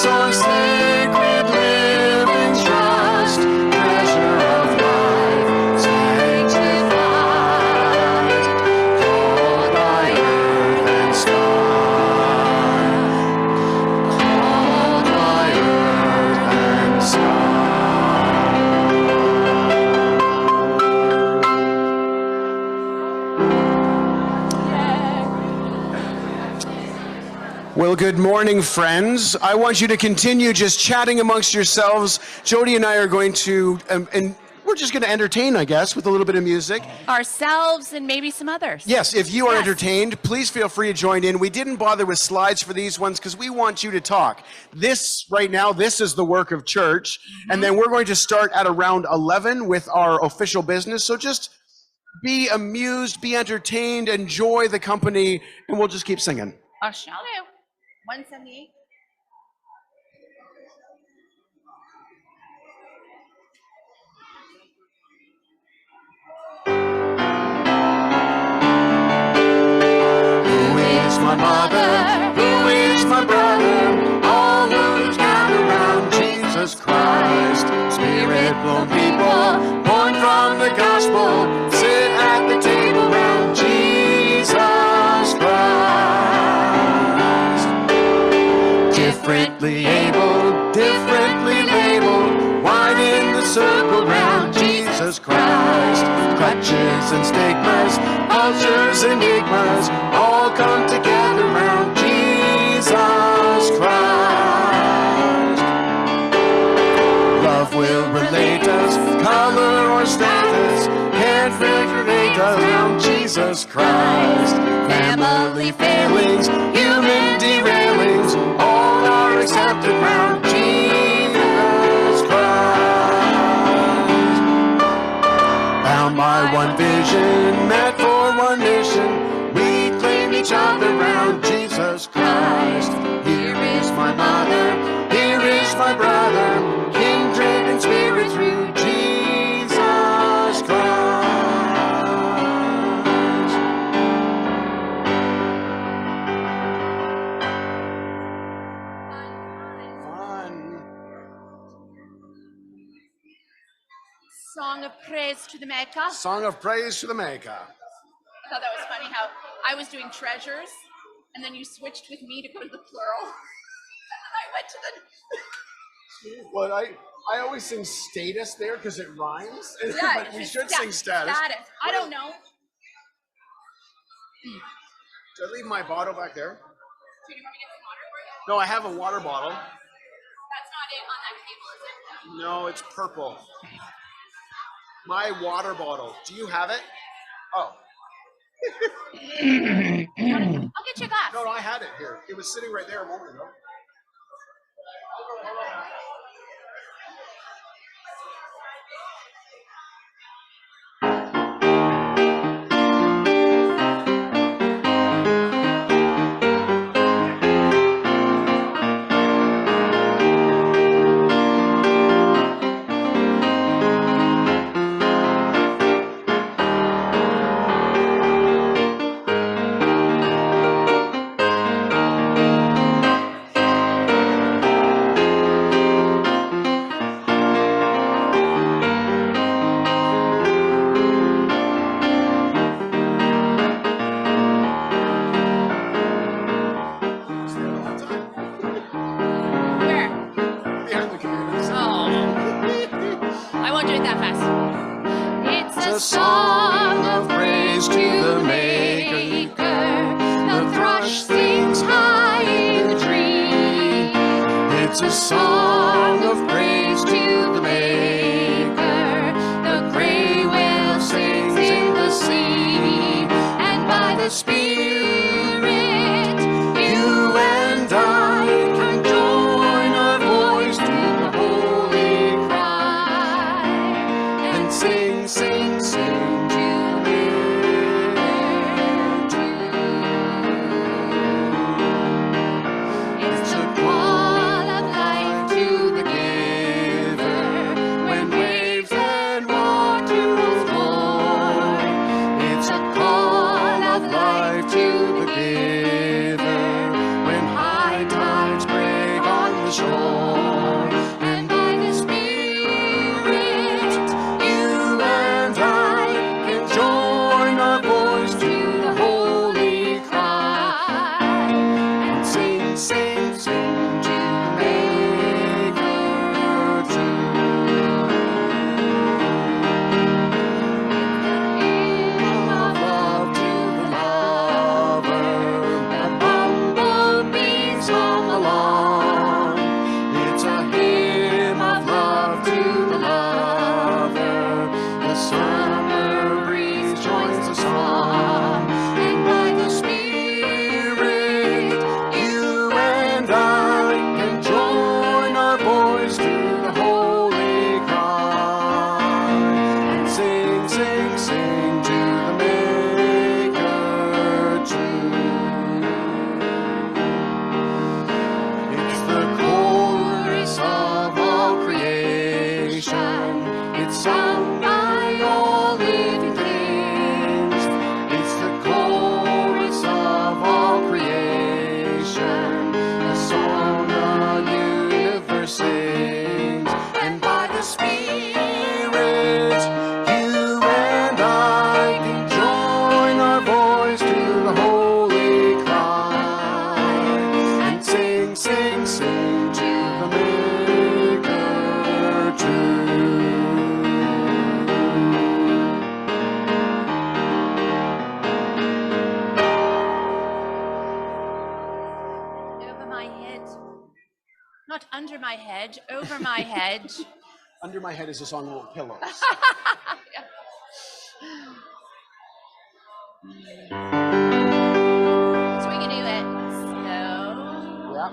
on sacred living's trust, treasure of life sanctified, called by earth and sky, called by earth and sky. Well, good morning, friends. I want you to continue just chatting amongst yourselves. Jody and I are going to, and we're just going to entertain, I guess, with a little bit of music. Ourselves and maybe some others. Yes, if you are entertained, please feel free to join in. We didn't bother with slides for these ones because we want you to talk. This, right now, this is the work of church. And then we're going to start at around 11 with our official business. So just be amused, be entertained, enjoy the company, and we'll just keep singing. I shall do. 178. Who is my mother? Who is my brother? All those gather round Jesus Christ. Spirit-born people, born from the gospel, sit at the table round Jesus Christ. Differently able, differently labeled, wide in the circle round Jesus Christ. Crutches and stigmas, cultures, enigmas, all come together round Jesus Christ. Love will relate us, color or status, can't regulate us round Jesus Christ. Family failings, human derailings, all are accepted round Jesus Christ. Bound by one vision, met for one mission, we claim each other round Jesus Christ. Here is my mother, here is my brother, kindred and spirit through Jesus Christ. Fun. Song of praise to the Maker. Song of praise to the Maker. I thought that was funny how I was doing treasures and then you switched with me to go to the plural. And then I went to the... Well, I always sing status there because it rhymes. Yeah, but we should sing status. I don't know. Did I leave my bottle back there? Do you want me to get some water for you? No, I have a water bottle. That's not it on that table, is it? No, it's purple. My water bottle. Do you have it? Oh. I'll get you a glass. No, I had it here. It was sitting right there a moment ago. Where? Behind the computers. Oh. I won't do it that fast. It's a song of praise to the Maker. The thrush sings high in the tree. It's a song of praise to the Maker. The gray whale sings in the sea. And by the Spirit, you and I can join our voice to the holy cry and sing, sing, sing to live to. It's the call of life to the giver. the shore. And by the Spirit, You and I can join our voice to the holy cry and sing, sing, sing to the Maker true. hymn Of love to the lover, the bumblebees hum along. It's a hymn of love to the lover. The summer breeze joins the song, and by the Spirit, you and I can join our voice to the holy cry and sing, sing, sing to the Maker true. It's the chorus of all creation. It's sung by all living things. It's the chorus of all creation. The song the universe sings. And by the Spirit, you and I can join our voice to the holy cry and sing, sing, sing to the Maker true. over my head. Not under my head, over my head. Under My Head is a song about pillows. So we can do it slow. Yeah.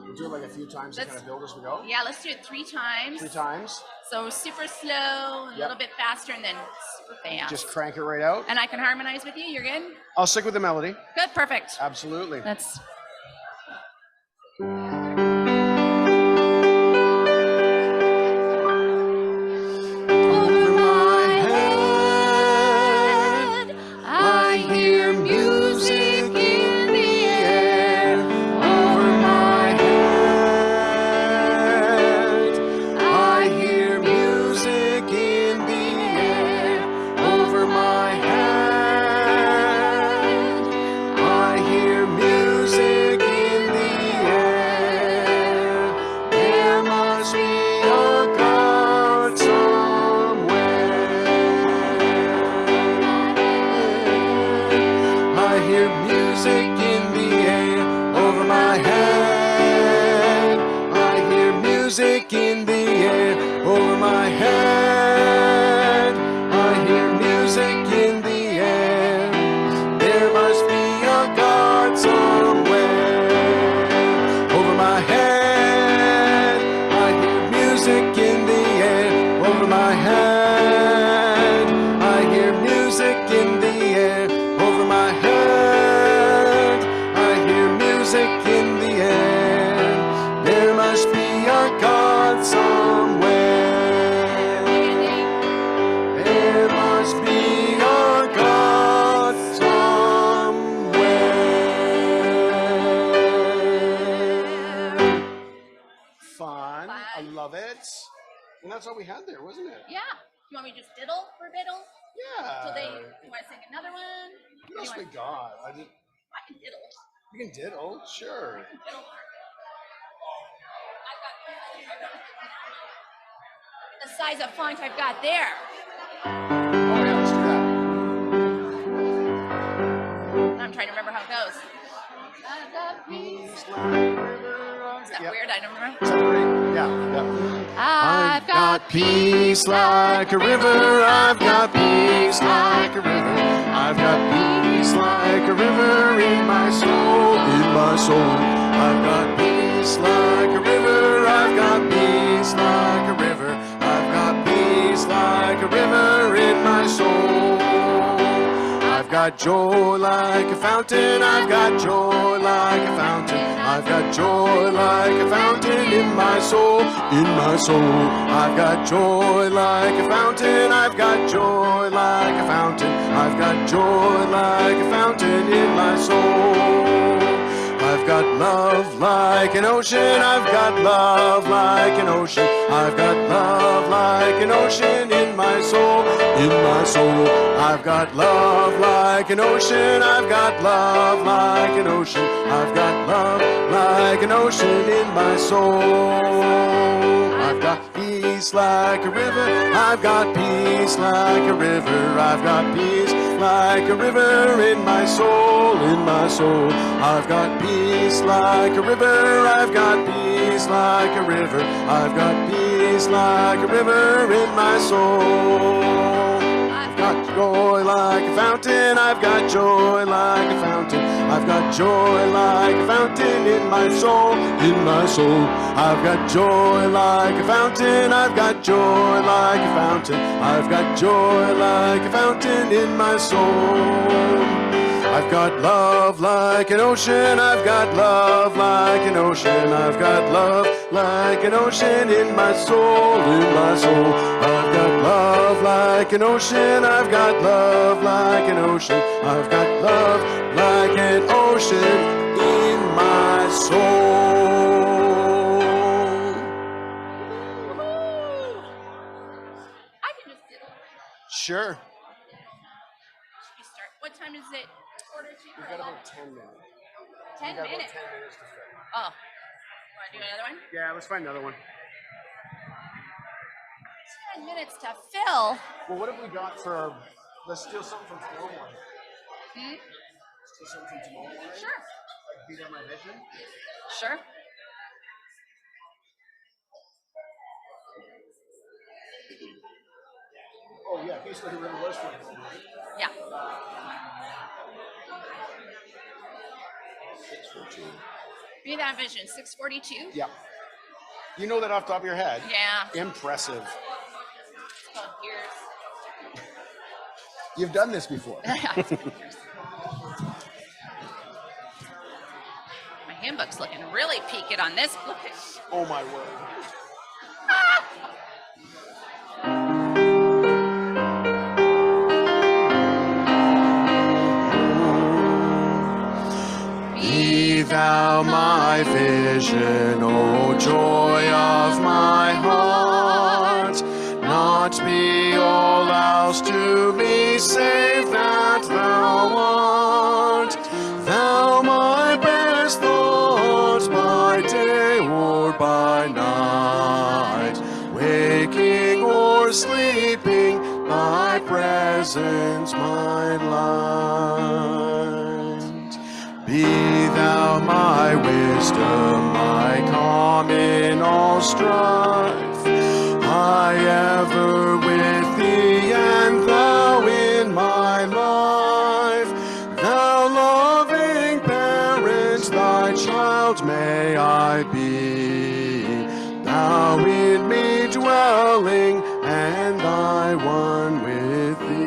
We'll do it like a few times to Let's- kind of build as we go. Yeah, let's do it 3 times. 3 times. So super slow, a Yep. little bit faster, and then super fast. Just crank it right out. And I can harmonize with you. You're good? I'll stick with the melody. Good, perfect. Absolutely. That's over my head. I hear music in the air. Over my head, I hear music in the air. Over my head, I hear music in the air. There must be a God somewhere. I hear music in the air. Over my head, I hear music in the air. Over my head, I hear music in the air. There must be a God somewhere. Over my head, I hear music in the air. Over my head, I hear music in the air. Over my head, I hear music in the air. There must be a God somewhere. There must be a God somewhere. Fun. I love it. And that's all we had there, wasn't it? Yeah. You want me to just diddle for biddle? Yeah. So you want to sing another one? What else we got? I can diddle. You can diddle, sure. Diddle. The size of font I've got there. Oh yeah, let's do that. I'm trying to remember how it goes. Peace like a river runs- Is that Yep. weird? I don't remember. Is that right? Yeah, yeah. I've got peace like a river. I've got peace like a river. I've got peace like a river in my soul, in my soul. I've got peace like a river. I've got peace like a river. I've got peace like a river in my soul. I've got joy like a fountain. I've got joy like a fountain. I've got joy like a fountain in my soul, in my soul. I've got joy like a fountain. I've got joy like a fountain. I've got joy like a fountain in my soul. I've got love like an ocean. I've got love like an ocean. I've got love like an ocean in my soul, in my soul. I've got love like an ocean. I've got love like an ocean. I've got love like an ocean in my soul. I've got peace like a river. I've got peace like a river. I've got peace like a river in my soul, in my soul. I've got peace like a river. I've got peace like a river. I've got peace like a river in my soul. I've got joy like a fountain. I've got joy like a fountain. I've got joy like a fountain in my soul, in my soul. I've got joy like a fountain. I've got joy like a fountain. I've got joy like a fountain in my soul. I've got love like an ocean. I've got love like an ocean. I've got love like an ocean in my soul, in my soul. I've got love like an ocean. I've got love like an ocean. I've got love like an ocean in my soul. I can just sit. Sure. You start. What time is it? Quarter to. We've got about 10 minutes. 10 minutes. 10 minutes to fill. Oh. Want to do another one? Yeah, let's find another one. 10 minutes to fill. Well, what have we got for our... Let's steal something from tomorrow morning. Steal something from tomorrow morning? Sure. Beat out my vision? Sure. Oh, yeah, Peace like a river was from tomorrow morning. Yeah. 6:14. Be that vision. 6:42. Yeah. You know that off the top of your head? Yeah. Impressive. It's called years. You've done this before. My handbook's looking really peaked on this. Look at. Oh, my word. Be thou my vision, O joy of my heart, not be all else to me save that thou art. Thou my best thought by day or by night, waking or sleeping, thy presence my light. Be thou my wisdom, my calm in all strife, I ever with thee and thou in my life. Thou loving parent, thy child may I be, thou in me dwelling and I one with thee.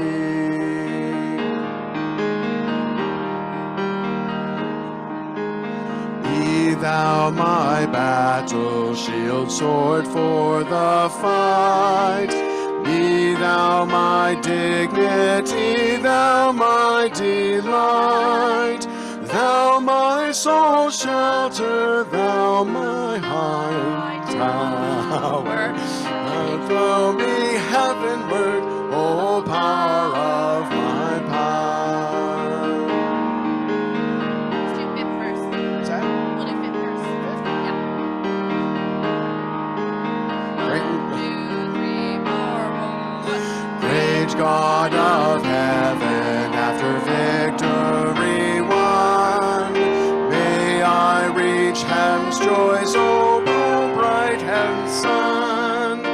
Be thou my battle shield, sword for the fight. Be thou my dignity, thou my delight. Thou my soul's shelter, thou my high tower. Throw me heavenward, O power of my power. Let's do fifth verse. What's that? We'll do fifth verse. Yeah. Great. 1, 2, 3, 4, 1. Great God of heaven, after victory won, may I reach heaven's joys, O bright heaven's sun.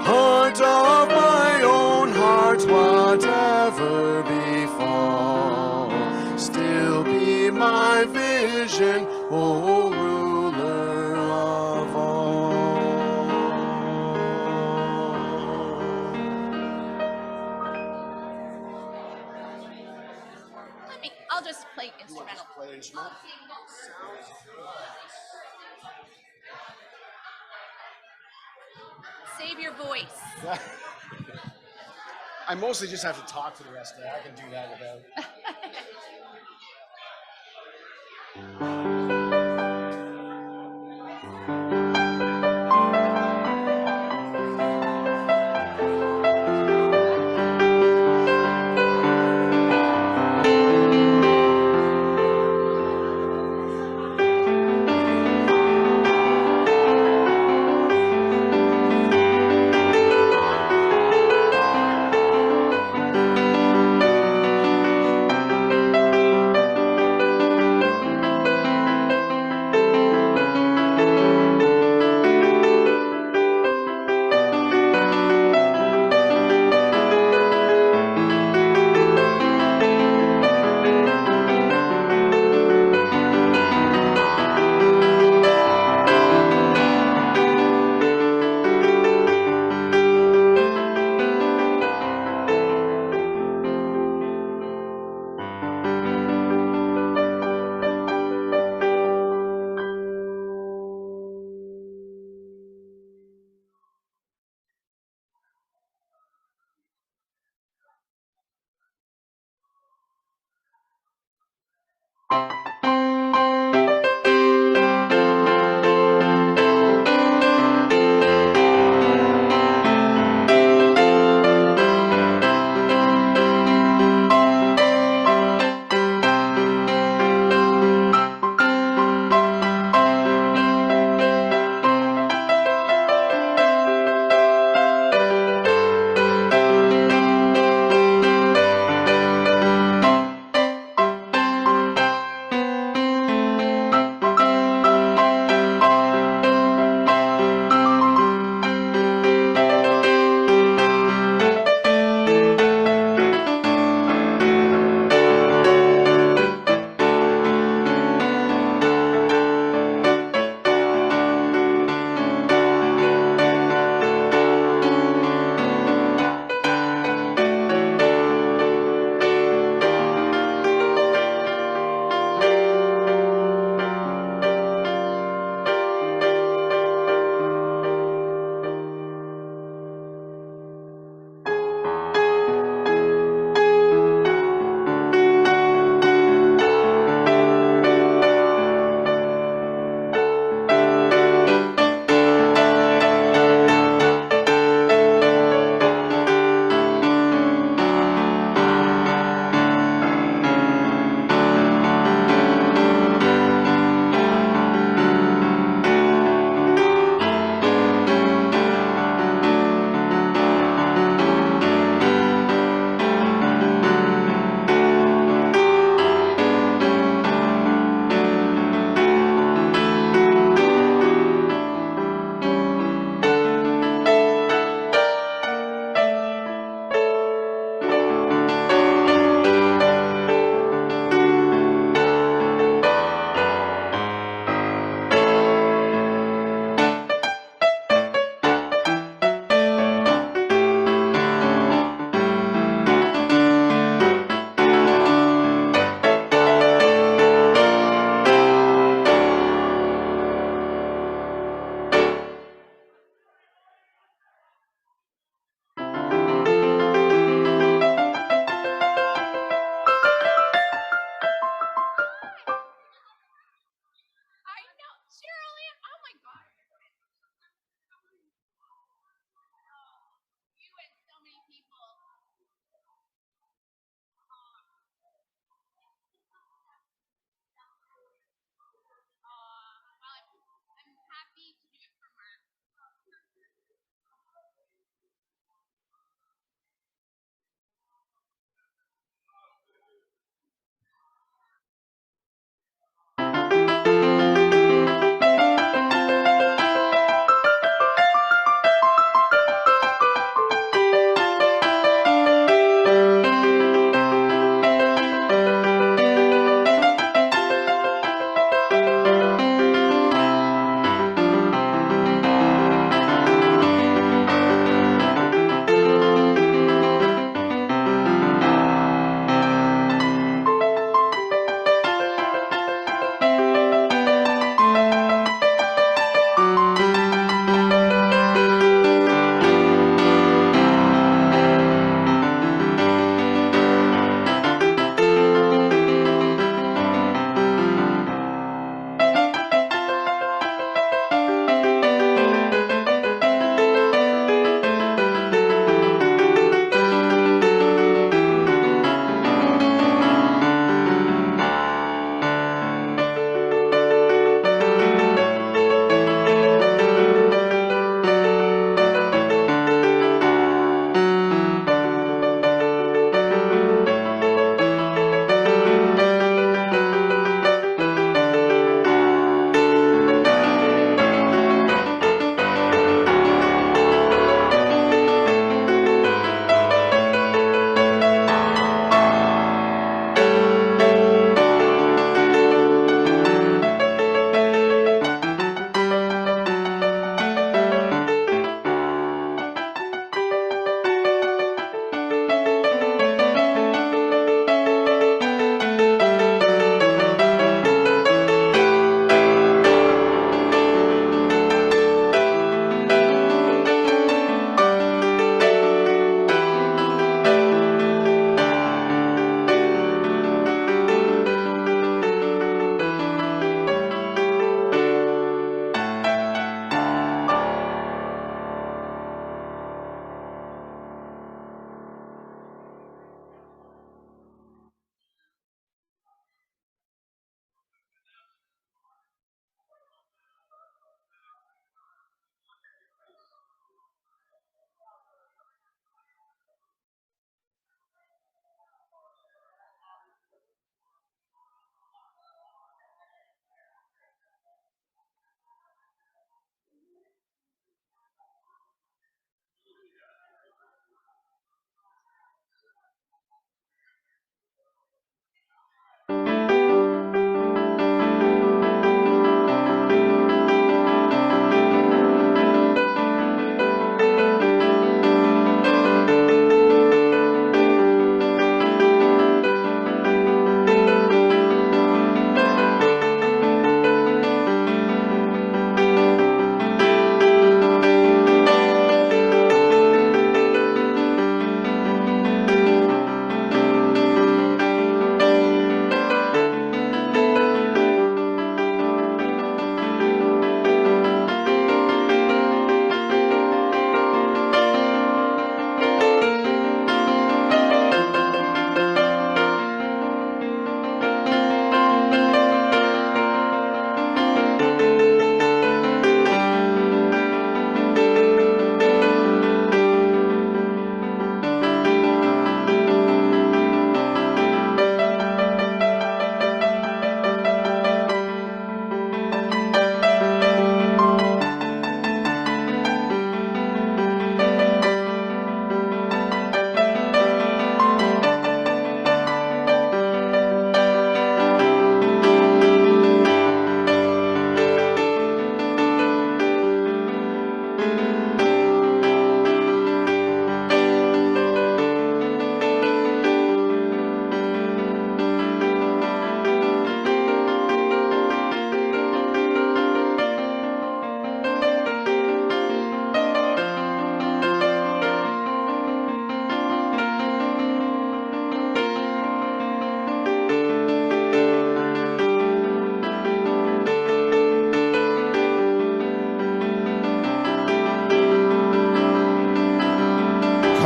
Heart of my own heart, whatever befall, still be my vision, O ruler of all. I'll just play instrumental. Play instrumental. Save your voice. I mostly just have to talk for the rest of it. I can do that without.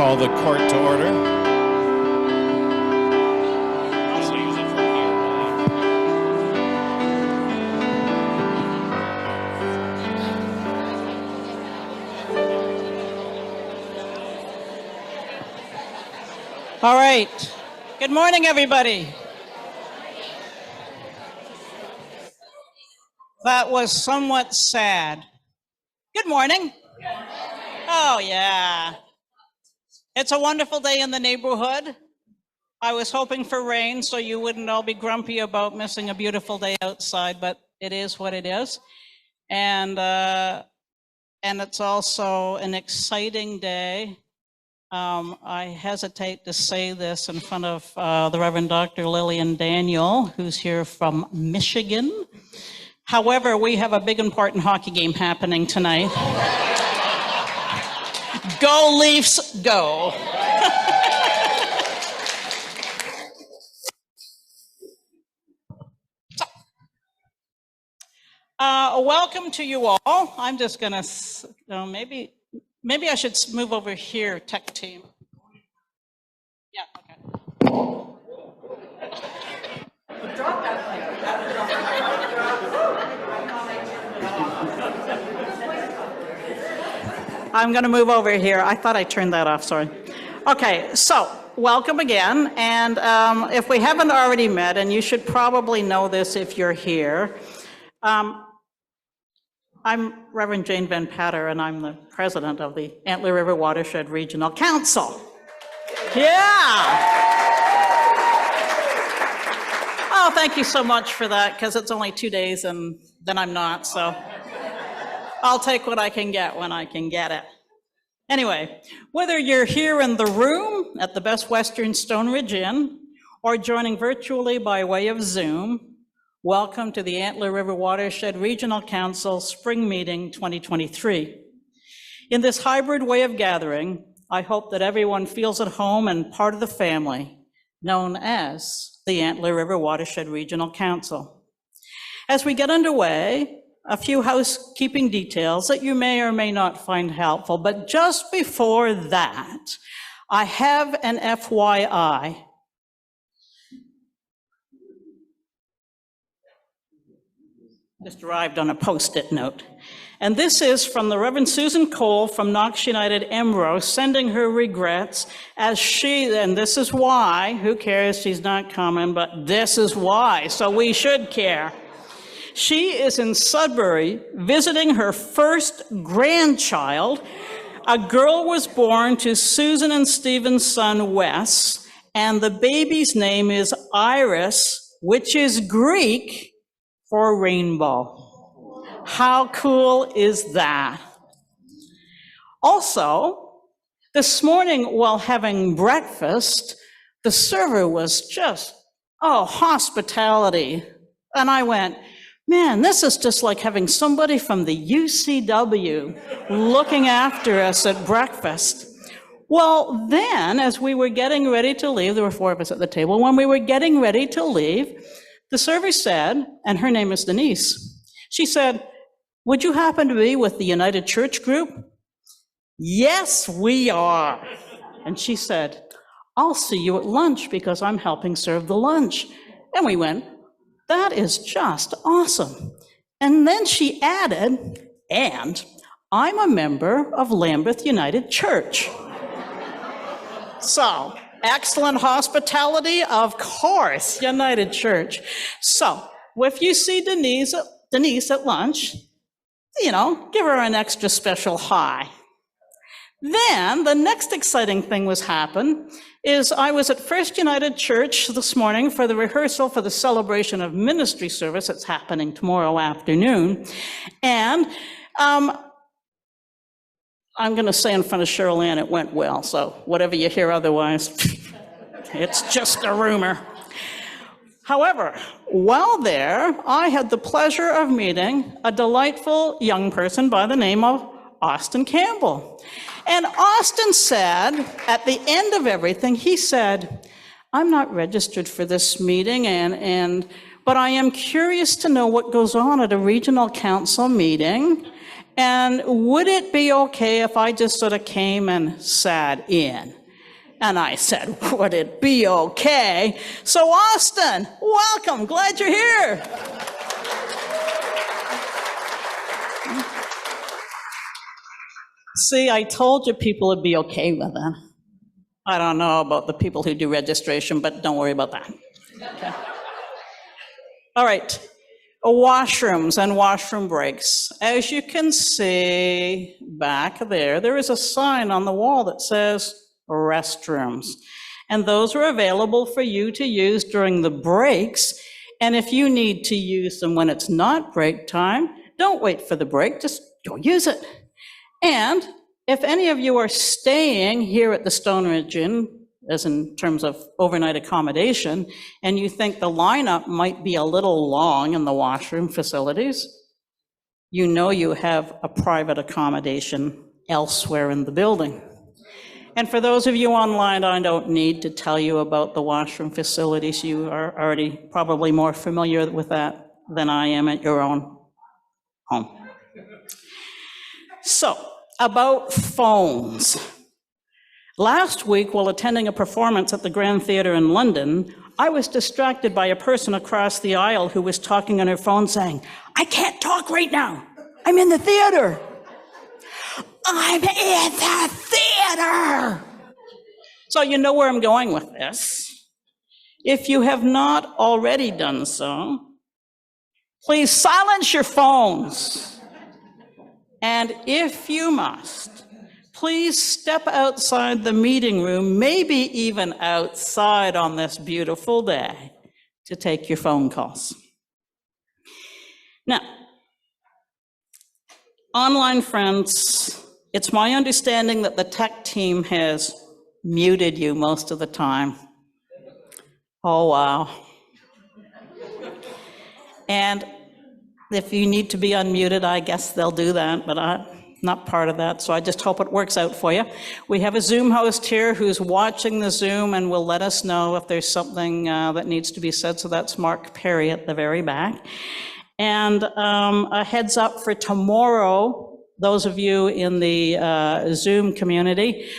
call the court to order. All right. Good morning, everybody. That was somewhat sad. Good morning. Oh, yeah. It's a wonderful day in the neighborhood. I was hoping for rain so you wouldn't all be grumpy about missing a beautiful day outside, but it is what it is. And it's also an exciting day. I hesitate to say this in front of the Reverend Dr. Lillian Daniel, who's here from Michigan. However, we have a big important hockey game happening tonight. Go Leafs, go. Welcome to you all. I'm just gonna, maybe I should move over here, tech team. Yeah, okay. I'm going to move over here. I thought I turned that off, sorry. Okay, so welcome again. And if we haven't already met, and you should probably know this if you're here, I'm Reverend Jane Van Patter, and I'm the president of the Antler River Watershed Regional Council. Yeah! Oh, thank you so much for that, because it's only 2 days and then I'm not, so I'll take what I can get when I can get it. Anyway, whether you're here in the room at the Best Western Stone Ridge Inn or joining virtually by way of Zoom, welcome to the Antler River Watershed Regional Council Spring Meeting 2023. In this hybrid way of gathering, I hope that everyone feels at home and part of the family known as the Antler River Watershed Regional Council. As we get underway, a few housekeeping details that you may or may not find helpful, but just before that, I have an FYI. Just arrived on a Post-it note. And this is from the Reverend Susan Cole from Knox United Emro, sending her regrets as she, and this is why, who cares, she's not coming, but this is why, so we should care. She is in Sudbury visiting her first grandchild. A girl was born to Susan and Stephen's son, Wes, and the baby's name is Iris, which is Greek for rainbow. How cool is that? Also, this morning while having breakfast, the server was just, hospitality. And I went, man, this is just like having somebody from the UCW looking after us at breakfast. Well, then, as we were getting ready to leave, there were 4 of us at the table, when we were getting ready to leave, the server said, and her name is Denise, she said, would you happen to be with the United Church group? Yes, we are. And she said, I'll see you at lunch because I'm helping serve the lunch. And we went, that is just awesome. And then she added, and I'm a member of Lambeth United Church. So, excellent hospitality, of course, United Church. So, if you see Denise at lunch, give her an extra special hi. Then the next exciting thing happened is I was at First United Church this morning for the rehearsal for the celebration of ministry service. It's happening tomorrow afternoon. And I'm going to say in front of Cheryl Ann it went well. So whatever you hear otherwise, it's just a rumor. However, while there, I had the pleasure of meeting a delightful young person by the name of Austin Campbell. And Austin said, at the end of everything, he said, I'm not registered for this meeting, but I am curious to know what goes on at a regional council meeting. And would it be okay if I just sort of came and sat in? And I said, would it be okay? So Austin, welcome, glad you're here. See, I told you people would be okay with that. I don't know about the people who do registration, but don't worry about that. Okay. All right, washrooms and washroom breaks. As you can see back there is a sign on the wall that says restrooms. And those are available for you to use during the breaks. And if you need to use them when it's not break time, don't wait for the break, just go use it. And if any of you are staying here at the Stone Ridge Inn, as in terms of overnight accommodation, and you think the lineup might be a little long in the washroom facilities, you know you have a private accommodation elsewhere in the building. And for those of you online, I don't need to tell you about the washroom facilities. You are already probably more familiar with that than I am at your own home. So, about phones. Last week, while attending a performance at the Grand Theatre in London, I was distracted by a person across the aisle who was talking on her phone saying, "I can't talk right now. I'm in the theater. I'm in the theater." So you know where I'm going with this. If you have not already done so, please silence your phones. And if you must, please step outside the meeting room, maybe even outside on this beautiful day, to take your phone calls. Now, online friends, it's my understanding that the tech team has muted you most of the time. Oh, wow. And if you need to be unmuted, I guess they'll do that, but I'm not part of that, so I just hope it works out for you. We have a Zoom host here who's watching the Zoom and will let us know if there's something that needs to be said, so that's Mark Perry at the very back. And a heads up for tomorrow, those of you in the Zoom community,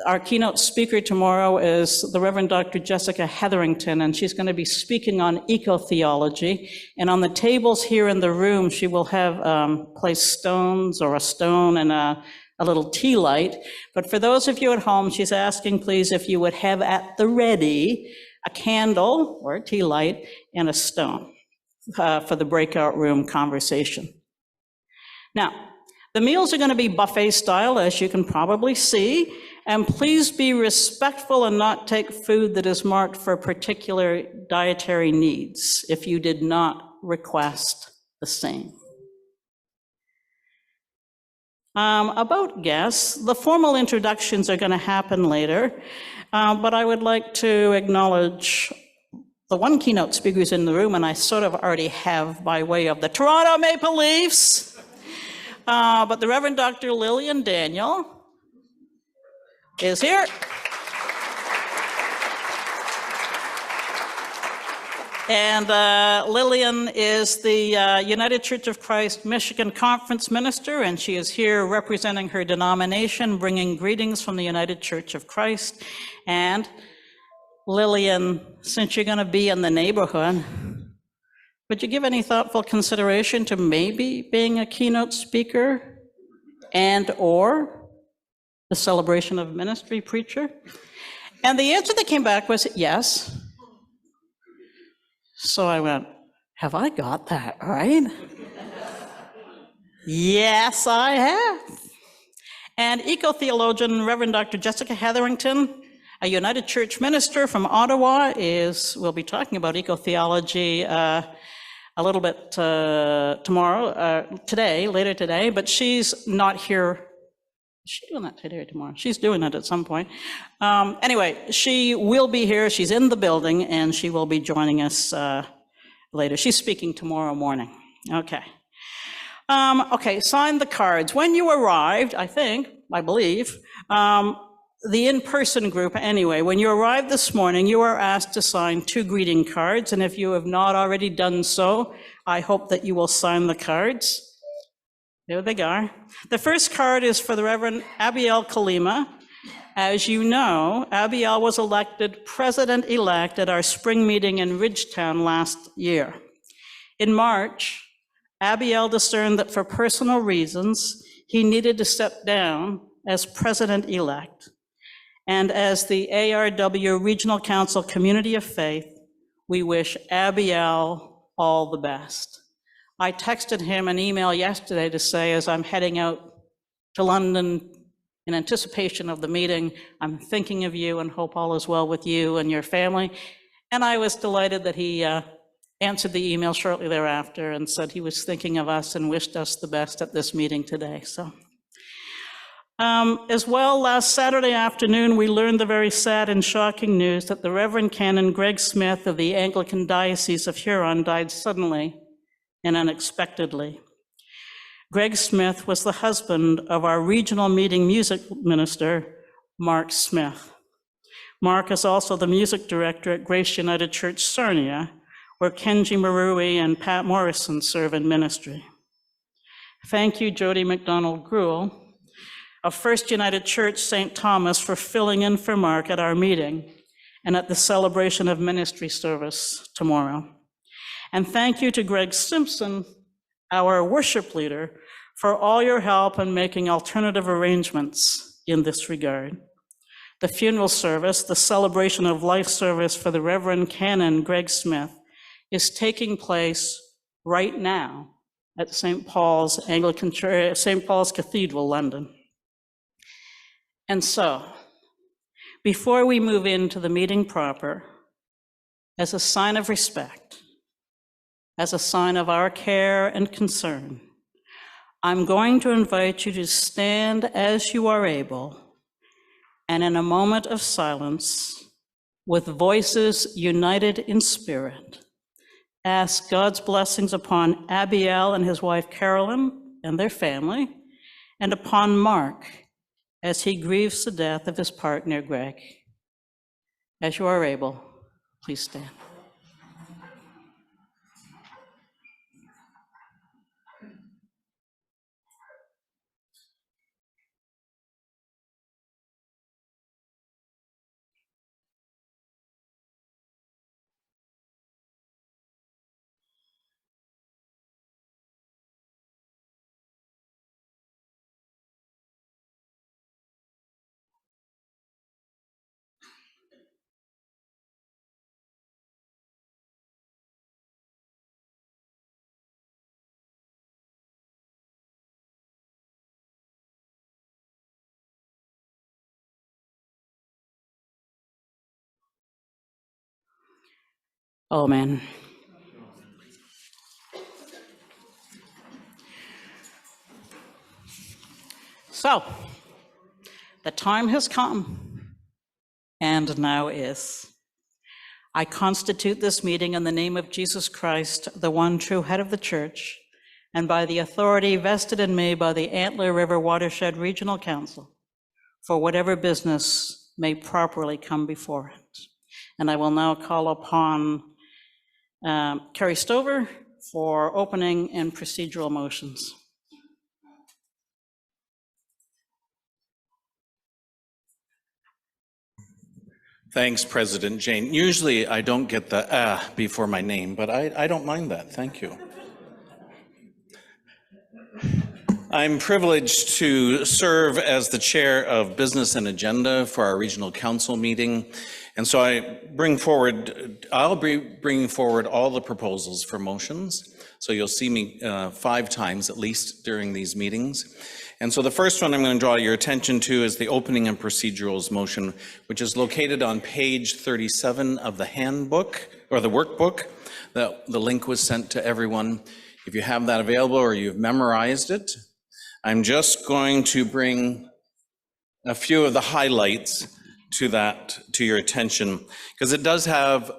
our keynote speaker tomorrow is the Reverend Dr. Jessica Hetherington, and she's going to be speaking on eco-theology. And on the tables here in the room, she will have placed stones or a stone and a little tea light. But for those of you at home, she's asking, please, if you would have at the ready a candle or a tea light and a stone for the breakout room conversation. Now, the meals are going to be buffet style, as you can probably see. And please be respectful and not take food that is marked for particular dietary needs if you did not request the same. About guests, the formal introductions are going to happen later, but I would like to acknowledge the one keynote speaker's in the room, and I sort of already have by way of the Toronto Maple Leafs, but the Reverend Dr. Lillian Daniel is here. And Lillian is the United Church of Christ Michigan Conference Minister, and she is here representing her denomination, bringing greetings from the United Church of Christ. And Lillian, since you're going to be in the neighborhood, would you give any thoughtful consideration to maybe being a keynote speaker and/or the celebration of ministry preacher? And the answer that came back was yes. So I went, have I got that right? Yes, I have. And eco-theologian Reverend Dr. Jessica Hetherington, a United Church minister from Ottawa, will be talking about eco-theology a little bit later today, but she's not here. Is she doing that today or tomorrow? She's doing it at some point. Anyway, she will be here. She's in the building, and she will be joining us later. She's speaking tomorrow morning. Okay. Okay, sign the cards. When you arrived, I believe, the in-person group anyway, when you arrived this morning, you are asked to sign 2 greeting cards, and if you have not already done so, I hope that you will sign the cards. There they are. The first card is for the Reverend Abiel Kalima. As you know, Abiel was elected president-elect at our spring meeting in Ridgetown last year. In March, Abiel discerned that for personal reasons, he needed to step down as president-elect. And as the ARW Regional Council Community of Faith, we wish Abiel all the best. I texted him an email yesterday to say, as I'm heading out to London in anticipation of the meeting, I'm thinking of you and hope all is well with you and your family. And I was delighted that he answered the email shortly thereafter and said he was thinking of us and wished us the best at this meeting today. So, as well, last Saturday afternoon, we learned the very sad and shocking news that the Reverend Canon Greg Smith of the Anglican Diocese of Huron died suddenly and unexpectedly. Greg Smith was the husband of our regional meeting music minister, Mark Smith. Mark is also the music director at Grace United Church Sarnia, where Kenji Marui and Pat Morrison serve in ministry. Thank you, Jody McDonald Gruel of First United Church St. Thomas, for filling in for Mark at our meeting and at the celebration of ministry service tomorrow. And thank you to Greg Simpson, our worship leader, for all your help in making alternative arrangements in this regard. The funeral service, the celebration of life service for the Reverend Canon Greg Smith, is taking place right now at St. Paul's Anglican Church, St. Paul's Cathedral, London. And so, before we move into the meeting proper, as a sign of respect, as a sign of our care and concern, I'm going to invite you to stand as you are able, and in a moment of silence, with voices united in spirit, ask God's blessings upon Abiel and his wife Carolyn and their family, and upon Mark as he grieves the death of his partner, Greg. As you are able, please stand. Amen. So, the time has come, and now is. I constitute this meeting in the name of Jesus Christ, the one true head of the church, and by the authority vested in me by the Antler River Watershed Regional Council, for whatever business may properly come before it. And I will now call upon Carrie Stover for opening and procedural motions. Thanks, President Jane. Usually I don't get the before my name, but I don't mind that. Thank you. I'm privileged to serve as the chair of Business and Agenda for our regional council meeting. And so I'll be bringing forward all the proposals for motions. So you'll see me 5 times at least during these meetings. And so the first one I'm going to draw your attention to is the opening and procedurals motion, which is located on page 37 of the handbook or the workbook. The link was sent to everyone. If you have that available or you've memorized it, I'm just going to bring a few of the highlights to your attention, because it does have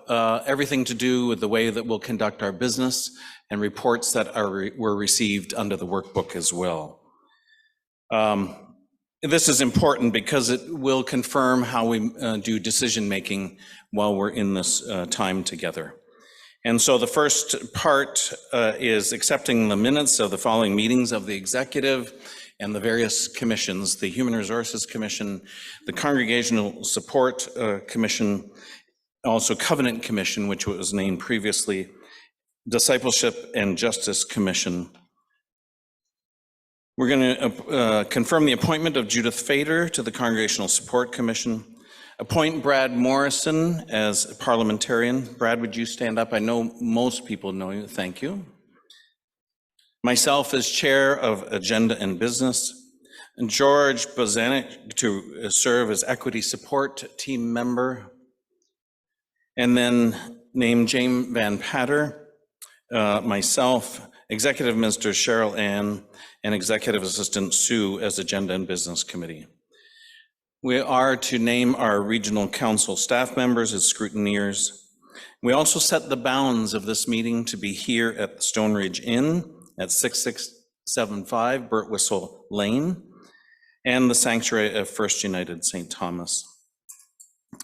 everything to do with the way that we'll conduct our business and reports that were received under the workbook as well. This is important because it will confirm how we do decision making while we're in this time together. And so the first part is accepting the minutes of the following meetings of the executive and the various commissions: the Human Resources Commission, the Congregational Support Commission, also Covenant Commission, which was named previously, Discipleship and Justice Commission. We're going to confirm the appointment of Judith Fader to the Congregational Support Commission. Appoint Brad Morrison as a parliamentarian. Brad, would you stand up? I know most people know you. Thank you. Myself as chair of Agenda and Business. And George Bozanik to serve as equity support team member. And then name James Van Patter, myself, Executive Minister Cheryl Ann, and Executive Assistant Sue as Agenda and Business Committee. We are to name our regional council staff members as scrutineers. We also set the bounds of this meeting to be here at the Stone Ridge Inn at 6675 Birtwhistle Lane and the Sanctuary of First United St. Thomas.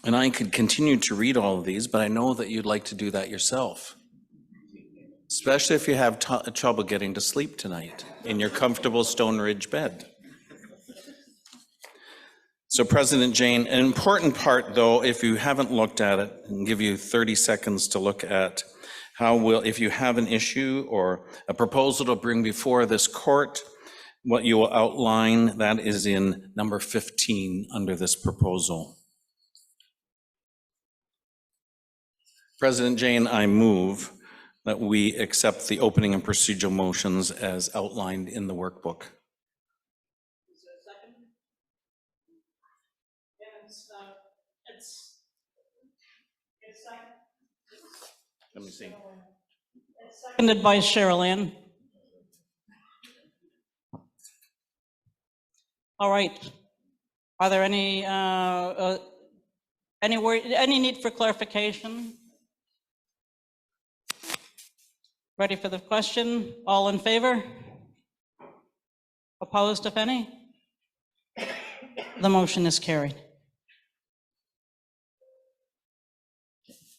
And I could continue to read all of these, but I know that you'd like to do that yourself, especially if you have trouble getting to sleep tonight in your comfortable Stone Ridge bed. So President Jane, an important part though, if you haven't looked at it, and give you 30 seconds to look at if you have an issue or a proposal to bring before this court, what you will outline, that is in number 15 under this proposal. President Jane, I move that we accept the opening and procedural motions as outlined in the workbook. Let me see. Seconded by Cheryl Ann. All right. Are there any need for clarification? Ready for the question? All in favor? Opposed, if any? The motion is carried.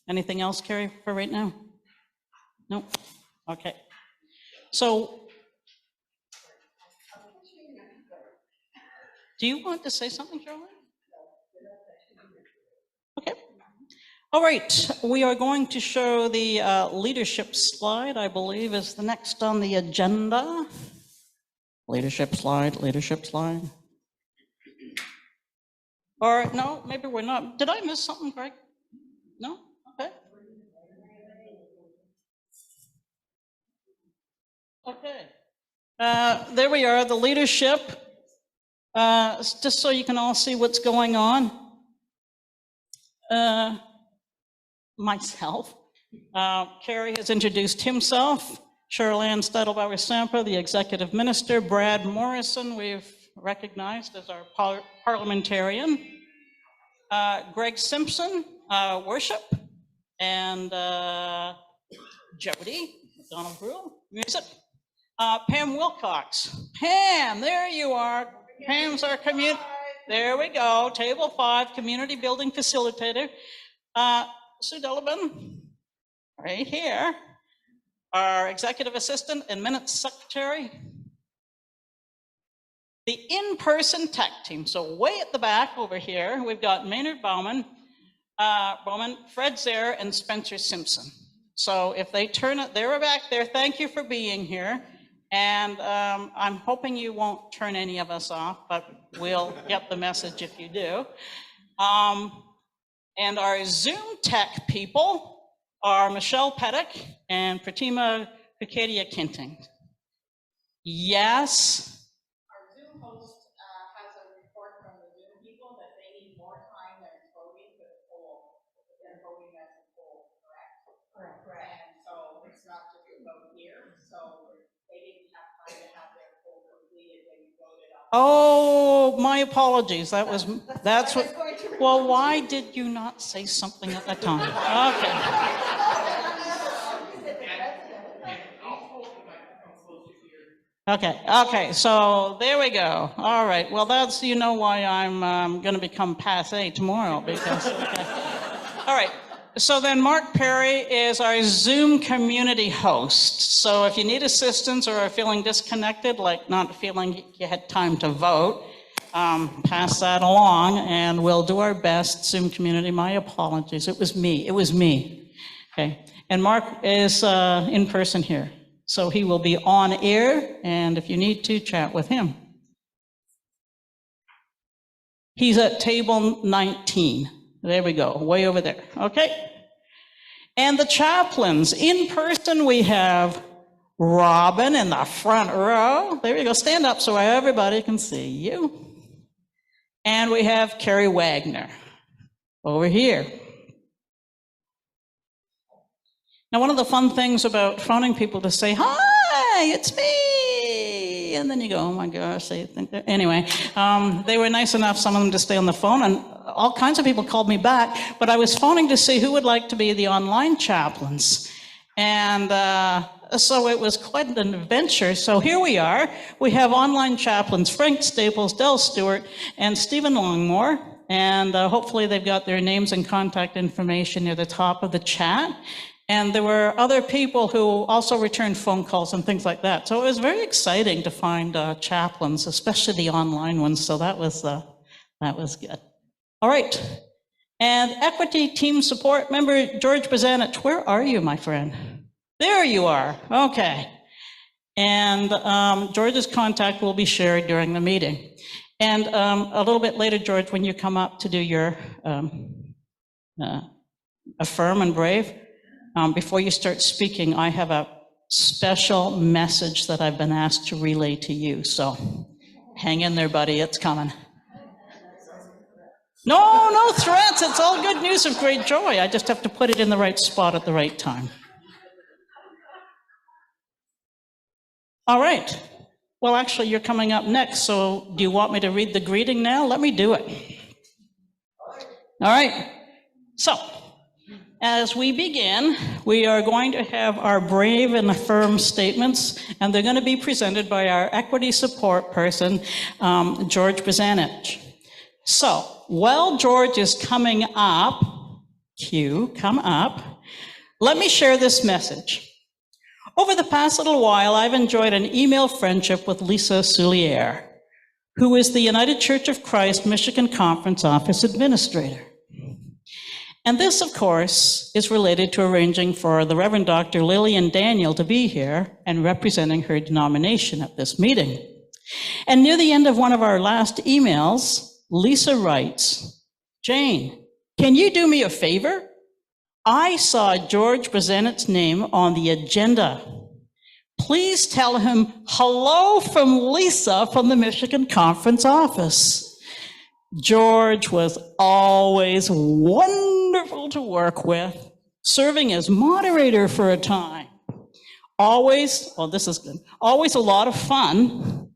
Anything else, Carrie, for right now? No? Okay. So, do you want to say something, Charlotte? Okay. All right, we are going to show the leadership slide, I believe, is the next on the agenda. Leadership slide, leadership slide. Or no, maybe we're not. Did I miss something, Greg? No? Okay. Okay. There we are, the leadership. Just so you can all see what's going on. Myself. Kerry has introduced himself. Cheryl Ann Stadelbauer-Sampa, the executive minister. Brad Morrison, we've recognized as our parliamentarian. Greg Simpson, worship. And Jody, Donald Brew, music. Pam Wilcox. Pam, there you are. Pam's our community. There we go. Table 5, community building facilitator. Sue Delaban, right here. Our executive assistant and minutes secretary. The in-person tech team. So way at the back over here, we've got Maynard Bowman, Fred Zare, and Spencer Simpson. So if they turn it, they're back there. Thank you for being here. And I'm hoping you won't turn any of us off, but we'll get the message if you do. And our Zoom tech people are Michelle Pettick and Pratima Kukadia-Kinting. Yes? Our Zoom host has a report from the Zoom people that they need more time than voting for the poll. They're voting as a poll, correct? Correct. And so it's not just a vote here, so they didn't have time to have their poll completed when you voted on. Oh, my apologies. That's what. Well, why did you not say something at that time? Okay. Okay, so there we go. All right, well, that's, why I'm going to become passé tomorrow, because, okay. All right, So then Mark Perry is our Zoom community host. So if you need assistance or are feeling disconnected, like not feeling you had time to vote, pass that along and we'll do our best. Zoom community, my apologies. It was me. Okay. And Mark is in person here. So he will be on air, and if you need to, chat with him. He's at table 19. There we go, way over there, okay? And the chaplains, in person we have Robin in the front row. There you go, stand up so everybody can see you. And we have Carrie Wagner over here. Now, one of the fun things about phoning people to say, hi, it's me. And then you go, oh my gosh, they think that. Anyway, they were nice enough, some of them, to stay on the phone, and all kinds of people called me back, but I was phoning to see who would like to be the online chaplains. And so it was quite an adventure. So here we are. We have online chaplains, Frank Staples, Del Stewart, and Stephen Longmore. And hopefully they've got their names and contact information near the top of the chat. And there were other people who also returned phone calls and things like that. So it was very exciting to find chaplains, especially the online ones. So that was good. All right. And Equity Team Support member George Bazanich, where are you, my friend? There you are. Okay. And George's contact will be shared during the meeting. And a little bit later, George, when you come up to do your affirm and brave, before you start speaking, I have a special message that I've been asked to relay to you. So hang in there, buddy. It's coming. No threats. It's all good news of great joy. I just have to put it in the right spot at the right time. All right. Well, actually, you're coming up next. So do you want me to read the greeting now? Let me do it. All right. So, as we begin, we are going to have our brave and affirm statements, and they're going to be presented by our equity support person, George Bazanich. So, while George is coming up, come up, let me share this message. Over the past little while, I've enjoyed an email friendship with Lisa Soulier, who is the United Church of Christ Michigan Conference Office Administrator. And this, of course, is related to arranging for the Reverend Dr. Lillian Daniel to be here and representing her denomination at this meeting. And near the end of one of our last emails, Lisa writes, Jane, can you do me a favor? I saw George Bazanich's name on the agenda. Please tell him hello from Lisa from the Michigan Conference office. George was always wonderful to work with, serving as moderator for a time. Always, well, this is good, always a lot of fun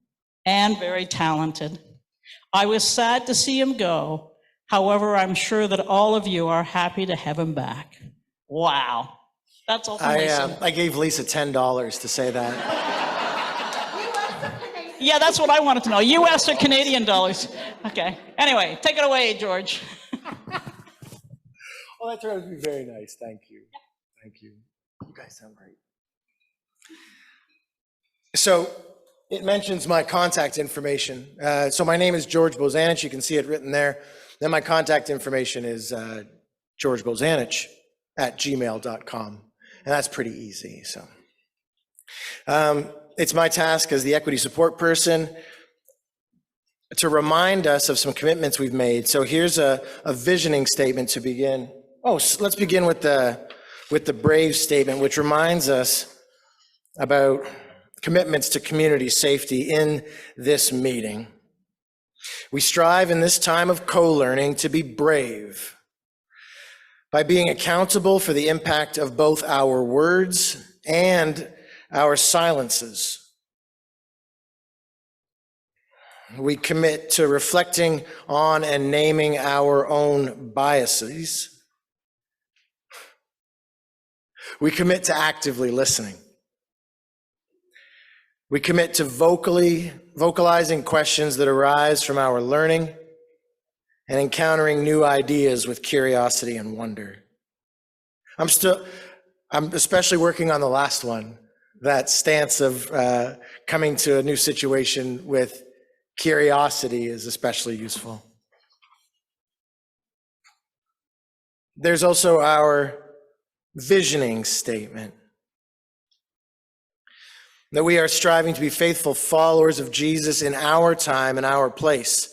and very talented. I was sad to see him go. However, I'm sure that all of you are happy to have him back. Wow. That's all from Lisa. I gave Lisa $10 to say that. Yeah, that's what I wanted to know. US or Canadian dollars? Okay. Anyway, take it away, George. Well, that turned out to be very nice. Thank you. Thank you. You guys sound great. So it mentions my contact information. So my name is George Bazanich. You can see it written there. Then my contact information is georgebozanich@gmail.com. And that's pretty easy. So it's my task as the equity support person to remind us of some commitments we've made. So here's a visioning statement to begin. Oh, so let's begin with the brave statement, which reminds us about commitments to community safety in this meeting. We strive in this time of co-learning to be brave by being accountable for the impact of both our words and our silences. We commit to reflecting on and naming our own biases. We commit to actively listening. We commit to vocalizing questions that arise from our learning and encountering new ideas with curiosity and wonder. I'm especially working on the last one, that stance of coming to a new situation with curiosity is especially useful. There's also our visioning statement, that we are striving to be faithful followers of Jesus in our time and our place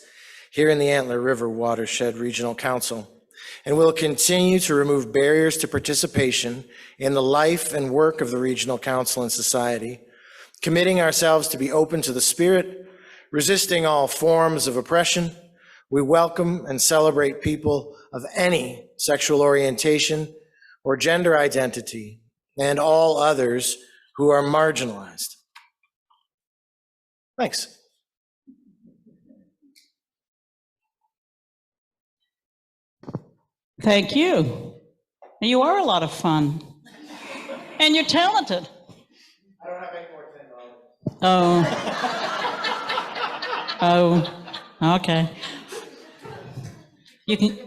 here in the Antler River Watershed Regional Council. And we'll continue to remove barriers to participation in the life and work of the Regional Council and society, committing ourselves to be open to the Spirit, resisting all forms of oppression. We welcome and celebrate people of any sexual orientation or gender identity, and all others who are marginalized. Thanks. Thank you. You are a lot of fun. And you're talented. I don't have any more $10. Oh, okay. You can.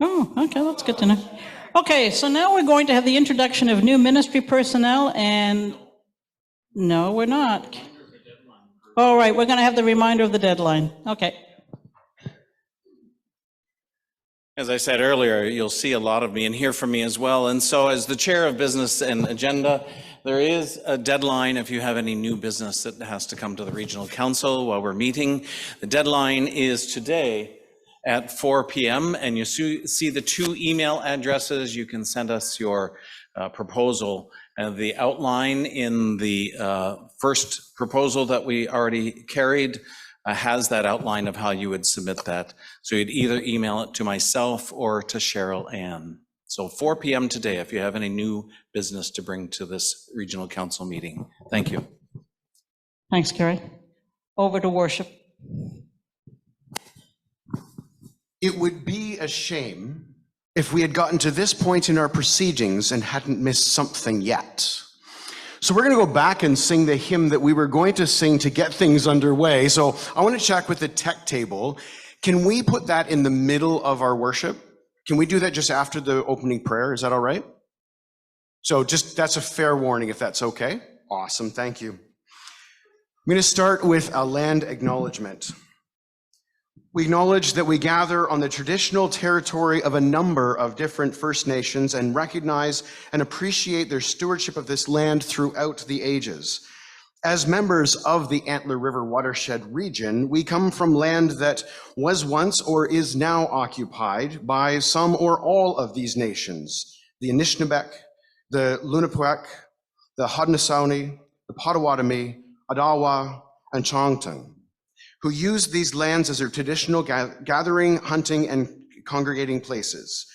Oh, okay, that's good to know. Okay, so now we're going to have the introduction of new ministry personnel, and no, we're not. All right, we're going to have the reminder of the deadline. Okay. As I said earlier, you'll see a lot of me and hear from me as well. And so as the chair of business and agenda, there is a deadline if you have any new business that has to come to the regional council while we're meeting. The deadline is today at 4 p.m. and you see the 2 email addresses. You can send us your proposal. The outline in the first proposal that we already carried has that outline of how you would submit that. So you'd either email it to myself or to Cheryl Ann. So 4 p.m. today, if you have any new business to bring to this regional council meeting. Thank you. Thanks, Carrie. Over to worship. It would be a shame if we had gotten to this point in our proceedings and hadn't missed something yet. So we're going to go back and sing the hymn that we were going to sing to get things underway. So I want to check with the tech table. Can we put that in the middle of our worship? Can we do that just after the opening prayer? Is that all right? So just, that's a fair warning if that's okay. Awesome, thank you. I'm going to start with a land acknowledgement. We acknowledge that we gather on the traditional territory of a number of different First Nations and recognize and appreciate their stewardship of this land throughout the ages. As members of the Antler River Watershed region, we come from land that was once or is now occupied by some or all of these nations: the Anishinaabeg, the Lunapuak, the Haudenosaunee, the Potawatomi, Odawa, and Chongtung, who used these lands as their traditional gathering, hunting, and congregating places.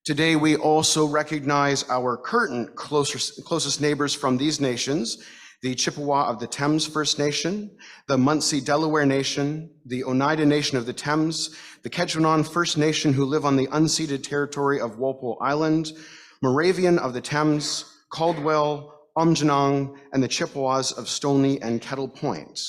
Today, we also recognize our current closest neighbors from these nations: the Chippewa of the Thames First Nation, the Munsee Delaware Nation, the Oneida Nation of the Thames, the Quechuanon First Nation who live on the unceded territory of Walpole Island, Moravian of the Thames, Caldwell, Omjanong, and the Chippewas of Stony and Kettle Point.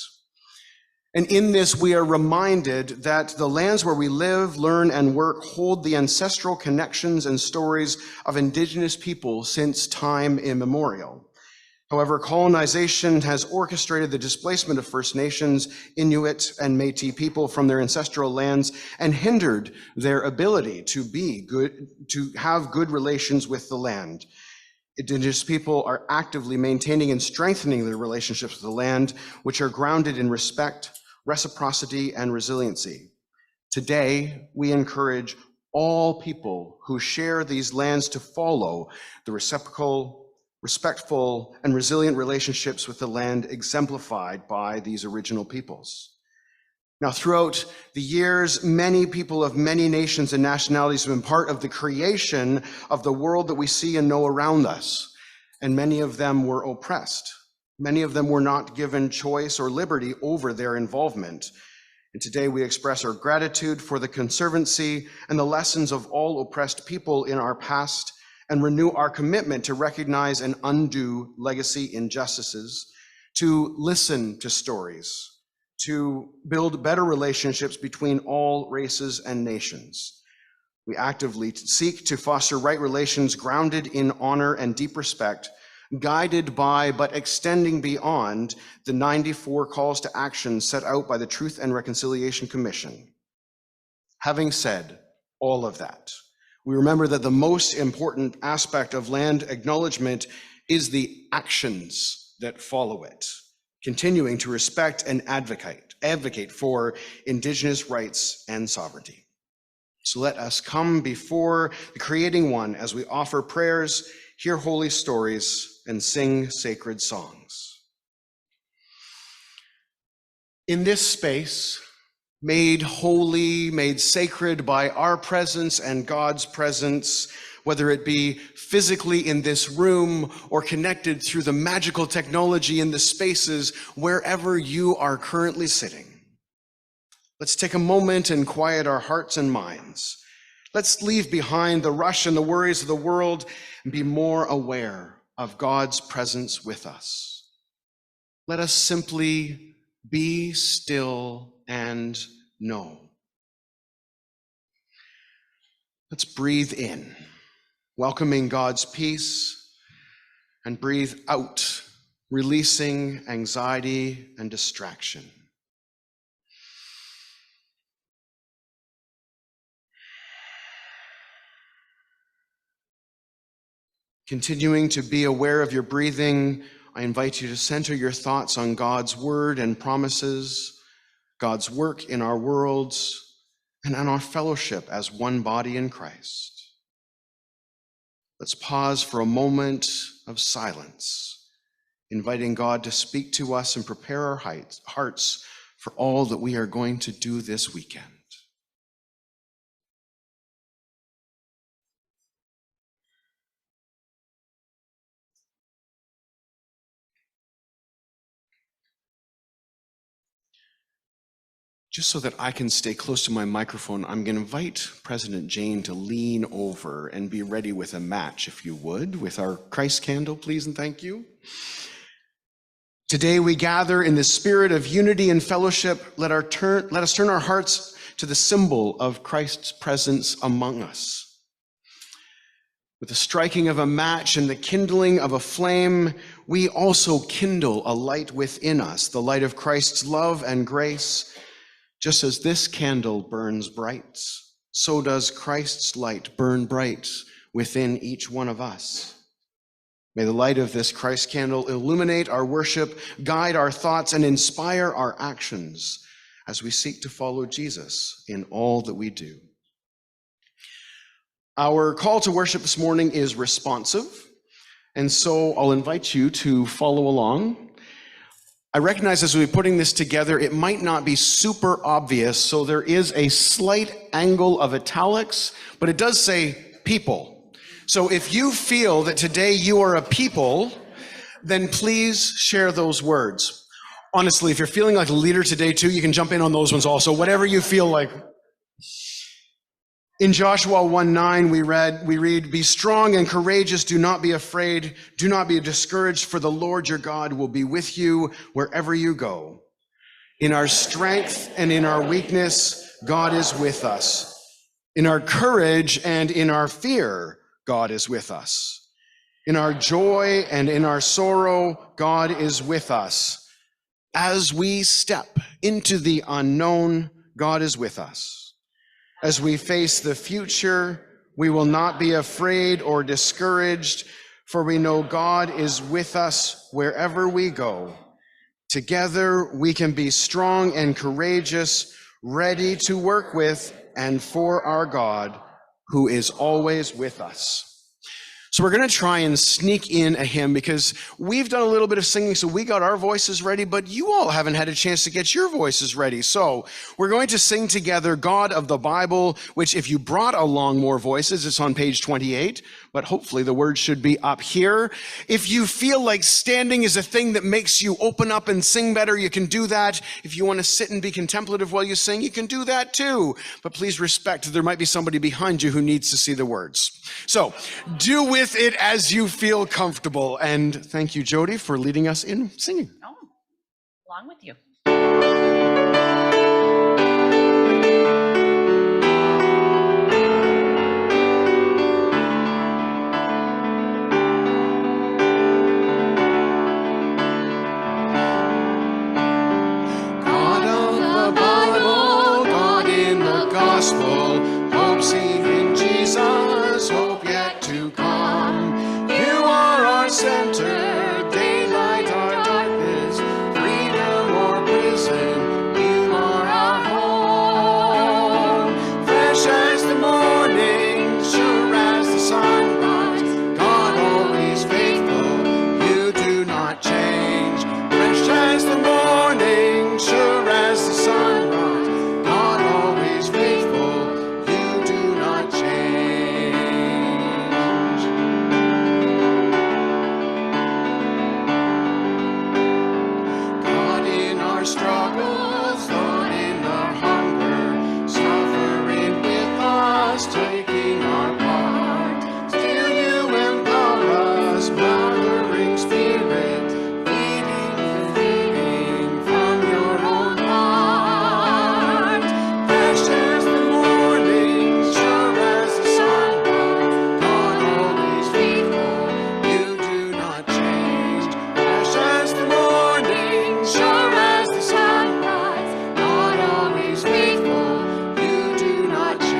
And in this, we are reminded that the lands where we live, learn, and work hold the ancestral connections and stories of Indigenous people since time immemorial. However, colonization has orchestrated the displacement of First Nations, Inuit, and Métis people from their ancestral lands and hindered their ability to have good relations with the land. Indigenous people are actively maintaining and strengthening their relationships with the land, which are grounded in respect, reciprocity, and resiliency. Today, we encourage all people who share these lands to follow the reciprocal, respectful, and resilient relationships with the land exemplified by these original peoples. Now, throughout the years, many people of many nations and nationalities have been part of the creation of the world that we see and know around us, and many of them were oppressed. Many of them were not given choice or liberty over their involvement. And today we express our gratitude for the conservancy and the lessons of all oppressed people in our past, and renew our commitment to recognize and undo legacy injustices, to listen to stories, to build better relationships between all races and nations. We actively seek to foster right relations grounded in honor and deep respect, guided by but extending beyond the 94 calls to action set out by the Truth and Reconciliation Commission. Having said all of that, we remember that the most important aspect of land acknowledgement is the actions that follow it, continuing to respect and advocate for Indigenous rights and sovereignty. So let us come before the Creating One as we offer prayers, hear holy stories, and sing sacred songs. In this space, made holy, made sacred by our presence and God's presence, whether it be physically in this room or connected through the magical technology in the spaces wherever you are currently sitting. Let's take a moment and quiet our hearts and minds. Let's leave behind the rush and the worries of the world and be more aware of God's presence with us. Let us simply be still and know. Let's breathe in, welcoming God's peace, and breathe out, releasing anxiety and distraction. Continuing to be aware of your breathing, I invite you to center your thoughts on God's word and promises, God's work in our worlds, and on our fellowship as one body in Christ. Let's pause for a moment of silence, inviting God to speak to us and prepare our hearts for all that we are going to do this weekend. Just so that I can stay close to my microphone, I'm going to invite President Jane to lean over and be ready with a match, if you would, with our Christ candle, please and thank you. Today we gather in the spirit of unity and fellowship. Let us turn our hearts to the symbol of Christ's presence among us. With the striking of a match and the kindling of a flame, we also kindle a light within us, the light of Christ's love and grace. Just as this candle burns bright, so does Christ's light burn bright within each one of us. May the light of this Christ candle illuminate our worship, guide our thoughts, and inspire our actions as we seek to follow Jesus in all that we do. Our call to worship this morning is responsive, and so I'll invite you to follow along. I recognize as we're putting this together, it might not be super obvious, so there is a slight angle of italics, but it does say people. So if you feel that today you are a people, then please share those words. Honestly, if you're feeling like a leader today too, you can jump in on those ones also, whatever you feel like. In Joshua 1:9, we read, "Be strong and courageous, do not be afraid, do not be discouraged, for the Lord your God will be with you wherever you go. In our strength and in our weakness, God is with us. In our courage and in our fear, God is with us. In our joy and in our sorrow, God is with us. As we step into the unknown, God is with us. As we face the future, we will not be afraid or discouraged, for we know God is with us wherever we go. Together, we can be strong and courageous, ready to work with and for our God, who is always with us." So we're going to try and sneak in a hymn because we've done a little bit of singing, so we got our voices ready, but you all haven't had a chance to get your voices ready. So we're going to sing together God of the Bible, which if you brought along more voices, it's on page 28, but hopefully the words should be up here. If you feel like standing is a thing that makes you open up and sing better, you can do that. If you want to sit and be contemplative while you sing, you can do that too. But please respect that there might be somebody behind you who needs to see the words. So do with it as you feel comfortable. And thank you, Jody, for leading us in singing. Oh, along with you. gospel, hope seen in Jesus, hope yet to come. You are our center, daylight, our darkness, freedom or prison. You are our home. Fresh as the morning, sure as the sunrise, God always faithful, you do not change. Fresh as the morning, sure as the sunrise, God always faithful, you do not change. God in our struggles, Lord in our hunger, suffering with us, taking our part. Still you empower us, mothering spirit, feeding from your own heart. Fresh as the morning, sure as the sunrise, God always faithful, you do not change. Fresh as the morning, sure as the sunrise, God always faithful, you do not change.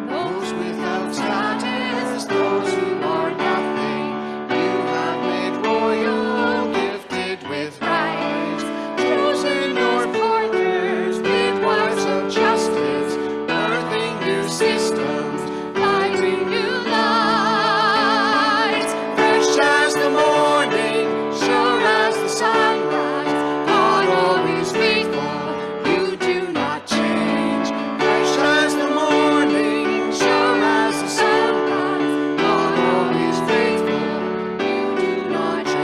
Those without status, those who are nothing, you have made royal, gifted with rights, chosen your partners, midwives of justice, birthing new systems, lighting new lights. Fresh as the morning, sure as the sunrise, God always faithful, you do not change. Fresh as the morning, sure as the sunrise, God always faithful, you do not change.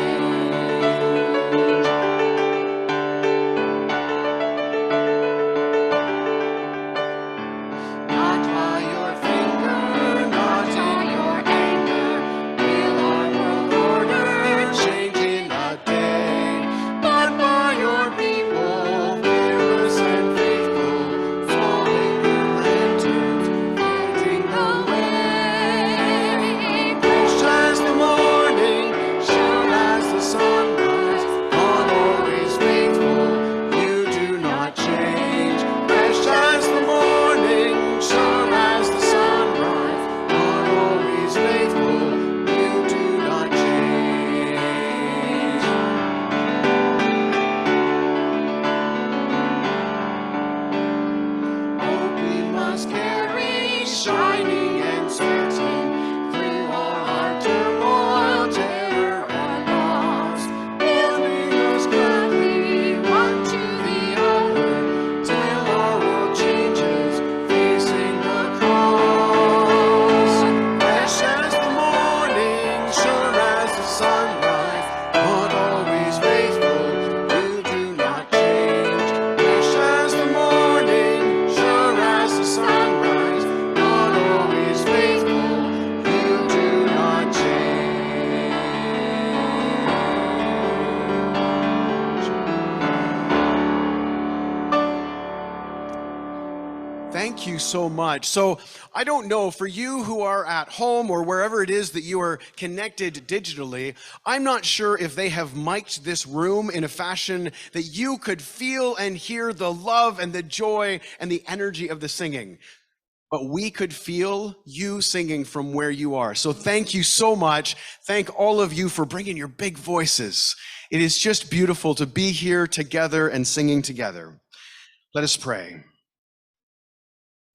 Not by your finger, not in your anger, will our world order change in a day. But by your people, fearless and faithful, falling your lanterns, lighting the way. Fresh as the morning, sure as the sunrise, God always faithful, you do not change. Fresh as the morning, sure as the sunrise, God always faithful, you do not change. Hope we must carry, shining and certain, through all our turmoil, terror, or loss, building us gladly, one to the other, till our world changes, facing the cross. Fresh as the morning, sure as the sunrise, God always faithful, you do not change. Fresh as the morning, sure as the sunrise, God always faithful, you do not change. Thank you so much. So I don't know, for you who are at home or wherever it is that you are connected digitally, I'm not sure if they have mic'd this room in a fashion that you could feel and hear the love and the joy and the energy of the singing. But we could feel you singing from where you are. So thank you so much. Thank all of you for bringing your big voices. It is just beautiful to be here together and singing together. Let us pray.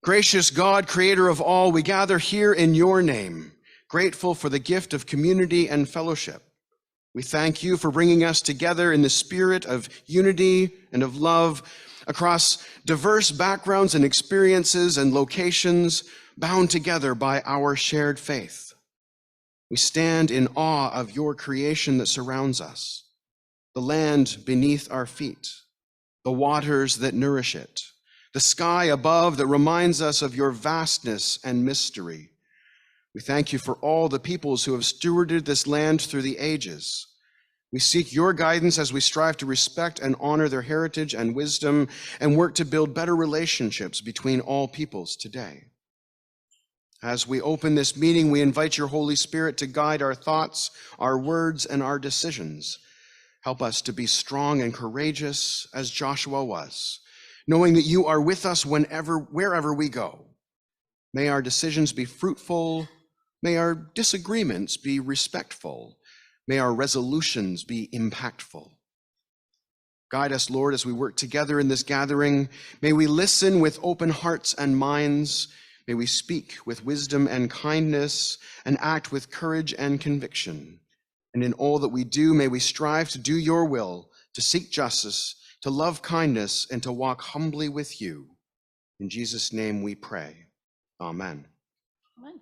Gracious God, creator of all, we gather here in your name, grateful for the gift of community and fellowship. We thank you for bringing us together in the spirit of unity and of love across diverse backgrounds and experiences and locations, bound together by our shared faith. We stand in awe of your creation that surrounds us, the land beneath our feet, the waters that nourish it, the sky above that reminds us of your vastness and mystery. We thank you for all the peoples who have stewarded this land through the ages. We seek your guidance as we strive to respect and honor their heritage and wisdom and work to build better relationships between all peoples today. As we open this meeting, we invite your Holy Spirit to guide our thoughts, our words, and our decisions. Help us to be strong and courageous as Joshua was, knowing that you are with us wherever we go. May our decisions be fruitful. May our disagreements be respectful. May our resolutions be impactful. Guide us, Lord, as we work together in this gathering. May we listen with open hearts and minds. May we speak with wisdom and kindness and act with courage and conviction. And in all that we do, may we strive to do your will, to seek justice, to love kindness, and to walk humbly with you. In Jesus' name we pray. Amen. Amen.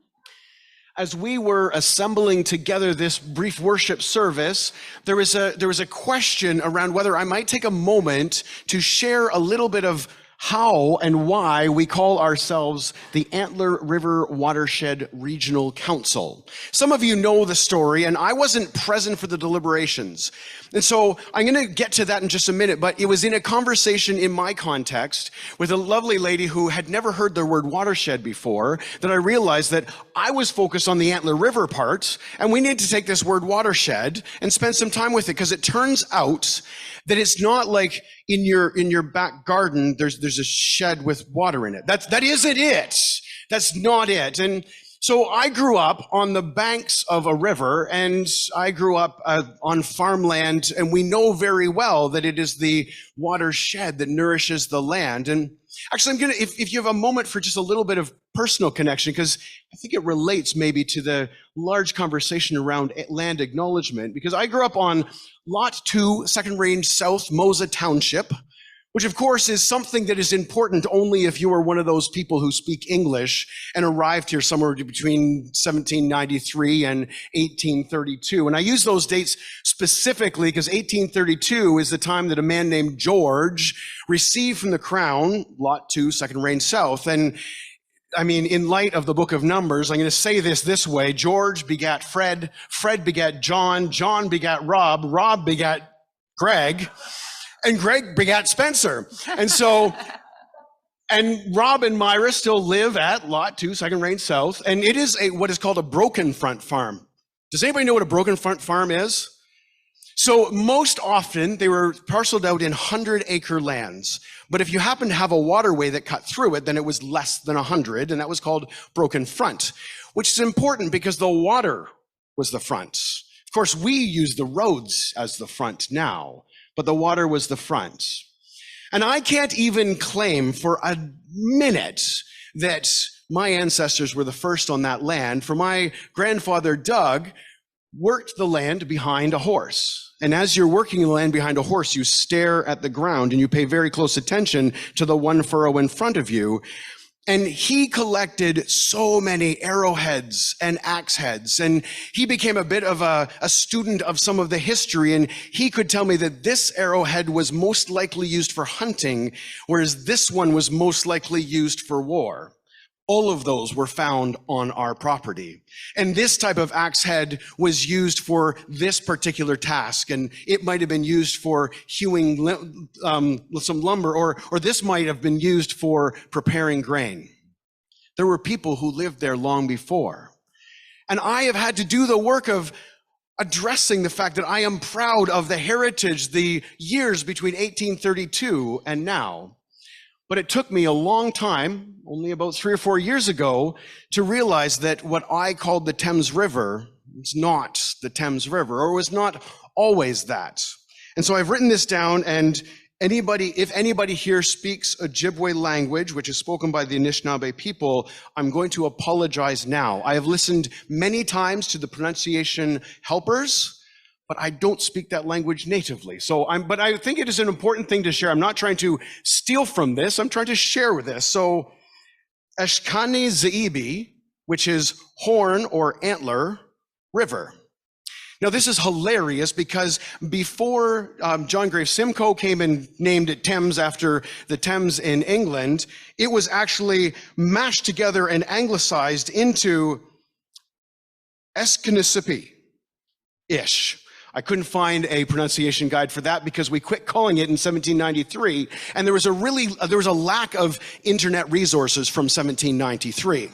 As we were assembling together this brief worship service, there was a question around whether I might take a moment to share a little bit of how and why we call ourselves the Antler River Watershed Regional Council. Some of you know the story, and I wasn't present for the deliberations. And so I'm going to get to that in just a minute, but it was in a conversation in my context with a lovely lady who had never heard the word watershed before that I realized that I was focused on the Antler River part, and we need to take this word watershed and spend some time with it, because it turns out that it's not like in your back garden there's a shed with water in it. That isn't it. That's not it. And so I grew up on the banks of a river, and I grew up on farmland, and we know very well that it is the watershed that nourishes the land. And actually, I'm gonna, if you have a moment for just a little bit of personal connection, because I think it relates maybe to the large conversation around land acknowledgement, because I grew up on Lot 2, Second Range South, Mosa Township, which of course is something that is important only if you are one of those people who speak English and arrived here somewhere between 1793 and 1832. And I use those dates specifically because 1832 is the time that a man named George received from the crown Lot 2, Second Range South. And I mean, in light of the book of Numbers, I'm going to say this way. George begat Fred, Fred begat John, John begat Rob, Rob begat Greg, and Greg begat Spencer. And so, and Rob and Myra still live at Lot 2, Second Range South, and it is what is called a broken front farm. Does anybody know what a broken front farm is? So most often they were parceled out in 100-acre lands. But if you happen to have a waterway that cut through it, then it was less than 100, and that was called broken front, which is important because the water was the front. Of course, we use the roads as the front now, but the water was the front. And I can't even claim for a minute that my ancestors were the first on that land, for my grandfather, Doug, worked the land behind a horse. And as you're working the land behind a horse, you stare at the ground and you pay very close attention to the one furrow in front of you. And he collected so many arrowheads and axe heads. And he became a bit of a student of some of the history. And he could tell me that this arrowhead was most likely used for hunting, whereas this one was most likely used for war. All of those were found on our property. And this type of axe head was used for this particular task. And it might have been used for hewing some lumber, or this might have been used for preparing grain. There were people who lived there long before. And I have had to do the work of addressing the fact that I am proud of the heritage, the years between 1832 and now. But it took me a long time, only about 3 or 4 years ago, to realize that what I called the Thames River is not the Thames River, or was not always that. And so I've written this down, and if anybody here speaks Ojibwe language, which is spoken by the Anishinaabe people, I'm going to apologize now. I have listened many times to the pronunciation helpers, but I don't speak that language natively. But I think it is an important thing to share. I'm not trying to steal from this. I'm trying to share with this. So Eshkani Zaibi, which is horn or antler river. Now this is hilarious because before John Graves Simcoe came and named it Thames after the Thames in England, it was actually mashed together and anglicized into Eskanisipi-ish. I couldn't find a pronunciation guide for that because we quit calling it in 1793, and there was a lack of internet resources from 1793.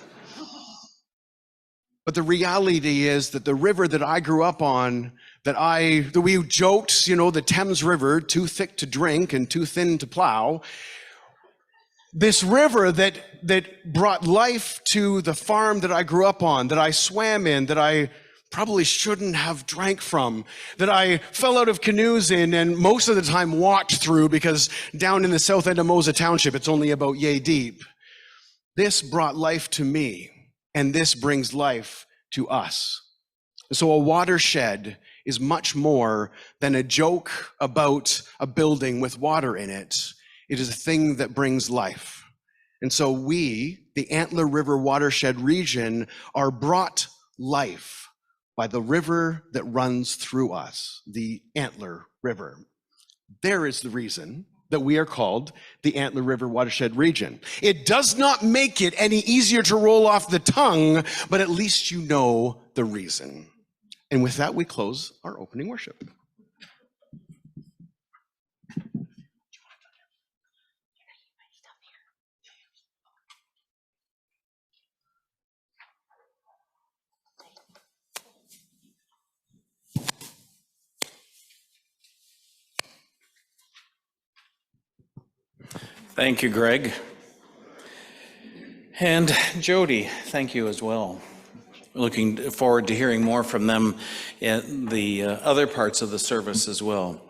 But the reality is that the river that I grew up on, that we joked, the Thames River, too thick to drink and too thin to plow. This river that brought life to the farm that I grew up on, that I swam in, that I probably shouldn't have drank from, that I fell out of canoes in and most of the time walked through because down in the south end of Mosa Township, it's only about yay deep. This brought life to me, and this brings life to us. So a watershed is much more than a joke about a building with water in it. It is a thing that brings life. And so we, the Antler River Watershed region, are brought life by the river that runs through us, the Antler River. There is the reason that we are called the Antler River Watershed region. It does not make it any easier to roll off the tongue, but at least you know the reason. And with that, we close our opening worship. Thank you, Greg. And Jody, thank you as well. Looking forward to hearing more from them in the other parts of the service as well.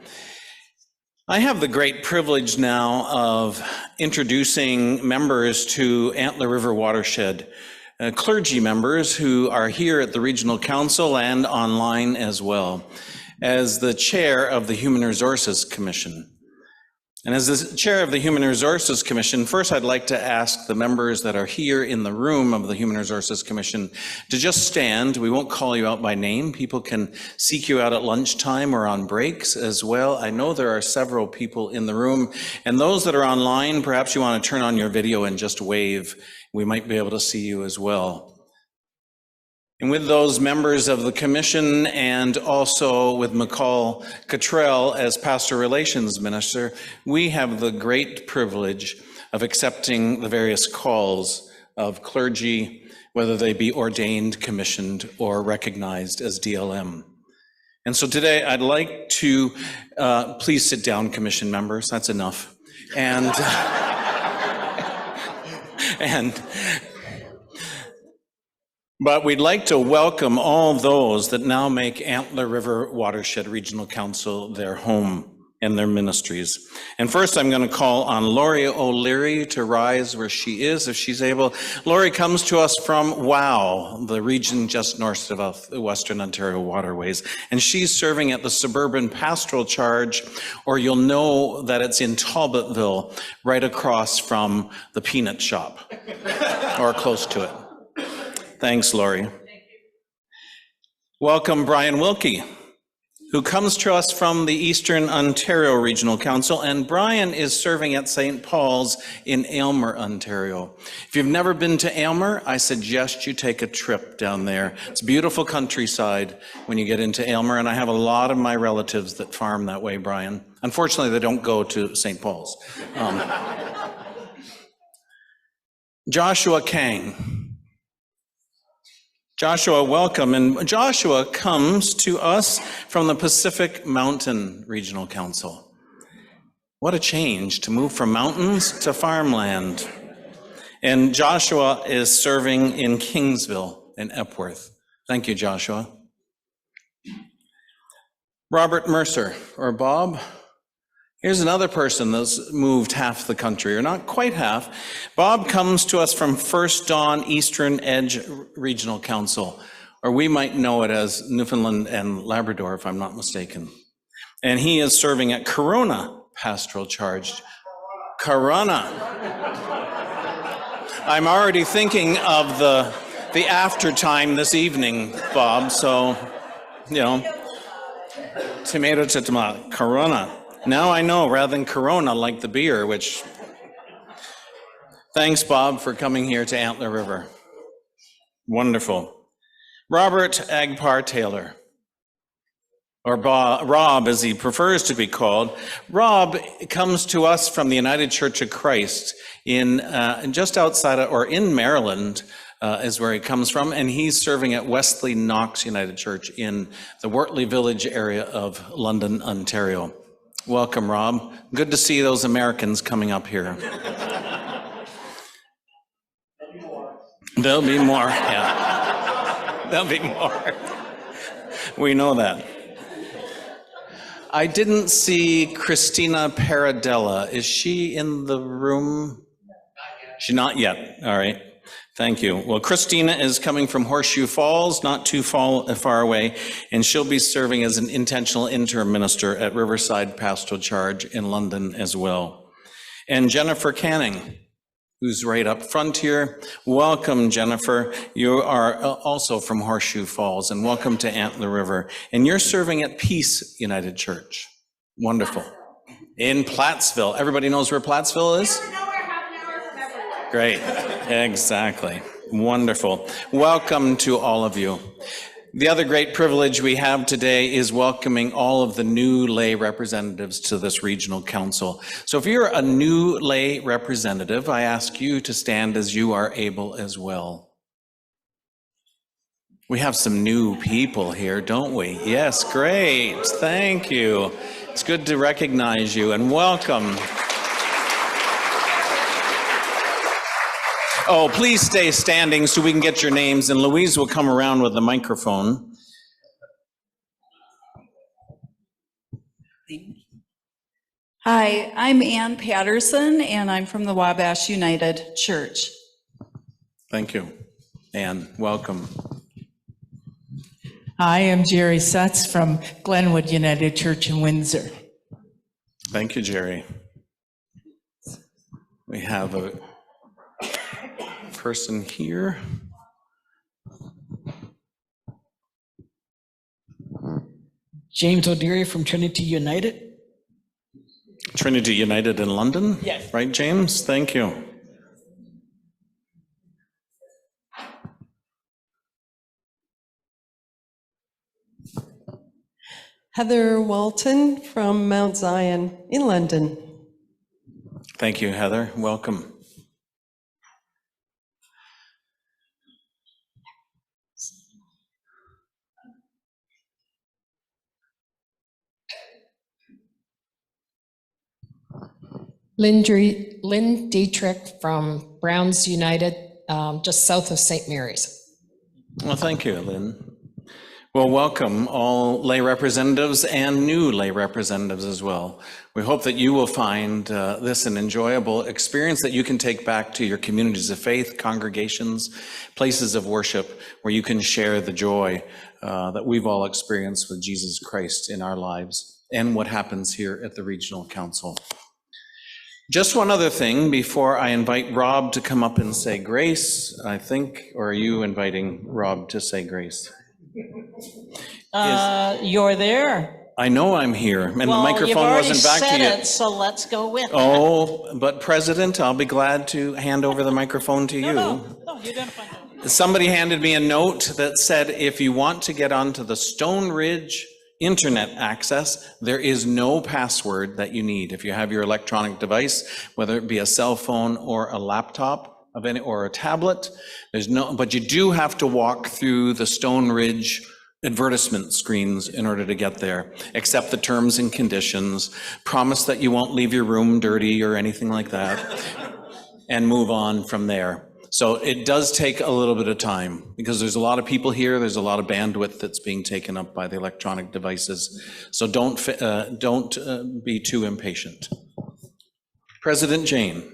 I have the great privilege now of introducing members to Antler River Watershed, clergy members who are here at the Regional Council and online as well, as the chair of the Human Resources Commission. And as the chair of the Human Resources Commission, first I'd like to ask the members that are here in the room of the Human Resources Commission to just stand. We won't call you out by name. People can seek you out at lunchtime or on breaks as well. I know there are several people in the room. And those that are online, perhaps you want to turn on your video and just wave. We might be able to see you as well. And with those members of the commission and also with McCall Cottrell as Pastor Relations Minister, we have the great privilege of accepting the various calls of clergy, whether they be ordained, commissioned, or recognized as DLM. And so today I'd like to, please sit down, commission members, that's enough. But we'd like to welcome all those that now make Antler River Watershed Regional Council their home and their ministries. And first I'm going to call on Laurie O'Leary to rise where she is, if she's able. Laurie comes to us from WOW, the region just north of the Western Ontario Waterways. And she's serving at the Suburban Pastoral Charge, or you'll know that it's in Talbotville, right across from the peanut shop, or close to it. Thanks, Laurie. Thank you. Welcome Brian Wilkie, who comes to us from the Eastern Ontario Regional Council, and Brian is serving at St. Paul's in Aylmer, Ontario. If you've never been to Aylmer, I suggest you take a trip down there. It's beautiful countryside when you get into Aylmer, and I have a lot of my relatives that farm that way, Brian. Unfortunately, they don't go to St. Paul's. Joshua Kang. Joshua, welcome. And Joshua comes to us from the Pacific Mountain Regional Council. What a change to move from mountains to farmland. And Joshua is serving in Kingsville in Epworth. Thank you, Joshua. Robert Mercer, or Bob. Here's another person that's moved half the country, or not quite half. Bob comes to us from First Dawn Eastern Edge Regional Council, or we might know it as Newfoundland and Labrador, if I'm not mistaken. And he is serving at Corona Pastoral Charge. Corona. I'm already thinking of the after time this evening, Bob, so, tomato to tomato, Corona. Now I know, rather than Corona, like the beer, which... Thanks, Bob, for coming here to Antler River. Wonderful. Robert Agpar Taylor, or Rob, as he prefers to be called. Rob comes to us from the United Church of Christ in just outside of, or in Maryland, is where he comes from, and he's serving at Wesley Knox United Church in the Wortley Village area of London, Ontario. Welcome, Rob. Good to see those Americans coming up here. There'll be more, yeah. There'll be more. We know that. I didn't see Christina Paradella. Is she in the room? She's not yet. All right. Thank you. Well, Christina is coming from Horseshoe Falls, not too far away, and she'll be serving as an intentional interim minister at Riverside Pastoral Charge in London as well. And Jennifer Canning, who's right up front here. Welcome, Jennifer. You are also from Horseshoe Falls, and welcome to Antler River. And you're serving at Peace United Church. Wonderful. In Plattsville. Everybody knows where Plattsville is? Great. Exactly. Wonderful. Welcome to all of you. The other great privilege we have today is welcoming all of the new lay representatives to this regional council. So if you're a new lay representative, I ask you to stand as you are able as well. We have some new people here, don't we? Yes, great. Thank you. It's good to recognize you and welcome. Oh, please stay standing so we can get your names, and Louise will come around with the microphone. Hi, I'm Ann Patterson, and I'm from the Wabash United Church. Thank you. Ann, welcome. Hi, I'm Jerry Sutz from Glenwood United Church in Windsor. Thank you, Jerry. We have a person here. James O'Deary from Trinity United. Trinity United in London? Yes. Right, James? Thank you. Heather Walton from Mount Zion in London. Thank you, Heather. Welcome. Lynn Dietrich from Browns United, just south of St. Mary's. Well, thank you, Lynn. Well, welcome all lay representatives and new lay representatives as well. We hope that you will find this an enjoyable experience that you can take back to your communities of faith, congregations, places of worship, where you can share the joy that we've all experienced with Jesus Christ in our lives and what happens here at the Regional Council. Just one other thing before I invite Rob to come up and say grace, I think, or are you inviting Rob to say grace? You're there. I know I'm here, and the microphone wasn't back to you. Well, you've already said it, so let's go with it. Oh, but President, I'll be glad to hand over the microphone to you. No, you're doing fine. Somebody handed me a note that said, if you want to get onto the Stone Ridge internet access, there is no password that you need. If you have your electronic device, whether it be a cell phone or a laptop of any or a tablet, there's no, but you do have to walk through the Stone Ridge advertisement screens in order to get there. Accept the terms and conditions, promise that you won't leave your room dirty or anything like that, and move on from there. So it does take a little bit of time because there's a lot of people here. There's a lot of bandwidth that's being taken up by the electronic devices. So don't be too impatient. President Jane.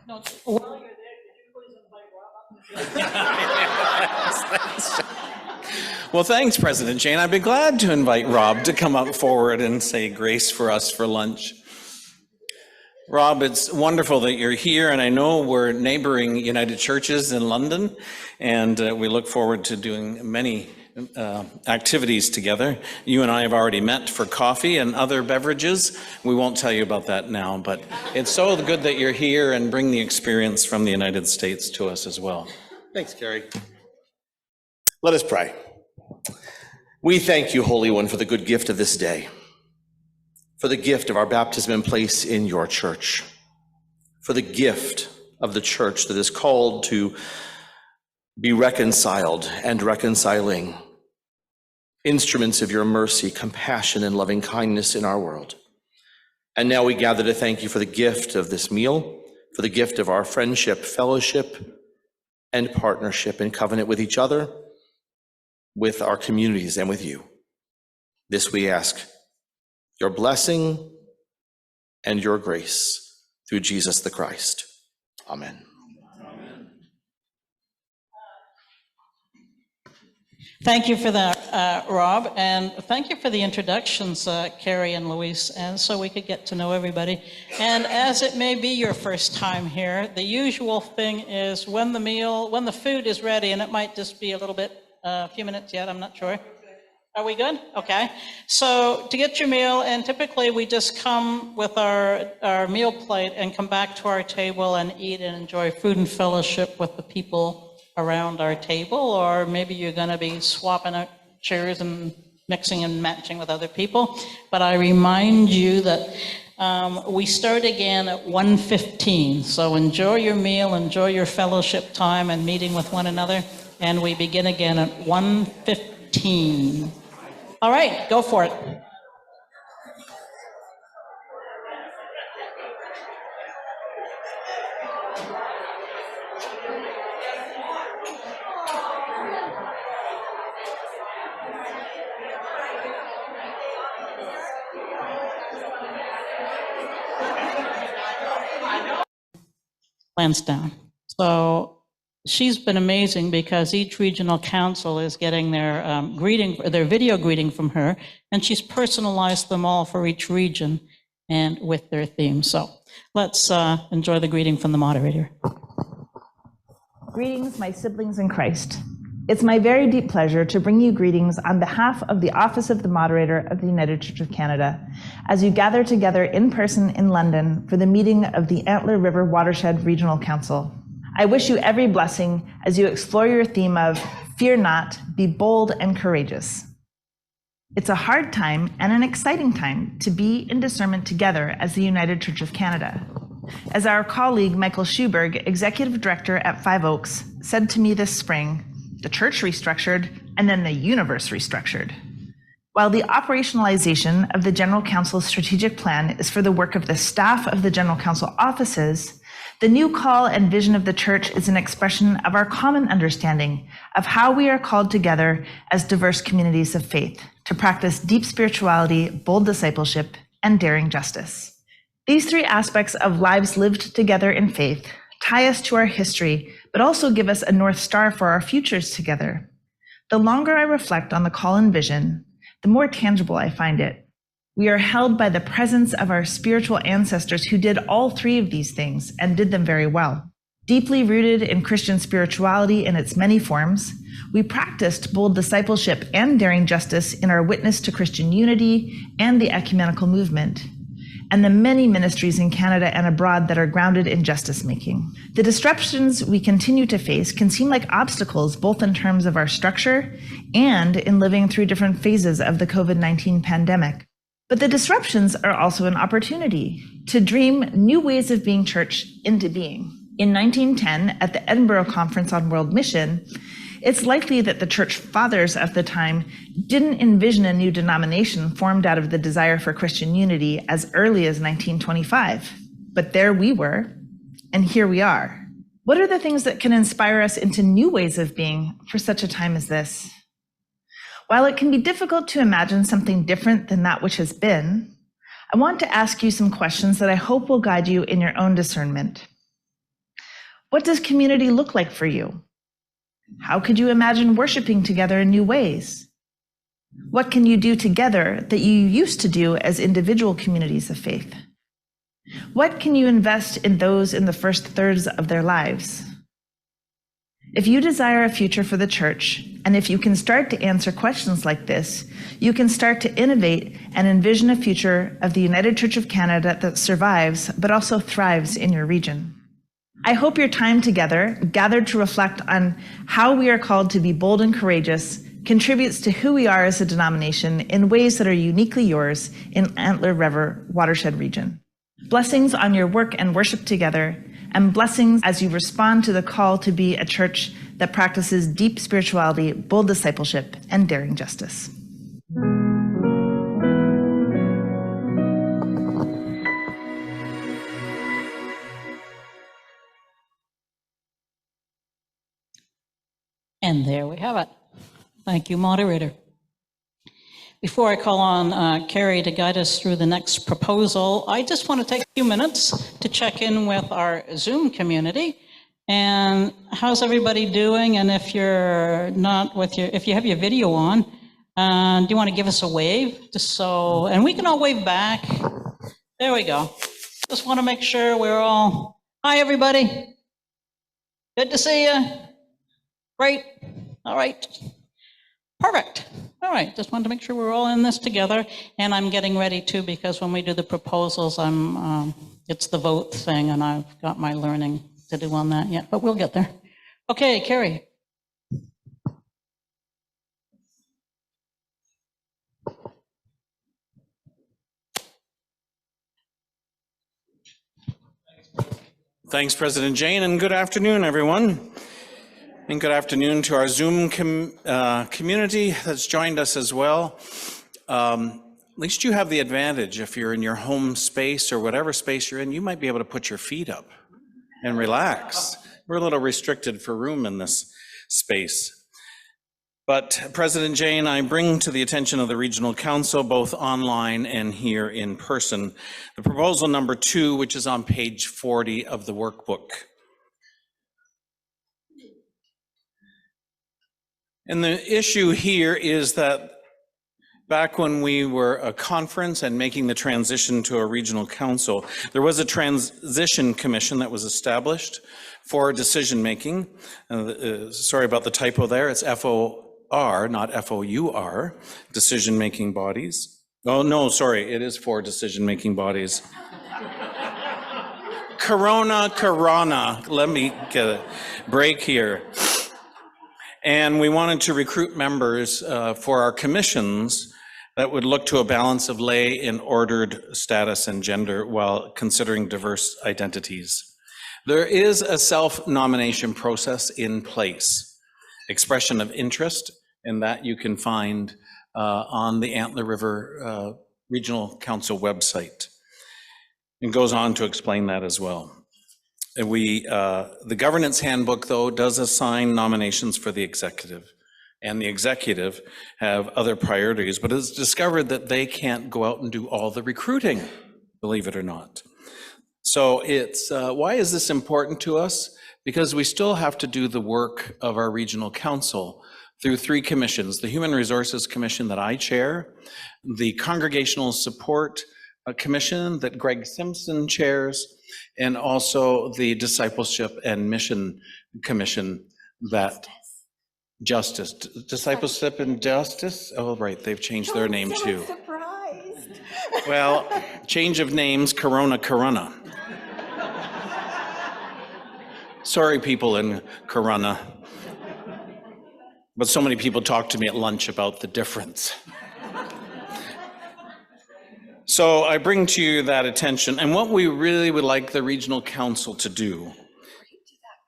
No, while you're there, could you please invite Rob up? Well, thanks, President Jane. I'd be glad to invite Rob to come up forward and say grace for us for lunch. Rob, it's wonderful that you're here, and I know we're neighboring United Churches in London, and we look forward to doing many activities together. You and I have already met for coffee and other beverages. We won't tell you about that now, but it's so good that you're here and bring the experience from the United States to us as well. Thanks, Gary. Let us pray. We thank you, Holy One, for the good gift of this day, for the gift of our baptism and place in your church, for the gift of the church that is called to be reconciled and reconciling, instruments of your mercy, compassion, and loving kindness in our world. And now we gather to thank you for the gift of this meal, for the gift of our friendship, fellowship, and partnership in covenant with each other, with our communities, and with you. This we ask, your blessing and your grace through Jesus the Christ. Amen. Thank you for that, Rob, and thank you for the introductions, Carrie and Luis, and so we could get to know everybody. And as it may be your first time here, the usual thing is when the food is ready, and it might just be a few minutes yet, I'm not sure. Are we good? Okay. So to get your meal, and typically we just come with our meal plate and come back to our table and eat and enjoy food and fellowship with the people around our table, or maybe you're going to be swapping out chairs and mixing and matching with other people. But I remind you that we start again at 1:15. So enjoy your meal, enjoy your fellowship time and meeting with one another. And we begin again at 1:15. All right, go for it. Lansdowne. So she's been amazing because each regional council is getting their their video greeting from her, and she's personalized them all for each region and with their theme. So let's enjoy the greeting from the moderator. Greetings, my siblings in Christ. It's my very deep pleasure to bring you greetings on behalf of the Office of the Moderator of the United Church of Canada as you gather together in person in London for the meeting of the Antler River Watershed Regional Council. I wish you every blessing as you explore your theme of fear not, be bold and courageous. It's a hard time and an exciting time to be in discernment together as the United Church of Canada. As our colleague Michael Schuberg, Executive Director at Five Oaks, said to me this spring, the church restructured and then the universe restructured. While the operationalization of the General Council's strategic plan is for the work of the staff of the General Council offices, the new call and vision of the church is an expression of our common understanding of how we are called together as diverse communities of faith to practice deep spirituality, bold discipleship, and daring justice. These three aspects of lives lived together in faith tie us to our history, but also give us a North Star for our futures together. The longer I reflect on the call and vision, the more tangible I find it. We are held by the presence of our spiritual ancestors who did all three of these things and did them very well. Deeply rooted in Christian spirituality in its many forms, we practiced bold discipleship and daring justice in our witness to Christian unity and the ecumenical movement, and the many ministries in Canada and abroad that are grounded in justice making. The disruptions we continue to face can seem like obstacles, both in terms of our structure and in living through different phases of the COVID-19 pandemic. But the disruptions are also an opportunity to dream new ways of being church into being. In 1910, at the Edinburgh Conference on World Mission, it's likely that the church fathers of the time didn't envision a new denomination formed out of the desire for Christian unity as early as 1925. But there we were, and here we are. What are the things that can inspire us into new ways of being for such a time as this? While it can be difficult to imagine something different than that which has been, I want to ask you some questions that I hope will guide you in your own discernment. What does community look like for you? How could you imagine worshiping together in new ways? What can you do together that you used to do as individual communities of faith? What can you invest in those in the first thirds of their lives? If you desire a future for the church, and if you can start to answer questions like this, you can start to innovate and envision a future of the United Church of Canada that survives, but also thrives in your region. I hope your time together, gathered to reflect on how we are called to be bold and courageous, contributes to who we are as a denomination in ways that are uniquely yours in Antler River Watershed region. Blessings on your work and worship together, and blessings as you respond to the call to be a church that practices deep spirituality, bold discipleship, and daring justice. And there we have it. Thank you, moderator. Before I call on Carrie to guide us through the next proposal, I just want to take a few minutes to check in with our Zoom community. And how's everybody doing? And if you're not if you have your video on, do you want to give us a wave? Just so, and we can all wave back. There we go. Just want to make sure we're all, hi, everybody. Good to see you. Great. All right. Perfect. All right. Just wanted to make sure we're all in this together. And I'm getting ready too, because when we do the proposals, it's the vote thing, and I've got my learning to do on that yet, but we'll get there. Okay, Carrie. Thanks, President Jane, and good afternoon, everyone. And good afternoon to our Zoom community that's joined us as well. At least you have the advantage. If you're in your home space or whatever space you're in, you might be able to put your feet up and relax. We're a little restricted for room in this space. But President Jane, I bring to the attention of the Regional Council, both online and here in person, the proposal number 2, which is on page 40 of the workbook. And the issue here is that back when we were a conference and making the transition to a regional council, there was a transition commission that was established for decision-making. Sorry about the typo there, it's FOR, not FOUR, decision-making bodies. Oh, no, sorry, it is for decision-making bodies. Corona, let me get a break here. And we wanted to recruit members for our commissions that would look to a balance of lay and ordered status and gender while considering diverse identities. There is a self-nomination process in place, expression of interest, and that you can find on the Antler River Regional Council website. It goes on to explain that as well. The governance handbook, though, does assign nominations for the executive, and the executive have other priorities, but it's discovered that they can't go out and do all the recruiting, believe it or not. So it's, why is this important to us? Because we still have to do the work of our regional council through 3 commissions: the Human Resources Commission that I chair, the Congregational Support Commission that Greg Simpson chairs, and also the Discipleship and Mission Commission that Discipleship and Justice? Oh, right, they've changed their name too. Surprised. Well, change of names, Corona. Sorry, people in Corona. But so many people talk to me at lunch about the difference. So I bring to you that attention, and what we really would like the regional council to do.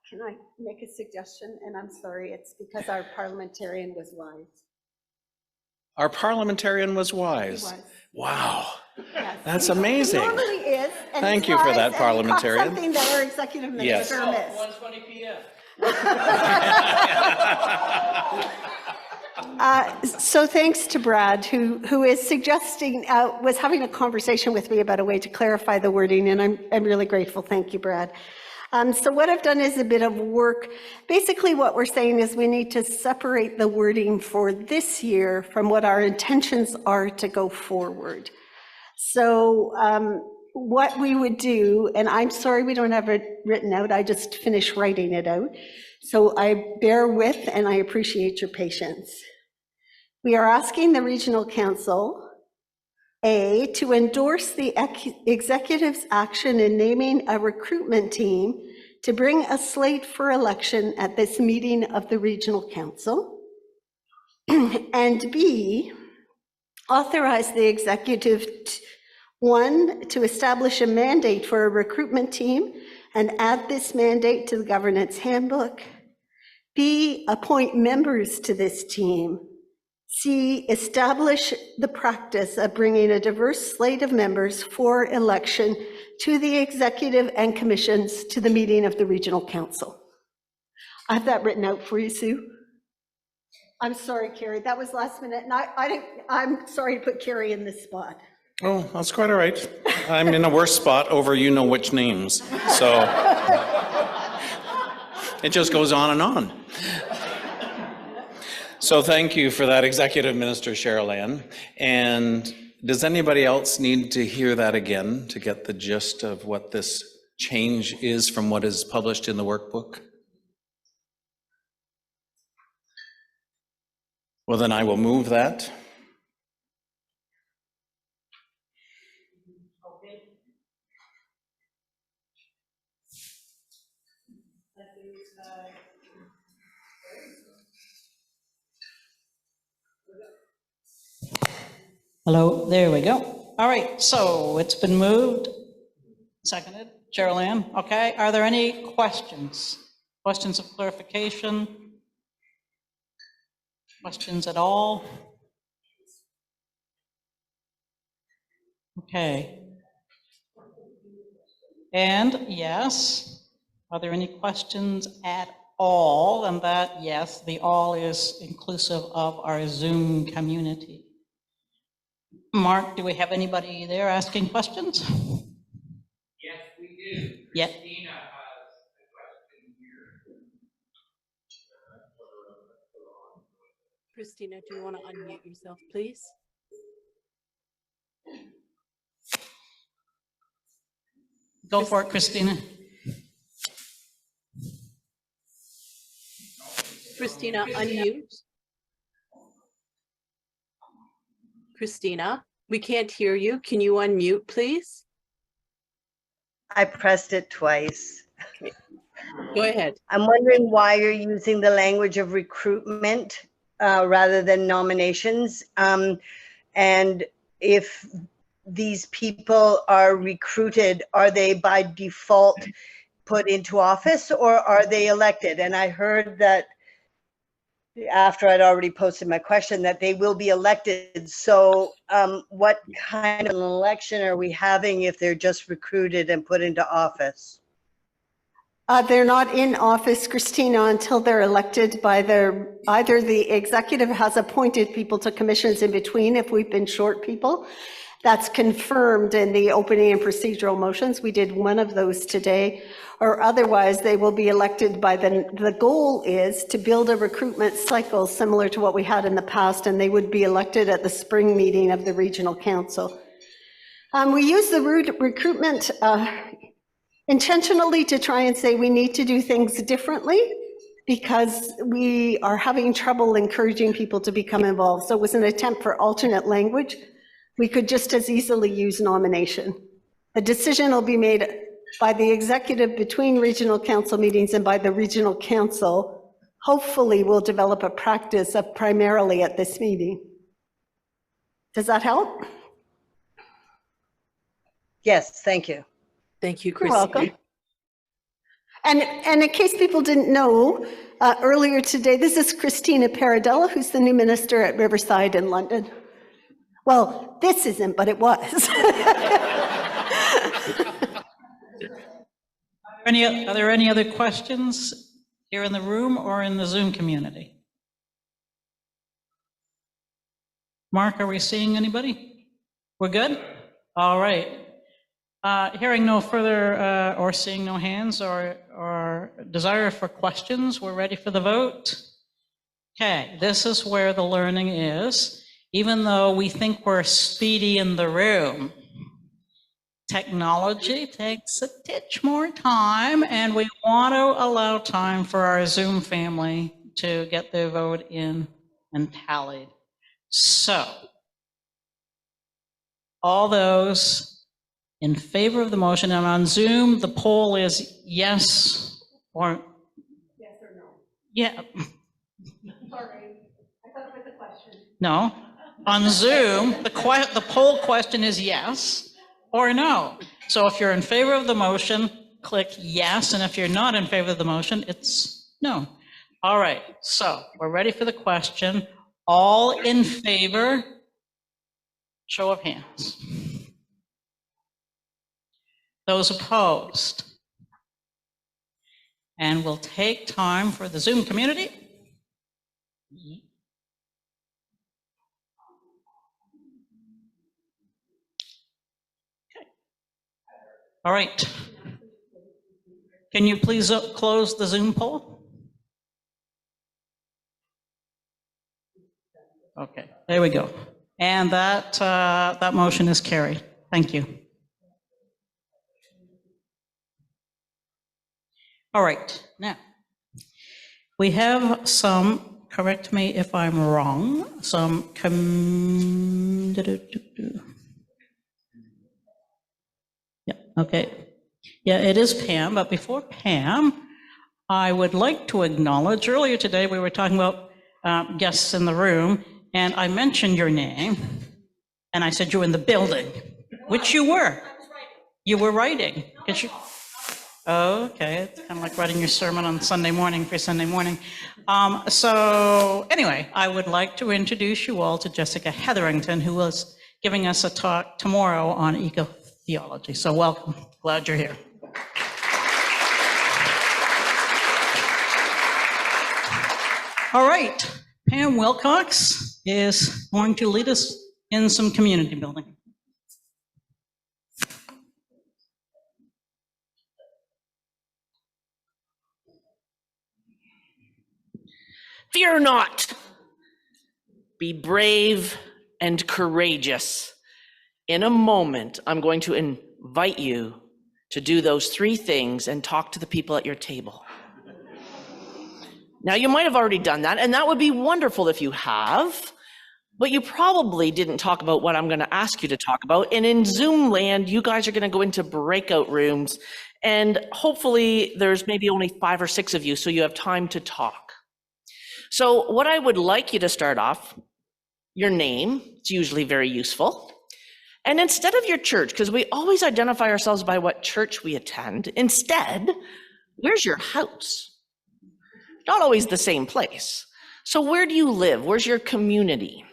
Can I make a suggestion? And I'm sorry, it's because our parliamentarian was wise. Our parliamentarian was wise. He was. Wow, Yes. that's amazing. He normally is. And Thank he's you for wise, that, and he parliamentarian. caught something that our executive Yes. minister missed. 1:20 p.m. So thanks to Brad, who is suggesting, was having a conversation with me about a way to clarify the wording, and I'm really grateful. Thank you, Brad. So what I've done is a bit of work. Basically, what we're saying is we need to separate the wording for this year from what our intentions are to go forward. So what we would do, and I'm sorry we don't have it written out, I just finished writing it out. So I bear with and I appreciate your patience. We are asking the Regional Council, A, to endorse the executive's action in naming a recruitment team to bring a slate for election at this meeting of the Regional Council, and B, authorize the executive, 1, to establish a mandate for a recruitment team, and add this mandate to the governance handbook. B, appoint members to this team. C, establish the practice of bringing a diverse slate of members for election to the executive and commissions to the meeting of the regional council. I have that written out for you, Sue. I'm sorry, Carrie, that was last minute, and I'm sorry to put Carrie in this spot. Oh, that's quite all right. I'm in a worse spot over you know which names, so it just goes on and on. So thank you for that, Executive Minister Cheryl Ann. And does anybody else need to hear that again to get the gist of what this change is from what is published in the workbook? Well, then I will move that. Hello, there we go. All right, so it's been moved, seconded, Cheryl Ann, okay. Are there any questions? Questions of clarification? Questions at all? Okay. And yes, are there any questions at all? And that, yes, the all is inclusive of our Zoom community. Mark, do we have anybody there asking questions? Yes, we do. Yes. Christina has a question here. Christina, do you want to unmute yourself, please? Go for it, Christina. Christina, unmute. Christina, we can't hear you. Can you unmute, please? I pressed it twice. Okay. Go ahead. I'm wondering why you're using the language of recruitment rather than nominations. And if these people are recruited, are they by default put into office or are they elected? And I heard that after I'd already posted my question that they will be elected. So what kind of an election are we having if they're just recruited and put into office? They're not in office, Christina, until they're elected by either the executive has appointed people to commissions in between if we've been short people. That's confirmed in the opening and procedural motions. We did one of those today, or otherwise they will be elected by the goal is to build a recruitment cycle similar to what we had in the past, and they would be elected at the spring meeting of the regional council. We use the recruitment intentionally to try and say we need to do things differently because we are having trouble encouraging people to become involved. So it was an attempt for alternate language. We could just as easily use nomination. A decision will be made by the executive between regional council meetings and by the regional council. Hopefully we'll develop a practice of primarily at this meeting. Does that help? Yes, thank you. Thank you, You're Christina. welcome. And in case people didn't know, earlier today, this is Christina Paradella, who's the new minister at Riverside in London. Well, this isn't, but it was. Are there any other questions here in the room or in the Zoom community? Mark, are we seeing anybody? We're good? All right. Hearing no further or seeing no hands or desire for questions, we're ready for the vote. Okay, this is where the learning is. Even though we think we're speedy in the room, technology takes a titch more time, and we want to allow time for our Zoom family to get their vote in and tallied. So, all those in favor of the motion, and on Zoom, the poll is yes or no. Yeah. Sorry, I thought it was a question. No. On Zoom, the poll question is yes or no. So if you're in favor of the motion, click yes, and if you're not in favor of the motion, it's no. All right, so we're ready for the question. All in favor? Show of hands. Those opposed? And we'll take time for the Zoom community. All right. Can you please close the Zoom poll? Okay, there we go. And that motion is carried. Thank you. All right, now, we have some, correct me if I'm wrong, some yeah, okay. Yeah, it is Pam, but before Pam, I would like to acknowledge, earlier today we were talking about guests in the room, and I mentioned your name, and I said you were in the building, which you were. You were writing. Oh, okay, it's kind of like writing your sermon on Sunday morning for Sunday morning. So anyway, I would like to introduce you all to Jessica Hetherington, who is giving us a talk tomorrow on eco-theology. So welcome, glad you're here. All right, Pam Wilcox is going to lead us in some community building. Fear not. Be brave and courageous. In a moment, I'm going to invite you to do those 3 things and talk to the people at your table. Now, you might have already done that, and that would be wonderful if you have, but you probably didn't talk about what I'm going to ask you to talk about. And in Zoom land, you guys are going to go into breakout rooms, and hopefully there's maybe only 5 or 6 of you, so you have time to talk. So what I would like you to start off, your name, it's usually very useful. And instead of your church, because we always identify ourselves by what church we attend, instead, where's your house? Not always the same place. So where do you live? Where's your community?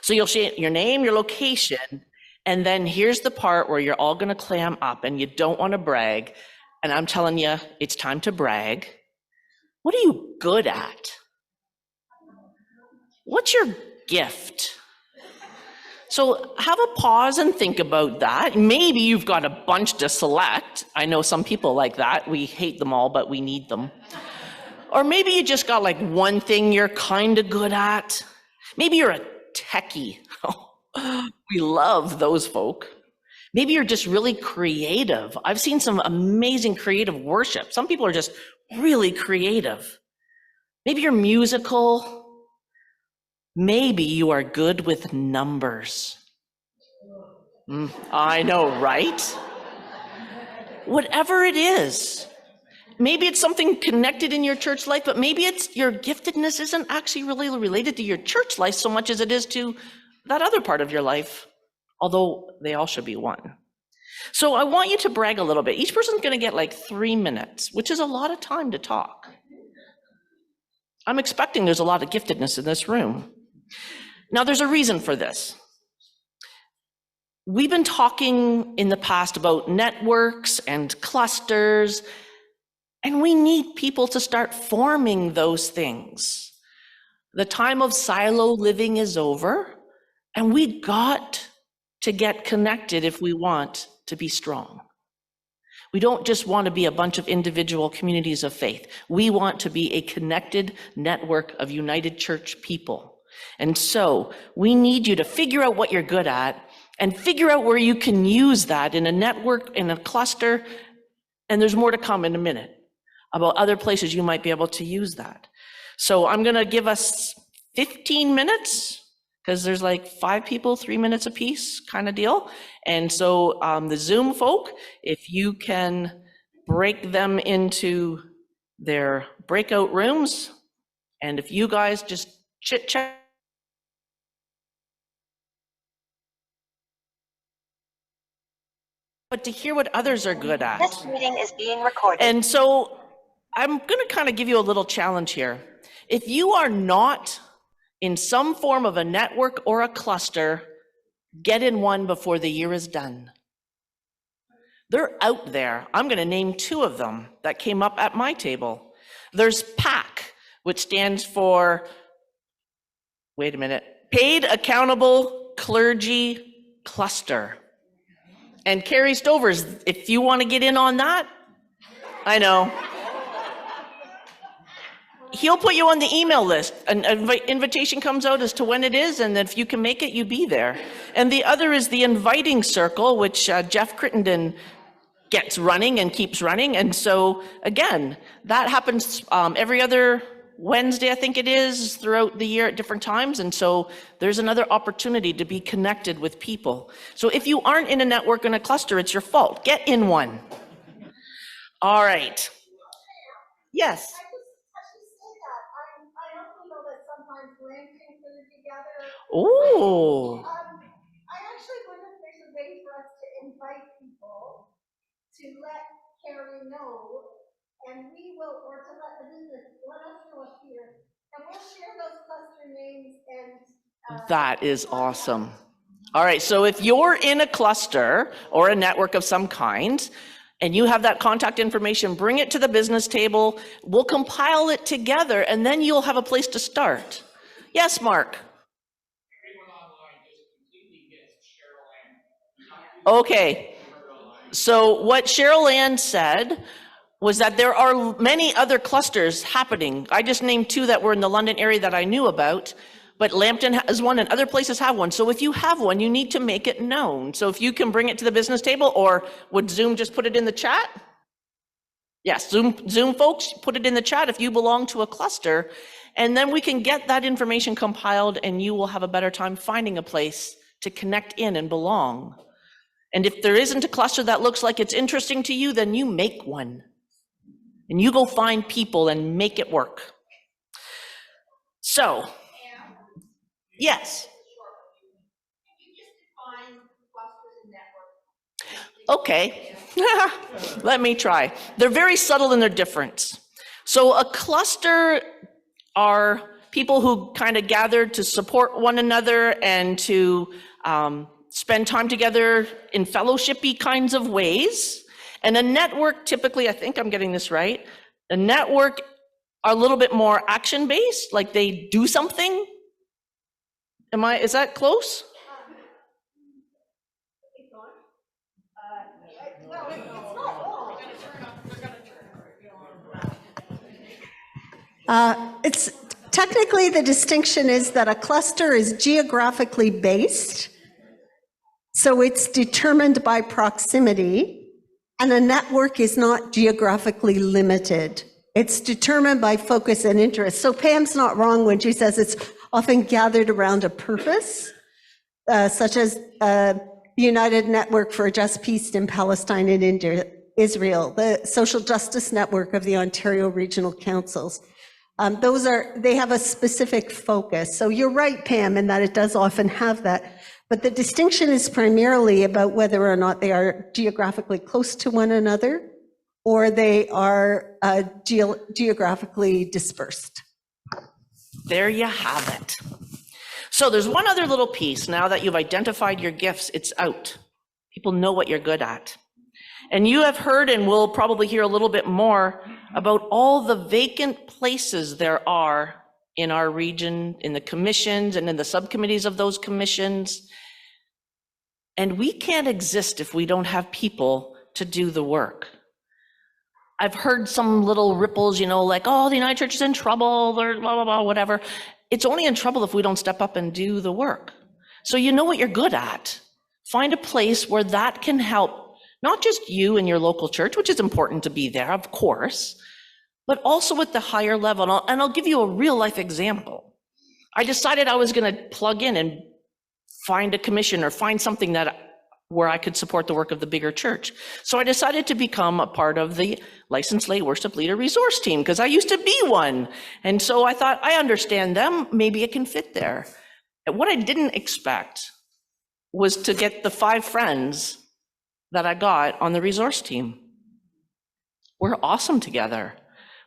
So you'll say your name, your location, and then here's the part where you're all gonna clam up and you don't wanna brag. And I'm telling you, it's time to brag. What are you good at? What's your gift? So have a pause and think about that. Maybe you've got a bunch to select. I know some people like that. We hate them all, but we need them. Or maybe you just got like one thing you're kind of good at. Maybe you're a techie. We love those folk. Maybe you're just really creative. I've seen some amazing creative worship. Some people are just really creative. Maybe you're musical. Maybe you are good with numbers. I know, right? Whatever it is. Maybe it's something connected in your church life, but maybe it's your giftedness isn't actually really related to your church life so much as it is to that other part of your life, although they all should be one. So I want you to brag a little bit. Each person's going to get like 3 minutes, which is a lot of time to talk. I'm expecting there's a lot of giftedness in this room. Now, there's a reason for this. We've been talking in the past about networks and clusters, and we need people to start forming those things. The time of silo living is over, and we got to get connected if we want to be strong. We don't just want to be a bunch of individual communities of faith. We want to be a connected network of united church people. And so we need you to figure out what you're good at and figure out where you can use that in a network, in a cluster. And there's more to come in a minute about other places you might be able to use that. So I'm going to give us 15 minutes because there's like 5 people, 3 minutes apiece kind of deal. And so the Zoom folk, if you can break them into their breakout rooms, and if you guys just chit chat. but to hear what others are good at. This meeting is being recorded. And so I'm going to kind of give you a little challenge here. If you are not in some form of a network or a cluster, get in one before the year is done. They're out there. I'm going to name 2 of them that came up at my table. There's PAC, which stands for, wait a minute, Paid Accountable Clergy Cluster. And Carrie Stovers, if you want to get in on that, I know. He'll put you on the email list. An invitation comes out as to when it is, and if you can make it, you be there. And the other is the Inviting Circle, which Jeff Crittenden gets running and keeps running. And so, again, that happens every other Wednesday, I think it is, throughout the year at different times. And so there's another opportunity to be connected with people. So if you aren't in a network and a cluster, it's your fault. Get in one. All right. Yes. Oh. I actually wonder if there's a way for us to invite people to let Carrie know, and we will, or to let the business, let us know up here, and we'll share those cluster names and. That is awesome. All right, so if you're in a cluster or a network of some kind, and you have that contact information, bring it to the business table, we'll compile it together, and then you'll have a place to start. Yes, Mark? Okay, so what Cheryl Ann said was that there are many other clusters happening. I just named 2 that were in the London area that I knew about, but Lambton has one and other places have one. So if you have one, you need to make it known. So if you can bring it to the business table, or would Zoom just put it in the chat? Yes, Zoom folks, put it in the chat if you belong to a cluster, and then we can get that information compiled, and you will have a better time finding a place to connect in and belong. And if there isn't a cluster that looks like it's interesting to you, then you make one. And you go find people and make it work. So, yes. Okay, let me try. They're very subtle in their difference. So a cluster are people who kind of gather to support one another and to spend time together in fellowship-y kinds of ways. And a network, typically, I think I'm getting this right, a network are a little bit more action-based, like they do something. Is that close? It's technically, the distinction is that a cluster is geographically based, so it's determined by proximity, and a network is not geographically limited. It's determined by focus and interest. So Pam's not wrong when she says it's often gathered around a purpose, such as the United Network for a Just Peace in Palestine and Israel, the Social Justice Network of the Ontario Regional Councils. They have a specific focus. So you're right, Pam, in that it does often have that. But the distinction is primarily about whether or not they are geographically close to one another or they are geographically dispersed. There you have it. So there's one other little piece. Now that you've identified your gifts, it's out. People know what you're good at. And you have heard, and will probably hear a little bit more, about all the vacant places there are in our region, in the commissions and in the subcommittees of those commissions. And we can't exist if we don't have people to do the work. I've heard some little ripples, like, oh, the United Church is in trouble, or blah, blah, blah, whatever. It's only in trouble if we don't step up and do the work. So you know what you're good at. Find a place where that can help, not just you and your local church, which is important to be there, of course, but also at the higher level. And I'll give you a real life example. I decided I was going to plug in and find a commission or find something where I could support the work of the bigger church. So I decided to become a part of the Licensed Lay Worship Leader Resource Team, because I used to be one. And so I thought, I understand them, maybe it can fit there. And what I didn't expect was to get the 5 friends that I got on the resource team. We're awesome together.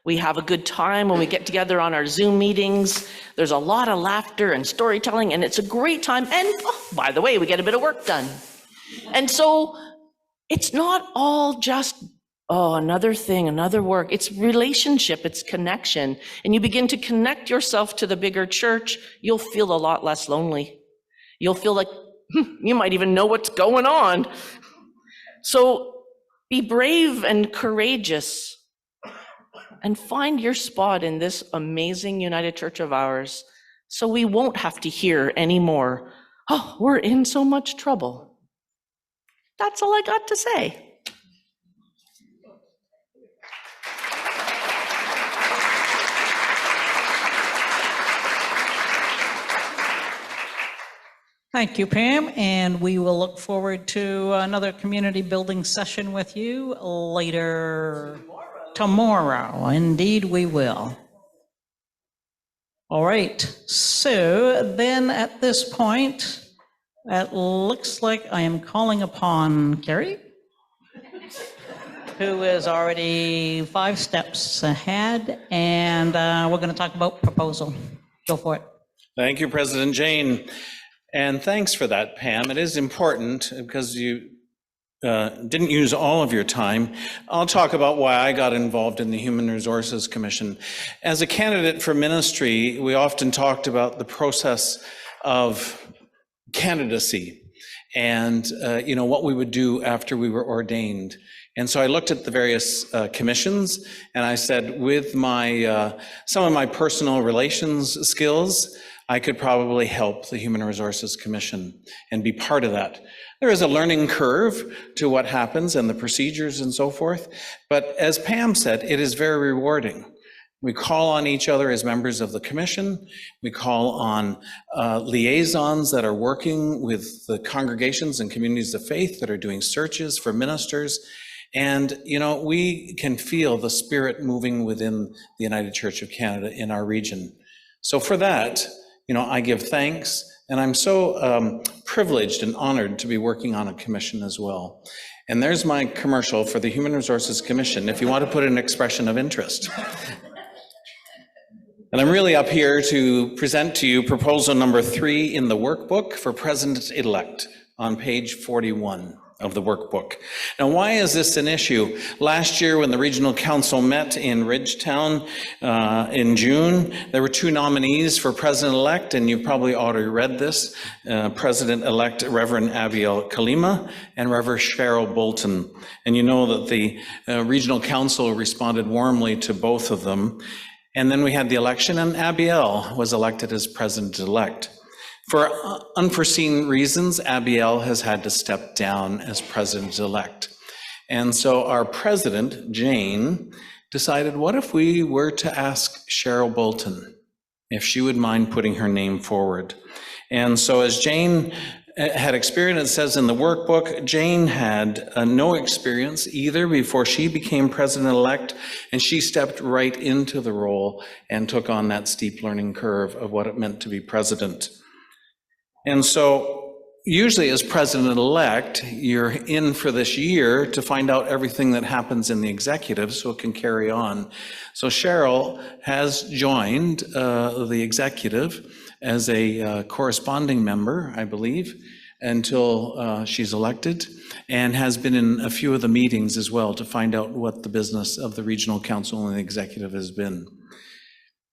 We have a good time when we get together on our Zoom meetings. There's a lot of laughter and storytelling, and it's a great time. And oh, by the way, we get a bit of work done. And so it's not all just, oh, another thing, another work. It's relationship, it's connection. And you begin to connect yourself to the bigger church, you'll feel a lot less lonely. You'll feel like you might even know what's going on. So be brave and courageous and find your spot in this amazing United Church of ours, so we won't have to hear anymore, oh, we're in so much trouble. That's all I got to say. Thank you, Pam, and we will look forward to another community building session with you later tomorrow. Indeed, we will. All right, so then at this point, it looks like I am calling upon Carrie, who is already 5 steps ahead, and we're going to talk about proposal. Go for it. Thank you, President Jane. And thanks for that, Pam. It is important because you didn't use all of your time. I'll talk about why I got involved in the Human Resources Commission. As a candidate for ministry, we often talked about the process of candidacy and what we would do after we were ordained. And so I looked at the various commissions, and I said, with my some of my personal relations skills, I could probably help the Human Resources Commission and be part of that. There is a learning curve to what happens and the procedures and so forth, but as Pam said, it is very rewarding. We call on each other as members of the commission. We call on liaisons that are working with the congregations and communities of faith that are doing searches for ministers. And, we can feel the spirit moving within the United Church of Canada in our region. So for that, I give thanks, and I'm so privileged and honored to be working on a commission as well. And there's my commercial for the Human Resources Commission, if you want to put an expression of interest. And I'm really up here to present to you proposal number 3 in the workbook for President-elect on page 41 of the workbook. Now, why is this an issue? Last year, when the Regional Council met in Ridgetown in June, there were 2 nominees for President-elect, and you've probably already read this, President-elect Reverend Abiel Kalima and Reverend Cheryl Bolton. And you know that the Regional Council responded warmly to both of them. And then we had the election, and Abiel was elected as President-elect. For unforeseen reasons, Abiel has had to step down as President-elect. And so our President, Jane, decided, what if we were to ask Cheryl Bolton if she would mind putting her name forward? And so as Jane had experience, it says in the workbook, Jane had no experience either before she became President-elect, and she stepped right into the role and took on that steep learning curve of what it meant to be president. And so usually as President-elect, you're in for this year to find out everything that happens in the executive so it can carry on. So Cheryl has joined the executive as a corresponding member, I believe, until she's elected, and has been in a few of the meetings as well to find out what the business of the Regional Council and the executive has been.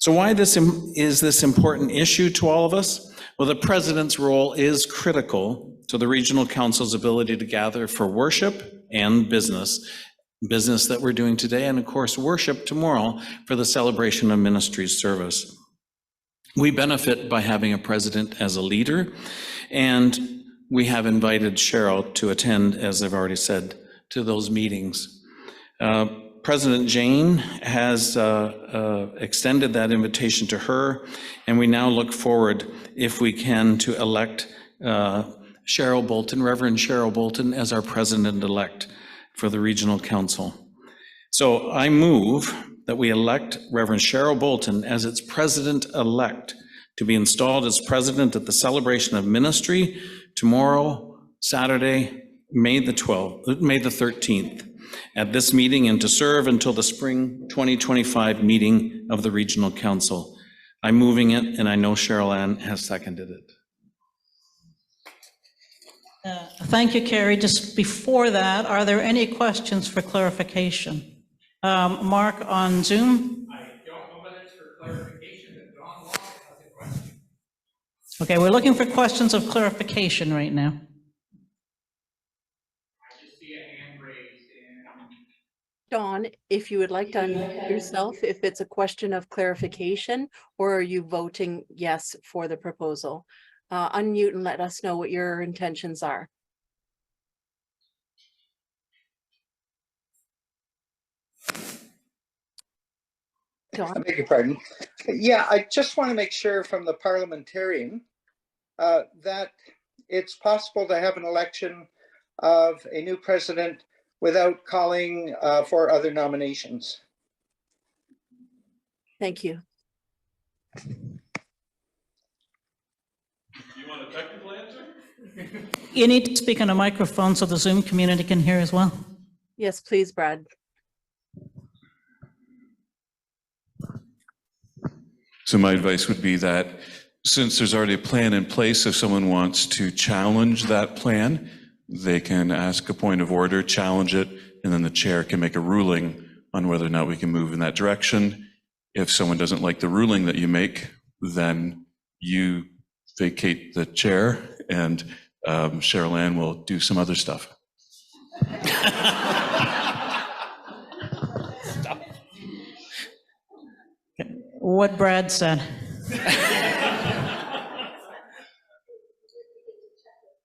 So why is this important issue to all of us? Well, the president's role is critical to the Regional Council's ability to gather for worship and business that we're doing today, and of course, worship tomorrow for the celebration of ministries service. We benefit by having a president as a leader, and we have invited Cheryl to attend, as I've already said, to those meetings. President Jane has extended that invitation to her, and we now look forward, if we can, to elect Cheryl Bolton, Reverend Cheryl Bolton, as our President-elect for the Regional Council. So I move that we elect Reverend Cheryl Bolton as its President-elect to be installed as President at the celebration of ministry tomorrow, Saturday, May the 13th, at this meeting and to serve until the spring 2025 meeting of the Regional Council. I'm moving it, and I know Cheryl Ann has seconded it. Thank you, Carrie. Just before that, are there any questions for clarification? Mark on Zoom? I don't know whether it's for clarification, but Don Long has a question. Okay, we're looking for questions of clarification right now. I just see a hand raised and Dawn, if you would like to unmute yourself, if it's a question of clarification, or are you voting yes for the proposal? Unmute and let us know what your intentions are. I beg your pardon. Yeah, I just want to make sure from the parliamentarian that it's possible to have an election of a new president without calling for other nominations. Thank you. you want a technical answer? You need to speak on a microphone so the Zoom community can hear as well. Yes, please, Brad. So my advice would be that since there's already a plan in place, if someone wants to challenge that plan, they can ask a point of order, challenge it, and then the chair can make a ruling on whether or not we can move in that direction. If someone doesn't like the ruling that you make, then you vacate the chair and Cheryl Ann will do some other stuff. What Brad said.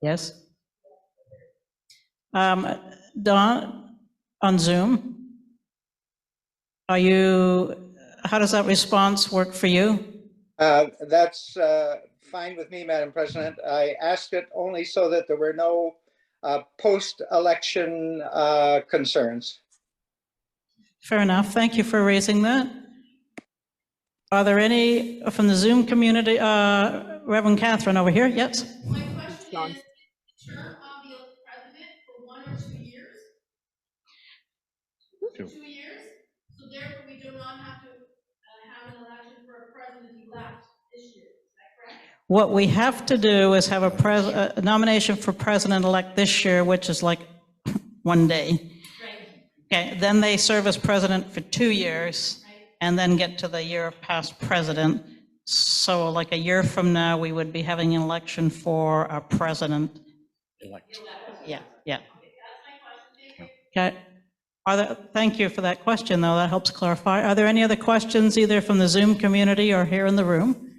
Yes? Don, on Zoom, how does that response work for you? That's fine with me, Madam President. I asked it only so that there were no post-election concerns. Fair enough. Thank you for raising that. Are there any from the Zoom community? Reverend Catherine over here, yes? My question is, the term of the president for 1 or 2 years? 2 years? So therefore, we do not have to have an election for a president-elect this year, is that correct? What we have to do is have a nomination for president-elect this year, which is like 1 day. Okay, then they serve as president for 2 years and then get to the year of past president. So like a year from now, we would be having an election for a president. Elect. Yeah. Okay. Thank you for that question, though. That helps clarify. Are there any other questions, either from the Zoom community or here in the room,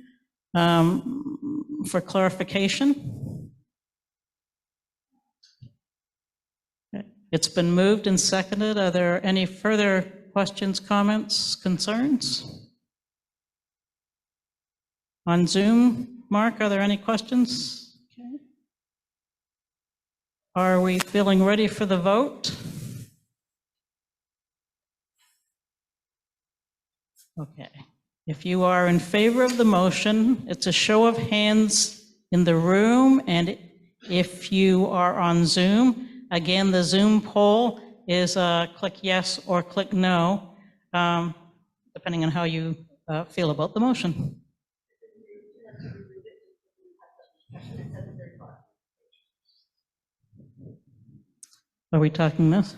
for clarification? It's been moved and seconded. Are there any further questions, comments, concerns? On Zoom, Mark, are there any questions? Okay. Are we feeling ready for the vote? Okay. If you are in favor of the motion, it's a show of hands in the room, and if you are on Zoom, again, the Zoom poll is click yes or click no, depending on how you feel about the motion. Are we talking this?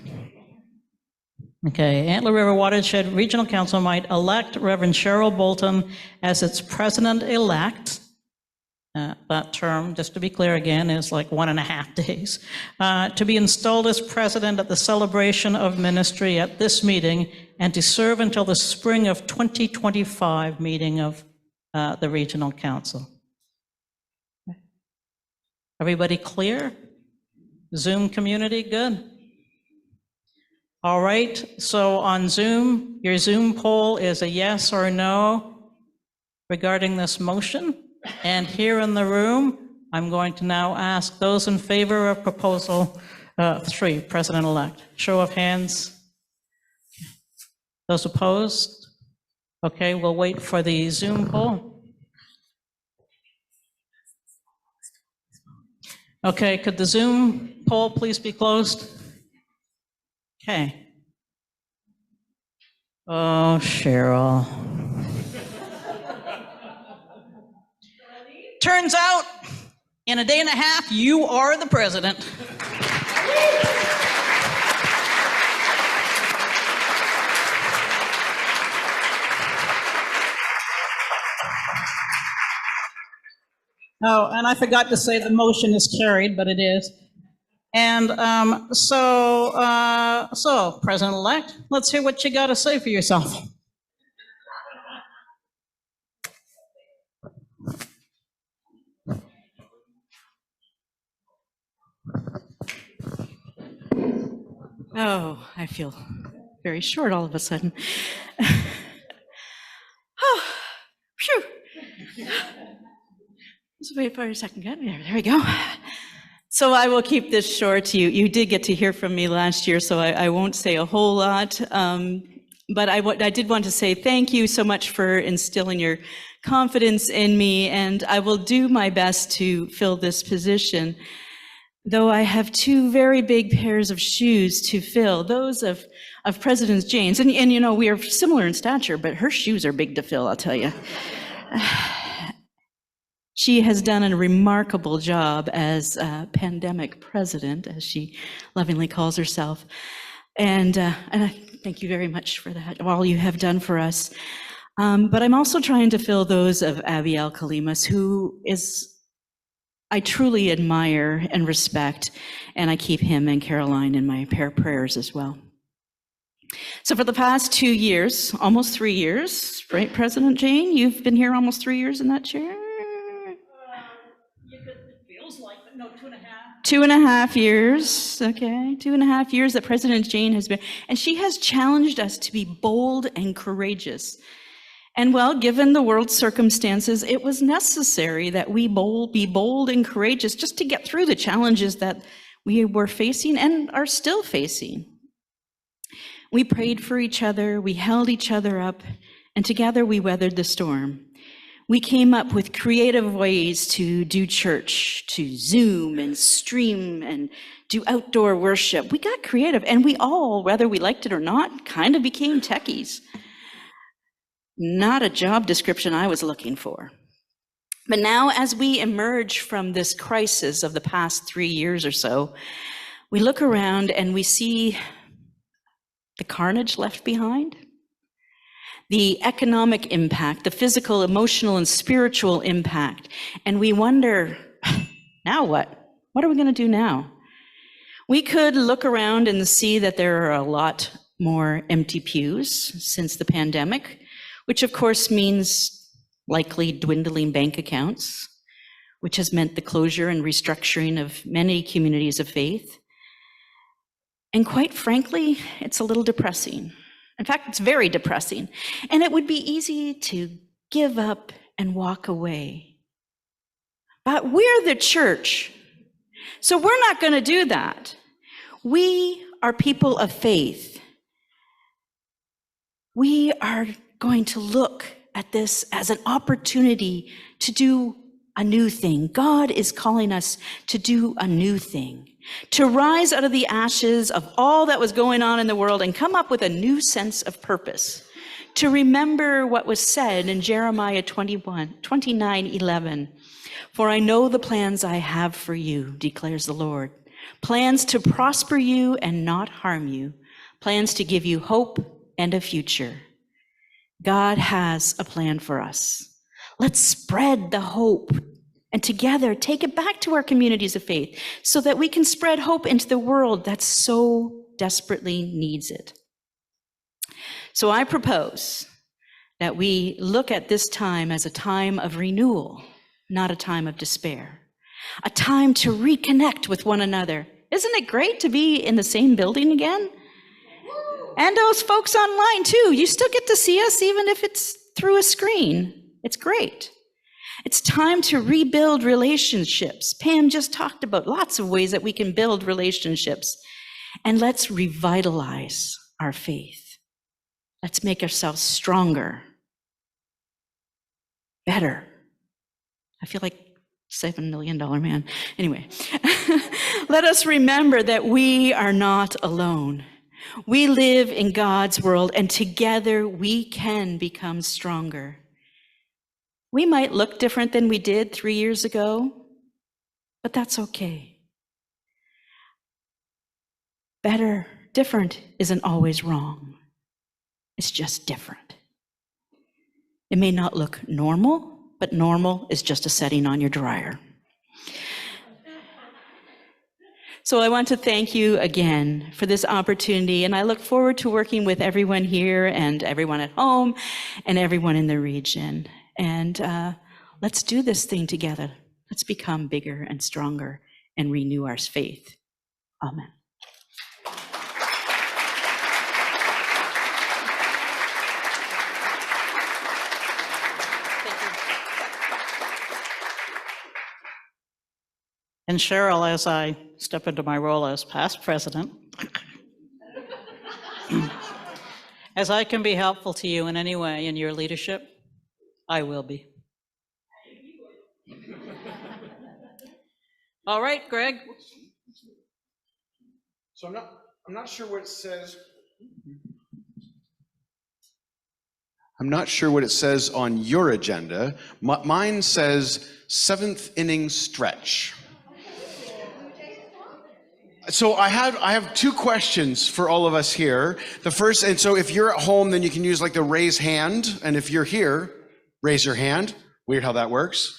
Okay, Antler River Watershed Regional Council might elect Reverend Cheryl Bolton as its president-elect. That term, just to be clear again, is like 1.5 days, to be installed as president at the celebration of ministry at this meeting and to serve until the spring of 2025 meeting of the Regional Council. Everybody clear? Zoom community, good? All right, so on Zoom, your Zoom poll is a yes or no regarding this motion. And here in the room, I'm going to now ask those in favor of proposal 3, president-elect. Show of hands. Those opposed? Okay, we'll wait for the Zoom poll. Okay, could the Zoom Poll, please be closed. Okay. Oh, Cheryl. Turns out, in a day and a half, you are the president. Oh, and I forgot to say the motion is carried, but it is. And so President-elect, let's hear what you got to say for yourself. Oh, I feel very short all of a sudden. Oh, phew. Just wait for a second. There we go. So I will keep this short. You did get to hear from me last year, so I won't say a whole lot. But I did want to say thank you so much for instilling your confidence in me, and I will do my best to fill this position. Though I have two very big pairs of shoes to fill, those of President Jane's. And you know, we are similar in stature, but her shoes are big to fill, I'll tell you. She has done a remarkable job as pandemic president, as she lovingly calls herself. And I thank you very much for that, all you have done for us. But I'm also trying to fill those of Abiel Kalimas, who I truly admire and respect, and I keep him and Caroline in my prayers as well. So for the past 2 years, almost 3 years, right, President Jane? You've been here almost 3 years in that chair? It feels like, but no, 2.5. 2.5 years, okay, 2.5 years that President Jane has been, and she has challenged us to be bold and courageous. And well, given the world's circumstances, it was necessary that we be bold and courageous just to get through the challenges that we were facing and are still facing. We prayed for each other, we held each other up, and together we weathered the storm. We came up with creative ways to do church, to Zoom and stream and do outdoor worship. We got creative, and we all, whether we liked it or not, kind of became techies. Not a job description I was looking for. But now, as we emerge from this crisis of the past 3 years or so, we look around and we see the carnage left behind, the economic impact, the physical, emotional, and spiritual impact. And we wonder, now what? What are we going to do now? We could look around and see that there are a lot more empty pews since the pandemic, which of course means likely dwindling bank accounts, which has meant the closure and restructuring of many communities of faith. And quite frankly, it's a little depressing. In fact, it's very depressing. And it would be easy to give up and walk away. But we're the church, so we're not going to do that. We are people of faith. We are going to look at this as an opportunity to do a new thing. God is calling us to do a new thing, to rise out of the ashes of all that was going on in the world and come up with a new sense of purpose, to remember what was said in Jeremiah 29:11. For I know the plans I have for you, declares the Lord, plans to prosper you and not harm you, plans to give you hope and a future. God has a plan for us. Let's spread the hope and together take it back to our communities of faith so that we can spread hope into the world that so desperately needs it. So I propose that we look at this time as a time of renewal, not a time of despair, a time to reconnect with one another. Isn't it great to be in the same building again? And those folks online too. You still get to see us even if it's through a screen. It's great. It's time to rebuild relationships. Pam just talked about lots of ways that we can build relationships. And let's revitalize our faith. Let's make ourselves stronger, better. I feel like $7 million man. Anyway, let us remember that we are not alone. We live in God's world, and together we can become stronger. We might look different than we did 3 years ago, but that's okay. Better, different isn't always wrong. It's just different. It may not look normal, but normal is just a setting on your dryer. So I want to thank you again for this opportunity, and I look forward to working with everyone here and everyone at home and everyone in the region. And let's do this thing together. Let's become bigger and stronger and renew our faith. Amen. And Cheryl, as I step into my role as past president, as I can be helpful to you in any way in your leadership, I will be. All right, Greg. So I'm not sure what it says. I'm not sure what it says on your agenda. Mine says 7th inning stretch. So I have 2 questions for all of us here. The first, and so if you're at home, then you can use like the raise hand. And if you're here, raise your hand. Weird how that works.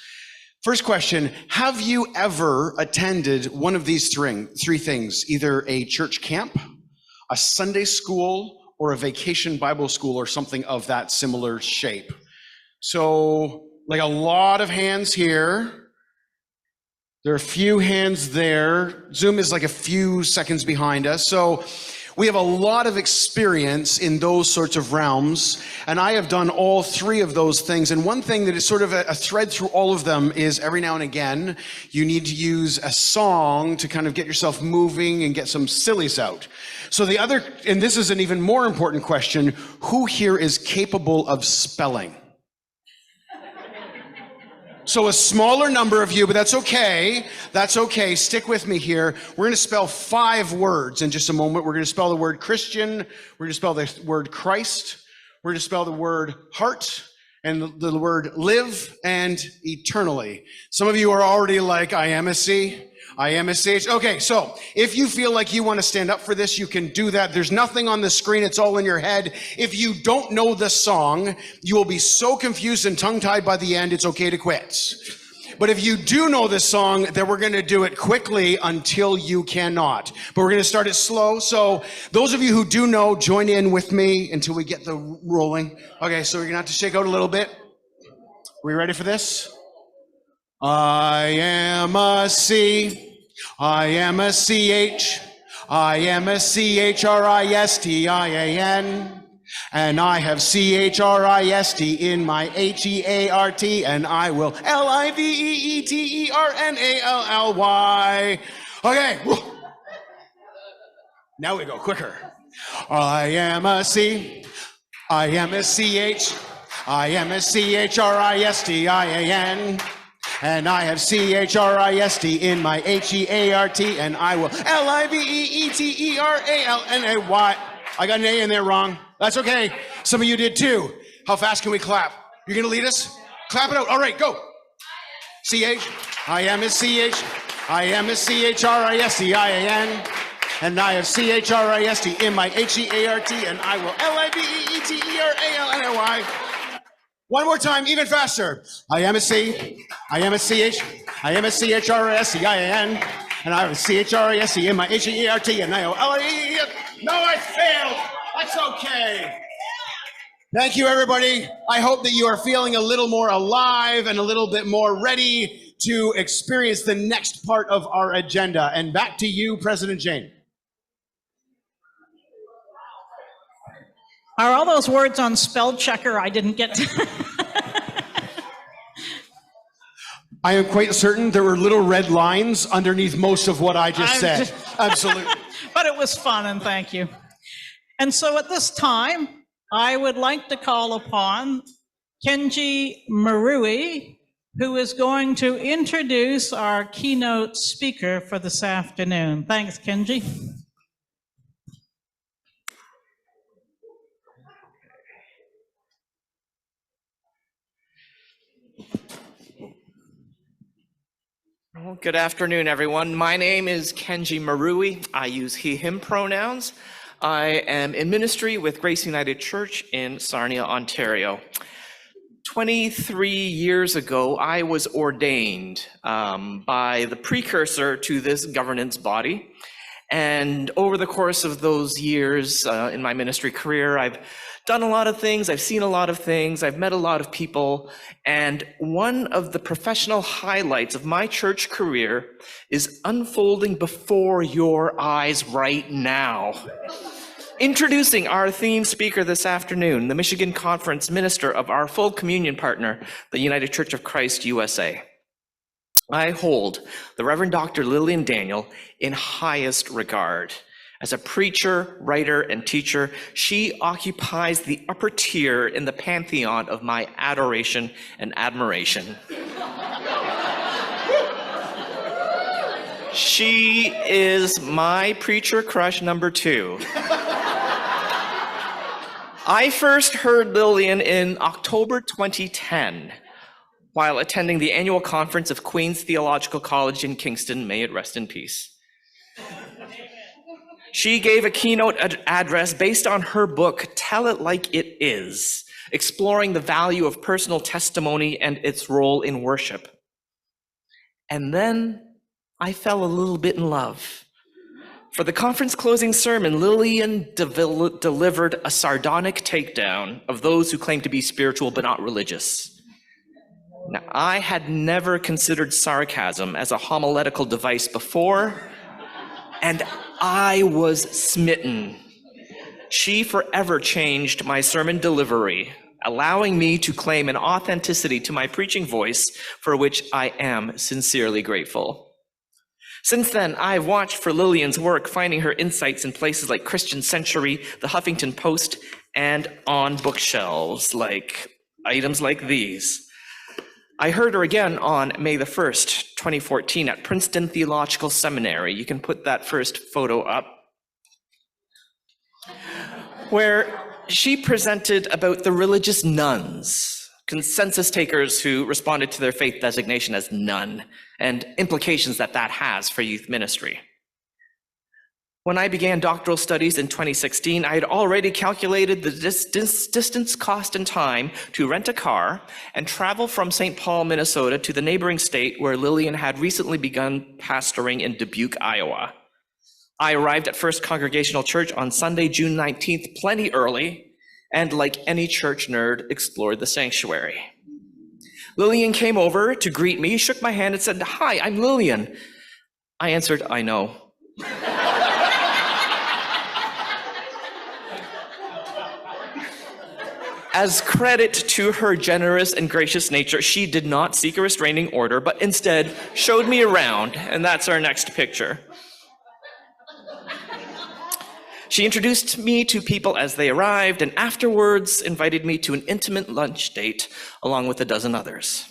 First question, have you ever attended one of these 3 things? Either a church camp, a Sunday school, or a vacation Bible school, or something of that similar shape? So like a lot of hands here. There are a few hands there. Zoom is like a few seconds behind us. So we have a lot of experience in those sorts of realms. And I have done all 3 of those things. And one thing that is sort of a thread through all of them is every now and again, you need to use a song to kind of get yourself moving and get some sillies out. So the other, and this is an even more important question, who here is capable of spelling? So a smaller number of you, but that's okay. That's okay. Stick with me here. We're going to spell 5 words in just a moment. We're going to spell the word Christian. We're going to spell the word Christ. We're going to spell the word heart and the word live and eternally. Some of you are already like, I am a C. I am a CH. Okay, so if you feel like you want to stand up for this, you can do that. There's nothing on the screen. It's all in your head. If you don't know the song, you will be so confused and tongue-tied by the end, it's okay to quit. But if you do know this song, then we're going to do it quickly until you cannot. But we're going to start it slow. So those of you who do know, join in with me until we get the rolling. Okay, so we're going to have to shake out a little bit. Are we ready for this? I am a C. I am a CH. I am a CHRISTIAN. And I have CHRIST in my HEART, and I will LIVEETERNALLY. Okay. Now we go quicker. I am a C. I am a CH. I am a CHRISTIAN. And I have CHRIST in my HEART, and I will LIVEETERNALLY. I got an A in there wrong. That's okay. Some of you did too. How fast can we clap? You're going to lead us? Clap it out. All right, go. CH. I am a CH. I am a CHRISTIAN. And I have CHRIST in my HEART, and I will LIVEETERNALLY. One more time, even faster. I am a C. I am a CH. I am a CHRISTIAN. And I have a CHRIST in my HEART, and I will LIVEETERNALLY. No, I failed. That's okay. Thank you, everybody. I hope that you are feeling a little more alive and a little bit more ready to experience the next part of our agenda. And back to you, President Jane. Are all those words on spell checker I didn't get to? I am quite certain there were little red lines underneath most of what I just said. Absolutely. But it was fun, and thank you. And so at this time, I would like to call upon Kenji Marui, who is going to introduce our keynote speaker for this afternoon. Thanks, Kenji. Well, good afternoon, everyone. My name is Kenji Marui. I use he, him pronouns. I am in ministry with Grace United Church in Sarnia, Ontario. 23 years ago, I was ordained by the precursor to this governance body. And over the course of those years in my ministry career, I've done a lot of things, I've seen a lot of things, I've met a lot of people, and one of the professional highlights of my church career is unfolding before your eyes right now. Introducing our theme speaker this afternoon, the Michigan Conference Minister of our full communion partner, the United Church of Christ, USA. I hold the Reverend Dr. Lillian Daniel in highest regard. As a preacher, writer, and teacher, she occupies the upper tier in the pantheon of my adoration and admiration. She is my preacher crush number 2. I first heard Lillian in October 2010 while attending the annual conference of Queen's Theological College in Kingston. May it rest in peace. She gave a keynote address based on her book, Tell It Like It Is, exploring the value of personal testimony and its role in worship. And then I fell a little bit in love. For the conference closing sermon, Lillian delivered a sardonic takedown of those who claim to be spiritual but not religious. Now, I had never considered sarcasm as a homiletical device before, and I was smitten. She forever changed my sermon delivery, allowing me to claim an authenticity to my preaching voice for which I am sincerely grateful. Since then, I've watched for Lillian's work, finding her insights in places like Christian Century, the Huffington Post, and on bookshelves, like items like these. I heard her again on May the 1st, 2014 at Princeton Theological Seminary. You can put that first photo up, where she presented about the religious nuns, consensus takers who responded to their faith designation as nun, and implications that that has for youth ministry. When I began doctoral studies in 2016, I had already calculated the distance, cost, and time to rent a car and travel from St. Paul, Minnesota to the neighboring state where Lillian had recently begun pastoring in Dubuque, Iowa. I arrived at First Congregational Church on Sunday, June 19th, plenty early, and like any church nerd, explored the sanctuary. Lillian came over to greet me, shook my hand, and said, "Hi, I'm Lillian." I answered, "I know." As credit to her generous and gracious nature, she did not seek a restraining order, but instead showed me around, and that's our next picture. She introduced me to people as they arrived, and afterwards invited me to an intimate lunch date along with a dozen others.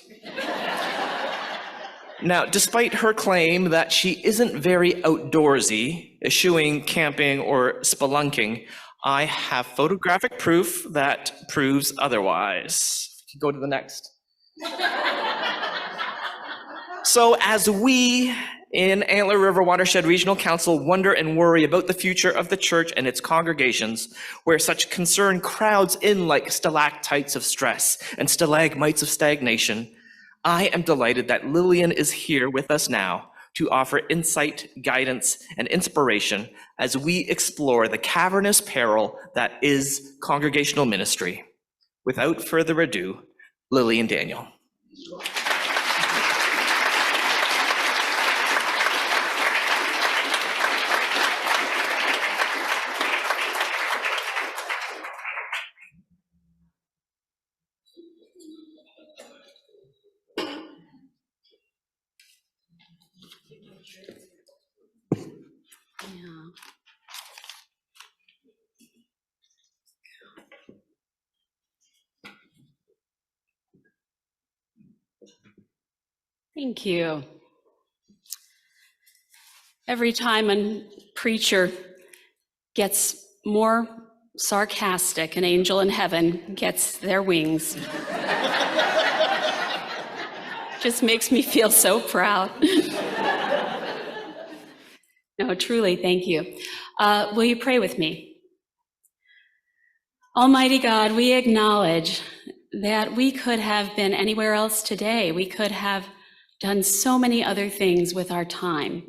Now, despite her claim that she isn't very outdoorsy, eschewing camping or spelunking, I have photographic proof that proves otherwise. Go to the next. So as we in Antler River Watershed Regional Council wonder and worry about the future of the church and its congregations, where such concern crowds in like stalactites of stress and stalagmites of stagnation, I am delighted that Lillian is here with us now to offer insight, guidance, and inspiration as we explore the cavernous peril that is congregational ministry. Without further ado, Lillian Daniel. Thank you. Every time a preacher gets more sarcastic, an angel in heaven gets their wings. Just makes me feel so proud. No, truly, thank you. Will you pray with me? Almighty God, we acknowledge that we could have been anywhere else today. We could have done so many other things with our time.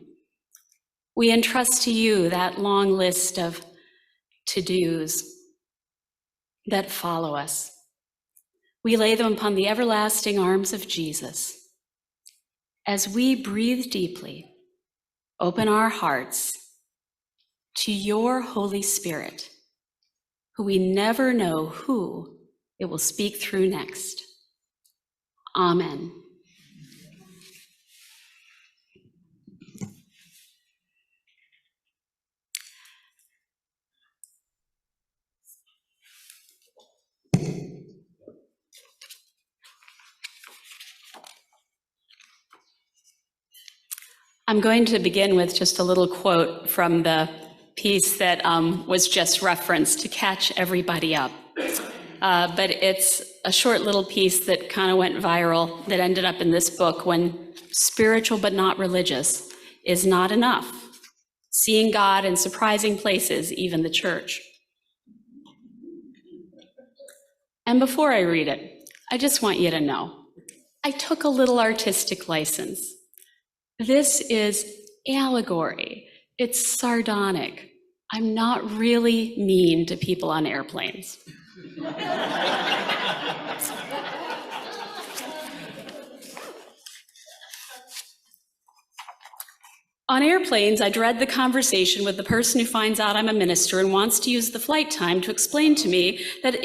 We entrust to you that long list of to-dos that follow us. We lay them upon the everlasting arms of Jesus. As we breathe deeply, open our hearts to your Holy Spirit, who we never know who it will speak through next. Amen. I'm going to begin with just a little quote from the piece that was just referenced to catch everybody up. But it's a short little piece that kind of went viral that ended up in this book, When Spiritual But Not Religious Is Not Enough. Seeing God in Surprising Places, Even the Church. And before I read it, I just want you to know, I took a little artistic license. This is allegory. It's sardonic. I'm not really mean to people on airplanes. On airplanes, I dread the conversation with the person who finds out I'm a minister and wants to use the flight time to explain to me that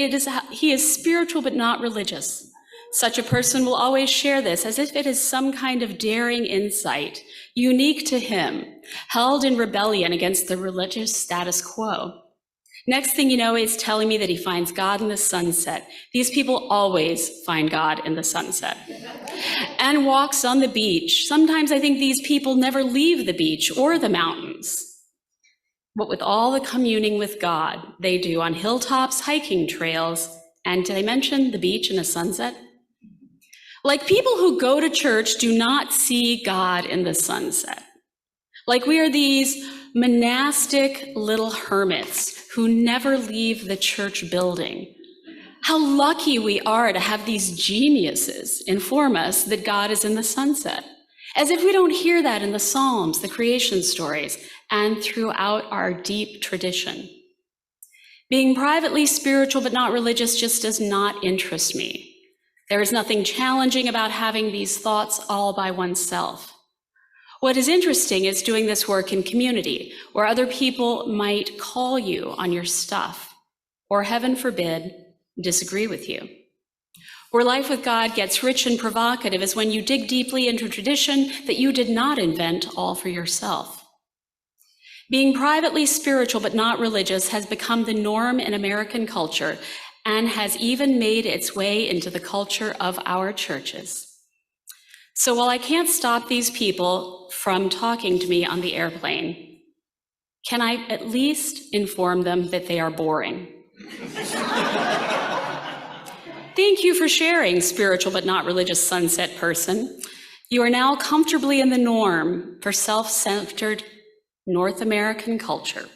he is spiritual but not religious. Such a person will always share this as if it is some kind of daring insight, unique to him, held in rebellion against the religious status quo. Next thing you know, he's telling me that he finds God in the sunset. These people always find God in the sunset. And walks on the beach. Sometimes I think these people never leave the beach or the mountains. But with all the communing with God they do on hilltops, hiking trails, and did I mention the beach and a sunset? Like people who go to church do not see God in the sunset. Like we are these monastic little hermits who never leave the church building. How lucky we are to have these geniuses inform us that God is in the sunset, as if we don't hear that in the Psalms, the creation stories, and throughout our deep tradition. Being privately spiritual but not religious just does not interest me. There is nothing challenging about having these thoughts all by oneself. What is interesting is doing this work in community, where other people might call you on your stuff, or heaven forbid, disagree with you. Where life with God gets rich and provocative is when you dig deeply into tradition that you did not invent all for yourself. Being privately spiritual but not religious has become the norm in American culture and has even made its way into the culture of our churches. So while I can't stop these people from talking to me on the airplane, can I at least inform them that they are boring? Thank you for sharing, spiritual but not religious sunset person. You are now comfortably in the norm for self-centered North American culture,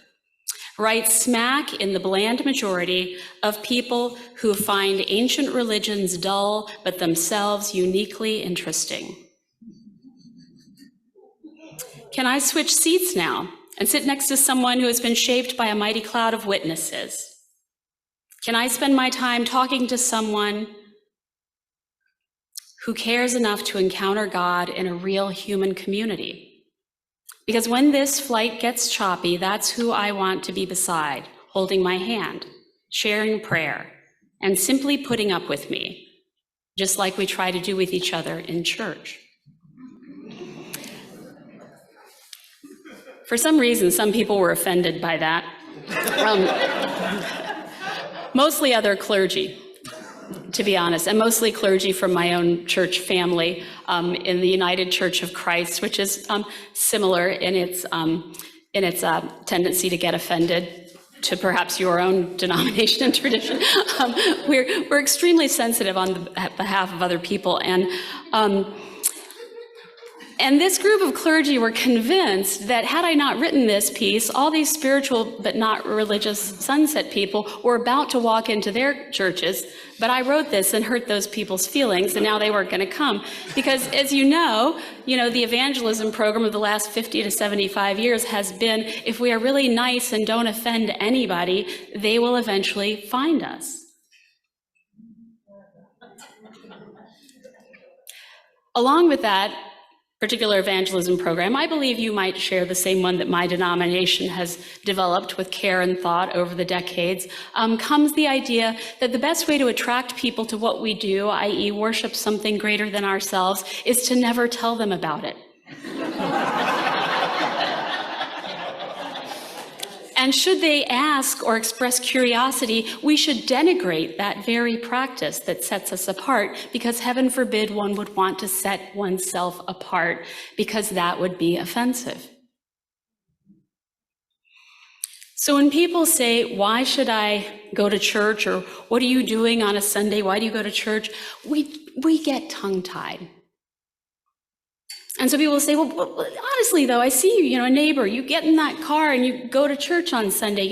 right smack in the bland majority of people who find ancient religions dull but themselves uniquely interesting. Can I switch seats now and sit next to someone who has been shaped by a mighty cloud of witnesses? Can I spend my time talking to someone who cares enough to encounter God in a real human community? Because when this flight gets choppy, that's who I want to be beside, holding my hand, sharing prayer, and simply putting up with me, just like we try to do with each other in church. For some reason, some people were offended by that. Mostly other clergy. to be honest, and mostly clergy from my own church family in the United Church of Christ, which is similar in its tendency to get offended to perhaps your own denomination and tradition. We're extremely sensitive on behalf of other people, and this group of clergy were convinced that had I not written this piece, all these spiritual but not religious sunset people were about to walk into their churches, but I wrote this and hurt those people's feelings, and now they weren't going to come. Because as you know, the evangelism program of the last 50 to 75 years has been, if we are really nice and don't offend anybody, they will eventually find us. Along with that particular evangelism program, I believe you might share the same one that my denomination has developed with care and thought over the decades, comes the idea that the best way to attract people to what we do, i.e. worship something greater than ourselves, is to never tell them about it. And should they ask or express curiosity, we should denigrate that very practice that sets us apart, because heaven forbid one would want to set oneself apart, because that would be offensive. So when people say, why should I go to church, or what are you doing on a Sunday, why do you go to church, we get tongue-tied. And so people will say, well, honestly, though, I see you, a neighbor, you get in that car and you go to church on Sunday,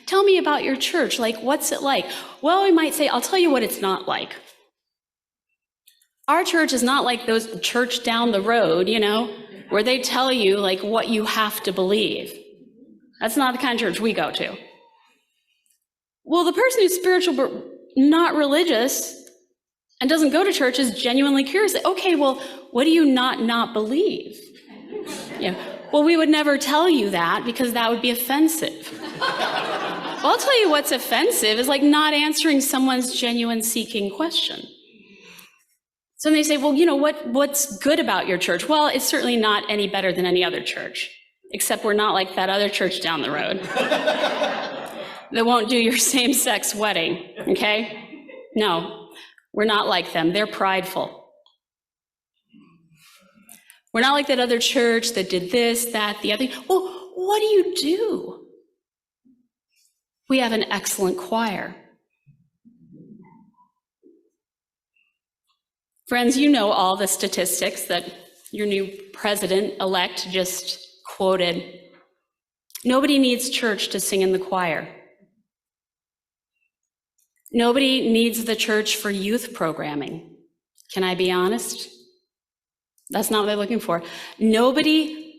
tell me about your church, like, what's it like? Well, we might say, I'll tell you what it's not like. Our church is not like those church down the road, where they tell you, like, what you have to believe. That's not the kind of church we go to. Well, the person who's spiritual but not religious and doesn't go to church is genuinely curious. Okay, well, what do you not believe? Well, we would never tell you that because that would be offensive. Well, I'll tell you what's offensive is like not answering someone's genuine seeking question. So they say, well, what's good about your church? Well, it's certainly not any better than any other church, except we're not like that other church down the road that won't do your same-sex wedding, okay? No. We're not like them. They're prideful. We're not like that other church that did this, that, the other. Well, what do you do? We have an excellent choir. Friends, you know all the statistics that your new president-elect just quoted. Nobody needs church to sing in the choir. Nobody needs the church for youth programming. Can I be honest? That's not what they're looking for. Nobody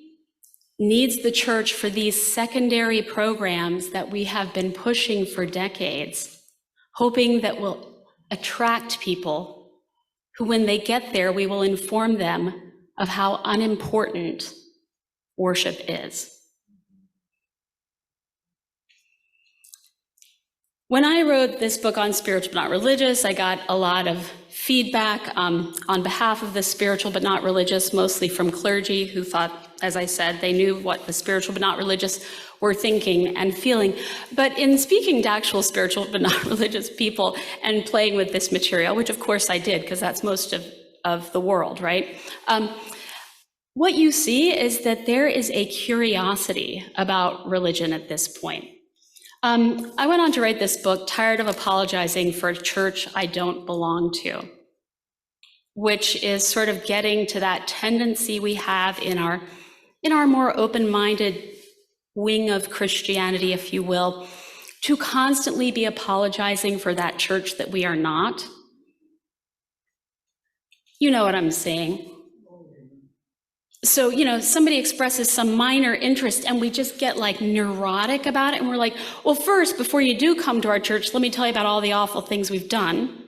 needs the church for these secondary programs that we have been pushing for decades, hoping that will attract people who, when they get there, we will inform them of how unimportant worship is. When I wrote this book on spiritual but not religious, I got a lot of feedback on behalf of the spiritual but not religious, mostly from clergy who thought, as I said, they knew what the spiritual but not religious were thinking and feeling. But in speaking to actual spiritual but not religious people and playing with this material, which of course I did, because that's most of the world, right? What you see is that there is a curiosity about religion at this point. I went on to write this book, tired of apologizing for a church I don't belong to, which is sort of getting to that tendency we have in our more open-minded wing of Christianity, if you will, to constantly be apologizing for that church that we are not. You know what I'm saying. So, somebody expresses some minor interest and we just get like neurotic about it. And we're like, well, first, before you do come to our church, let me tell you about all the awful things we've done.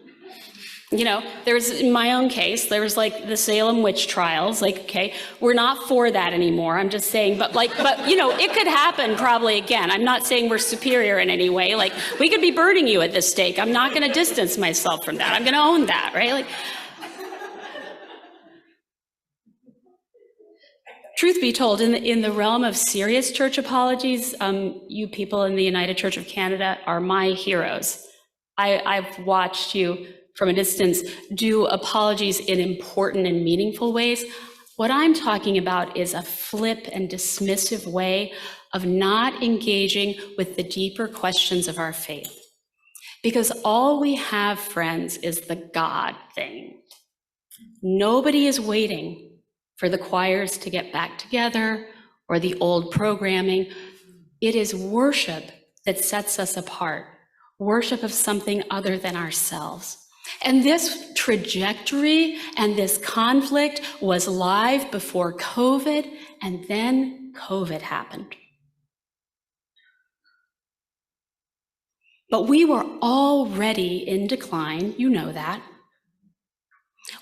There's, in my own case, there was like the Salem witch trials. Like, okay, we're not for that anymore. I'm just saying, but it could happen probably again. I'm not saying we're superior in any way. Like, we could be burning you at this stake. I'm not going to distance myself from that. I'm going to own that, right? Like, truth be told, in the realm of serious church apologies, you people in the United Church of Canada are my heroes. I've watched you from a distance, do apologies in important and meaningful ways. What I'm talking about is a flip and dismissive way of not engaging with the deeper questions of our faith. Because all we have, friends, is the God thing. Nobody is waiting for the choirs to get back together or the old programming. It is worship that sets us apart, worship of something other than ourselves. And this trajectory and this conflict was live before COVID, and then COVID happened. But we were already in decline, you know that.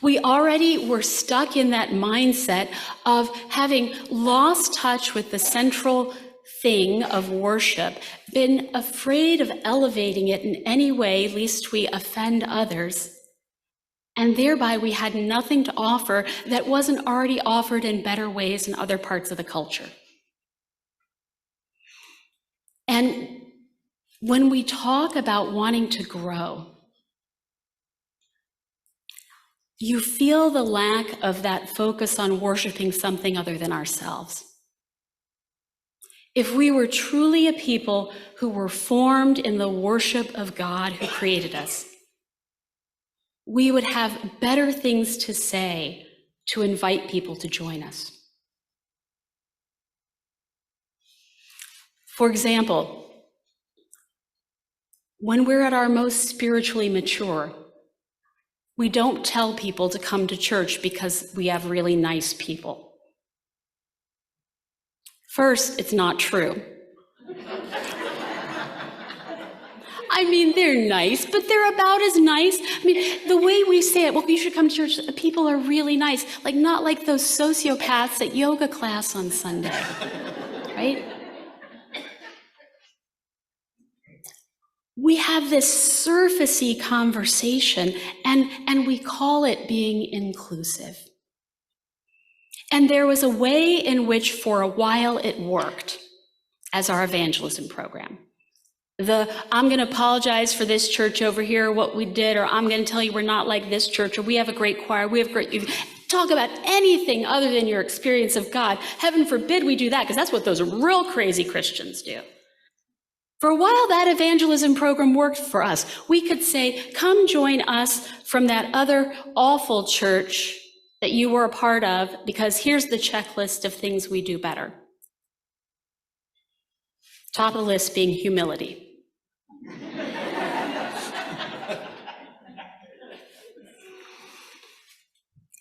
We already were stuck in that mindset of having lost touch with the central thing of worship, been afraid of elevating it in any way, lest we offend others. And thereby we had nothing to offer that wasn't already offered in better ways in other parts of the culture. And when we talk about wanting to grow, you feel the lack of that focus on worshiping something other than ourselves. If we were truly a people who were formed in the worship of God who created us, we would have better things to say to invite people to join us. For example, when we're at our most spiritually mature, we don't tell people to come to church because we have really nice people. First, it's not true. I mean, they're nice, but they're about as nice. I mean, the way we say it, well, you should come to church, people are really nice. Like, not like those sociopaths at yoga class on Sunday, right? We have this surfacey conversation, and we call it being inclusive. And there was a way in which, for a while, it worked as our evangelism program. I'm going to apologize for this church over here, what we did, or I'm going to tell you we're not like this church, or we have a great choir, we have great youth. Talk about anything other than your experience of God. Heaven forbid we do that, because that's what those real crazy Christians do. For a while, that evangelism program worked for us. We could say, come join us from that other awful church that you were a part of, because here's the checklist of things we do better. Top of the list being humility.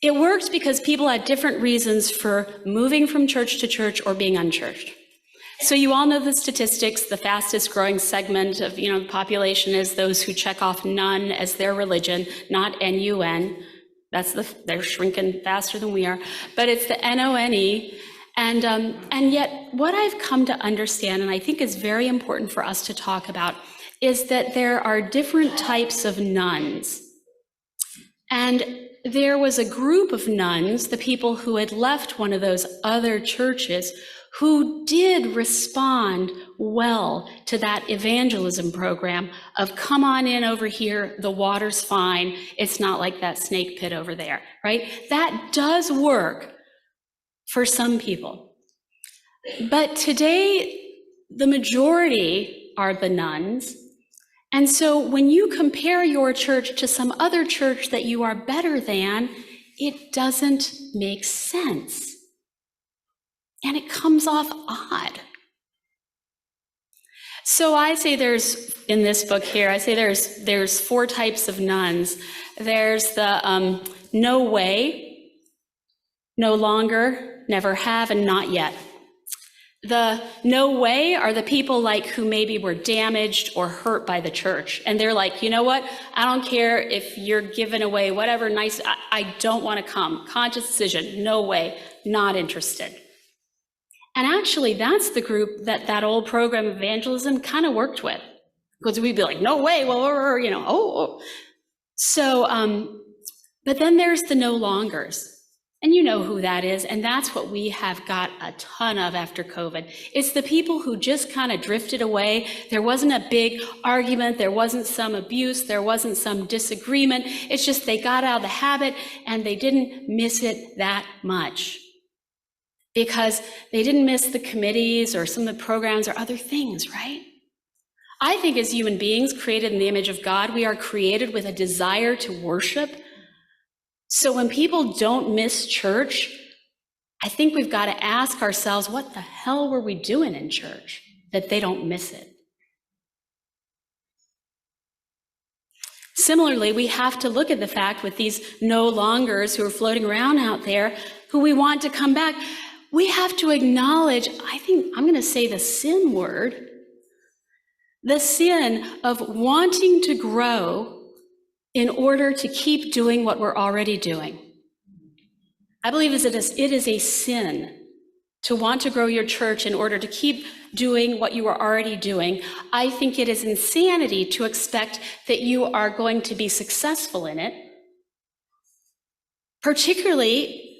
It worked because people had different reasons for moving from church to church or being unchurched. So you all know the statistics. The fastest growing segment of the population is those who check off none as their religion, not N-U-N. They're shrinking faster than we are, but it's the N-O-N-E. And yet what I've come to understand, and I think is very important for us to talk about, is that there are different types of nuns. And there was a group of nuns, the people who had left one of those other churches, who did respond well to that evangelism program of come on in over here, the water's fine, it's not like that snake pit over there, right? That does work for some people. But today, the majority are the nuns. And so when you compare your church to some other church that you are better than, it doesn't make sense. And it comes off odd. So I say in this book here, I say there's 4 types of nuns. There's the no way, no longer, never have, and not yet. The no way are the people like who maybe were damaged or hurt by the church. And they're like, you know what? I don't care if you're giving away whatever nice, I don't want to come. Conscious decision, no way, not interested. And actually, that's the group that old program evangelism kind of worked with. Because we'd be like, no way, well, So, but then there's the no longers. And you know who that is, and that's what we have got a ton of after COVID. It's the people who just kind of drifted away. There wasn't a big argument, there wasn't some abuse, there wasn't some disagreement. It's just they got out of the habit and they didn't miss it that much. Because they didn't miss the committees or some of the programs or other things, right? I think as human beings created in the image of God, we are created with a desire to worship. So when people don't miss church, I think we've got to ask ourselves, what the hell were we doing in church that they don't miss it? Similarly, we have to look at the fact with these no longers who are floating around out there, who we want to come back. We have to acknowledge, I think I'm going to say the sin word, the sin of wanting to grow in order to keep doing what we're already doing. I believe it is a sin to want to grow your church in order to keep doing what you are already doing. I think it is insanity to expect that you are going to be successful in it, particularly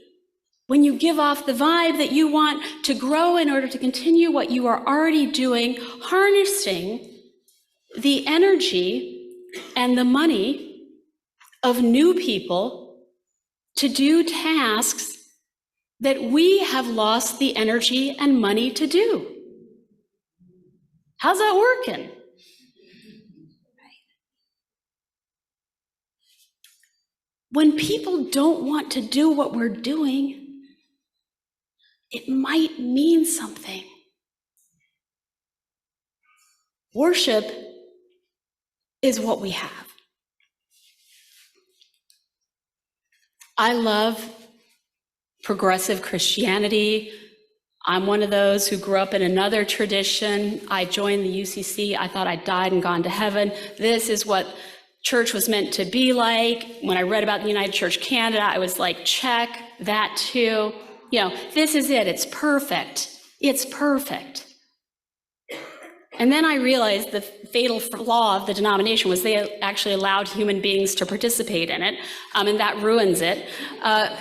when you give off the vibe that you want to grow in order to continue what you are already doing, harnessing the energy and the money of new people to do tasks that we have lost the energy and money to do. How's that working? When people don't want to do what we're doing, it might mean something. Worship is what we have. I love progressive Christianity. I'm one of those who grew up in another tradition. I joined the UCC. I thought I'd died and gone to heaven. This is what church was meant to be like. When I read about the United Church Canada, I was like, check, that too. You know, this is it. It's perfect. It's perfect. And then I realized the fatal flaw of the denomination was they actually allowed human beings to participate in it, and that ruins it,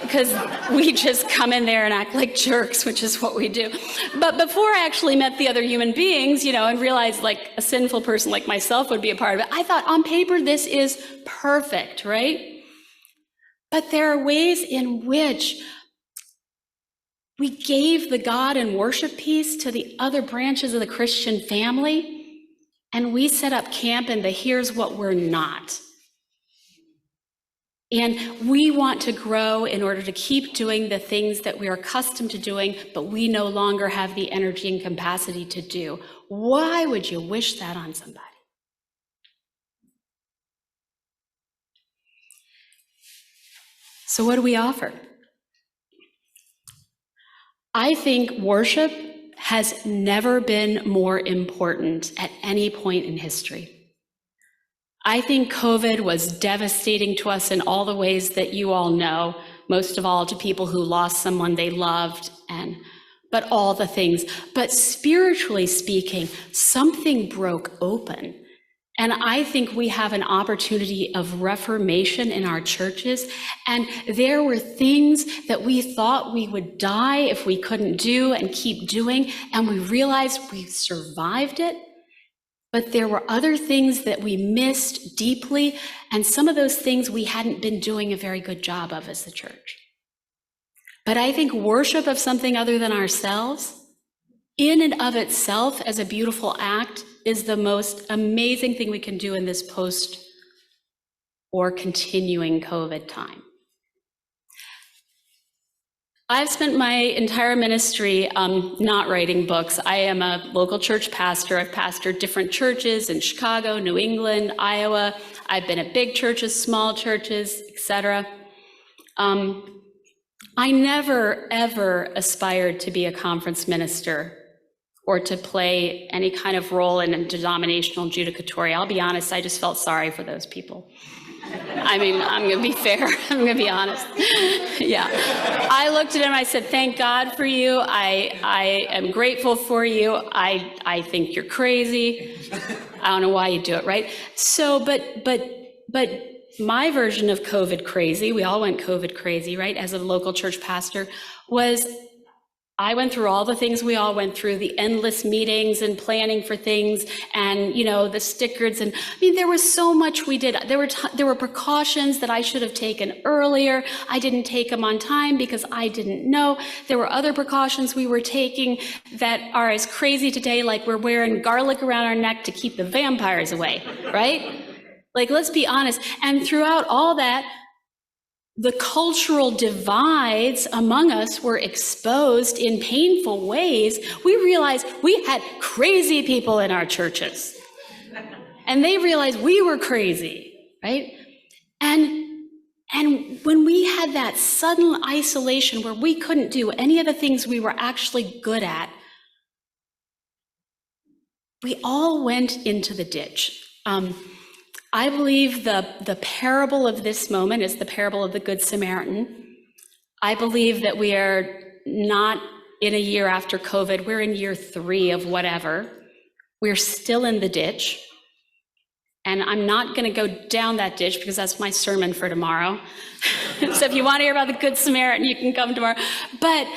because we just come in there and act like jerks, which is what we do. But before I actually met the other human beings, you know, and realized like a sinful person like myself would be a part of it, I thought on paper this is perfect, right? But there are ways in which we gave the God and worship piece to the other branches of the Christian family, and we set up camp in the here's what we're not. And we want to grow in order to keep doing the things that we are accustomed to doing, but we no longer have the energy and capacity to do. Why would you wish that on somebody? So what do we offer? I think worship has never been more important at any point in history. I think COVID was devastating to us in all the ways that you all know, most of all to people who lost someone they loved, but all the things. But spiritually speaking, something broke open. And I think we have an opportunity of reformation in our churches. And there were things that we thought we would die if we couldn't do and keep doing. And we realized we survived it. But there were other things that we missed deeply. And some of those things we hadn't been doing a very good job of as the church. But I think worship of something other than ourselves, in and of itself as a beautiful act, is the most amazing thing we can do in this post or continuing COVID time. I've spent my entire ministry not writing books. I am a local church pastor. I've pastored different churches in Chicago, New England, Iowa. I've been at big churches, small churches, etc. I never, ever aspired to be a conference minister or to play any kind of role in a denominational judicatory. I'll be honest, I just felt sorry for those people. I mean, I'm gonna be fair, I'm gonna be honest. Yeah, I looked at him, I said, thank God for you. I am grateful for you. I think you're crazy. I don't know why you do it, right? So, but my version of COVID crazy, we all went COVID crazy, right? As a local church pastor, was I went through all the things we all went through, the endless meetings and planning for things and, the stickers. And I mean, there was so much we did. There were precautions that I should have taken earlier. I didn't take them on time because I didn't know. There were other precautions we were taking that are as crazy today, like we're wearing garlic around our neck to keep the vampires away, right? Like, let's be honest. And throughout all that, the cultural divides among us were exposed in painful ways. We realized we had crazy people in our churches. And they realized we were crazy, right? And when we had that sudden isolation where we couldn't do any of the things we were actually good at, we all went into the ditch. I believe the parable of this moment is the parable of the Good Samaritan. I believe that we are not in a year after COVID. We're in year 3 of whatever. We're still in the ditch. And I'm not going to go down that ditch because that's my sermon for tomorrow. So if you want to hear about the Good Samaritan, you can come tomorrow. But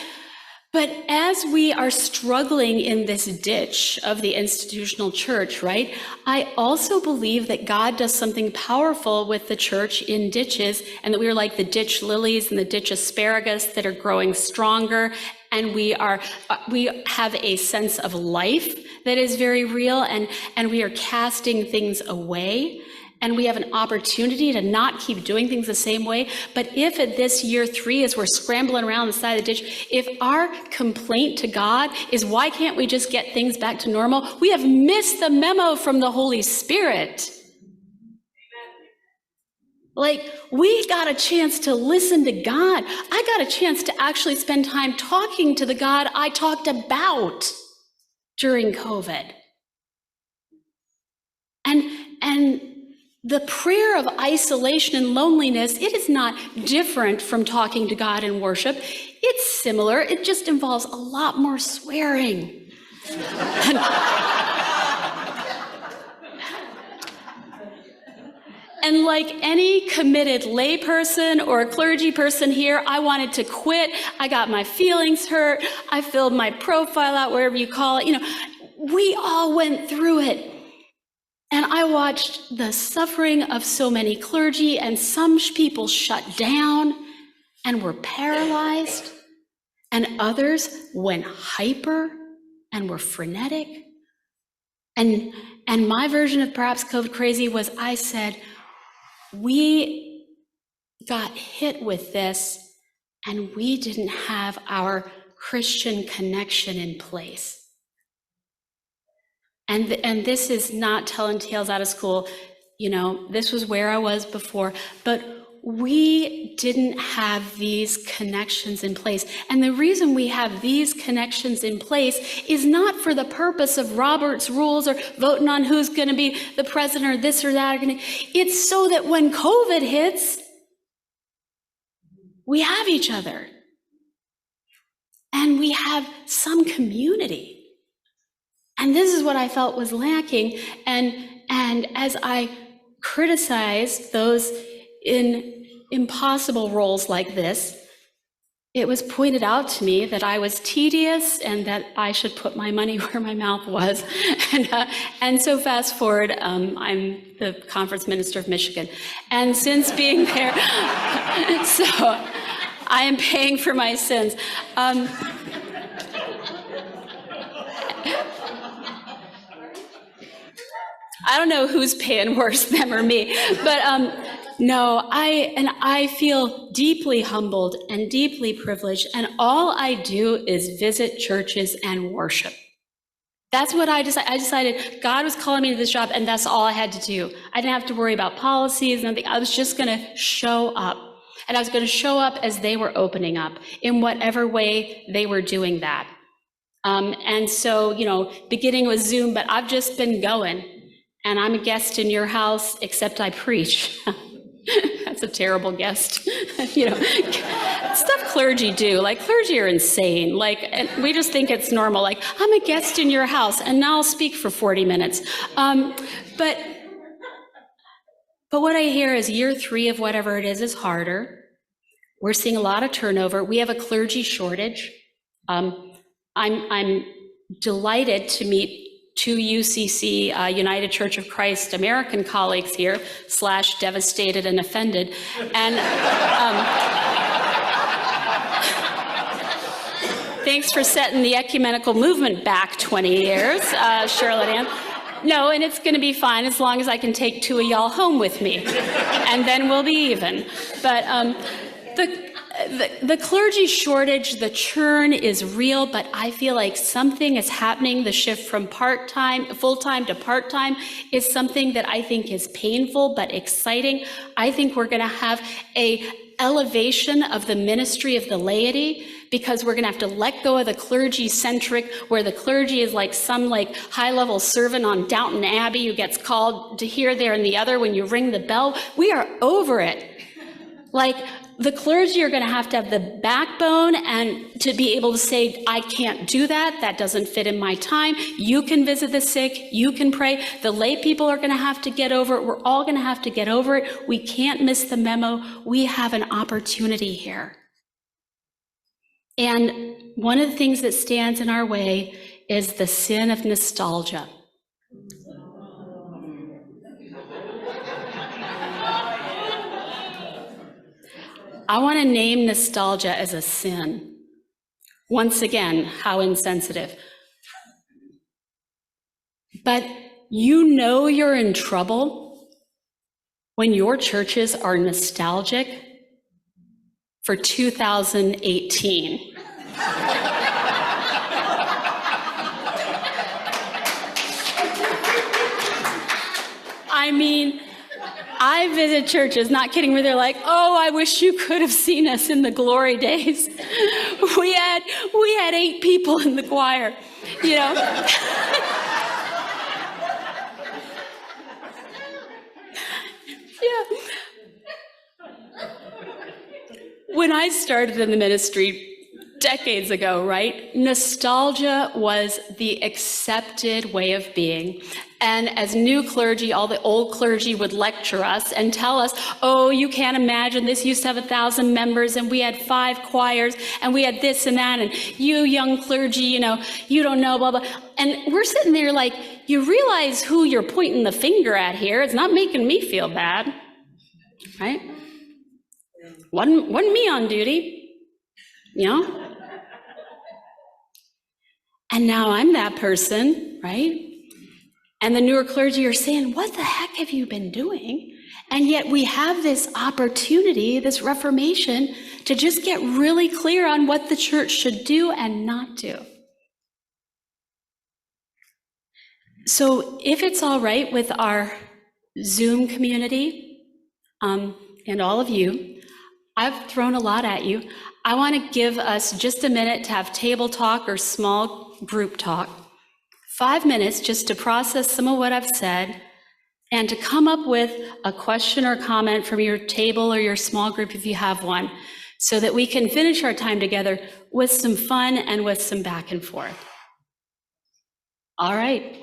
as we are struggling in this ditch of the institutional church, right, I also believe that God does something powerful with the church in ditches, and that we are like the ditch lilies and the ditch asparagus that are growing stronger, and we have a sense of life that is very real, and we are casting things away. And we have an opportunity to not keep doing things the same way. But if at this year 3, as we're scrambling around the side of the ditch, if our complaint to God is, why can't we just get things back to normal? We have missed the memo from the Holy Spirit. Like, we got a chance to listen to God. I got a chance to actually spend time talking to the God I talked about during COVID. And the prayer of isolation and loneliness, it is not different from talking to God in worship. It's similar. It just involves a lot more swearing. And like any committed layperson or clergy person here, I wanted to quit. I got my feelings hurt. I filled my profile out, wherever you call it. We all went through it. And I watched the suffering of so many clergy, and some people shut down and were paralyzed, and others went hyper and were frenetic. And my version of perhaps COVID crazy was, I said, we got hit with this and we didn't have our Christian connection in place. And this is not telling tales out of school. This was where I was before, but we didn't have these connections in place. And the reason we have these connections in place is not for the purpose of Robert's rules or voting on who's going to be the president or this or that. It's so that when COVID hits, we have each other and we have some community. And this is what I felt was lacking. And as I criticized those in impossible roles like this, it was pointed out to me that I was tedious and that I should put my money where my mouth was. And so fast forward, I'm the conference minister of Michigan. And since being there, so I am paying for my sins. I don't know who's paying worse, them or me, but no, I feel deeply humbled and deeply privileged, and all I do is visit churches and worship. That's what I decided. I decided God was calling me to this job, and that's all I had to do. I didn't have to worry about policies, nothing. I was just going to show up, and I was going to show up as they were opening up in whatever way they were doing that. And so, beginning with Zoom, but I've just been going. And I'm a guest in your house, except I preach. That's a terrible guest. Stuff clergy do. Like, clergy are insane. And we just think it's normal. Like, I'm a guest in your house, and now I'll speak for 40 minutes. But But what I hear is year 3 of whatever it is harder. We're seeing a lot of turnover. We have a clergy shortage. I'm delighted to meet 2 UCC, United Church of Christ American colleagues here, / devastated and offended. And thanks for setting the ecumenical movement back 20 years, Charlotte Ann. No, and it's going to be fine as long as I can take 2 of y'all home with me, and then we'll be even. But the clergy shortage, the churn is real, but I feel like something is happening. The shift from full-time to part-time is something that I think is painful but exciting. I think we're going to have a elevation of the ministry of the laity, because we're going to have to let go of the clergy-centric, where the clergy is like some high-level servant on Downton Abbey who gets called to here, there, and the other when you ring the bell. We are over it. The clergy are going to have the backbone and to be able to say, I can't do that. That doesn't fit in my time. You can visit the sick. You can pray. The lay people are going to have to get over it. We're all going to have to get over it. We can't miss the memo. We have an opportunity here. And one of the things that stands in our way is the sin of nostalgia. I want to name nostalgia as a sin. Once again, how insensitive. But you know you're in trouble when your churches are nostalgic for 2018. I mean, I visit churches, not kidding, where they're like, oh, I wish you could have seen us in the glory days. We had 8 people in the choir, Yeah. When I started in the ministry decades ago, right, nostalgia was the accepted way of being. And as new clergy, all the old clergy would lecture us and tell us, oh, you can't imagine, this used to have 1,000 members, and we had 5 choirs, and we had this and that, and you young clergy, you don't know, blah, blah. And we're sitting there like, you realize who you're pointing the finger at here. It's not making me feel bad, right? Wasn't me on duty, And now I'm that person, right? And the newer clergy are saying, what the heck have you been doing? And yet we have this opportunity, this reformation, to just get really clear on what the church should do and not do. So if it's all right with our Zoom community, and all of you, I've thrown a lot at you. I want to give us just a minute to have table talk or small group talk. 5 minutes just to process some of what I've said and to come up with a question or comment from your table or your small group if you have one, so that we can finish our time together with some fun and with some back and forth. All right.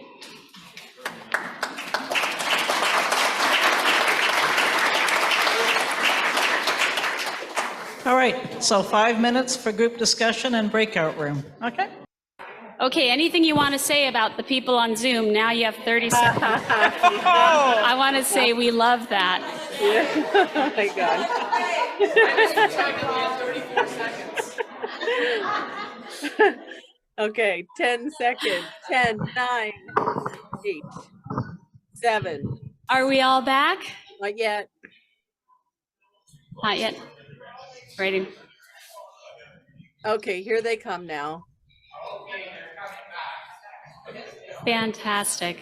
All right, so 5 minutes for group discussion and breakout room, okay? Okay, anything you want to say about the people on Zoom? Now you have 30 seconds. I want to say we love that. Oh my God. Okay, 10 seconds. 10, 9, 8, 7. Are we all back? Not yet. Not yet. Ready. Okay, here they come now. Fantastic.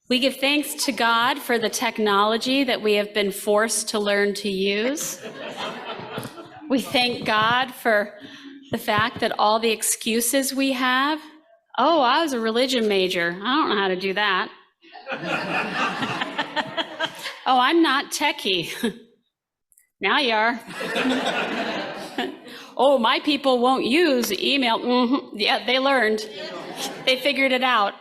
We give thanks to God for the technology that we have been forced to learn to use. We thank God for the fact that all the excuses we have. Oh, I was a religion major. I don't know how to do that. Oh, I'm not techie. Now you are. Oh, my people won't use email. Yeah, they learned. They figured it out.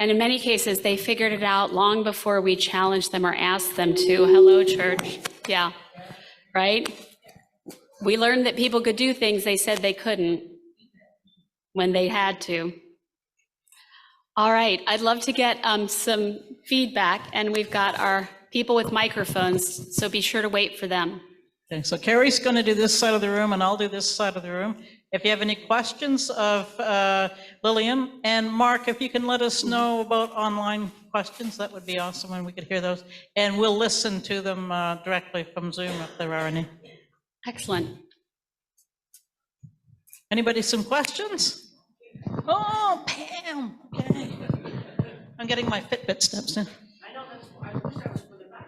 And in many cases, they figured it out long before we challenged them or asked them to. Hello, church. Yeah, right? We learned that people could do things they said they couldn't when they had to. All right, I'd love to get some feedback, and we've got our people with microphones, so be sure to wait for them. Okay, so Carrie's going to do this side of the room, and I'll do this side of the room. If you have any questions of Lillian, and Mark, if you can let us know about online questions, that would be awesome, and we could hear those. And we'll listen to them directly from Zoom if there are any. Excellent. Anybody some questions? Oh, Pam. Okay. I'm getting my Fitbit steps in. I know that's why I wish I was for the back.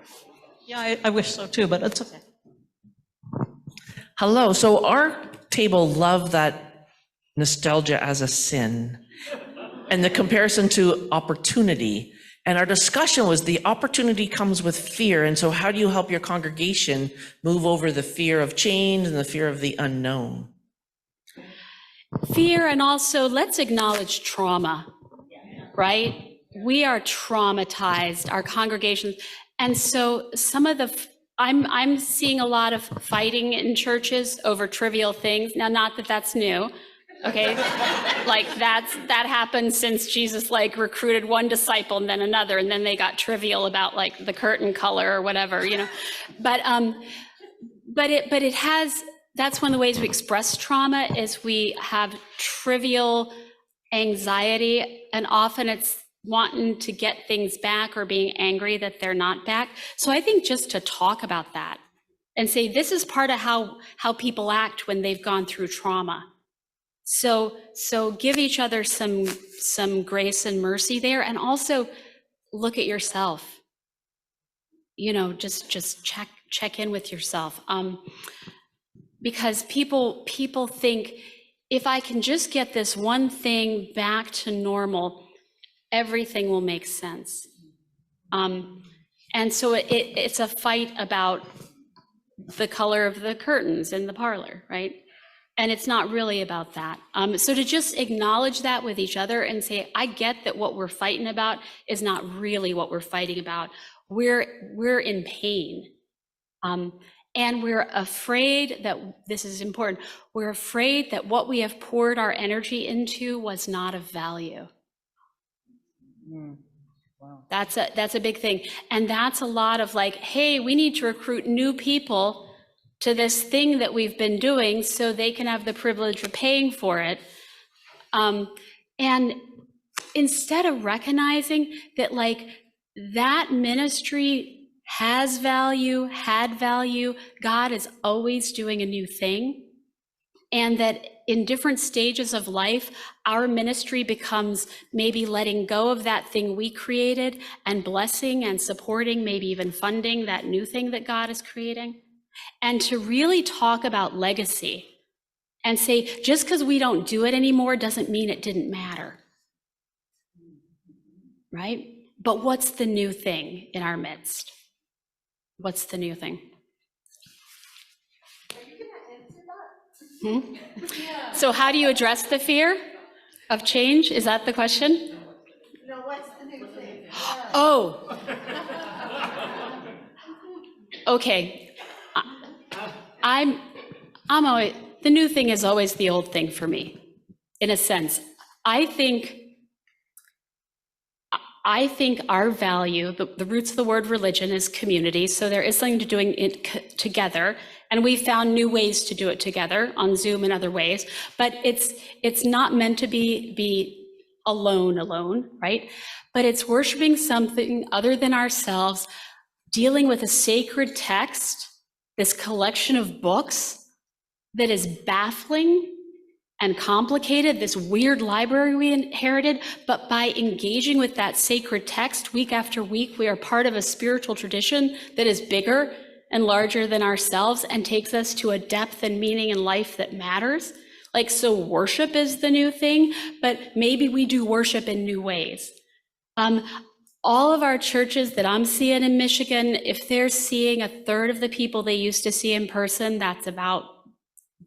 Yeah, I wish so too, but it's okay. Hello. So our table loved that nostalgia as a sin and the comparison to opportunity. And our discussion was the opportunity comes with fear. And so how do you help your congregation move over the fear of change and the fear of the unknown? Fear, and also let's acknowledge trauma, right? We are traumatized, our congregations. And so some of the, I'm seeing a lot of fighting in churches over trivial things. Now, not that that's new, okay? Like that happened since Jesus like recruited one disciple and then another, and then they got trivial about like the curtain color or whatever, you know? But it has, that's one of the ways we express trauma is we have trivial anxiety, and often it's wanting to get things back or being angry that they're not back. So I think just to talk about that and say, this is part of how people act when they've gone through trauma. So give each other some grace and mercy there, and also look at yourself. You know, just check in with yourself. Because people think, if I can just get this one thing back to normal, everything will make sense. And so it's a fight about the color of the curtains in the parlor, right? And it's not really about that. So to just acknowledge that with each other and say, I get that what we're fighting about is not really what we're fighting about. We're in pain. And we're afraid that, this is important, we're afraid that what we have poured our energy into was not of value. Wow. That's a big thing. And that's a lot of like, hey, we need to recruit new people to this thing that we've been doing so they can have the privilege of paying for it. And instead of recognizing that like that ministry has value, had value, God is always doing a new thing. And that in different stages of life, our ministry becomes maybe letting go of that thing we created and blessing and supporting, maybe even funding that new thing that God is creating. And to really talk about legacy and say, just because we don't do it anymore doesn't mean it didn't matter, right? But what's the new thing in our midst? What's the new thing? So how do you address the fear of change? Is that the question? No, what's the new thing? Oh. Okay. I'm always, the new thing is always the old thing for me, in a sense. I think our value, the roots of the word religion is community, so there is something to doing it together, and we found new ways to do it together on Zoom and other ways, but it's not meant to be alone, right? But it's worshiping something other than ourselves, dealing with a sacred text, this collection of books that is baffling and complicated, this weird library we inherited, but by engaging with that sacred text week after week, we are part of a spiritual tradition that is bigger and larger than ourselves and takes us to a depth and meaning in life that matters. Like, so worship is the new thing, but maybe we do worship in new ways. All of our churches that I'm seeing in Michigan, if they're seeing a third of the people they used to see in person, that's about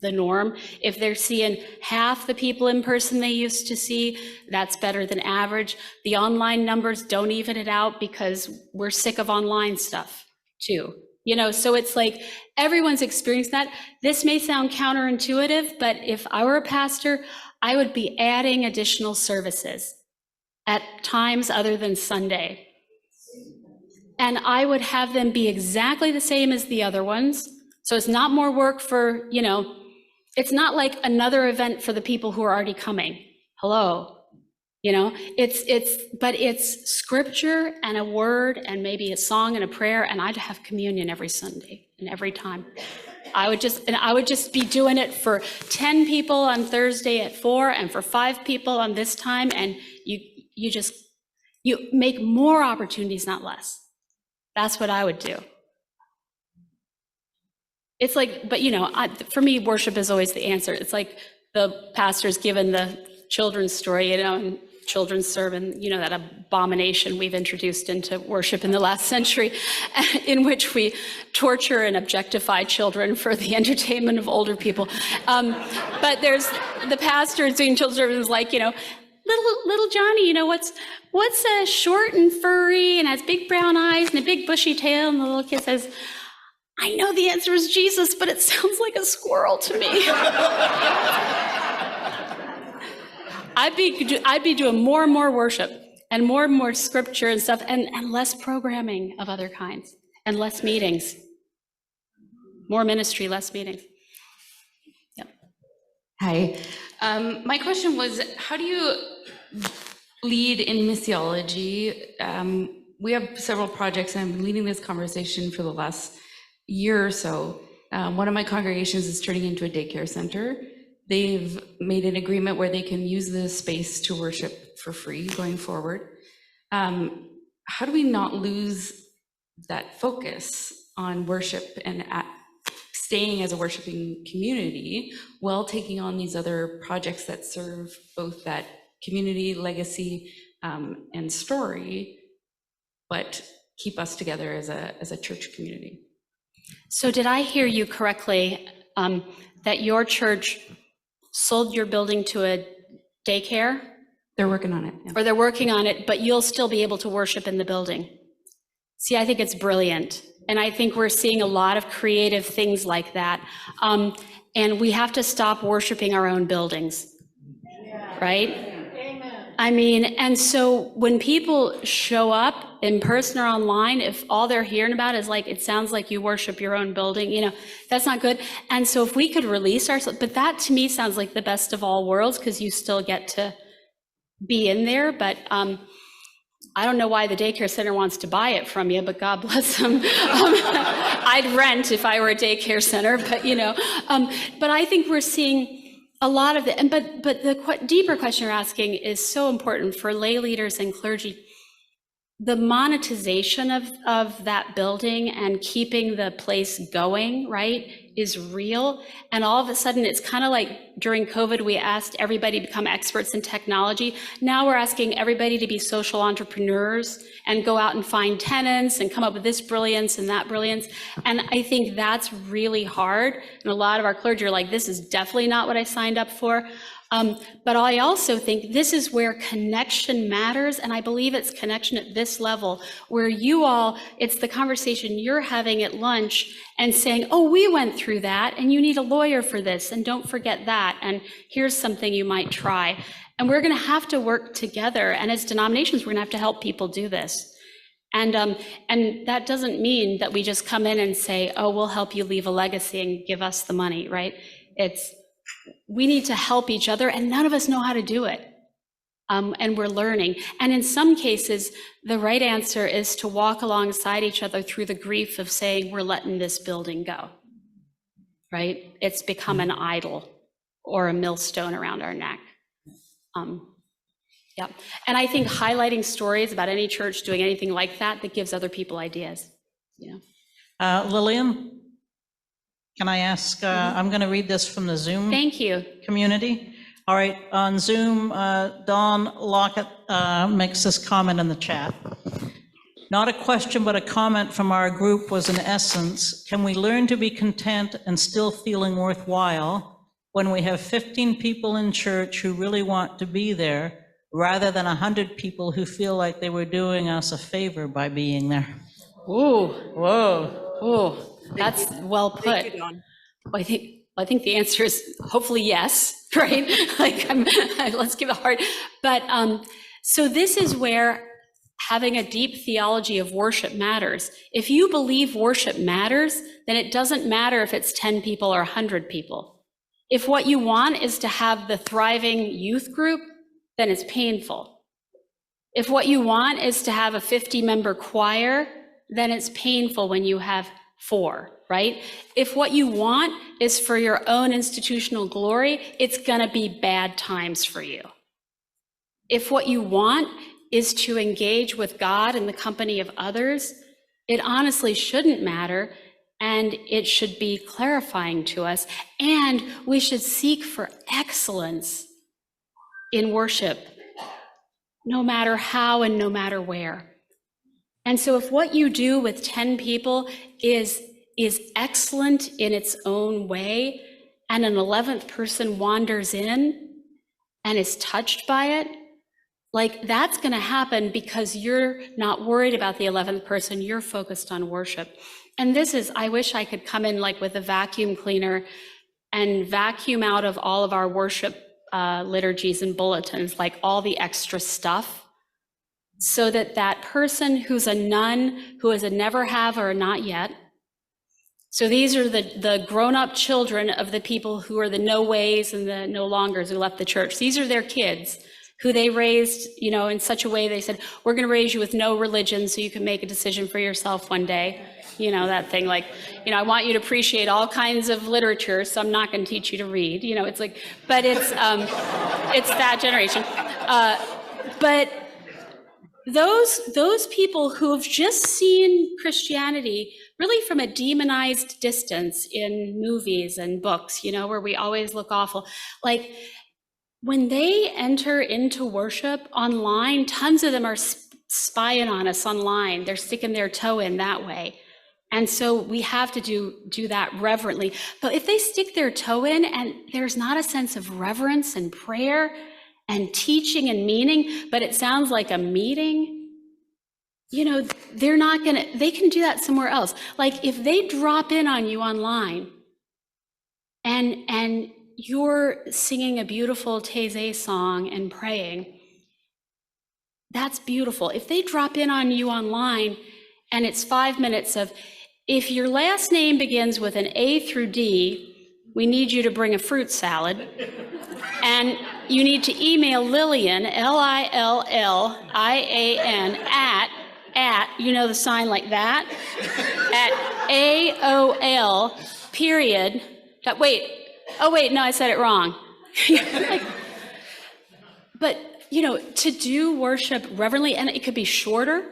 the norm. If they're seeing half the people in person they used to see, that's better than average. The online numbers don't even it out because we're sick of online stuff too. So it's like everyone's experienced that. This may sound counterintuitive, but if I were a pastor, I would be adding additional services at times other than Sunday. And I would have them be exactly the same as the other ones. So it's not more work for, it's not like another event for the people who are already coming. Hello. But it's scripture and a word and maybe a song and a prayer, and I'd have communion every Sunday and every time. I would just be doing it for 10 people on Thursday at 4 and for 5 people on this time, and you make more opportunities, not less. That's what I would do. It's like, but for me, worship is always the answer. It's like the pastor's given the children's story, and children's sermon, that abomination we've introduced into worship in the last century, in which we torture and objectify children for the entertainment of older people. But there's the pastor doing children's sermons like, little Johnny, what's short and furry and has big brown eyes and a big bushy tail? And the little kid says, I know the answer is Jesus, but it sounds like a squirrel to me. I'd be doing more and more worship and more scripture and stuff, and less programming of other kinds, and less meetings. More ministry, less meetings. Yep. Hi. My question was, how do you lead in missiology? We have several projects, and I've been leading this conversation for the last year or so. One of my congregations is turning into a daycare center. They've made an agreement where they can use the space to worship for free going forward. How do we not lose that focus on worship and staying as a worshiping community while taking on these other projects that serve both that community, legacy, and story, but keep us together as a church community? So did I hear you correctly, that your church sold your building to a daycare? They're working on it. Yeah. Or they're working on it, but you'll still be able to worship in the building. See, I think it's brilliant. And I think we're seeing a lot of creative things like that. And we have to stop worshiping our own buildings, right? I mean, and so when people show up in person or online, if all they're hearing about is like, it sounds like you worship your own building, that's not good. And so if we could release ourselves, but that to me sounds like the best of all worlds, because you still get to be in there. But I don't know why the daycare center wants to buy it from you, but God bless them. I'd rent if I were a daycare center, but I think we're seeing a lot of it. But the deeper question you're asking is so important for lay leaders and clergy. The monetization of that building and keeping the place going, right, is real. And all of a sudden, it's kind of like during COVID, we asked everybody to become experts in technology. Now we're asking everybody to be social entrepreneurs and go out and find tenants and come up with this brilliance and that brilliance. And I think that's really hard. And a lot of our clergy are like, this is definitely not what I signed up for. But I also think this is where connection matters, and I believe it's connection at this level, where it's the conversation you're having at lunch and saying, oh, we went through that, and you need a lawyer for this, and don't forget that, and here's something you might try. And we're gonna have to work together, and as denominations, we're gonna have to help people do this. And that doesn't mean that we just come in and say, oh, we'll help you leave a legacy and give us the money, right? We need to help each other, and none of us know how to do it. And we're learning. And in some cases, the right answer is to walk alongside each other through the grief of saying, we're letting this building go, right? It's become an idol or a millstone around our neck. Yeah. And I think highlighting stories about any church doing anything like that gives other people ideas. Lillian? Can I ask, I'm going to read this from the Zoom community. All right, on Zoom, Dawn Lockett makes this comment in the chat. Not a question, but a comment from our group was, in essence, can we learn to be content and still feeling worthwhile when we have 15 people in church who really want to be there, rather than 100 people who feel like they were doing us a favor by being there? Ooh, whoa, ooh, that's well put. Thank you, Dawn. I think the answer is hopefully yes, right? Like, let's give a heart. But so this is where having a deep theology of worship matters. If you believe worship matters, then it doesn't matter if it's 10 people or 100 people. If what you want is to have the thriving youth group, then it's painful. If what you want is to have a 50-member choir, then it's painful when you have 4, right? If what you want is for your own institutional glory, it's gonna be bad times for you. If what you want is to engage with God in the company of others, it honestly shouldn't matter, and it should be clarifying to us, and we should seek for excellence in worship, no matter how and no matter where. And so if what you do with 10 people is excellent in its own way, and an 11th person wanders in and is touched by it, like, that's going to happen because you're not worried about the 11th person, you're focused on worship. And this is, I wish I could come in like with a vacuum cleaner and vacuum out of all of our worship liturgies and bulletins, like all the extra stuff, so that that person who's a nun, who is a never have or a not yet, so these are the grown-up children of the people who are the no ways and the no longers who left the church. These are their kids who they raised, you know, in such a way they said, we're going to raise you with no religion so you can make a decision for yourself one day. You know, that thing like, you know, I want you to appreciate all kinds of literature, so I'm not going to teach you to read. You know, it's like, but it's that generation. But those people who have just seen Christianity really from a demonized distance in movies and books, you know, where we always look awful, like, when they enter into worship online, tons of them are spying on us online. They're sticking their toe in that way. And so we have to do that reverently. But if they stick their toe in and there's not a sense of reverence and prayer and teaching and meaning, but it sounds like a meeting, you know, they can do that somewhere else. Like, if they drop in on you online and you're singing a beautiful Taizé song and praying, that's beautiful. If they drop in on you online and it's 5 minutes of, if your last name begins with an A through D, we need you to bring a fruit salad. And you need to email Lillian, Lillian, at, you know, the sign like that, at AOL, period. Oh wait, no, I said it wrong. But, you know, to do worship reverently, and it could be shorter,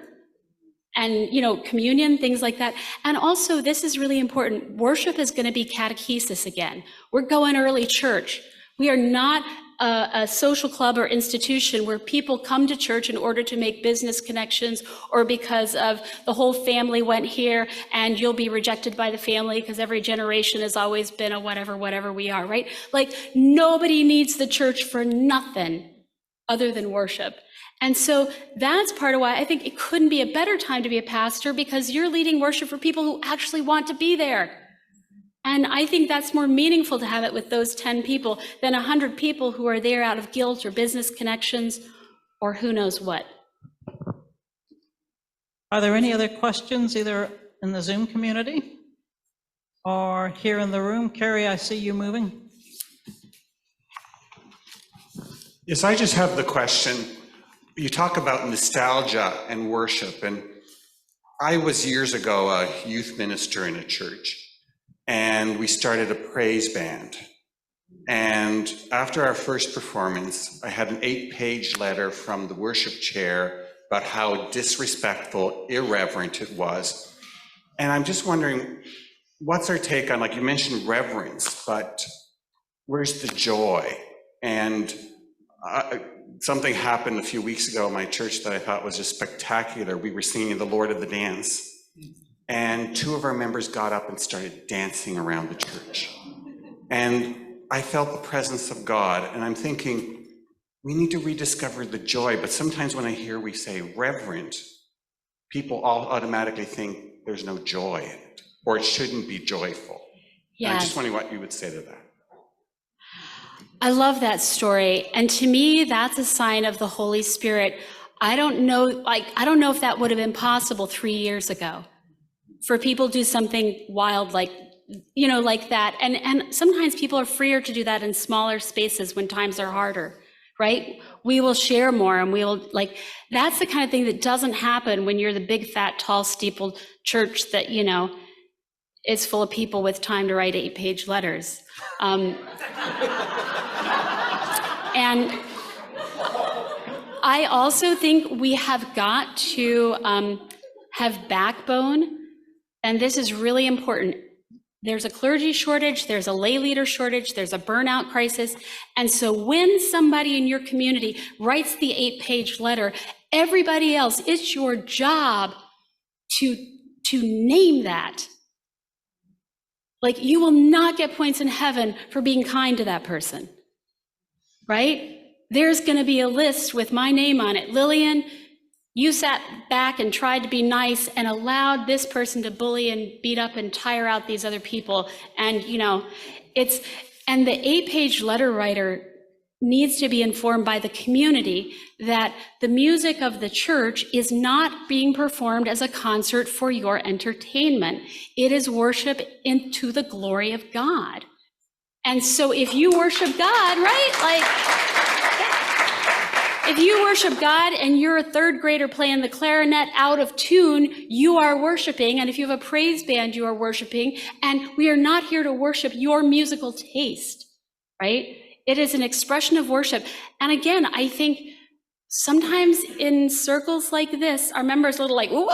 and, you know, communion, things like that. And also, this is really important, worship is going to be catechesis again. We're going early church. We are not a social club or institution where people come to church in order to make business connections, or because of the whole family went here and you'll be rejected by the family because every generation has always been a whatever we are, right? Like, nobody needs the church for nothing other than worship. And so that's part of why I think it couldn't be a better time to be a pastor, because you're leading worship for people who actually want to be there. And I think that's more meaningful to have it with those 10 people than 100 people who are there out of guilt or business connections or who knows what. Are there any other questions, either in the Zoom community or here in the room? Carrie, I see you moving. Yes, I just have the question. You talk about nostalgia and worship, and I was years ago a youth minister in a church, and we started a praise band. And after our first performance, I had an 8-page letter from the worship chair about how disrespectful, irreverent it was. And I'm just wondering, what's our take on, like you mentioned reverence, but where's the joy? And something happened a few weeks ago in my church that I thought was just spectacular. We were singing the Lord of the Dance, and 2 of our members got up and started dancing around the church. And I felt the presence of God, and I'm thinking, we need to rediscover the joy, but sometimes when I hear we say reverent, people all automatically think there's no joy in it, or it shouldn't be joyful. And I'm just wondering what you would say to that. I love that story. And to me, that's a sign of the Holy Spirit. I don't know if that would have been possible 3 years ago for people to do something wild like that. And sometimes people are freer to do that in smaller spaces when times are harder, right? We will share more, and we will that's the kind of thing that doesn't happen when you're the big, fat, tall, steepled church that, is full of people with time to write 8-page letters. And I also think we have got to have backbone, and this is really important. There's a clergy shortage, there's a lay leader shortage, there's a burnout crisis. And so when somebody in your community writes the 8-page letter, everybody else, it's your job to name that. You will not get points in heaven for being kind to that person, right? There's going to be a list with my name on it. Lillian, you sat back and tried to be nice and allowed this person to bully and beat up and tire out these other people. And, and the 8-page letter writer needs to be informed by the community that the music of the church is not being performed as a concert for your entertainment. It is worship into the glory of God. And so if you worship God, right? If you worship God and you're a 3rd grader playing the clarinet out of tune, you are worshiping. And if you have a praise band, you are worshiping. And we are not here to worship your musical taste, right? It is an expression of worship. And again, I think sometimes in circles like this, our members are a little like, whoa,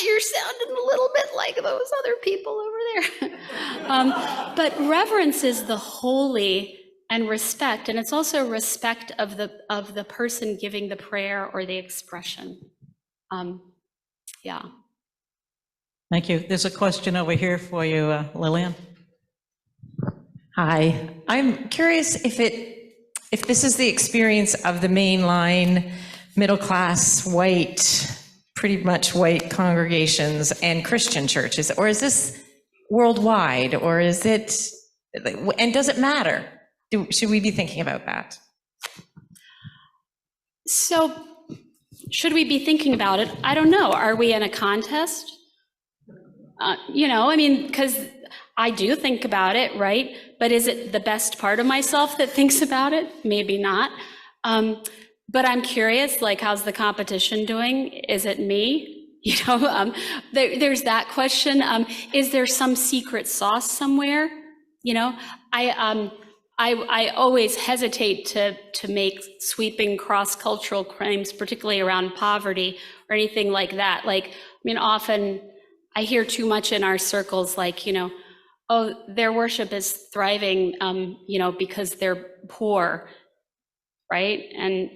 you're sounding a little bit like those other people over there. But reverence is the holy and respect, and it's also respect of the person giving the prayer or the expression. Yeah. Thank you. There's a question over here for you, Lillian. Hi, I'm curious if this is the experience of the mainline, middle-class, white, pretty much white congregations and Christian churches, or is this worldwide, or is it, and does it matter? Should we be thinking about that? So, should we be thinking about it? I don't know. Are we in a contest? Because I do think about it, right? But is it the best part of myself that thinks about it? Maybe not. But I'm curious, how's the competition doing? Is it me? There's that question. Is there some secret sauce somewhere? I always hesitate to make sweeping cross-cultural claims, particularly around poverty or anything like that. Often I hear too much in our circles, oh, their worship is thriving, because they're poor, right? And,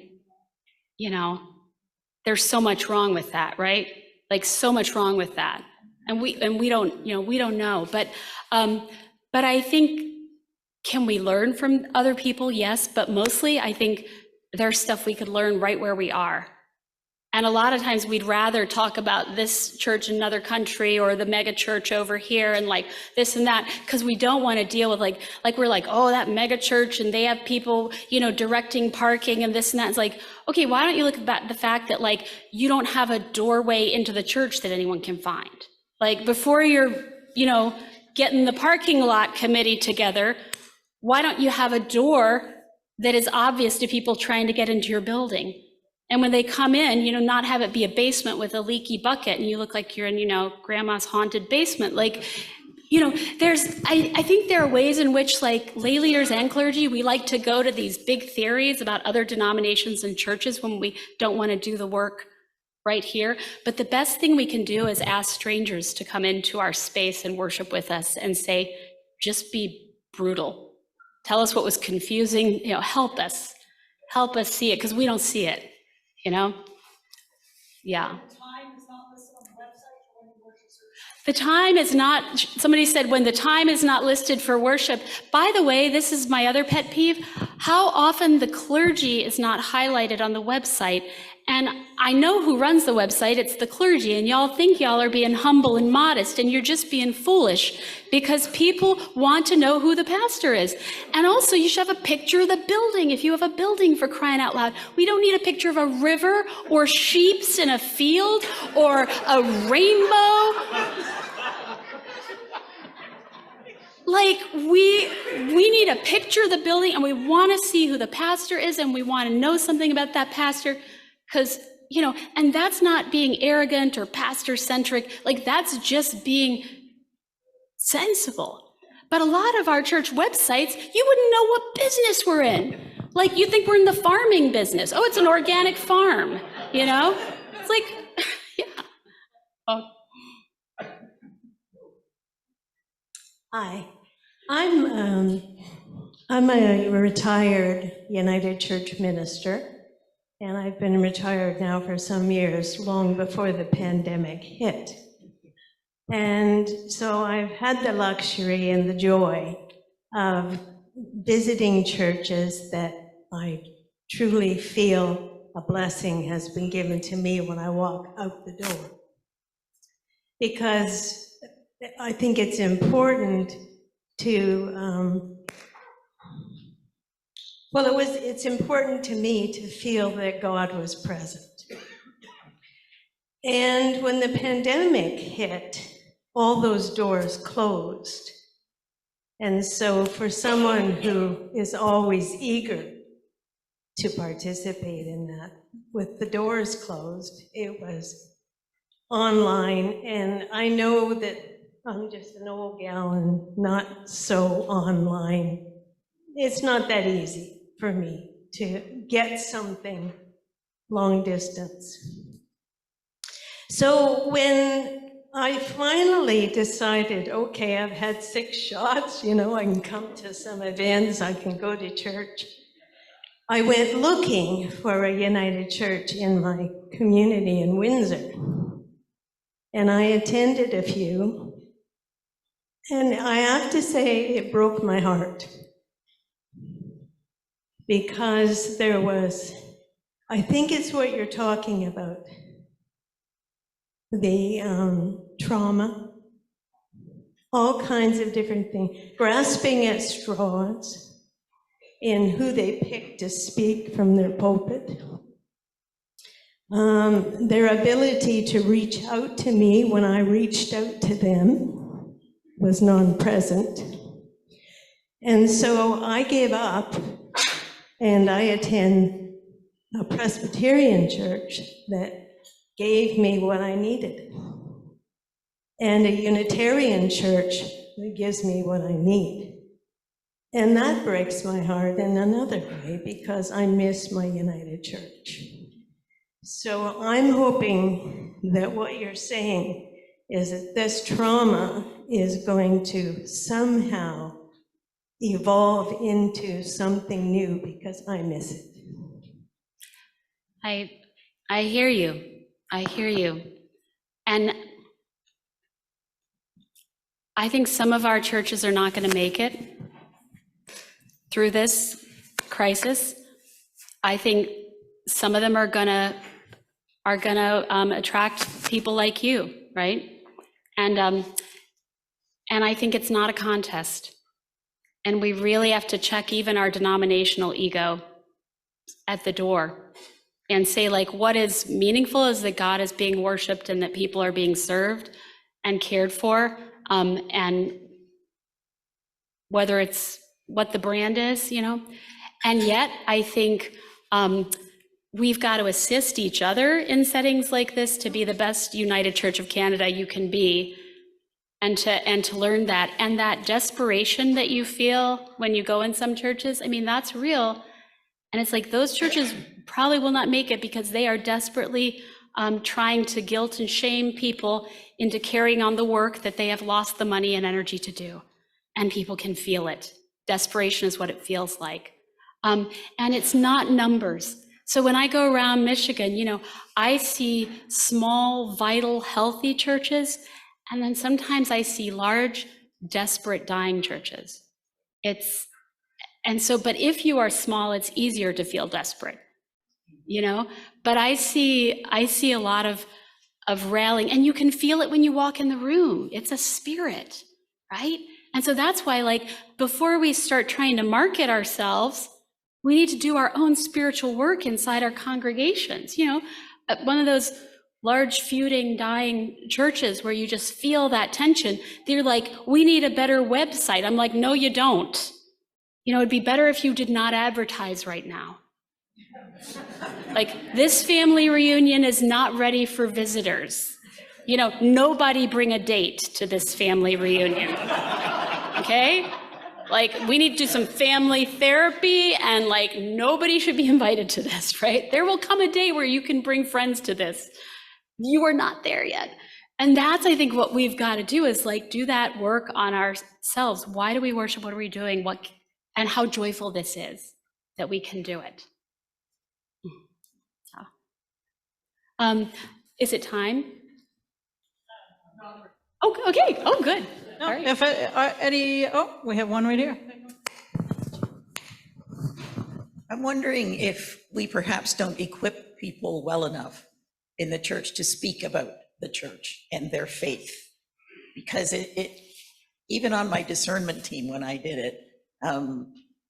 there's so much wrong with that, right? So much wrong with that. And we don't know. But I think, can we learn from other people? Yes, but mostly I think there's stuff we could learn right where we are. And a lot of times we'd rather talk about this church in another country or the mega church over here and this and that, because we don't want to deal with we're oh, that mega church and they have people, directing parking and this and that. It's okay, why don't you look at the fact that you don't have a doorway into the church that anyone can find? Before you're, getting the parking lot committee together, why don't you have a door that is obvious to people trying to get into your building? And when they come in, not have it be a basement with a leaky bucket and you look like you're in, grandma's haunted basement. I think there are ways in which lay leaders and clergy, we like to go to these big theories about other denominations and churches when we don't want to do the work right here. But the best thing we can do is ask strangers to come into our space and worship with us and say, just be brutal. Tell us what was confusing, help us. help us see it, because we don't see it, you know? Yeah. The time is not, somebody said when the time is not listed for worship. By the way, this is my other pet peeve, how often the clergy is not highlighted on the website. And I know who runs the website, it's the clergy, and y'all think y'all are being humble and modest, and you're just being foolish because people want to know who the pastor is. And also, you should have a picture of the building if you have a building, for crying out loud. We don't need a picture of a river or sheeps in a field or a rainbow. Like, we need a picture of the building, and we want to see who the pastor is, and we want to know something about that pastor. Because, you know, and that's not being arrogant or pastor-centric, like that's just being sensible. But a lot of our church websites, you wouldn't know what business we're in. Like, you think we're in the farming business. Oh, it's an organic farm, you know? It's like, yeah. Oh. Hi, I'm a retired United Church minister. And I've been retired now for some years, long before the pandemic hit. And so I've had the luxury and the joy of visiting churches that I truly feel a blessing has been given to me when I walk out the door. Because I think it's important to it's important to me to feel that God was present. And when the pandemic hit, all those doors closed. And so for someone who is always eager to participate in that, with the doors closed, it was online. And I know that I'm just an old gal and not so online. It's not that easy for me to get something long distance. So when I finally decided, okay, I've had 6 shots, you know, I can come to some events, I can go to church, I went looking for a United Church in my community in Windsor. And I attended a few, and I have to say it broke my heart. Because there was, I think it's what you're talking about, the trauma, all kinds of different things, grasping at straws in who they pick to speak from their pulpit, their ability to reach out to me when I reached out to them was non-present. And so I gave up. And I attend a Presbyterian church that gave me what I needed, and a Unitarian church that gives me what I need. And that breaks my heart in another way, because I miss my United Church. So I'm hoping that what you're saying is that this trauma is going to somehow evolve into something new, because I miss it. I hear you. I hear you. And I think some of our churches are not going to make it through this crisis. I think some of them are gonna attract people like you, right? And I think it's not a contest. And we really have to check even our denominational ego at the door and say, like, what is meaningful is that God is being worshiped and that people are being served and cared for, and whether it's what the brand is, you know. And yet, I think we've got to assist each other in settings like this to be the best United Church of Canada you can be. And to learn that, and that desperation that you feel when you go in some churches, I mean, that's real. And it's like those churches probably will not make it because they are desperately trying to guilt and shame people into carrying on the work that they have lost the money and energy to do. And people can feel it. Desperation is what it feels like. And it's not numbers. So when I go around Michigan, you know, I see small, vital, healthy churches, and then sometimes I see large, desperate, dying churches. But if you are small, it's easier to feel desperate, you know? But I see a lot of rallying, and you can feel it when you walk in the room. It's a spirit, right? And so that's why, like, before we start trying to market ourselves, we need to do our own spiritual work inside our congregations. You know, one of those large feuding, dying churches where you just feel that tension, they're like, we need a better website. I'm like, no, you don't. You know, it'd be better if you did not advertise right now. Like, this family reunion is not ready for visitors. You know, nobody bring a date to this family reunion, okay? Like, we need to do some family therapy, and like, nobody should be invited to this, right? There will come a day where you can bring friends to this. You are not there yet. And that's, I think, what we've got to do is like, do that work on ourselves. Why do we worship? What are we doing? And how joyful this is that we can do it. Is it time? Oh, okay. Oh, good. No, if we have one right here. I'm wondering if we perhaps don't equip people well enough in the church to speak about the church and their faith. Because even on my discernment team, when I did it,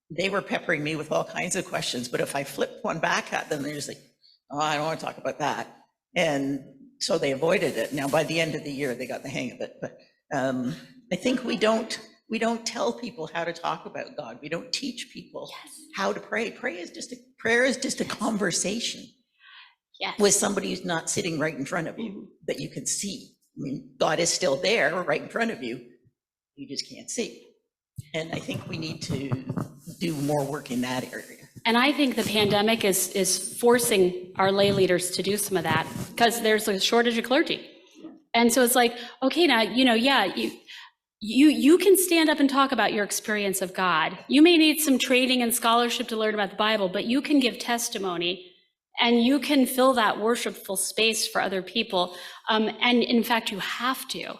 they were peppering me with all kinds of questions. But if I flipped one back at them, they're just like, oh, I don't want to talk about that. And so they avoided it. Now, by the end of the year, they got the hang of it. But I think we don't tell people how to talk about God. We don't teach people how to pray. Prayer is just a conversation with somebody who's not sitting right in front of you that you can see. I mean, God is still there right in front of you. You just can't see. And I think we need to do more work in that area. And I think the pandemic is forcing our lay leaders to do some of that, because there's a shortage of clergy. And so it's like, okay, now, you know, yeah, you can stand up and talk about your experience of God. You may need some training and scholarship to learn about the Bible, but you can give testimony, and you can fill that worshipful space for other people. And in fact, you have to.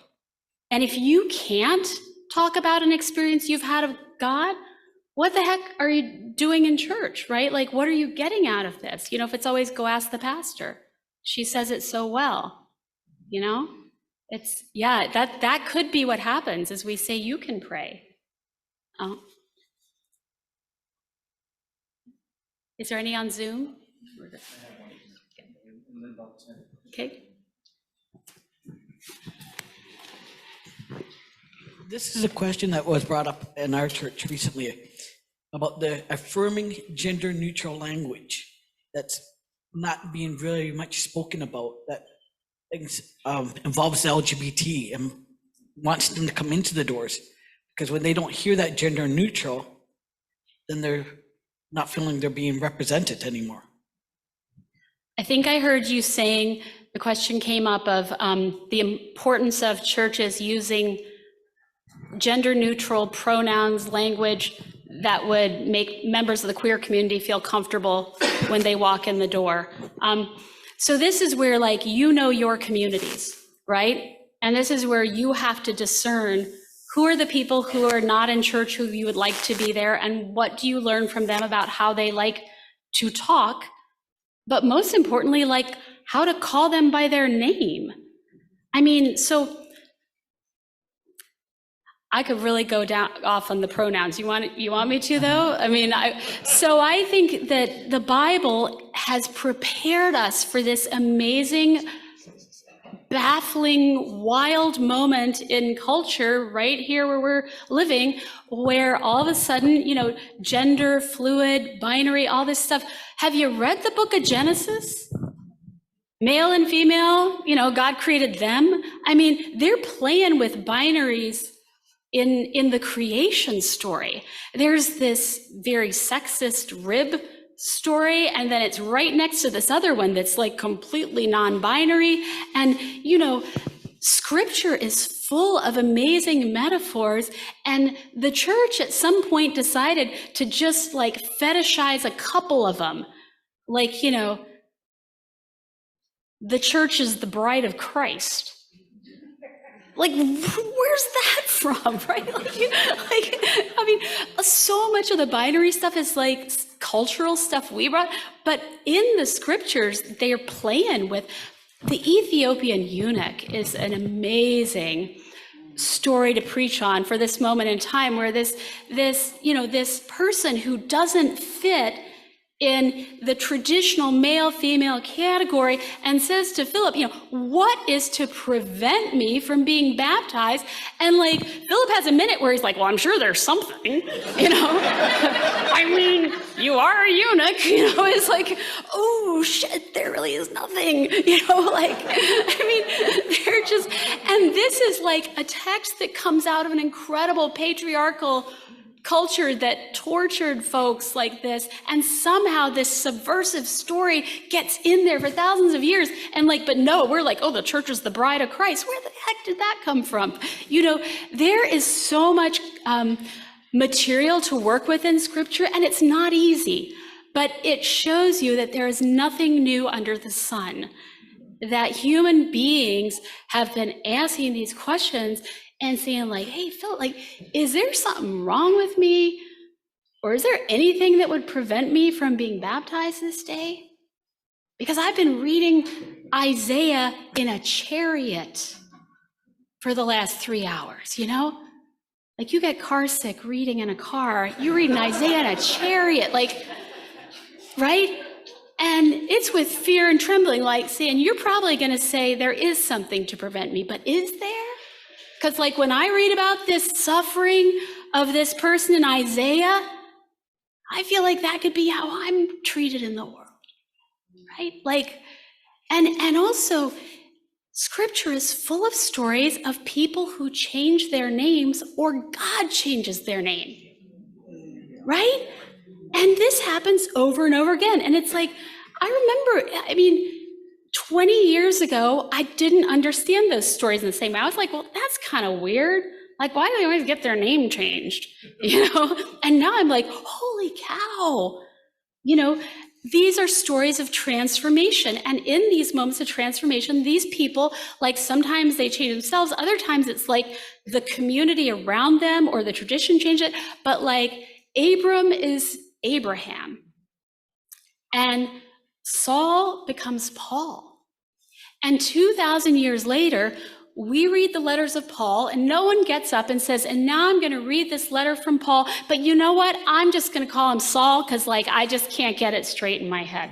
And if you can't talk about an experience you've had of God, what the heck are you doing in church, right? Like, what are you getting out of this? You know, if it's always go ask the pastor. She says it so well, you know? It's, yeah, that could be what happens as we say you can pray. Is there any on Zoom? Okay. This is a question that was brought up in our church recently about the affirming gender neutral language that's not being very much spoken about, that involves the LGBT and wants them to come into the doors. Because when they don't hear that gender neutral, then they're not feeling they're being represented anymore. I think I heard you saying, the question came up of the importance of churches using gender neutral pronouns, language that would make members of the queer community feel comfortable when they walk in the door. So this is where, like, you know your communities, right? And this is where you have to discern who are the people who are not in church who you would like to be there, and what do you learn from them about how they like to talk, but most importantly, like, how to call them by their name. I mean, so I could really go off on the pronouns. You want me to, though? I mean, so I think that the Bible has prepared us for this amazing, baffling, wild moment in culture right here where we're living, where all of a sudden, you know, gender, fluid, binary, all this stuff. Have you read the book of Genesis? Male and female, you know, God created them. I mean, they're playing with binaries in the creation story. There's this very sexist rib story, and then it's right next to this other one that's like completely non-binary. And, you know, Scripture is full of amazing metaphors, and the church at some point decided to just like fetishize a couple of them. Like, you know, the church is the bride of Christ. Like, where's that from, right? I mean, so much of the binary stuff is like cultural stuff we brought, but in the scriptures, they are playing with. The Ethiopian eunuch is an amazing story to preach on for this moment in time, where this person who doesn't fit in the traditional male-female category and says to Philip, you know, what is to prevent me from being baptized? And like, Philip has a minute where he's like, well, I'm sure there's something, you know? I mean, you are a eunuch, you know? It's like, oh shit, there really is nothing, you know? Like, I mean, they're just, and this is like a text that comes out of an incredible patriarchal culture that tortured folks like this, and somehow this subversive story gets in there for thousands of years, and like, but no, we're like, oh, the church is the bride of Christ. Where the heck did that come from? You know, there is so much material to work with in scripture, and it's not easy, but it shows you that there is nothing new under the sun, that human beings have been asking these questions and saying like, hey, Phil, like, is there something wrong with me? Or is there anything that would prevent me from being baptized this day? Because I've been reading Isaiah in a chariot for the last 3 hours, you know? Like, you get car sick reading in a car, you're reading Isaiah in a chariot, like, right? And it's with fear and trembling, like saying, you're probably gonna say there is something to prevent me, but is there? Because like when I read about this suffering of this person in Isaiah, I feel like that could be how I'm treated in the world, right? Like, and also scripture is full of stories of people who change their names or God changes their name, right? And this happens over and over again. And it's like, I remember, I mean, 20 years ago, I didn't understand those stories in the same way. I was like, well, that's kind of weird. Like, why do they always get their name changed? You know? And now I'm like, holy cow. You know, these are stories of transformation. And in these moments of transformation, these people, like sometimes they change themselves. Other times it's like the community around them or the tradition changed it. But like Abram is Abraham. And Saul becomes Paul. And 2,000 years later, we read the letters of Paul, and no one gets up and says, and now I'm going to read this letter from Paul, but you know what? I'm just going to call him Saul because, like, I just can't get it straight in my head.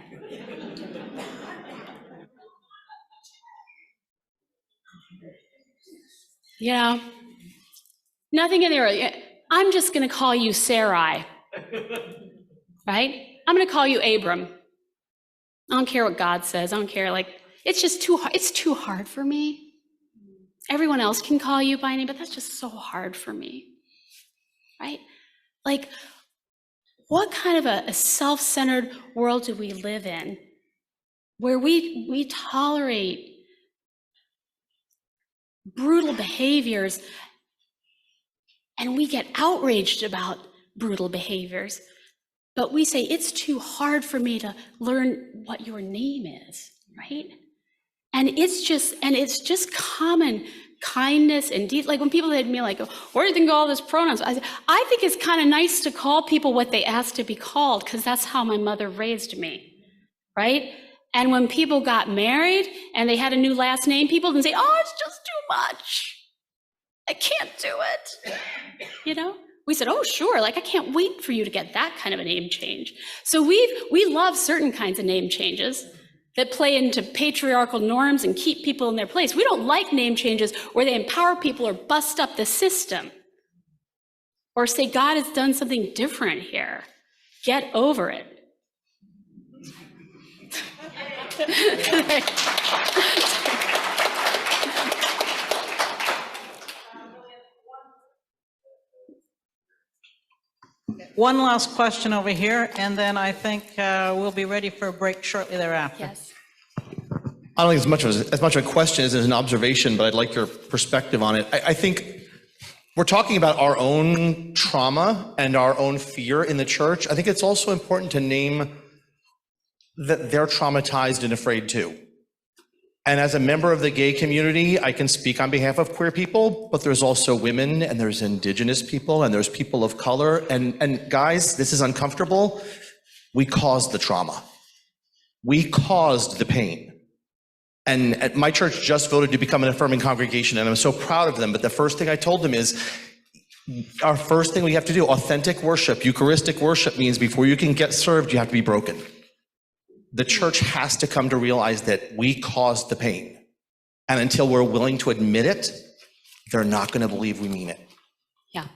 You know, nothing in there. I'm just going to call you Sarai, right? I'm going to call you Abram. I don't care what God says. I don't care. Like, it's just too hard. It's too hard for me. Everyone else can call you by name, but that's just so hard for me, right? Like, what kind of a self-centered world do we live in where we tolerate brutal behaviors and we get outraged about brutal behaviors, but we say, it's too hard for me to learn what your name is, right? And it's just common kindness and deed. Like when people say to me, like, where do you think all this pronouns? I think it's kind of nice to call people what they ask to be called, because that's how my mother raised me, right? And when people got married and they had a new last name, people didn't say, oh, it's just too much. I can't do it, you know? We said, oh, sure, like I can't wait for you to get that kind of a name change. So we love certain kinds of name changes that play into patriarchal norms and keep people in their place. We don't like name changes where they empower people or bust up the system or say, God has done something different here. Get over it. One last question over here, and then I think we'll be ready for a break shortly thereafter. Yes. I don't think as much of a question as an observation, but I'd like your perspective on it. I think we're talking about our own trauma and our own fear in the church. I think it's also important to name that they're traumatized and afraid too. And as a member of the gay community, I can speak on behalf of queer people, but there's also women and there's indigenous people and there's people of color. And guys, this is uncomfortable. We caused the trauma. We caused the pain. And my church just voted to become an affirming congregation, and I'm so proud of them. But the first thing I told them is, our first thing we have to do, authentic worship, Eucharistic worship, means before you can get served, you have to be broken. The church has to come to realize that we caused the pain. And until we're willing to admit it, they're not going to believe we mean it. Yeah.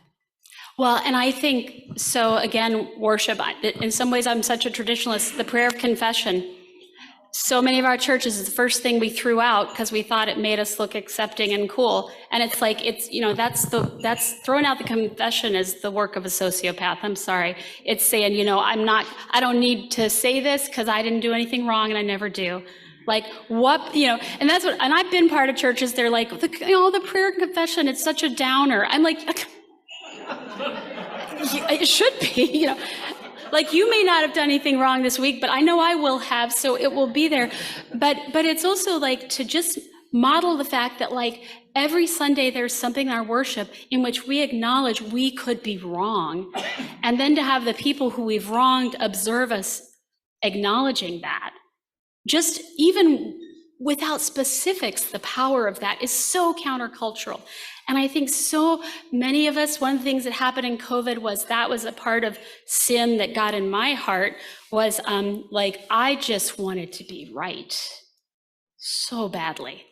Well, and I think, so again, worship, in some ways I'm such a traditionalist, the prayer of confession. So many of our churches is the first thing we threw out because we thought it made us look accepting and cool. And it's like, it's, you know, that's throwing out the confession is the work of a sociopath. I'm sorry. It's saying, you know, I don't need to say this because I didn't do anything wrong and I never do. Like what, you know, and that's what, and I've been part of churches, they're like, the prayer and confession, it's such a downer. I'm like, it should be, you know. Like, you may not have done anything wrong this week, but I know I will have, so it will be there. But it's also like to just model the fact that like every Sunday there's something in our worship in which we acknowledge we could be wrong. And then to have the people who we've wronged observe us acknowledging that. Just even without specifics, the power of that is so countercultural. And I think so many of us, one of the things that happened in COVID was that was a part of sin that got in my heart was like, I just wanted to be right so badly.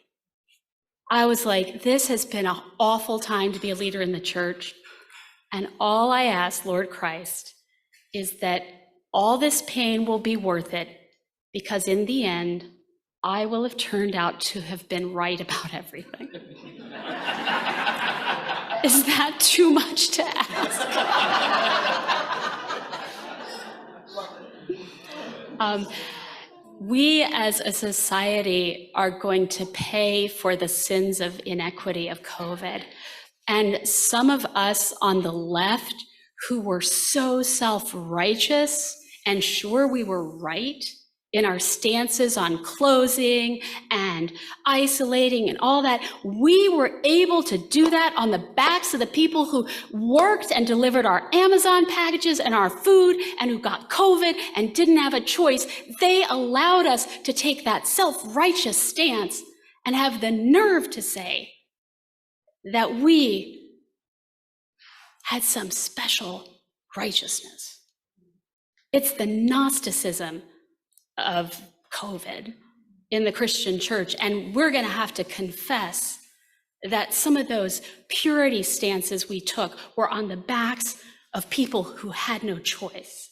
I was like, this has been an awful time to be a leader in the church. And all I ask, Lord Christ, is that all this pain will be worth it, because in the end, I will have turned out to have been right about everything. Is that too much to ask? We as a society are going to pay for the sins of inequity of COVID. And some of us on the left who were so self-righteous and sure we were right in our stances on closing and isolating and all that, we were able to do that on the backs of the people who worked and delivered our Amazon packages and our food and who got COVID and didn't have a choice. They allowed us to take that self-righteous stance and have the nerve to say that we had some special righteousness. It's the Gnosticism of COVID in the Christian church. And we're going to have to confess that some of those purity stances we took were on the backs of people who had no choice.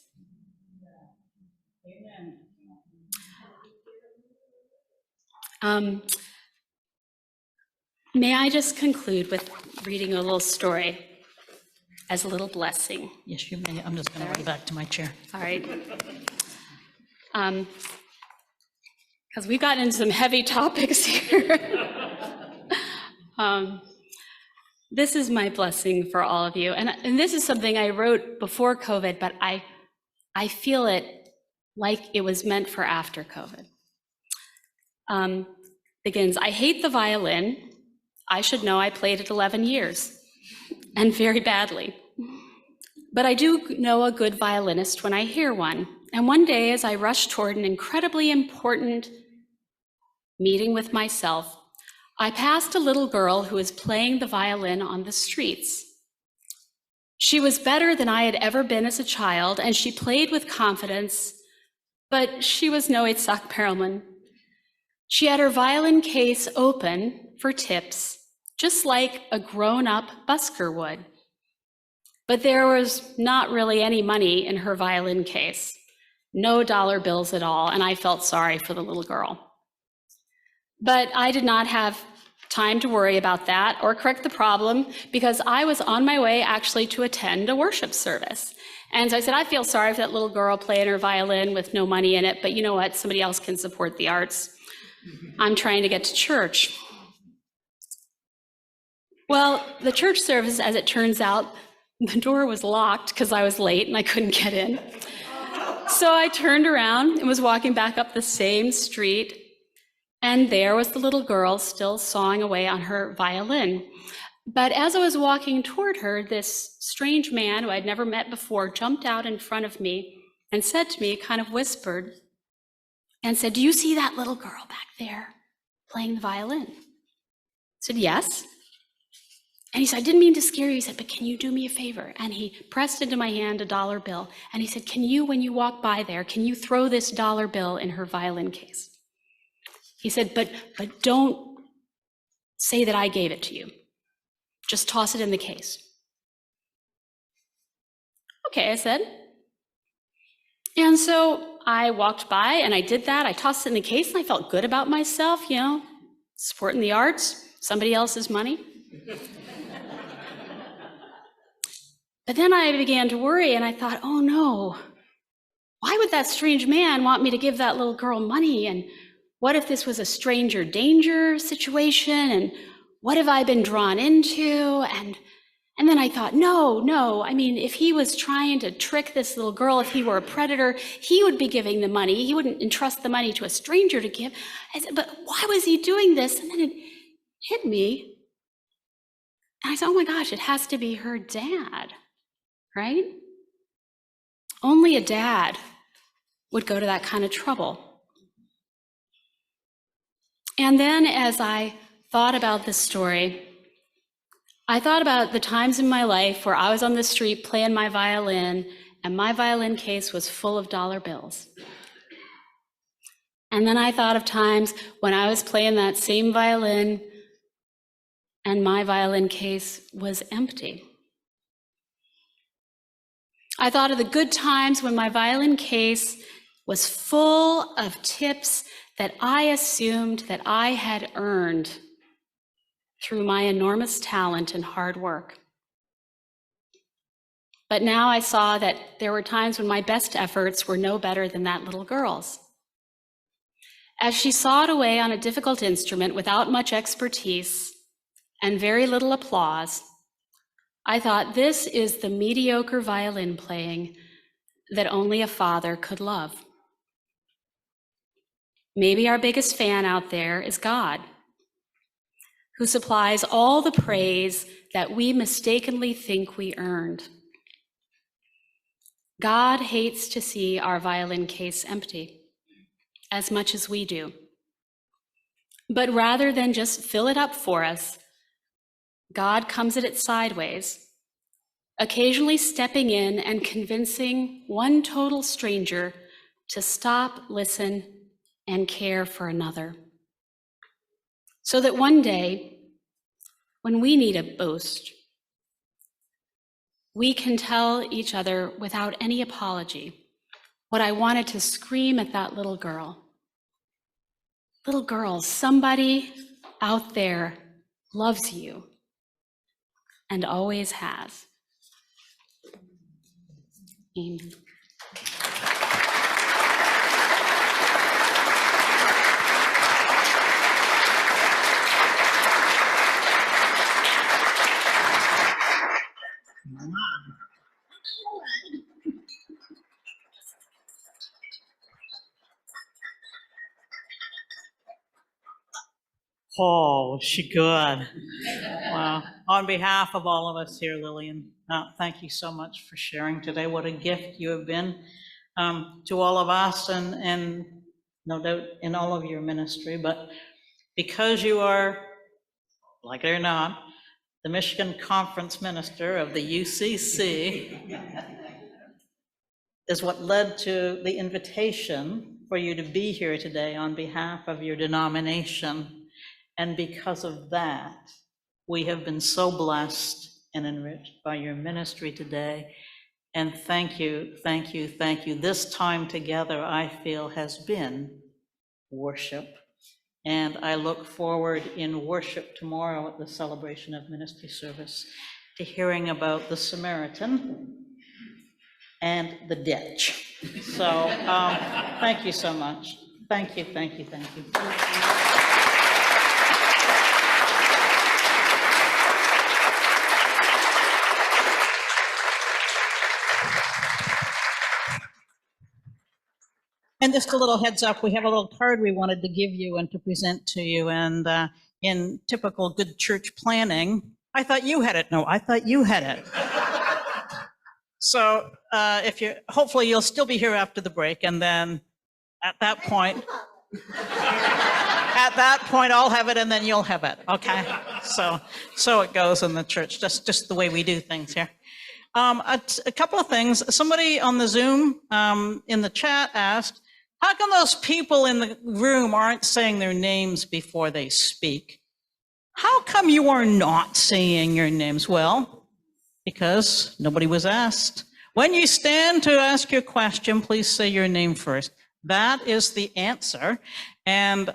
May I just conclude with reading a little story as a little blessing? Yes, you may. I'm just going to run back to my chair. All right. Because we've gotten into some heavy topics here. This is my blessing for all of you. And this is something I wrote before COVID, but I feel it like it was meant for after COVID. Begins, I hate the violin. I should know I played it 11 years, and very badly. But I do know a good violinist when I hear one. And one day, as I rushed toward an incredibly important meeting with myself, I passed a little girl who was playing the violin on the streets. She was better than I had ever been as a child, and she played with confidence, but she was no Itzhak Perelman. She had her violin case open for tips, just like a grown-up busker would. But there was not really any money in her violin case, no dollar bills at all, and I felt sorry for the little girl. But I did not have time to worry about that or correct the problem because I was on my way actually to attend a worship service. And so I said, I feel sorry for that little girl playing her violin with no money in it, but you know what? Somebody else can support the arts. I'm trying to get to church. Well, the church service, as it turns out, the door was locked because I was late and I couldn't get in. So I turned around and was walking back up the same street, and there was the little girl still sawing away on her violin. But as I was walking toward her, this strange man who I'd never met before jumped out in front of me and said to me, kind of whispered, and said, "Do you see that little girl back there playing the violin?" I said, "Yes." And he said, "I didn't mean to scare you." He said, "But can you do me a favor?" And he pressed into my hand a dollar bill. And he said, "Can you, when you walk by there, can you throw this dollar bill in her violin case?" He said, but don't say that I gave it to you. Just toss it in the case." "Okay," I said. And so I walked by and I did that. I tossed it in the case and I felt good about myself, supporting the arts, somebody else's money. But then I began to worry and I thought, oh no, why would that strange man want me to give that little girl money? And what if this was a stranger danger situation? And what have I been drawn into? And then I thought, no, I mean, if he was trying to trick this little girl, if he were a predator, he would be giving the money. He wouldn't entrust the money to a stranger to give. I said, but why was he doing this? And then it hit me. And I said, oh my gosh, it has to be her dad, right? Only a dad would go to that kind of trouble. And then as I thought about this story, I thought about the times in my life where I was on the street playing my violin and my violin case was full of dollar bills. And then I thought of times when I was playing that same violin and my violin case was empty. I thought of the good times when my violin case was full of tips that I assumed that I had earned through my enormous talent and hard work. But now I saw that there were times when my best efforts were no better than that little girl's. As she sawed away on a difficult instrument without much expertise and very little applause, I thought, this is the mediocre violin playing that only a father could love. Maybe our biggest fan out there is God, who supplies all the praise that we mistakenly think we earned. God hates to see our violin case empty, as much as we do. But rather than just fill it up for us, God comes at it sideways, occasionally stepping in and convincing one total stranger to stop, listen, and care for another. So that one day, when we need a boost, we can tell each other without any apology what I wanted to scream at that little girl. Little girl, somebody out there loves you and always has. Amen. Oh, was she good? Wow. On behalf of all of us here, Lillian, thank you so much for sharing today. What a gift you have been to all of us and no doubt in all of your ministry. But because you are, like it or not, the Michigan Conference Minister of the UCC, is what led to the invitation for you to be here today on behalf of your denomination. And because of that, we have been so blessed and enriched by your ministry today. And thank you, thank you, thank you. This time together, I feel, has been worship. And I look forward in worship tomorrow at the celebration of ministry service to hearing about the Samaritan and the ditch. So thank you so much. Thank you, thank you, thank you. And just a little heads up, we have a little card we wanted to give you and to present to you. And in typical good church planning, I thought you had it. No, I thought you had it. So if you, hopefully you'll still be here after the break. And then at that point, I'll have it and then you'll have it. Okay. So it goes in the church, just the way we do things here. A couple of things. Somebody on the Zoom in the chat asked, how come those people in the room aren't saying their names before they speak? How come you are not saying your names? Well, because nobody was asked. When you stand to ask your question, please say your name first. That is the answer. And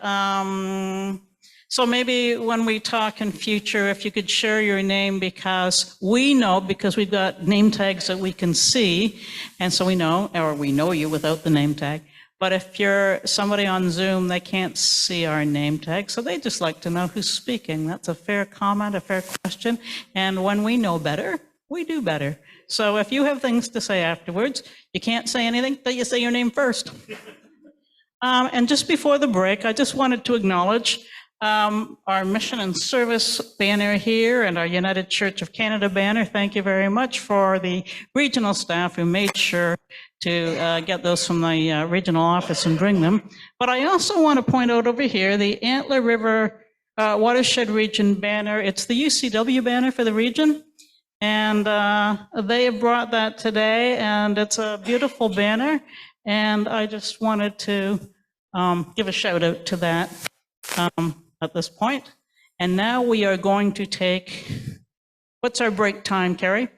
so maybe when we talk in future, if you could share your name, because we know, because we've got name tags that we can see, and so we know, or we know you without the name tag. But if you're somebody on Zoom, they can't see our name tag, so they just like to know who's speaking. That's a fair comment, a fair question. And when we know better, we do better. So if you have things to say afterwards, you can't say anything, but you say your name first. And just before the break, I just wanted to acknowledge our mission and service banner here and our United Church of Canada banner. Thank you very much for the regional staff who made sure to get those from the regional office and bring them. But I also want to point out over here the Antler River Watershed Region banner. It's the UCW banner for the region. And they have brought that today, and it's a beautiful banner. And I just wanted to give a shout out to that at this point. And now we are going to take, what's our break time, Carrie?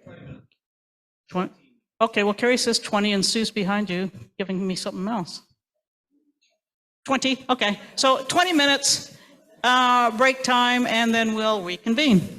20? Okay, well, Carrie says 20 and Sue's behind you, giving me something else. 20, okay. So 20 minutes break time, and then we'll reconvene.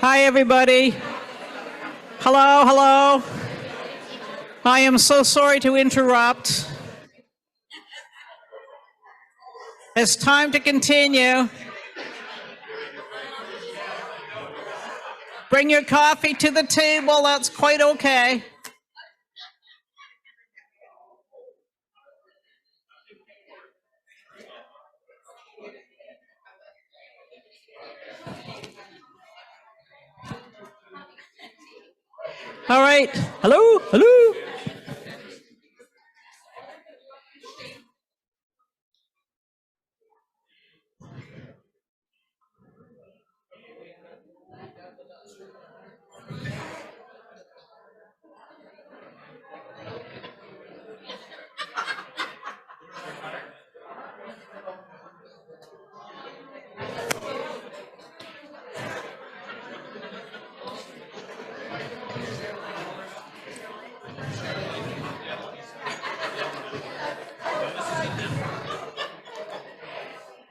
Hi, everybody. Hello, hello. I am so sorry to interrupt. It's time to continue. Bring your coffee to the table. That's quite okay. All right. Hello, hello.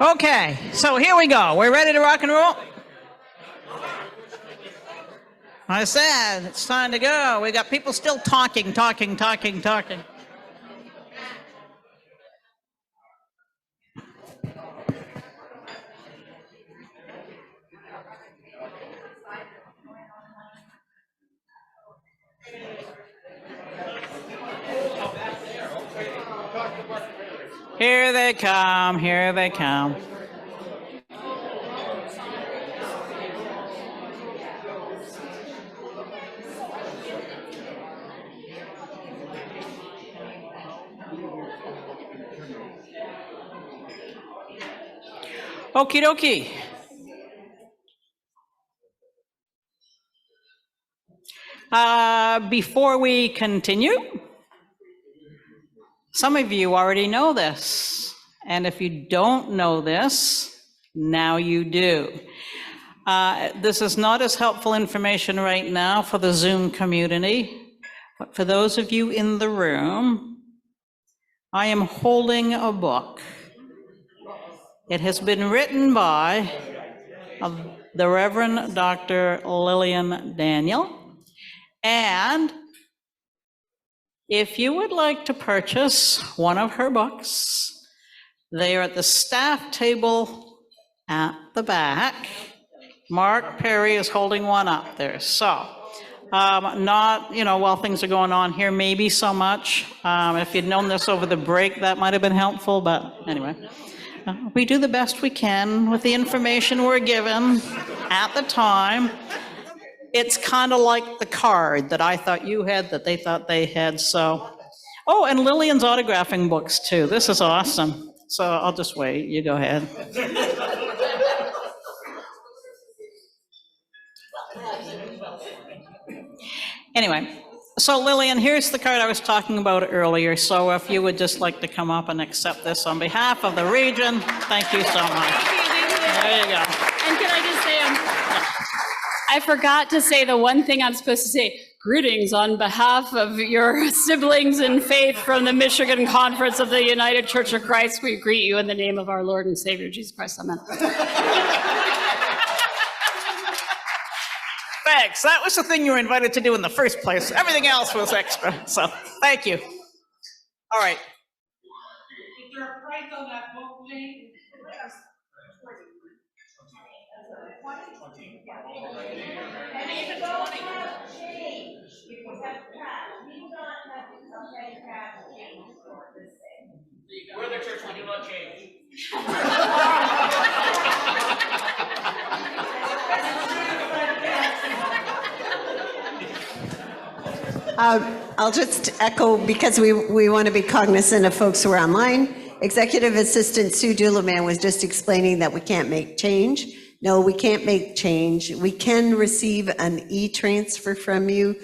Okay, so here we go. We're ready to rock and roll? I said, it's time to go. We got people still talking. Here they come, here they come. Okie dokie. Before we continue, some of you already know this. And if you don't know this, Now you do. This is not as helpful information right now for the Zoom community, but for those of you in the room, I am holding a book. It has been written by the Reverend Dr. Lillian Daniel, and if you would like to purchase one of her books, they are at the staff table at the back. Mark Perry is holding one up there. So, not, while things are going on here, maybe so much. If you'd known this over the break, that might have been helpful, but anyway. We do the best we can with the information we're given at the time. It's kind of like the card that I thought you had, that they thought they had, so. Oh, and Lillian's autographing books too. This is awesome. So I'll just wait, you go ahead. Anyway, so Lillian, here's the card I was talking about earlier. So if you would just like to come up and accept this on behalf of the region, thank you so much. There you go. And can I just say, I forgot to say the one thing I'm supposed to say. Greetings on behalf of your siblings in faith from the Michigan Conference of the United Church of Christ. We greet you in the name of our Lord and Savior, Jesus Christ. Amen. Thanks. That was the thing you were invited to do in the first place. Everything else was extra. So thank you. All right. Is there a price on that book, Jane? We're the church, we do not change. I'll just echo, because we want to be cognizant of folks who are online. Executive Assistant Sue Dulaman was just explaining that we can't make change. No, we can't make change. We can receive an e-transfer from you.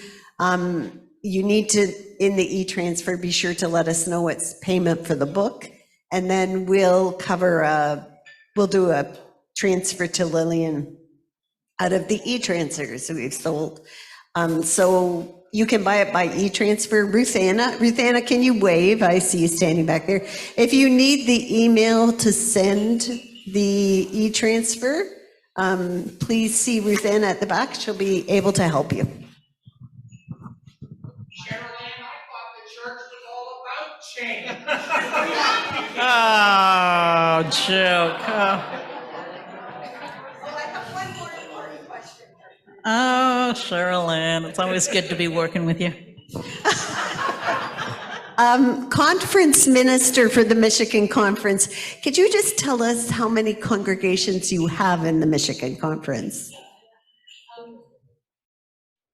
You need to, in the e-transfer, be sure to let us know it's payment for the book, and then we'll do a transfer to Lillian out of the e-transfers we've sold. So you can buy it by e-transfer. Ruthanna, can you wave? I see you standing back there. If you need the email to send the e-transfer, please see Ruthanna at the back. She'll be able to help you. Oh, joke. Oh, Sherilyn, it's always good to be working with you. Conference minister for the Michigan Conference, could you just tell us how many congregations you have in the Michigan Conference?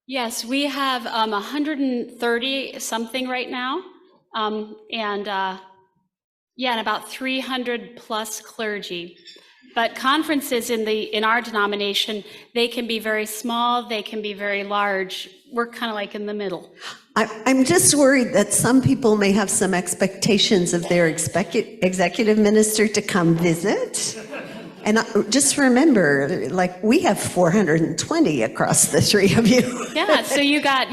Yes, we have 130 something right now, and about 300 plus clergy. But conferences in our denomination, they can be very small, they can be very large. We're kind of like in the middle. I'm just worried that some people may have some expectations of their executive minister to come visit. And just remember, like, we have 420 across the three of you. Yeah, so you got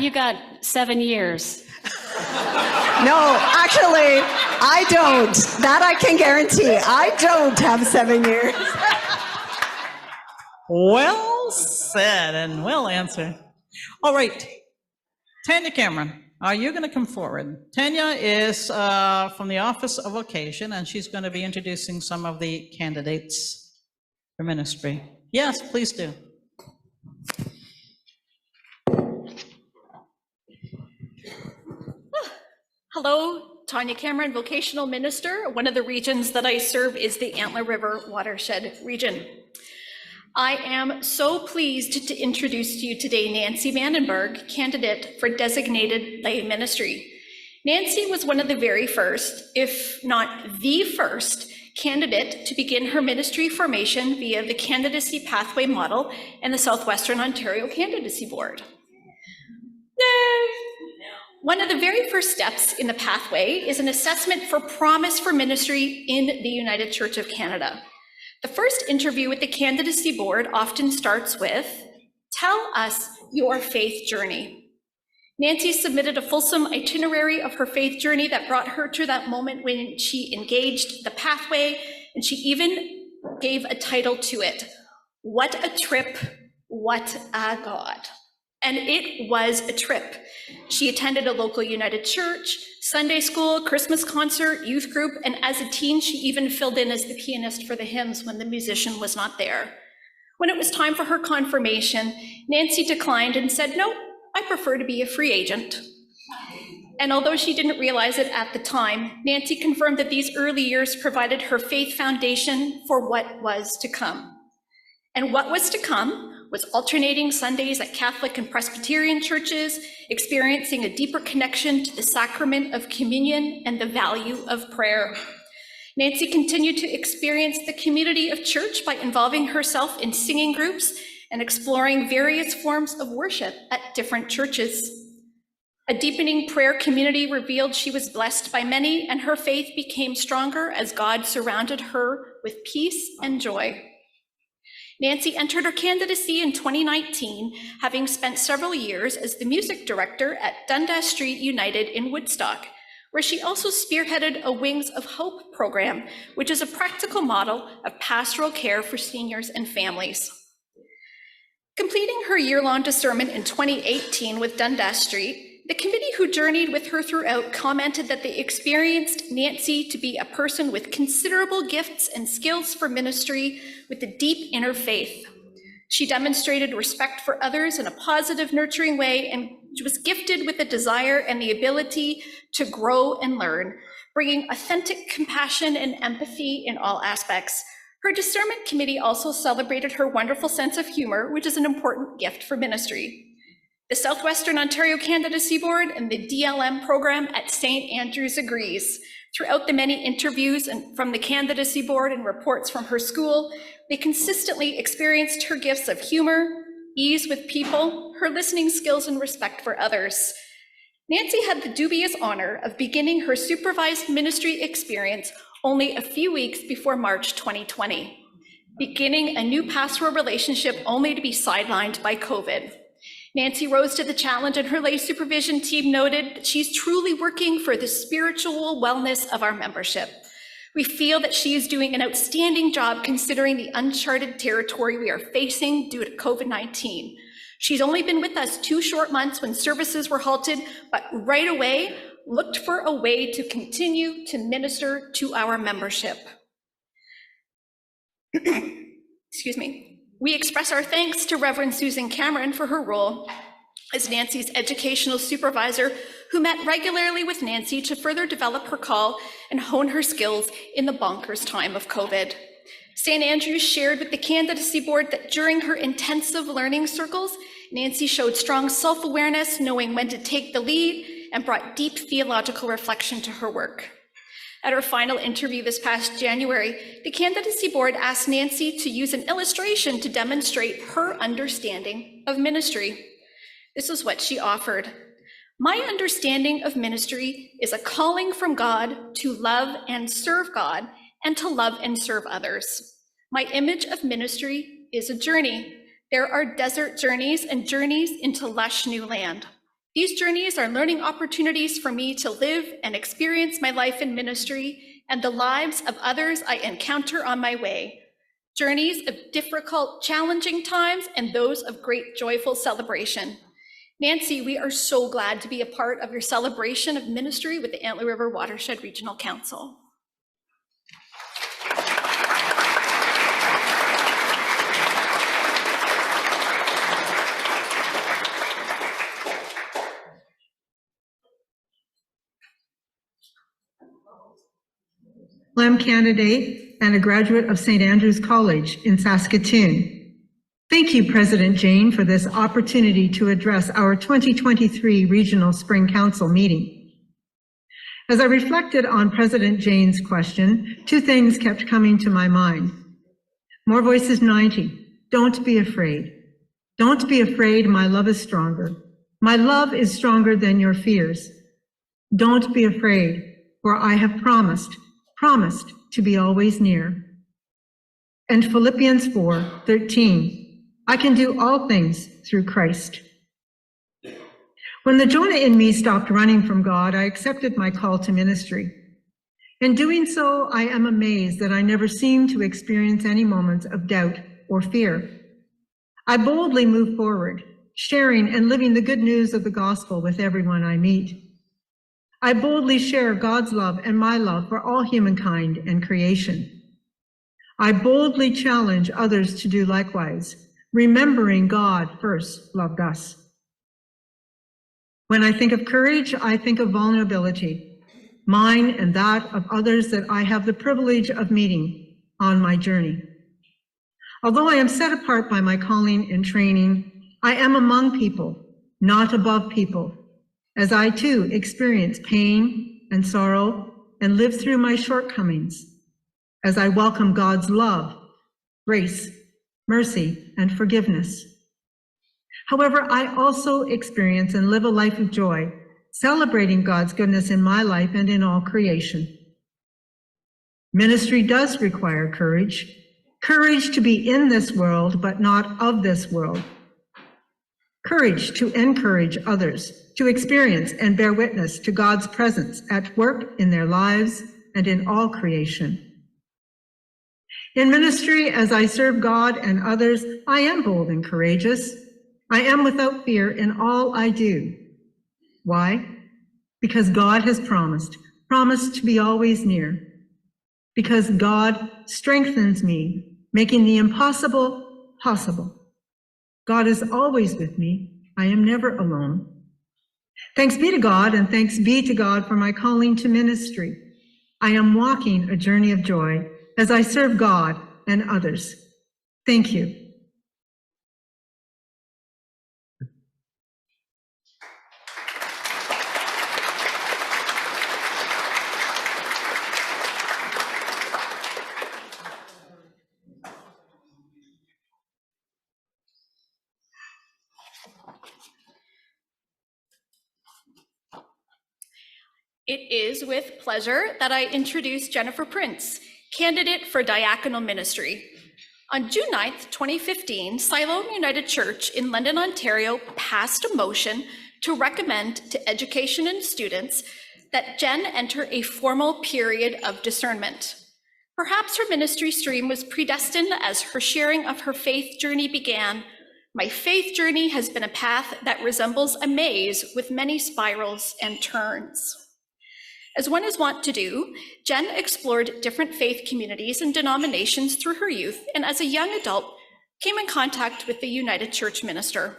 7 years. No, actually, I don't. That I can guarantee. I don't have 7 years. Well said and well answered. All right, Tanya Cameron, are you going to come forward? Tanya is from the Office of Vocation, and she's going to be introducing some of the candidates for ministry. Yes, please do. Hello, Tanya Cameron, vocational minister. One of the regions that I serve is the Antler River Watershed region. I am so pleased to introduce to you today Nancy Vandenberg, candidate for designated lay ministry. Nancy was one of the very first, if not the first, candidate to begin her ministry formation via the candidacy pathway model and the Southwestern Ontario Candidacy Board. One of the very first steps in the pathway is an assessment for promise for ministry in the United Church of Canada. The first interview with the candidacy board often starts with, "Tell us your faith journey." Nancy submitted a fulsome itinerary of her faith journey that brought her to that moment when she engaged the pathway, and she even gave a title to it, "What a Trip, What a God." And it was a trip. She attended a local United Church, Sunday school, Christmas concert, youth group, and as a teen, she even filled in as the pianist for the hymns when the musician was not there. When it was time for her confirmation, Nancy declined and said, "No, I prefer to be a free agent." And although she didn't realize it at the time, Nancy confirmed that these early years provided her faith foundation for what was to come. And what was to come was alternating Sundays at Catholic and Presbyterian churches, experiencing a deeper connection to the sacrament of communion and the value of prayer. Nancy continued to experience the community of church by involving herself in singing groups and exploring various forms of worship at different churches. A deepening prayer community revealed she was blessed by many, and her faith became stronger as God surrounded her with peace and joy. Nancy entered her candidacy in 2019, having spent several years as the music director at Dundas Street United in Woodstock, where she also spearheaded a Wings of Hope program, which is a practical model of pastoral care for seniors and families. Completing her year-long discernment in 2018 with Dundas Street, the committee who journeyed with her throughout commented that they experienced Nancy to be a person with considerable gifts and skills for ministry with a deep inner faith. She demonstrated respect for others in a positive, nurturing way, and she was gifted with a desire and the ability to grow and learn, bringing authentic compassion and empathy in all aspects. Her discernment committee also celebrated her wonderful sense of humor, which is an important gift for ministry. The Southwestern Ontario Candidacy Board and the DLM program at St. Andrews agrees. Throughout the many interviews and from the Candidacy Board and reports from her school, they consistently experienced her gifts of humor, ease with people, her listening skills, and respect for others. Nancy had the dubious honor of beginning her supervised ministry experience only a few weeks before March 2020, beginning a new pastoral relationship only to be sidelined by COVID. Nancy rose to the challenge, and her lay supervision team noted that she's truly working for the spiritual wellness of our membership. We feel that she is doing an outstanding job considering the uncharted territory we are facing due to COVID-19. She's only been with us 2 short months when services were halted, but right away looked for a way to continue to minister to our membership. Excuse me. We express our thanks to Reverend Susan Cameron for her role as Nancy's educational supervisor, who met regularly with Nancy to further develop her call and hone her skills in the bonkers time of COVID. St. Andrews shared with the candidacy board that during her intensive learning circles, Nancy showed strong self-awareness, knowing when to take the lead, and brought deep theological reflection to her work. At her final interview this past January, the candidacy board asked Nancy to use an illustration to demonstrate her understanding of ministry. This is what she offered. "My understanding of ministry is a calling from God to love and serve God and to love and serve others. My image of ministry is a journey. There are desert journeys and journeys into lush new land. These journeys are learning opportunities for me to live and experience my life in ministry and the lives of others I encounter on my way. Journeys of difficult, challenging times and those of great, joyful celebration." Nancy, we are so glad to be a part of your celebration of ministry with the Antler River Watershed Regional Council. LM candidate and a graduate of St. Andrews College in Saskatoon. Thank you, President Jane, for this opportunity to address our 2023 Regional Spring Council meeting. As I reflected on President Jane's question, 2 things kept coming to my mind. More Voices 90, don't be afraid. Don't be afraid, my love is stronger. My love is stronger than your fears. Don't be afraid, for I have promised to be always near. and Philippians 4:13. I can do all things through Christ. When the Jonah in me stopped running from God, I accepted my call to ministry. In doing so, I am amazed that I never seemed to experience any moments of doubt or fear. I boldly move forward, sharing and living the good news of the gospel with everyone I meet. I boldly share God's love and my love for all humankind and creation. I boldly challenge others to do likewise, remembering God first loved us. When I think of courage, I think of vulnerability, mine and that of others that I have the privilege of meeting on my journey. Although I am set apart by my calling and training, I am among people, not above people, as I too experience pain and sorrow and live through my shortcomings, as I welcome God's love, grace, mercy, and forgiveness. However, I also experience and live a life of joy, celebrating God's goodness in my life and in all creation. Ministry does require courage, courage to be in this world, but not of this world. Courage to encourage others, to experience and bear witness to God's presence at work in their lives and in all creation. In ministry, as I serve God and others, I am bold and courageous. I am without fear in all I do. Why? Because God has promised to be always near. Because God strengthens me, making the impossible possible. God is always with me. I am never alone. Thanks be to God, and thanks be to God for my calling to ministry. I am walking a journey of joy as I serve God and others. Thank you. It is with pleasure that I introduce Jennifer Prince, candidate for diaconal ministry. On June 9th, 2015, Siloam United Church in London, Ontario passed a motion to recommend to education and students that Jen enter a formal period of discernment. Perhaps her ministry stream was predestined as her sharing of her faith journey began. My faith journey has been a path that resembles a maze with many spirals and turns. As one is wont to do, Jen explored different faith communities and denominations through her youth, and as a young adult, came in contact with the United Church minister.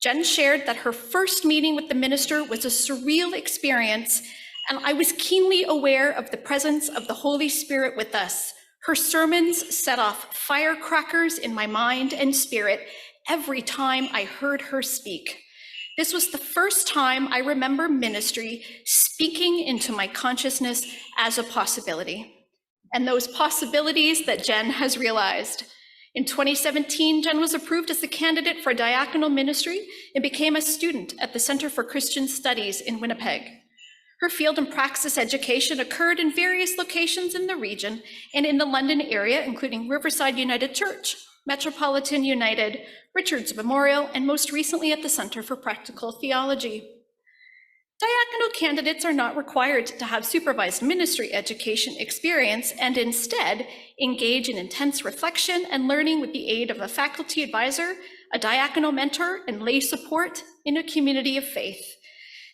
Jen shared that her first meeting with the minister was a surreal experience, and I was keenly aware of the presence of the Holy Spirit with us. Her sermons set off firecrackers in my mind and spirit every time I heard her speak. This was the first time I remember ministry speaking into my consciousness as a possibility, and those possibilities that Jen has realized. In 2017, Jen was approved as the candidate for diaconal ministry and became a student at the Center for Christian Studies in Winnipeg. Her field and praxis education occurred in various locations in the region and in the London area, including Riverside United Church, Metropolitan United, Richards Memorial, and most recently at the Center for Practical Theology. Diaconal candidates are not required to have supervised ministry education experience and instead engage in intense reflection and learning with the aid of a faculty advisor, a diaconal mentor, and lay support in a community of faith.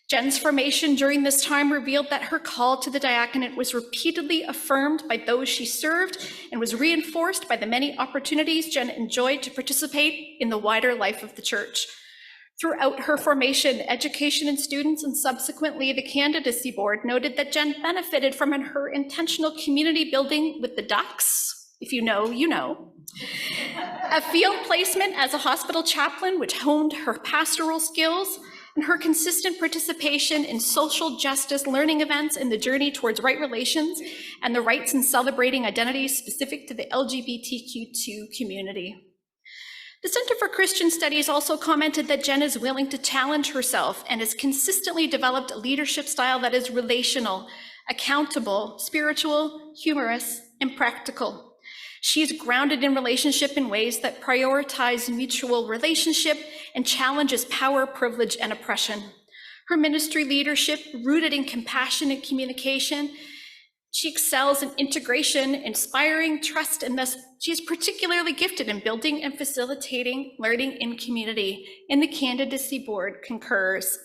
Jen's formation during this time revealed that her call to the diaconate was repeatedly affirmed by those she served and was reinforced by the many opportunities Jen enjoyed to participate in the wider life of the church. Throughout her formation, education and students, and subsequently the candidacy board, noted that Jen benefited from her intentional community building with the Ducks. If you know, you know. A field placement as a hospital chaplain, which honed her pastoral skills, and her consistent participation in social justice learning events in the journey towards right relations and the rights and celebrating identities specific to the LGBTQ2 community. The Center for Christian Studies also commented that Jen is willing to challenge herself and has consistently developed a leadership style that is relational, accountable, spiritual, humorous, and practical. She is grounded in relationship in ways that prioritize mutual relationship and challenges power, privilege, and oppression. Her ministry leadership, rooted in compassionate communication, she excels in integration, inspiring trust, and thus she is particularly gifted in building and facilitating learning in community, and the candidacy board concurs.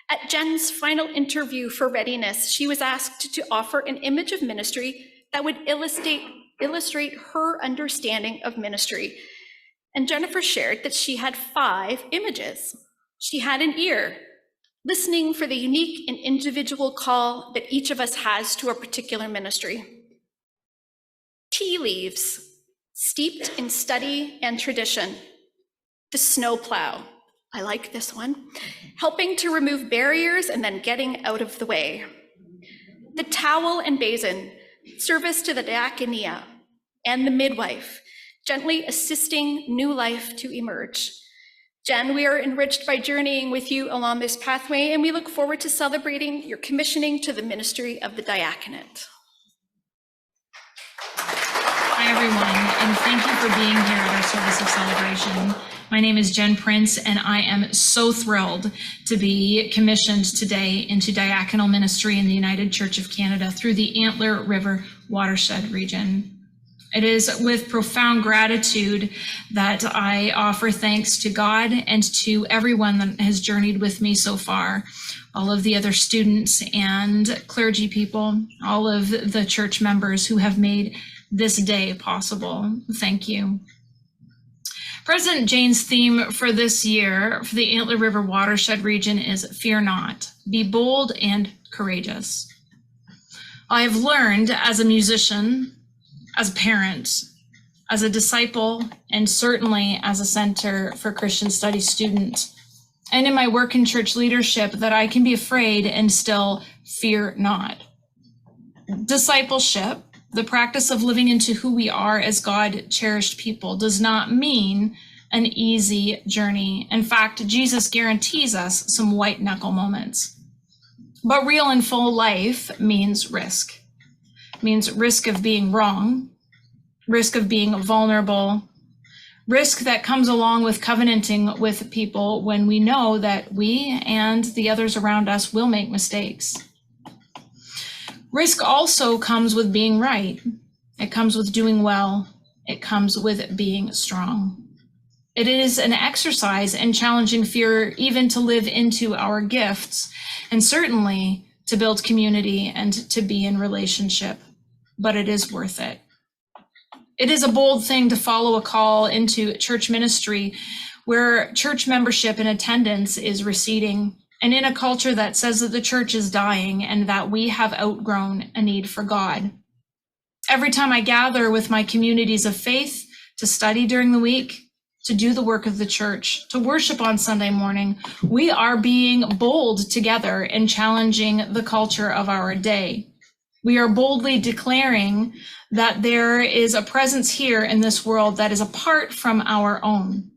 At Jen's final interview for readiness, she was asked to offer an image of ministry that would illustrate her understanding of ministry. And Jennifer shared that she had 5 images. She had an ear, listening for the unique and individual call that each of us has to a particular ministry. Tea leaves, steeped in study and tradition. The snowplow, I like this one, helping to remove barriers and then getting out of the way. The towel and basin, service to the diaconia, and the midwife, gently assisting new life to emerge. Jen, we are enriched by journeying with you along this pathway, and we look forward to celebrating your commissioning to the ministry of the diaconate. Hi, everyone, and thank you for being here at our service of celebration. My name is Jen Prince, and I am so thrilled to be commissioned today into diaconal ministry in the United Church of Canada through the Antler River Watershed region. It is with profound gratitude that I offer thanks to God and to everyone that has journeyed with me so far, all of the other students and clergy people, all of the church members who have made this day possible. Thank you. President Jane's theme for this year for the Antler River Watershed region is "Fear not, be bold and courageous." I have learned as a musician, as a parent, as a disciple, and certainly as a Center for Christian Studies student, and in my work in church leadership, that I can be afraid and still fear not. Discipleship, the practice of living into who we are as God-cherished people, does not mean an easy journey. In fact, Jesus guarantees us some white-knuckle moments. But real and full life means risk. It means risk of being wrong, risk of being vulnerable, risk that comes along with covenanting with people when we know that we and the others around us will make mistakes. Risk also comes with being right. It comes with doing well. It comes with being strong. It is an exercise in challenging fear, even to live into our gifts, and certainly to build community and to be in relationship, but it is worth it. It is a bold thing to follow a call into church ministry where church membership and attendance is receding, and in a culture that says that the church is dying and that we have outgrown a need for God. Every time I gather with my communities of faith to study during the week, to do the work of the church, to worship on Sunday morning, we are being bold together in challenging the culture of our day. We are boldly declaring that there is a presence here in this world that is apart from our own.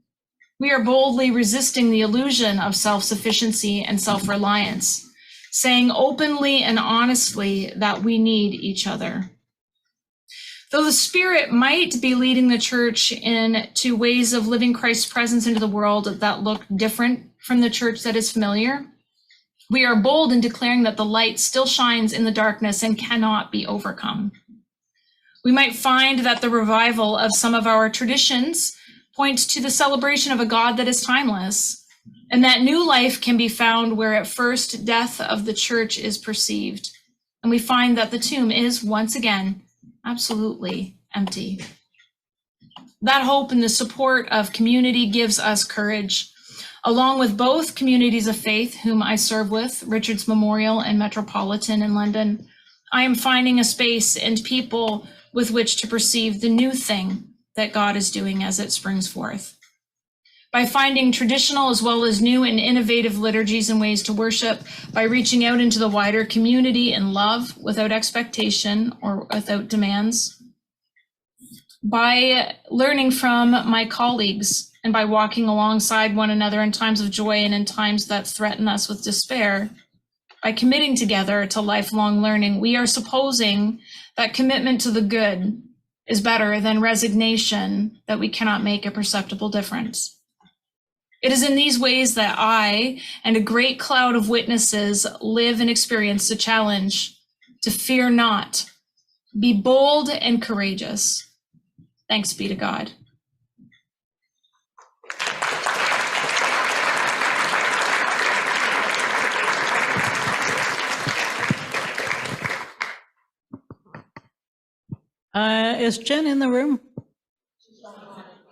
We are boldly resisting the illusion of self-sufficiency and self-reliance, saying openly and honestly that we need each other. Though the Spirit might be leading the church into ways of living Christ's presence into the world that look different from the church that is familiar, we are bold in declaring that the light still shines in the darkness and cannot be overcome. We might find that the revival of some of our traditions points to the celebration of a God that is timeless, and that new life can be found where at first death of the church is perceived. And we find that the tomb is once again absolutely empty. That hope and the support of community gives us courage. Along with both communities of faith whom I serve with, Richard's Memorial and Metropolitan in London, I am finding a space and people with which to perceive the new thing that God is doing as it springs forth. By finding traditional as well as new and innovative liturgies and ways to worship, by reaching out into the wider community in love without expectation or without demands, by learning from my colleagues and by walking alongside one another in times of joy and in times that threaten us with despair, by committing together to lifelong learning, we are supposing that commitment to the good is better than resignation that we cannot make a perceptible difference. It is in these ways that I and a great cloud of witnesses live and experience the challenge to fear not, be bold and courageous. Thanks be to God. Is Jen in the room?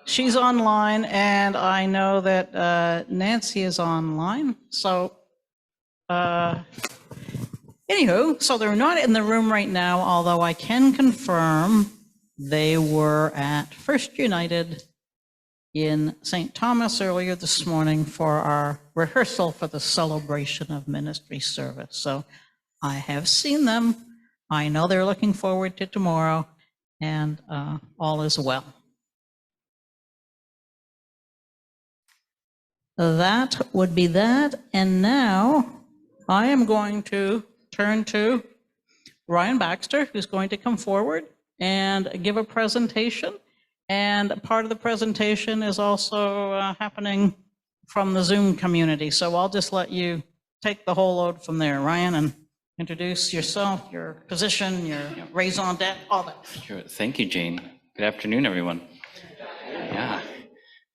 She's online, and I know that Nancy is online. So, anywho, so they're not in the room right now, although I can confirm they were at First United in St. Thomas earlier this morning for our rehearsal for the celebration of ministry service. So I have seen them. I know they're looking forward to tomorrow, and all is well. That would be that. And now I am going to turn to Ryan Baxter, who's going to come forward and give a presentation. And part of the presentation is also happening from the Zoom community. So I'll just let you take the whole load from there, Ryan, and introduce yourself, your position, your raison d'etre, all that. Sure. Thank you, Jane. Good afternoon, everyone. Yeah.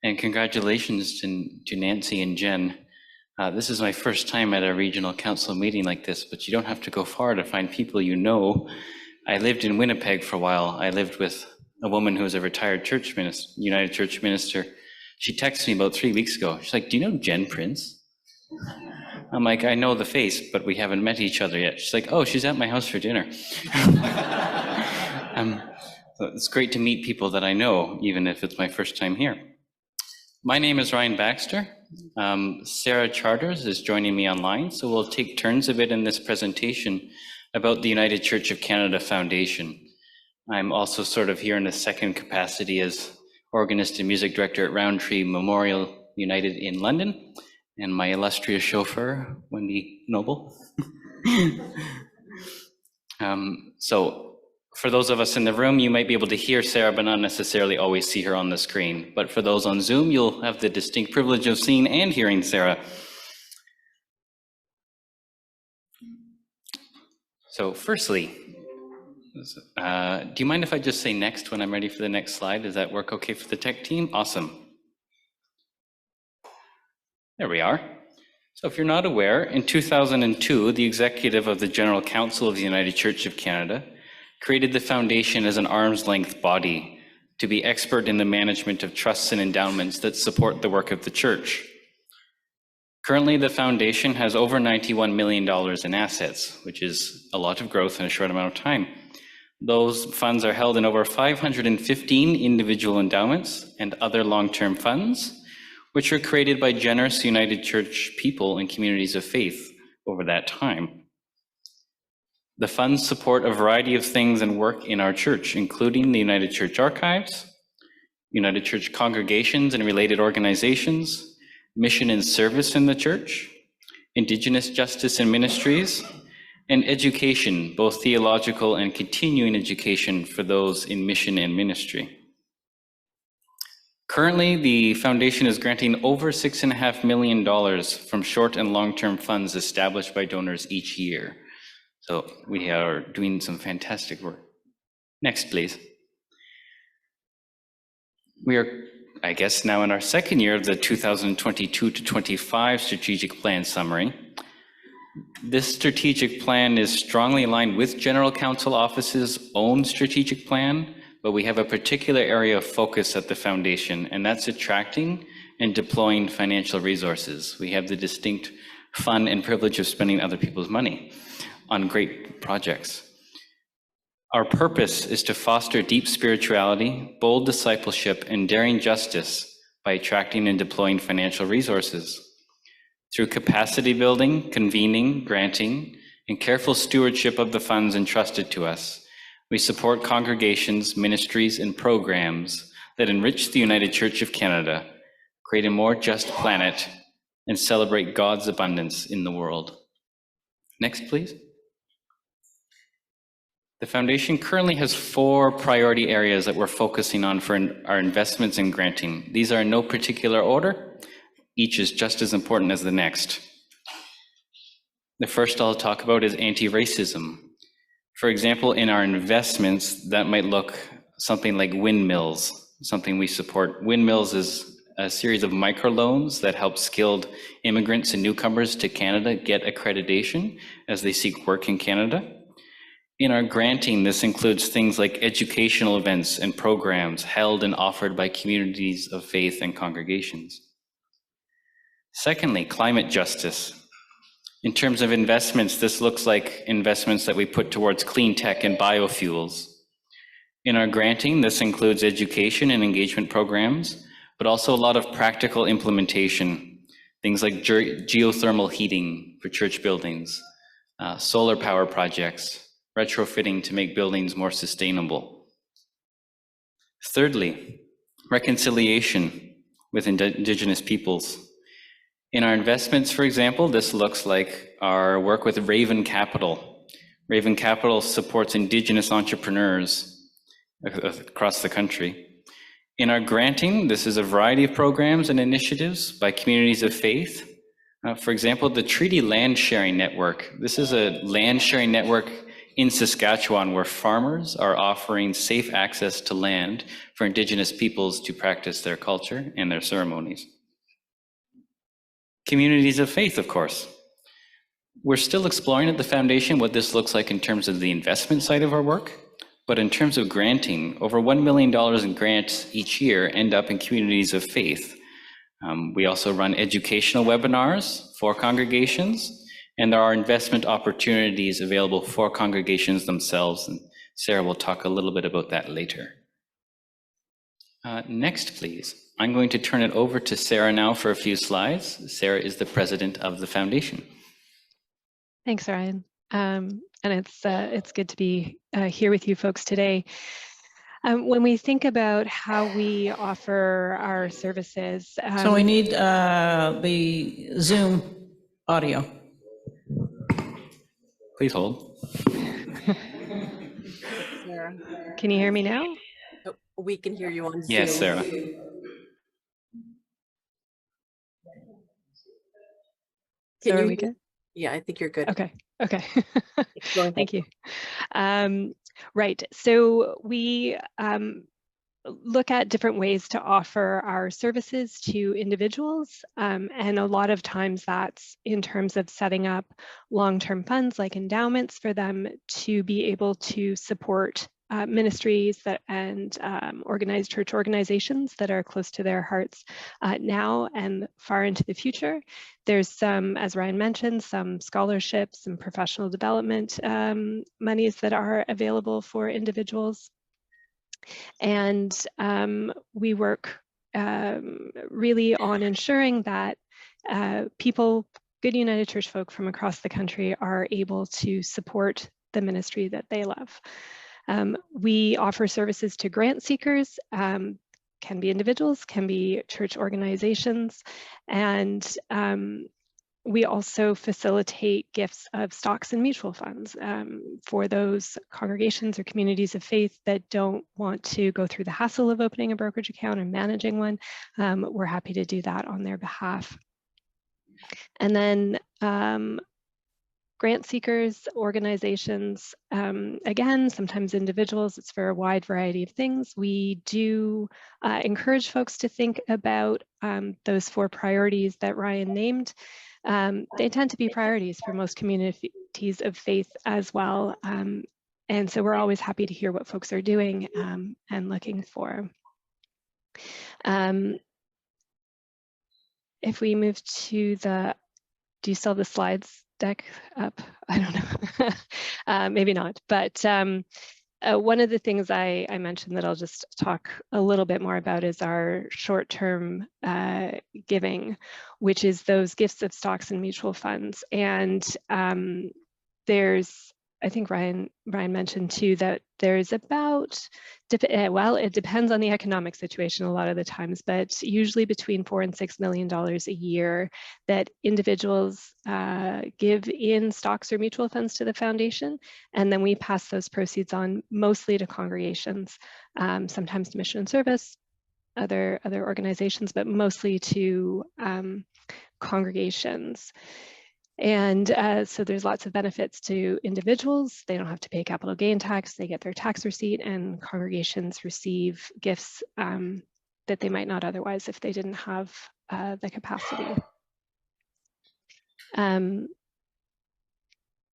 And congratulations to Nancy and Jen. This is my first time at a regional council meeting like this, but you don't have to go far to find people you know. I lived in Winnipeg for a while. I lived with a woman who was a retired church minister, United Church minister. She texted me about 3 weeks ago. She's like, "Do you know Jen Prince?" I'm like, "I know the face, but we haven't met each other yet." She's like, "Oh, she's at my house for dinner." So it's great to meet people that I know, even if it's my first time here. My name is Ryan Baxter. Sarah Charters is joining me online, so we'll take turns a bit in this presentation about the United Church of Canada Foundation. I'm also sort of here in a second capacity as organist and music director at Roundtree Memorial United in London, and my illustrious chauffeur, Wendy Noble. So for those of us in the room, you might be able to hear Sarah, but not necessarily always see her on the screen. But for those on Zoom, you'll have the distinct privilege of seeing and hearing Sarah. So firstly, do you mind if I just say next when I'm ready for the next slide? Does that work okay for the tech team? Awesome. There we are. So if you're not aware, in 2002, the executive of the General Council of the United Church of Canada created the foundation as an arm's length body to be expert in the management of trusts and endowments that support the work of the church. Currently, the foundation has over $91 million in assets, which is a lot of growth in a short amount of time. Those funds are held in over 515 individual endowments and other long-term funds, which were created by generous United Church people and communities of faith over that time. The funds support a variety of things and work in our church, including the United Church Archives, United Church congregations and related organizations, mission and service in the church, Indigenous justice and ministries, and education, both theological and continuing education for those in mission and ministry. Currently, the foundation is granting over $6.5 million from short and long-term funds established by donors each year. So we are doing some fantastic work. Next, please. We are, I guess, now in our second year of the 2022 to 25 strategic plan summary. This strategic plan is strongly aligned with General Council Office's own strategic plan, but we have a particular area of focus at the foundation, and that's attracting and deploying financial resources. We have the distinct fun and privilege of spending other people's money on great projects. Our purpose is to foster deep spirituality, bold discipleship, and daring justice by attracting and deploying financial resources. Through capacity building, convening, granting, and careful stewardship of the funds entrusted to us, we support congregations, ministries, and programs that enrich the United Church of Canada, create a more just planet, and celebrate God's abundance in the world. Next, please. The foundation currently has 4 priority areas that we're focusing on for our investments in granting. These are in no particular order. Each is just as important as the next. The first I'll talk about is anti-racism. For example, in our investments, that might look something like windmills, something we support. Windmills is a series of microloans that help skilled immigrants and newcomers to Canada get accreditation as they seek work in Canada. In our granting, this includes things like educational events and programs held and offered by communities of faith and congregations. Secondly, climate justice. In terms of investments, this looks like investments that we put towards clean tech and biofuels. In our granting, this includes education and engagement programs, but also a lot of practical implementation, things like geothermal heating for church buildings, solar power projects, retrofitting to make buildings more sustainable. Thirdly, reconciliation with Indigenous peoples. In our investments, for example, this looks like our work with Raven Capital. Raven Capital supports Indigenous entrepreneurs across the country. In our granting, this is a variety of programs and initiatives by communities of faith. For example, the Treaty Land Sharing Network. This is a land sharing network in Saskatchewan where farmers are offering safe access to land for Indigenous peoples to practice their culture and their ceremonies. Communities of faith, of course. We're still exploring at the foundation what this looks like in terms of the investment side of our work, but in terms of granting, over $1 million in grants each year end up in communities of faith. We also run educational webinars for congregations, and there are investment opportunities available for congregations themselves, and Sarah will talk a little bit about that later. Next, please. I'm going to turn it over to Sarah now for a few slides. Sarah is the president of the foundation. Thanks, Ryan. And it's good to be here with you folks today. When we think about how we offer our services. So we need the Zoom audio. Please hold. Sarah, can you hear me now? Oh, we can hear you on Zoom. Yes, Sarah. So are we good? Yeah, I think you're good. Okay. Thank you. Right. So we look at different ways to offer our services to individuals. And a lot of times that's in terms of setting up long-term funds like endowments for them to be able to support ministries and organized church organizations that are close to their hearts now and far into the future. There's some, as Ryan mentioned, some scholarships and professional development monies that are available for individuals. And we work really on ensuring that people, good United Church folk from across the country, are able to support the ministry that they love. We offer services to grant seekers, can be individuals, can be church organizations, and we also facilitate gifts of stocks and mutual funds for those congregations or communities of faith that don't want to go through the hassle of opening a brokerage account or managing one. We're happy to do that on their behalf. And then grant seekers, organizations, again, sometimes individuals, it's for a wide variety of things. We do encourage folks to think about those 4 priorities that Ryan named. They tend to be priorities for most communities of faith as well. And so we're always happy to hear what folks are doing and looking for. If we move to the, do you still have the slides deck up? I don't know, maybe not, but one of the things I mentioned that I'll just talk a little bit more about is our short-term giving, which is those gifts of stocks and mutual funds. And there's I think Ryan mentioned too that there's about, well, it depends on the economic situation a lot of the times, but usually between $4 and $6 million a year that individuals give in stocks or mutual funds to the foundation, and then we pass those proceeds on mostly to congregations, sometimes to mission and service, other organizations, but mostly to congregations. And so there's lots of benefits to individuals. They don't have to pay capital gain tax. They get their tax receipt, and congregations receive gifts that they might not otherwise if they didn't have the capacity.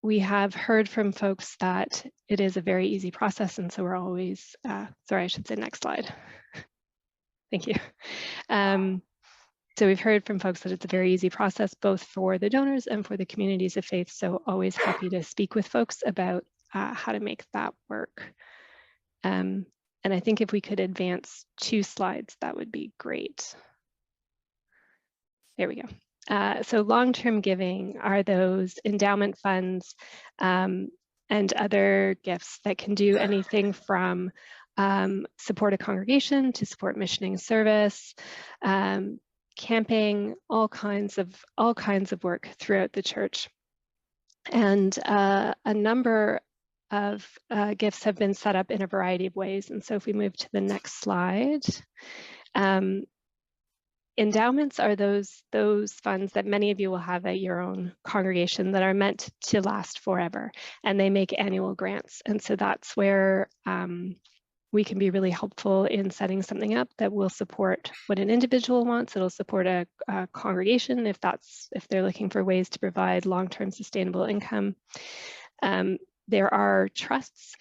We have heard from folks that it is a very easy process, and so we're always, sorry, I should say next slide. Thank you. So we've heard from folks that it's a very easy process, both for the donors and for the communities of faith. So always happy to speak with folks about how to make that work. And I think if we could advance 2 slides, that would be great. There we go. So long-term giving are those endowment funds and other gifts that can do anything from support a congregation to support missioning service, camping, all kinds of work throughout the church. And a number of gifts have been set up in a variety of ways. And so if we move to the next slide, endowments are those funds that many of you will have at your own congregation that are meant to last forever, and they make annual grants. And so that's where we can be really helpful in setting something up that will support what an individual wants. It'll support a congregation if they're looking for ways to provide long-term sustainable income. There are trusts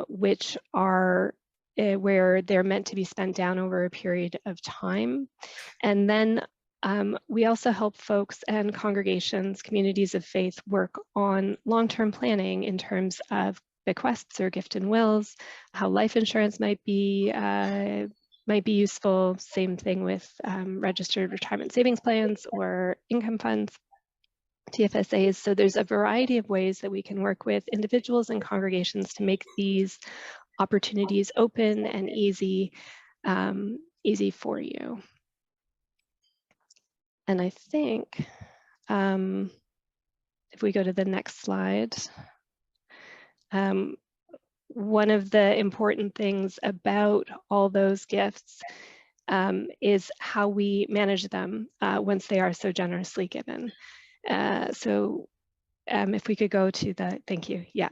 which are where they're meant to be spent down over a period of time. And then we also help folks and congregations, communities of faith, work on long-term planning in terms of bequests or gift and wills, how life insurance might be useful. Same thing with registered retirement savings plans or income funds, TFSAs. So there's a variety of ways that we can work with individuals and congregations to make these opportunities open and easy for you. And I think if we go to the next slide, one of the important things about all those gifts is how we manage them once they are so generously given. So if we could go to the, thank you, yeah.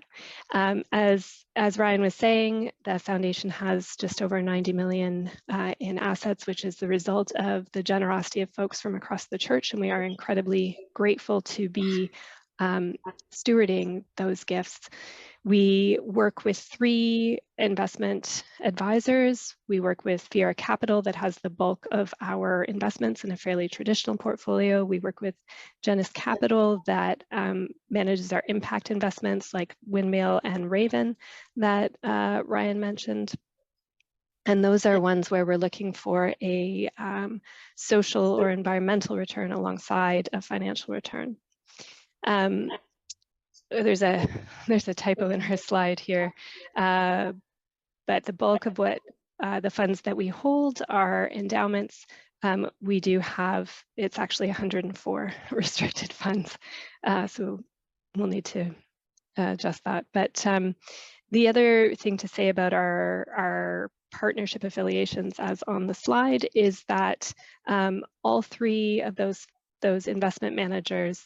As Ryan was saying, the foundation has just over 90 million in assets, which is the result of the generosity of folks from across the church, and we are incredibly grateful to be stewarding those gifts. We work with 3 investment advisors. We work with Fiera Capital that has the bulk of our investments in a fairly traditional portfolio. We work with Genesis Capital that manages our impact investments like Windmill and Raven that Ryan mentioned. And those are ones where we're looking for a social or environmental return alongside a financial return. There's a typo in her slide here, but the bulk of what the funds that we hold are endowments. We do have, it's actually 104 restricted funds, so we'll need to adjust that. But the other thing to say about our partnership affiliations, as on the slide, is that all 3 of those investment managers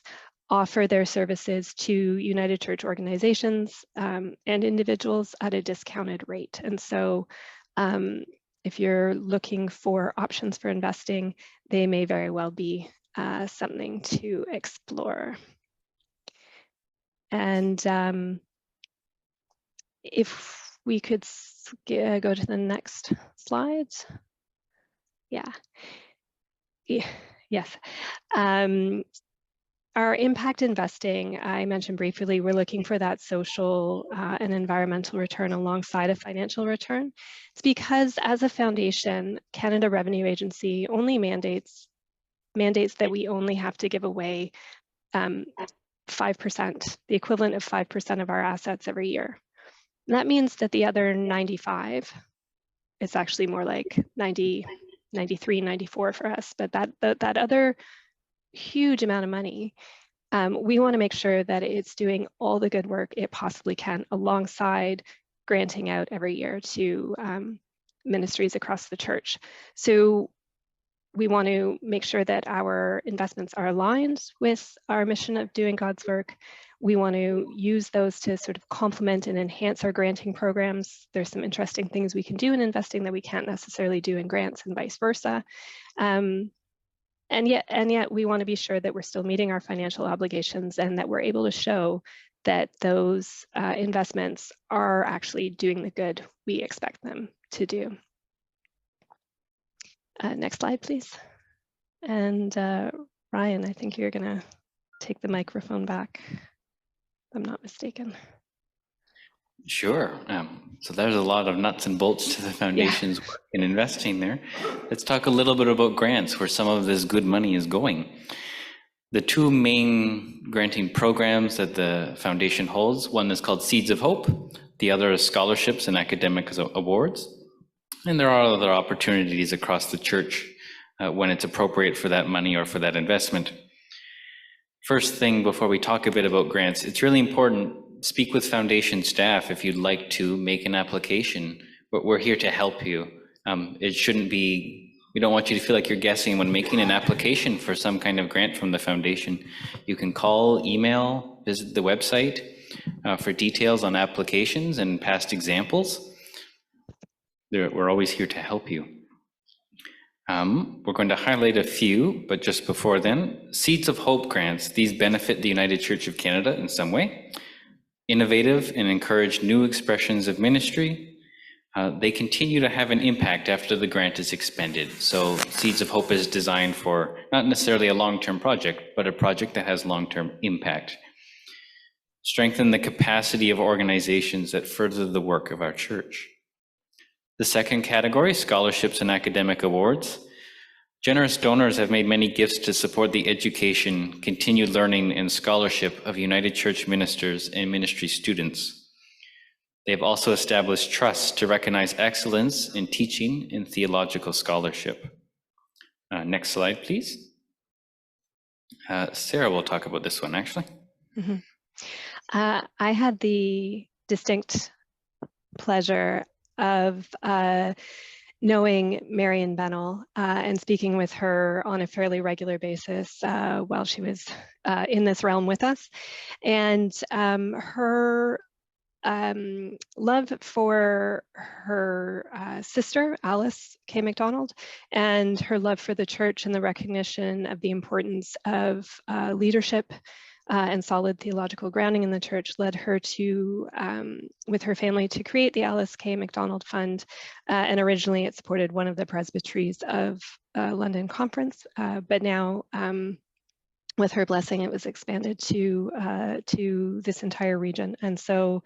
offer their services to United Church organizations and individuals at a discounted rate. And so if you're looking for options for investing, they may very well be something to explore. And if we could go to the next slide. Yeah. Yes. Our impact investing, I mentioned briefly, we're looking for that social and environmental return alongside a financial return. It's because as a foundation, Canada Revenue Agency only mandates that we only have to give away 5%, the equivalent of 5% of our assets every year. And that means that the other 95, it's actually more like 90, 93, 94 for us, but that other huge amount of money, we want to make sure that it's doing all the good work it possibly can alongside granting out every year to ministries across the church. So we want to make sure that our investments are aligned with our mission of doing God's work. We want to use those to sort of complement and enhance our granting programs. There's some interesting things we can do in investing that we can't necessarily do in grants and vice versa. And yet we want to be sure that we're still meeting our financial obligations and that we're able to show that those investments are actually doing the good we expect them to do. Next slide, please. And Ryan, I think you're going to take the microphone back, if I'm not mistaken. Sure. So there's a lot of nuts and bolts to the foundation's work in investing there. Let's talk a little bit about grants, where some of this good money is going. The two main granting programs that the foundation holds, one is called Seeds of Hope, the other is scholarships and academic awards. And there are other opportunities across the church when it's appropriate for that money or for that investment. First thing, before we talk a bit about grants, it's really important, speak with foundation staff if you'd like to make an application. But we're here to help you. It shouldn't be, we don't want you to feel like you're guessing when making an application for some kind of grant from the foundation. You can call, email, visit the website for details on applications and past examples. We're always here to help you. We're going to highlight a few, but just before then, Seeds of Hope grants, these benefit the United Church of Canada in some way. Innovative and encourage new expressions of ministry. They continue to have an impact after the grant is expended. So Seeds of Hope is designed for not necessarily a long-term project, but a project that has long-term impact. Strengthen the capacity of organizations that further the work of our church. The second category, scholarships and academic awards. Generous donors have made many gifts to support the education, continued learning, and scholarship of United Church ministers and ministry students. They have also established trusts to recognize excellence in teaching and theological scholarship. Next slide, please. Sarah will talk about this one, actually. Mm-hmm. I had the distinct pleasure of knowing Marion Bennell and speaking with her on a fairly regular basis while she was in this realm with us. And her love for her sister, Alice K. MacDonald, and her love for the church and the recognition of the importance of leadership and solid theological grounding in the church led her to, with her family, to create the Alice K. MacDonald Fund. And originally it supported one of the presbyteries of London Conference, but now with her blessing, it was expanded to this entire region. And so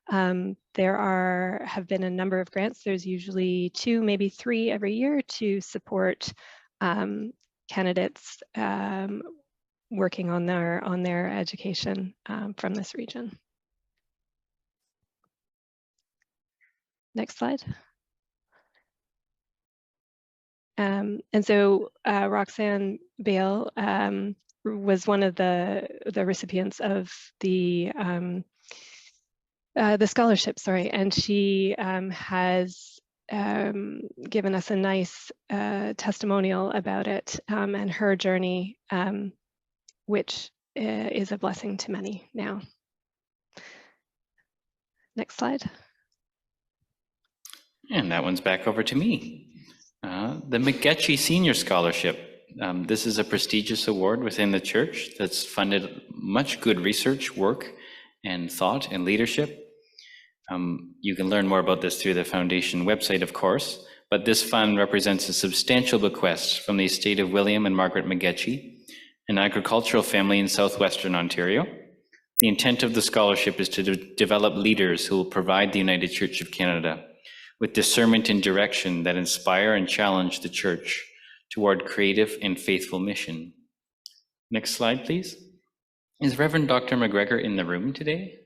there have been a number of grants. There's usually 2, maybe 3 every year to support candidates working on their education from this region. Next slide. And so Roxanne Bale was one of the recipients of the scholarship, and she has given us a nice testimonial about it and her journey, which is a blessing to many now. Next slide. And that one's back over to me. The McGetchie Senior Scholarship. This is a prestigious award within the church that's funded much good research work and thought and leadership. You can learn more about this through the foundation website, of course, but this fund represents a substantial bequest from the estate of William and Margaret McGetchie, an agricultural family in southwestern Ontario. The intent of the scholarship is to develop leaders who will provide the United Church of Canada with discernment and direction that inspire and challenge the church toward creative and faithful mission. Next slide, please. Is Reverend Dr. McGregor in the room today?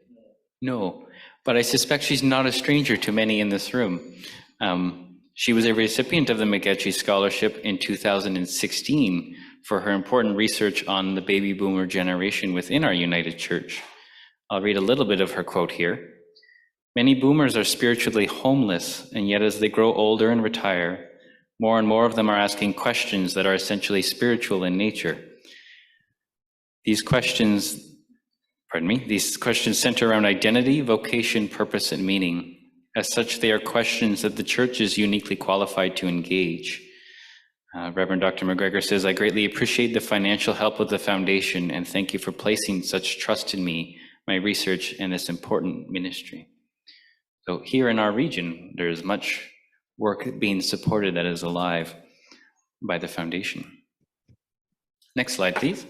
No, but I suspect she's not a stranger to many in this room. She was a recipient of the McGetchie Scholarship in 2016 for her important research on the baby boomer generation within our United Church. I'll read a little bit of her quote here. Many boomers are spiritually homeless, and yet as they grow older and retire, more and more of them are asking questions that are essentially spiritual in nature. These questions center around identity, vocation, purpose, and meaning. As such, they are questions that the church is uniquely qualified to engage. Reverend Dr. McGregor says, I greatly appreciate the financial help of the foundation and thank you for placing such trust in me, my research, and this important ministry. So here in our region, there's much work being supported that is alive by the foundation. Next slide, please.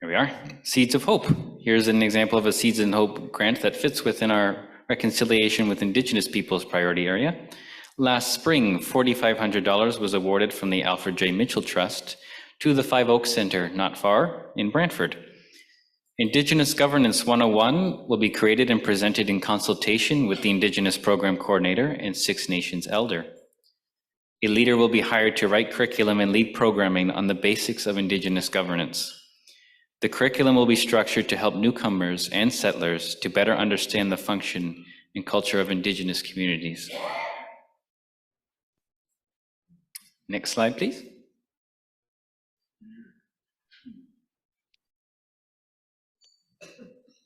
Here we are, Seeds of Hope. Here's an example of a Seeds of Hope grant that fits within our reconciliation with Indigenous peoples priority area. Last spring, $4,500 was awarded from the Alfred J. Mitchell Trust to the Five Oaks Center, not far, in Brantford. Indigenous Governance 101 will be created and presented in consultation with the Indigenous Program Coordinator and Six Nations Elder. A leader will be hired to write curriculum and lead programming on the basics of Indigenous governance. The curriculum will be structured to help newcomers and settlers to better understand the function and culture of Indigenous communities. Next slide, please.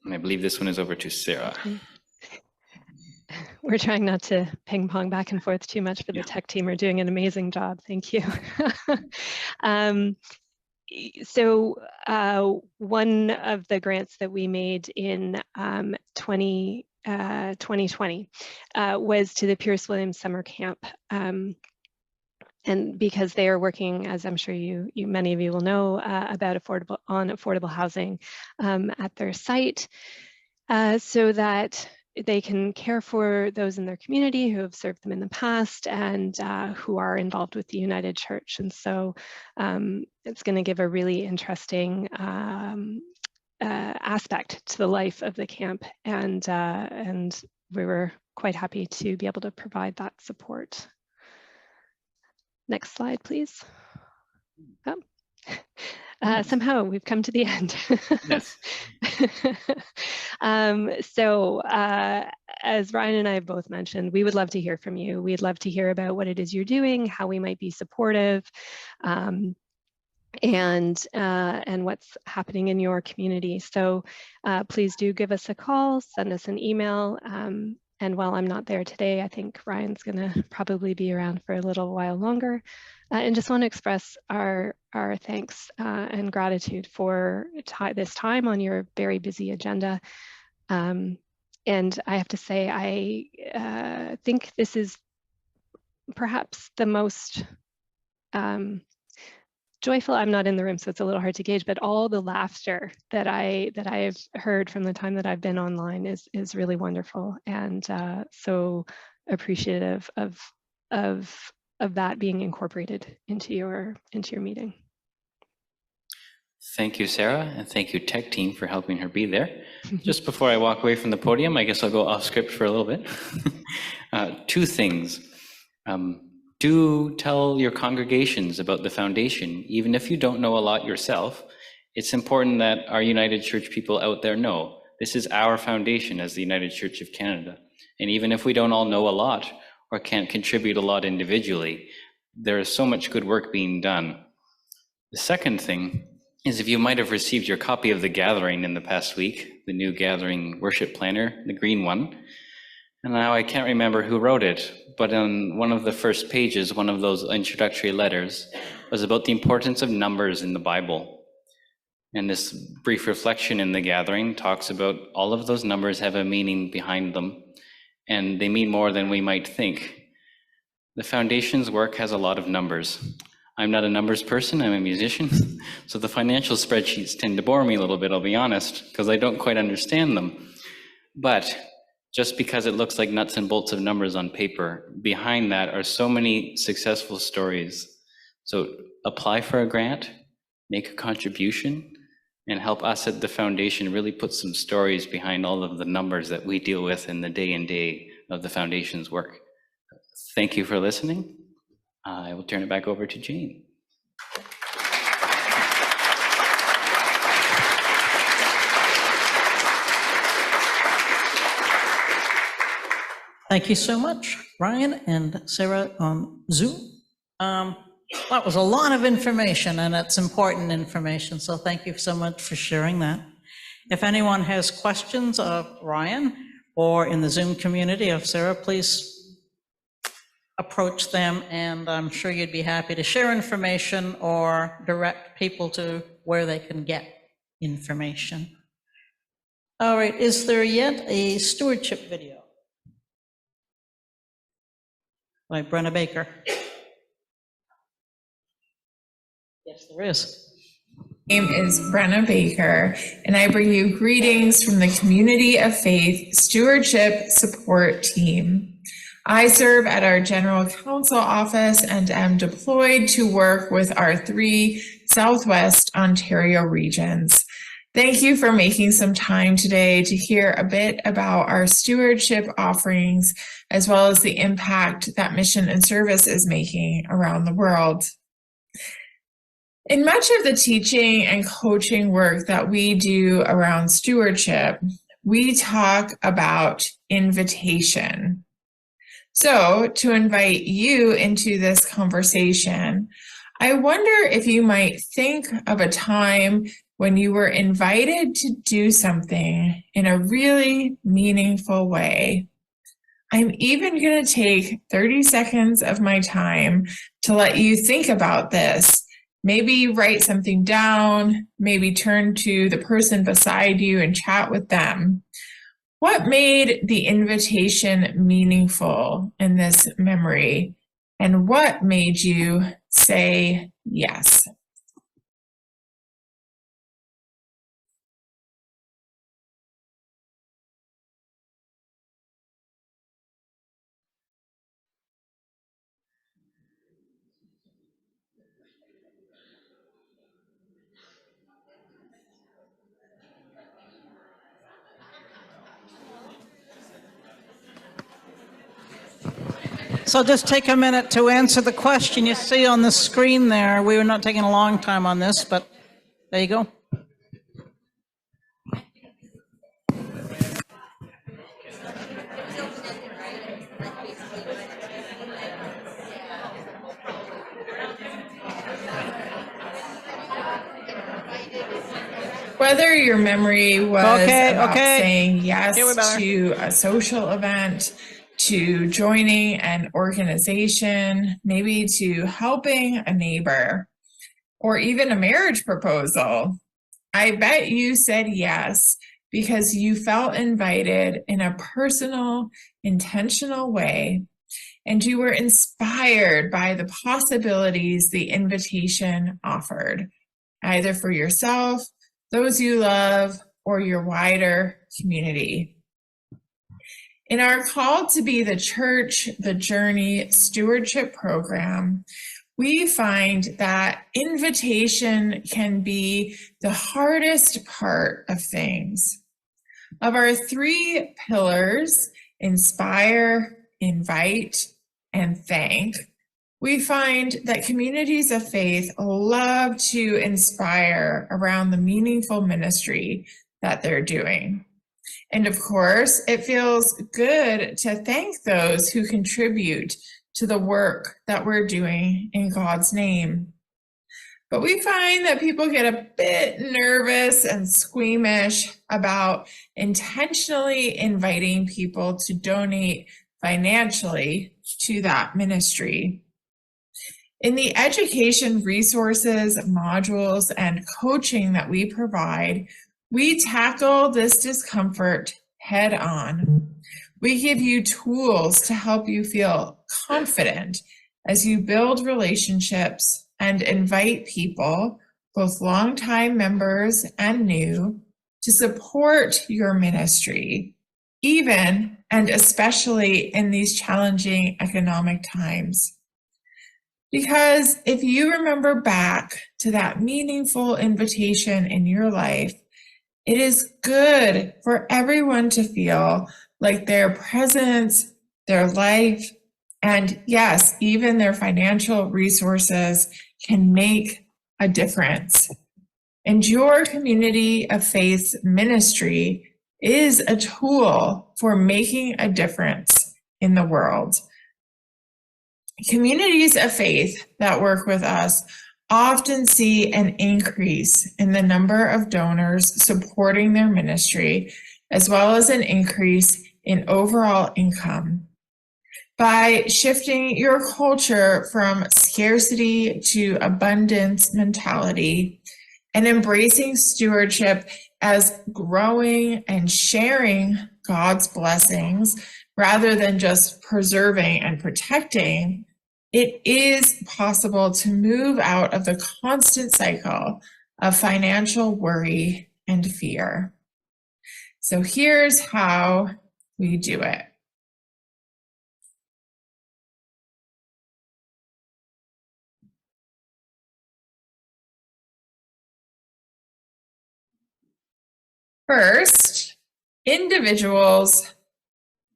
And I believe this one is over to Sarah. We're trying not to ping pong back and forth too much, but the tech team are doing an amazing job. Thank you. So one of the grants that we made in 2020 was to the Pierce Williams Summer Camp. And because they are working, as I'm sure many of you will know, about affordable housing at their site, so that they can care for those in their community who have served them in the past and who are involved with the United Church. And so it's going to give a really interesting aspect to the life of the camp. And we were quite happy to be able to provide that support. Next slide, please. Oh. Somehow we've come to the end. Yes. So as Ryan and I have both mentioned, we would love to hear from you. We'd love to hear about what it is you're doing, how we might be supportive, and what's happening in your community. So please do give us a call, send us an email. And while I'm not there today, I think Ryan's going to probably be around for a little while longer. And just want to express our thanks and gratitude for this time on your very busy agenda. And I have to say, I think this is perhaps the most joyful. I'm not in the room, so it's a little hard to gauge, but all the laughter that I've heard from the time that I've been online is really wonderful, and so appreciative of that being incorporated into your meeting. Thank you, Sarah, and thank you, tech team, for helping her be there. Just before I walk away from the podium, I guess I'll go off script for a little bit. Two things. Do tell your congregations about the foundation. Even if you don't know a lot yourself, it's important that our United Church people out there know this is our foundation as the United Church of Canada. And even if we don't all know a lot or can't contribute a lot individually, there is so much good work being done. The second thing is, if you might have received your copy of the Gathering in the past week, the new Gathering worship planner, the green one. And now I can't remember who wrote it, but on one of the first pages, one of those introductory letters was about the importance of numbers in the Bible. And this brief reflection in the Gathering talks about all of those numbers have a meaning behind them, and they mean more than we might think. The foundation's work has a lot of numbers. I'm not a numbers person, I'm a musician, so the financial spreadsheets tend to bore me a little bit, I'll be honest, because I don't quite understand them. But just because it looks like nuts and bolts of numbers on paper, behind that are so many successful stories. So apply for a grant, make a contribution, and help us at the foundation really put some stories behind all of the numbers that we deal with in the day and day of the foundation's work. Thank you for listening. I will turn it back over to Jane. Thank you so much, Ryan and Sarah on Zoom. That was a lot of information, and it's important information, so thank you so much for sharing that. If anyone has questions of Ryan or in the Zoom community of Sarah, please approach them, and I'm sure you'd be happy to share information or direct people to where they can get information. All right, is there yet a stewardship video? By Brenna Baker. Yes, there is. My name is Brenna Baker, and I bring you greetings from the Community of Faith Stewardship Support Team. I serve at our General Counsel office and am deployed to work with our 3 Southwest Ontario regions. Thank you for making some time today to hear a bit about our stewardship offerings, as well as the impact that mission and service is making around the world. In much of the teaching and coaching work that we do around stewardship, we talk about invitation. So, to invite you into this conversation, I wonder if you might think of a time when you were invited to do something in a really meaningful way. I'm even going to take 30 seconds of my time to let you think about this. Maybe write something down, maybe turn to the person beside you and chat with them. What made the invitation meaningful in this memory? And what made you say yes? So just take a minute to answer the question you see on the screen there. We were not taking a long time on this, but there you go. Whether your memory was about saying yes to a social event, to joining an organization, maybe to helping a neighbor, or even a marriage proposal, I bet you said yes because you felt invited in a personal, intentional way, and you were inspired by the possibilities the invitation offered, either for yourself, those you love, or your wider community. In our Call to Be the Church, the Journey Stewardship Program, we find that invitation can be the hardest part of things. Of our 3 pillars, inspire, invite, and thank, we find that communities of faith love to inspire around the meaningful ministry that they're doing. And of course, it feels good to thank those who contribute to the work that we're doing in God's name. But we find that people get a bit nervous and squeamish about intentionally inviting people to donate financially to that ministry. In the education resources, modules, and coaching that we provide, we tackle this discomfort head on. We give you tools to help you feel confident as you build relationships and invite people, both longtime members and new, to support your ministry, even and especially in these challenging economic times. Because if you remember back to that meaningful invitation in your life, it is good for everyone to feel like their presence, their life, and yes, even their financial resources can make a difference. And your community of faith ministry is a tool for making a difference in the world. Communities of faith that work with us often see an increase in the number of donors supporting their ministry, as well as an increase in overall income. By shifting your culture from scarcity to abundance mentality and embracing stewardship as growing and sharing God's blessings rather than just preserving and protecting, it is possible to move out of the constant cycle of financial worry and fear. So here's how we do it. First, individuals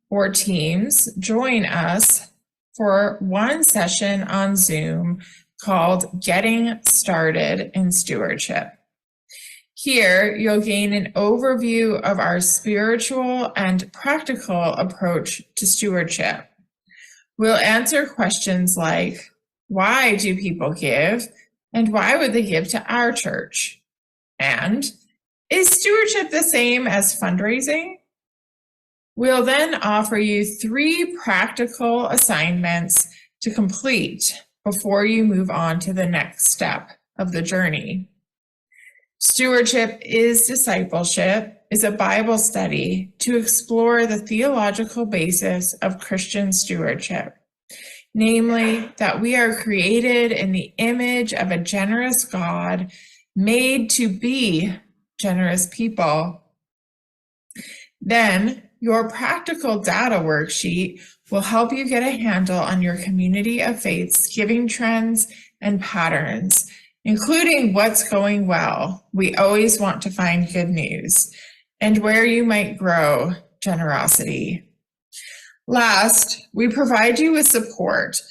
or teams join us for one session on Zoom called Getting Started in Stewardship. Here, you'll gain an overview of our spiritual and practical approach to stewardship. We'll answer questions like, why do people give? And why would they give to our church? And is stewardship the same as fundraising? We'll then offer you 3 practical assignments to complete before you move on to the next step of the journey. Stewardship is Discipleship is a Bible study to explore the theological basis of Christian stewardship, namely that we are created in the image of a generous God, made to be generous people. Then your practical data worksheet will help you get a handle on your community of faith's giving trends and patterns, including what's going well. We always want to find good news, and where you might grow generosity. Last, we provide you with support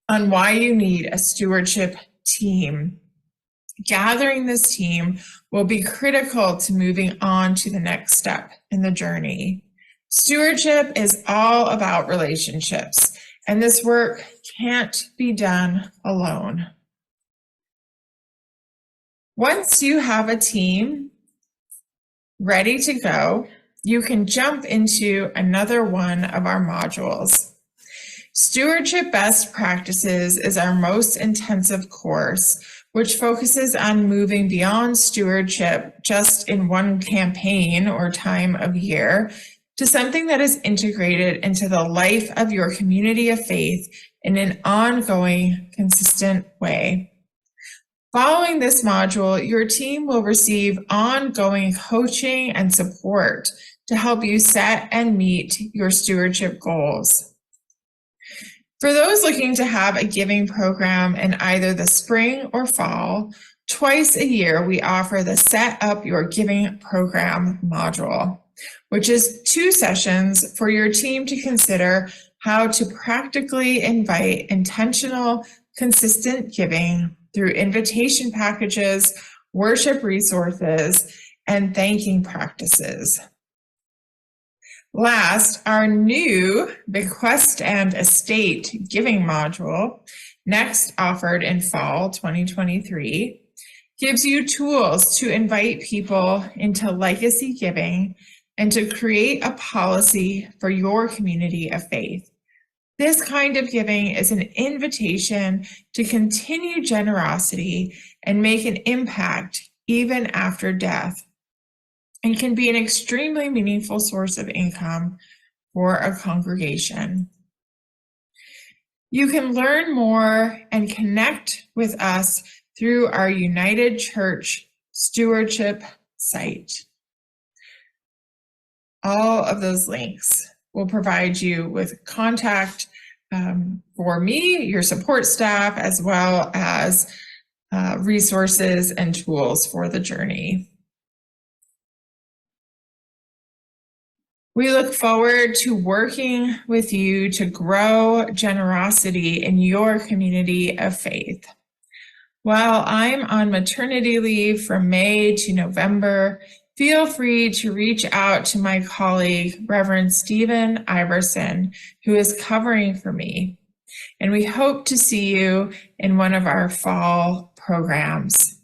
on why you need a stewardship team. Gathering this team will be critical to moving on to the next step in the journey. Stewardship is all about relationships, and this work can't be done alone. Once you have a team ready to go, you can jump into another one of our modules. Stewardship Best Practices is our most intensive course, which focuses on moving beyond stewardship just in one campaign or time of year to something that is integrated into the life of your community of faith in an ongoing, consistent way. Following this module, your team will receive ongoing coaching and support to help you set and meet your stewardship goals. For those looking to have a giving program in either the spring or fall, twice a year we offer the Set Up Your Giving Program module, which is 2 sessions for your team to consider how to practically invite intentional, consistent giving through invitation packages, worship resources, and thanking practices. Last, our new Bequest and Estate Giving module, next offered in fall 2023, gives you tools to invite people into legacy giving and to create a policy for your community of faith. This kind of giving is an invitation to continue generosity and make an impact even after death, and can be an extremely meaningful source of income for a congregation. You can learn more and connect with us through our United Church Stewardship site. All of those links will provide you with contact for me, your support staff, as well as resources and tools for the journey. We look forward to working with you to grow generosity in your community of faith. While I'm on maternity leave from May to November, feel free to reach out to my colleague, Reverend Stephen Iverson, who is covering for me. And we hope to see you in one of our fall programs.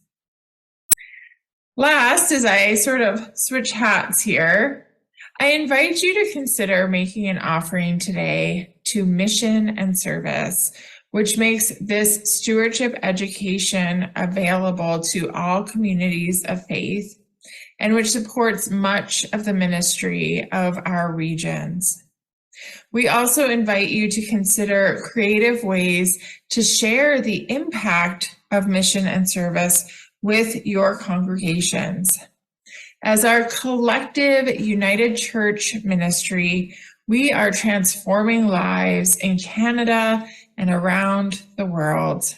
Last, as I sort of switch hats here, I invite you to consider making an offering today to Mission and Service, which makes this stewardship education available to all communities of faith and which supports much of the ministry of our regions. We also invite you to consider creative ways to share the impact of mission and service with your congregations. As our collective United Church ministry, we are transforming lives in Canada and around the world.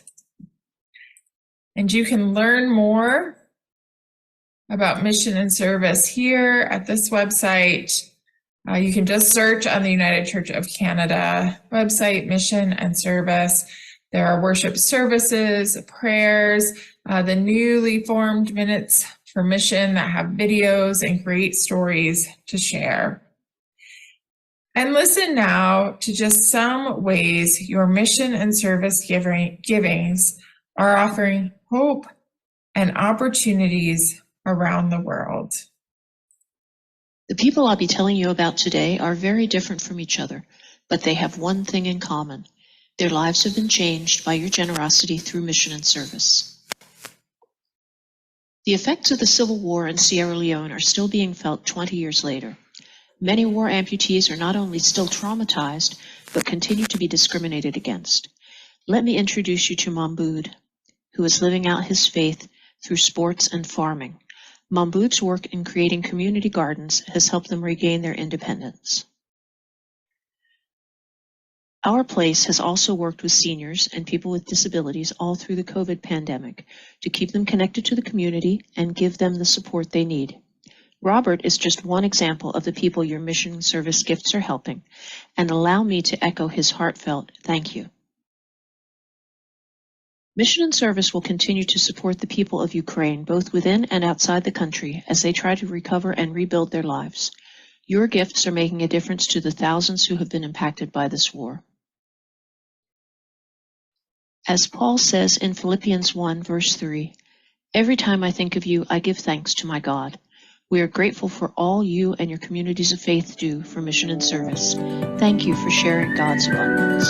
And you can learn more about mission and service here at this website. You can just search on the United Church of Canada website, Mission and Service. There are worship services, prayers, the newly formed Minutes for Mission that have videos and great stories to share. And listen now to just some ways your mission and service givings are offering hope and opportunities around the world. The people I'll be telling you about today are very different from each other, but they have one thing in common. Their lives have been changed by your generosity through mission and service. The effects of the Civil War in Sierra Leone are still being felt 20 years later. Many war amputees are not only still traumatized, but continue to be discriminated against. Let me introduce you to Mahmoud, who is living out his faith through sports and farming. Mahmoud's work in creating community gardens has helped them regain their independence. Our place has also worked with seniors and people with disabilities all through the COVID pandemic to keep them connected to the community and give them the support they need. Robert is just one example of the people your mission service gifts are helping, and allow me to echo his heartfelt thank you. Mission and Service will continue to support the people of Ukraine, both within and outside the country, as they try to recover and rebuild their lives. Your gifts are making a difference to the thousands who have been impacted by this war. As Paul says in Philippians 1, verse 3, "Every time I think of you, I give thanks to my God." We are grateful for all you and your communities of faith do for mission and service. Thank you for sharing God's abundance.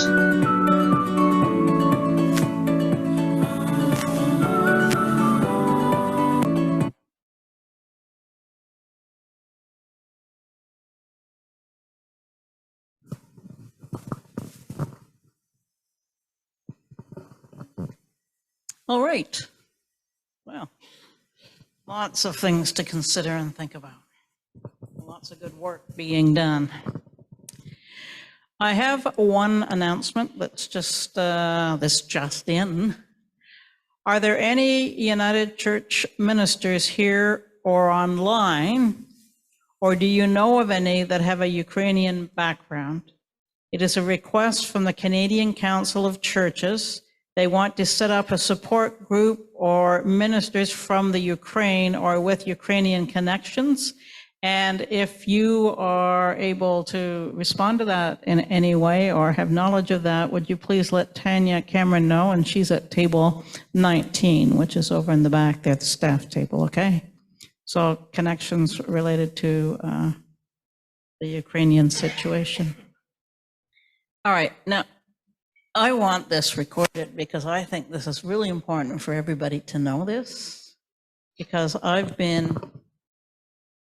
All right. Well, lots of things to consider and think about. Lots of good work being done. I have one announcement that's just in. Are there any United Church ministers here or online, or do you know of any that have a Ukrainian background? It is a request from the Canadian Council of Churches. They want to set up a support group or ministers from the Ukraine or with Ukrainian connections. And if you are able to respond to that in any way or have knowledge of that, would you please let Tanya Cameron know? And she's at table 19, which is over in the back there, the staff table, okay? So connections related to the Ukrainian situation. All right, now, I want this recorded because I think this is really important for everybody to know this, because I've been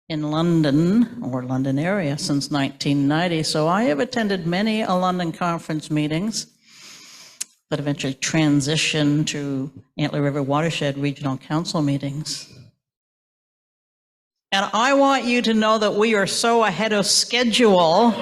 in London or London area since 1990, so I have attended many London conference meetings that eventually transitioned to Antler River Watershed Regional Council meetings. And I want you to know that we are so ahead of schedule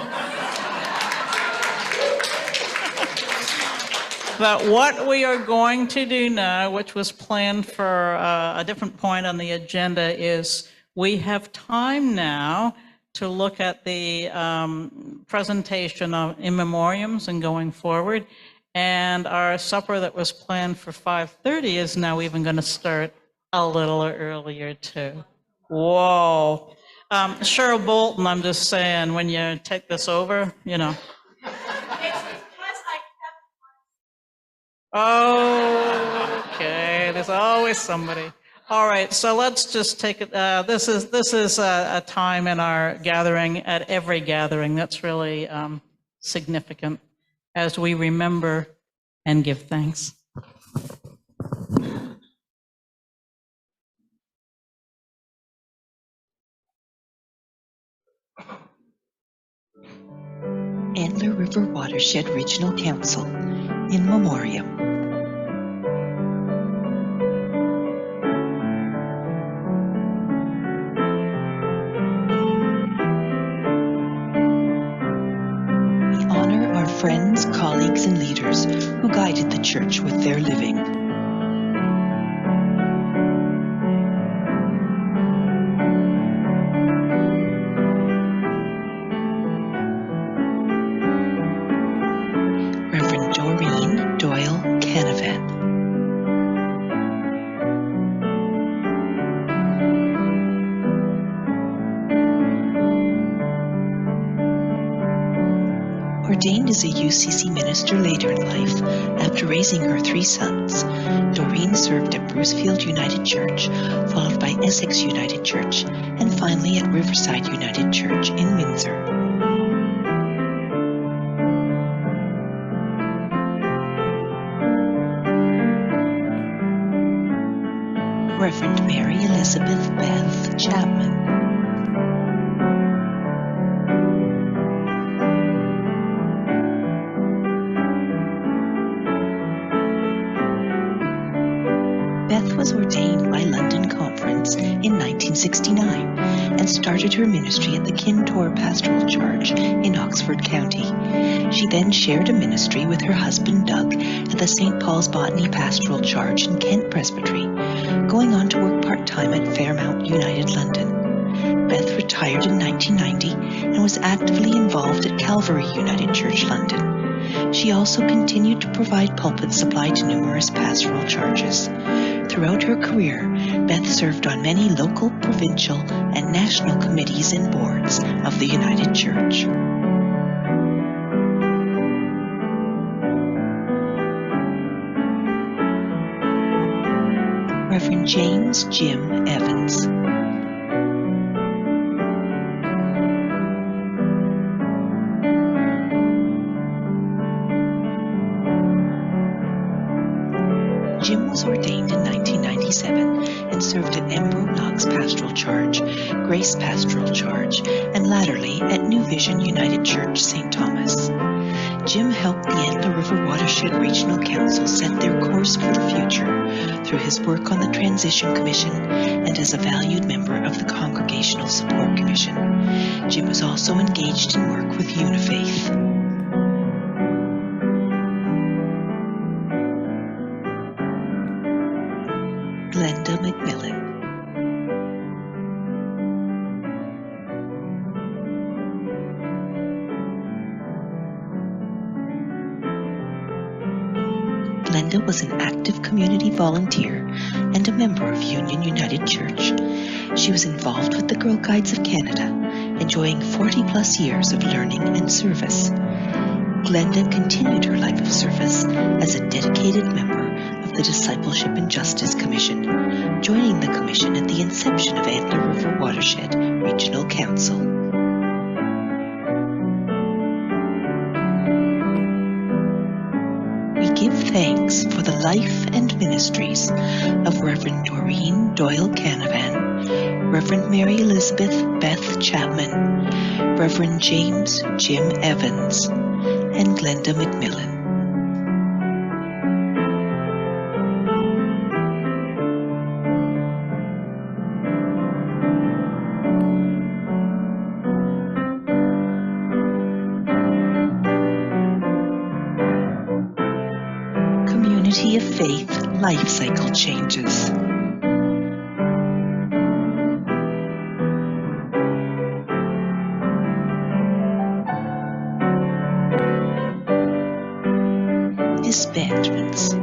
that what we are going to do now, which was planned for a different point on the agenda, is we have time now to look at the presentation of in memoriams and going forward. And our supper that was planned for 5:30 is now even going to start a little earlier too. Whoa. Cheryl Bolton, I'm just saying, when you take this over, you know. Okay, there's always somebody. All right, so let's just take it. This is a time in our gathering, at every gathering, that's really significant as we remember and give thanks. Antler River Watershed Regional Council, in memoriam. We honor our friends, colleagues, and leaders who guided the church with their living. Ordained as a UCC minister later in life, after raising her 3 sons, Doreen served at Brucefield United Church, followed by Essex United Church, and finally at Riverside United Church in Windsor. Reverend Mary Elizabeth Beth Chapman. Beth was ordained by London Conference in 1969 and started her ministry at the Kintore Pastoral Charge in Oxford County. She then shared a ministry with her husband Doug at the St. Paul's Botany Pastoral Charge in Kent Presbytery, going on to work part-time at Fairmount United London. Beth retired in 1990 and was actively involved at Calvary United Church London. She also continued to provide pulpit supply to numerous pastoral charges. Throughout her career, Beth served on many local, provincial, and national committees and boards of the United Church. Reverend James Jim Evans. Jim was ordained in 1997 and served at Embro Knox Pastoral Charge, Grace Pastoral Charge, and latterly at New Vision United Church, St. Thomas. Jim helped the Antler River Watershed Regional Council set their course for the future through his work on the Transition Commission and as a valued member of the Congregational Support Commission. Jim was also engaged in work with Unifaith. Glenda McMillan. Glenda was an active community volunteer and a member of Union United Church. She was involved with the Girl Guides of Canada, enjoying 40-plus years of learning and service. Glenda continued her life of service as a dedicated member of the Discipleship and Justice Commission, joining the commission at the inception of Antler River Watershed Regional Council. We give thanks for the life and ministries of Reverend Doreen Doyle Canavan, Reverend Mary Elizabeth Beth Chapman, Reverend James Jim Evans, and Glenda McMillan. life cycle changes. Disbandments.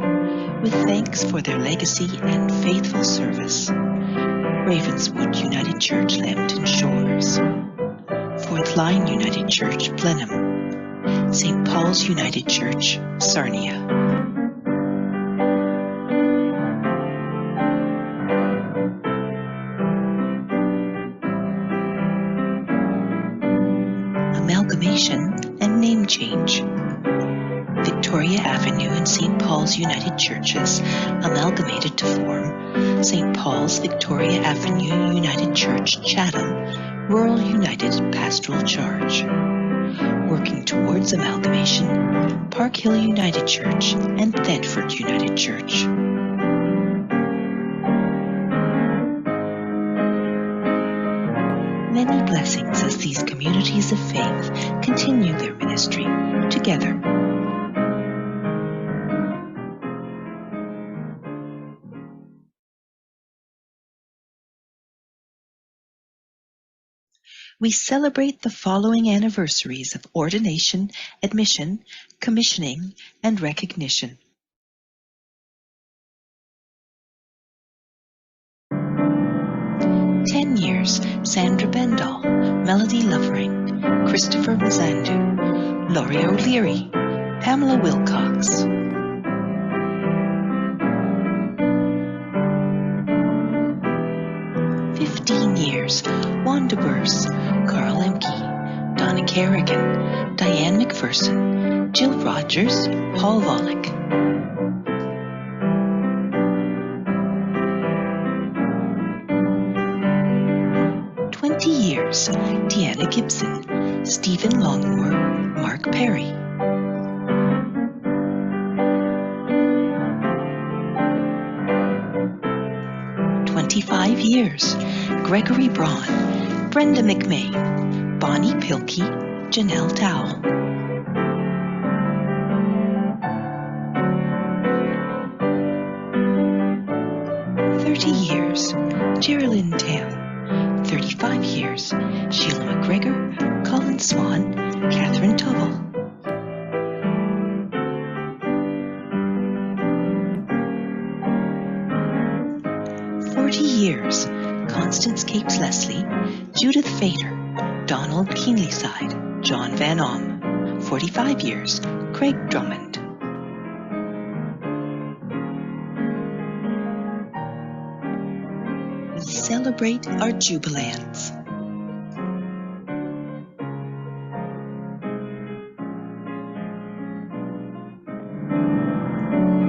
With thanks for their legacy and faithful service. Ravenswood United Church, Lambton Shores. Fourth Line United Church, Blenheim. St. Paul's United Church, Sarnia. Amalgamation and name change. Victoria Avenue and St. Paul's United Churches amalgamated to form St. Paul's Victoria Avenue United Church, Chatham, Rural United Pastoral Charge. Working towards amalgamation, Park Hill United Church and Thetford United Church. Many blessings as these communities of faith continue their ministry together. We celebrate the following anniversaries of ordination, admission, commissioning, and recognition. 10 years, Sandra Bendall, Melody Lovering, Christopher Mazandu, Laurie O'Leary, Pamela Wilcox. 15 years, Wanda Burse, Carl Lemke, Donna Kerrigan, Diane McPherson, Jill Rogers, Paul Volek. 20 years, Deanna Gibson, Stephen Longmore, Mark Perry. 25 years, Gregory Braun, Brenda McMahon, Bonnie Pilkey, Janelle Towell. 30 years, Geraldine Tam. 35 years, Sheila McGregor, Colin Swan, Catherine Tubble. 40 years, Constance Capes Leslie, Judith Fader, Donald Keenleyside, John Van Om. 45 years, Craig Drummond. We celebrate our jubilants.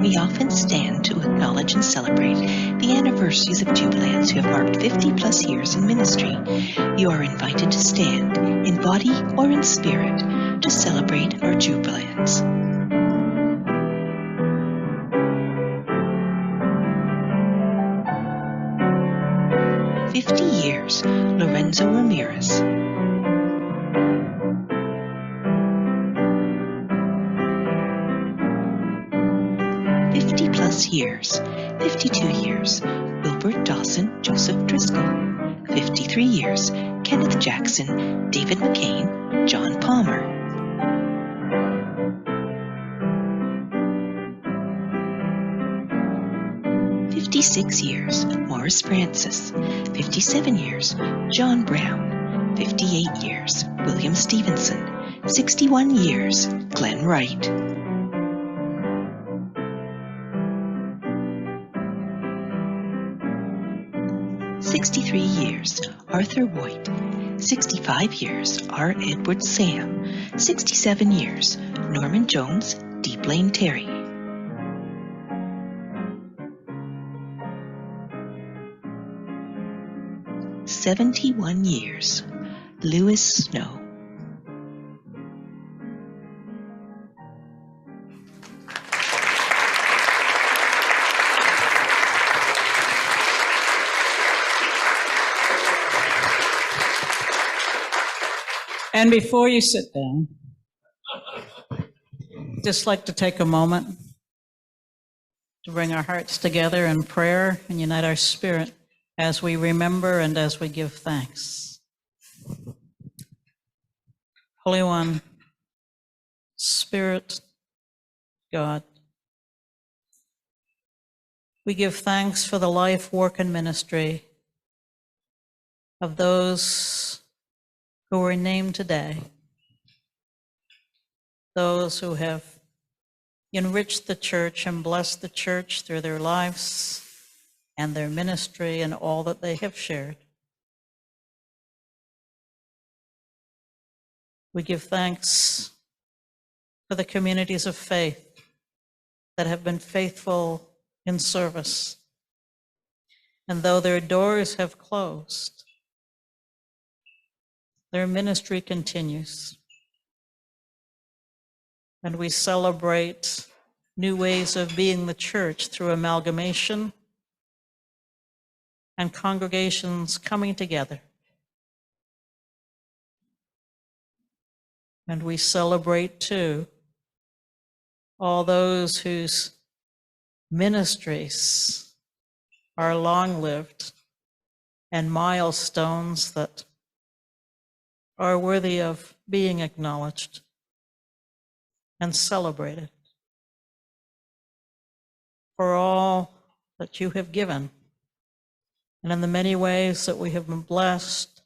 We often stand to acknowledge and celebrate the anniversaries of jubilants who have marked 50 plus years in ministry. You are invited to stand, in body or in spirit, to celebrate our jubilants. Years, Lorenzo Ramirez. 50 plus years, 52 years, Wilbert Dawson, Joseph Driscoll. 53 years, Kenneth Jackson, David McCain, John Palmer. 56 years, Morris Francis. 57 years, John Brown. 58 years, William Stevenson. 61 years, Glenn Wright. "63 years, Arthur White. 65 years, R. Edward Sam. 67 years, Norman Jones, D. Blaine Terry. 71 years, Lewis Snow. And before you sit down, just like to take a moment to bring our hearts together in prayer and unite our spirit as we remember and as we give thanks. Holy One, Spirit, God, we give thanks for the life, work, and ministry of those who were named today, those who have enriched the church and blessed the church through their lives and their ministry and all that they have shared. We give thanks for the communities of faith that have been faithful in service. And though their doors have closed, their ministry continues. And we celebrate new ways of being the church through amalgamation and congregations coming together. And we celebrate too all those whose ministries are long-lived and milestones that are worthy of being acknowledged and celebrated for all that you have given, and in the many ways that we have been blessed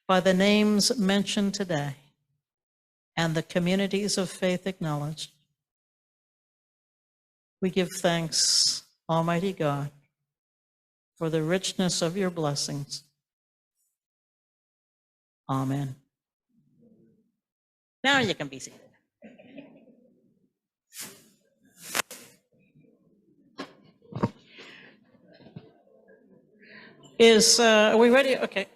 by the names mentioned today and the communities of faith acknowledged. We give thanks, Almighty God, for the richness of your blessings. Amen. Now you can be seated. Are we ready? Okay.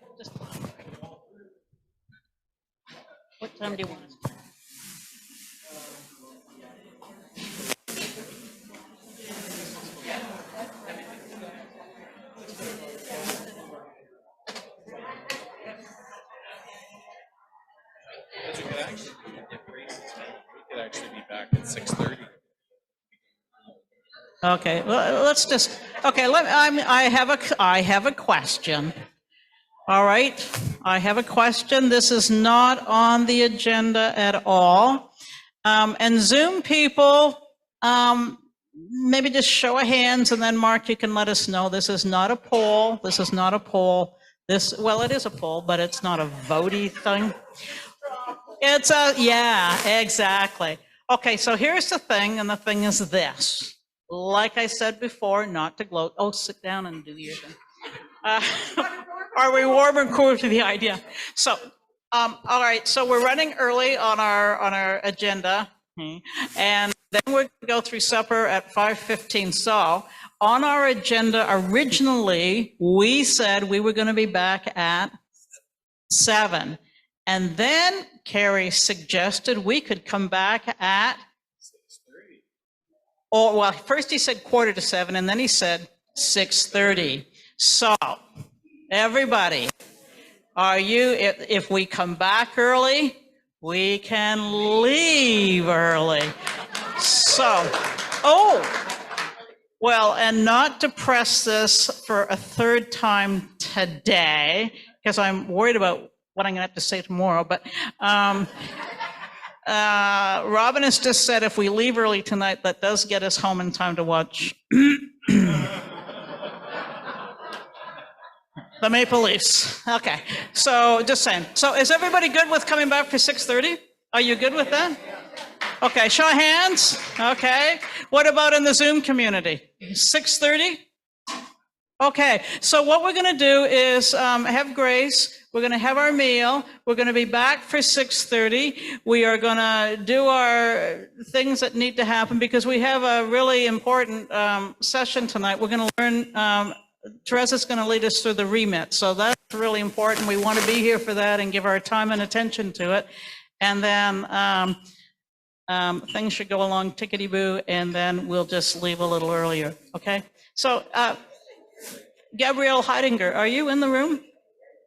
What time do you want us to? We could actually be back at 6:30. Okay, let's just, okay, I have a question. All right, I have a question. This is not on the agenda at all. And Zoom people, maybe just show of hands, and then Mark, you can let us know. This is not a poll. This is not a poll. Well, it is a poll, but it's not a votey thing. Yeah, exactly. Okay, so here's the thing, and the thing is this. Like I said before, not to gloat. Oh, sit down and do your thing. Are we warm and cool to the idea? So, all right, so we're running early on our agenda, and then we're going to go through supper at 5:15. So, on our agenda originally, we said we were going to be back at 7. And then Carrie suggested we could come back at 6:30. Oh, well, first he said 6:45, and then he said 6:30. So, everybody, if we come back early, we can leave early. So, well, and not to press this for a third time today, because I'm worried about what I'm going to have to say tomorrow, but Robin has just said if we leave early tonight, that does get us home in time to watch the Maple Leafs. Okay, so just saying. So is everybody good with coming back for 6:30? Are you good with that? Okay, show of hands. Okay, what about in the Zoom community? 6:30? Okay, so what we're going to do is have grace. We're going to have our meal. We're going to be back for 6:30. We are going to do our things that need to happen because we have a really important session tonight. We're going to learn, Teresa's going to lead us through the remit. So that's really important. We want to be here for that and give our time and attention to it. And then things should go along tickety-boo, and then we'll just leave a little earlier, okay? So, Gabrielle Heidinger, are you in the room?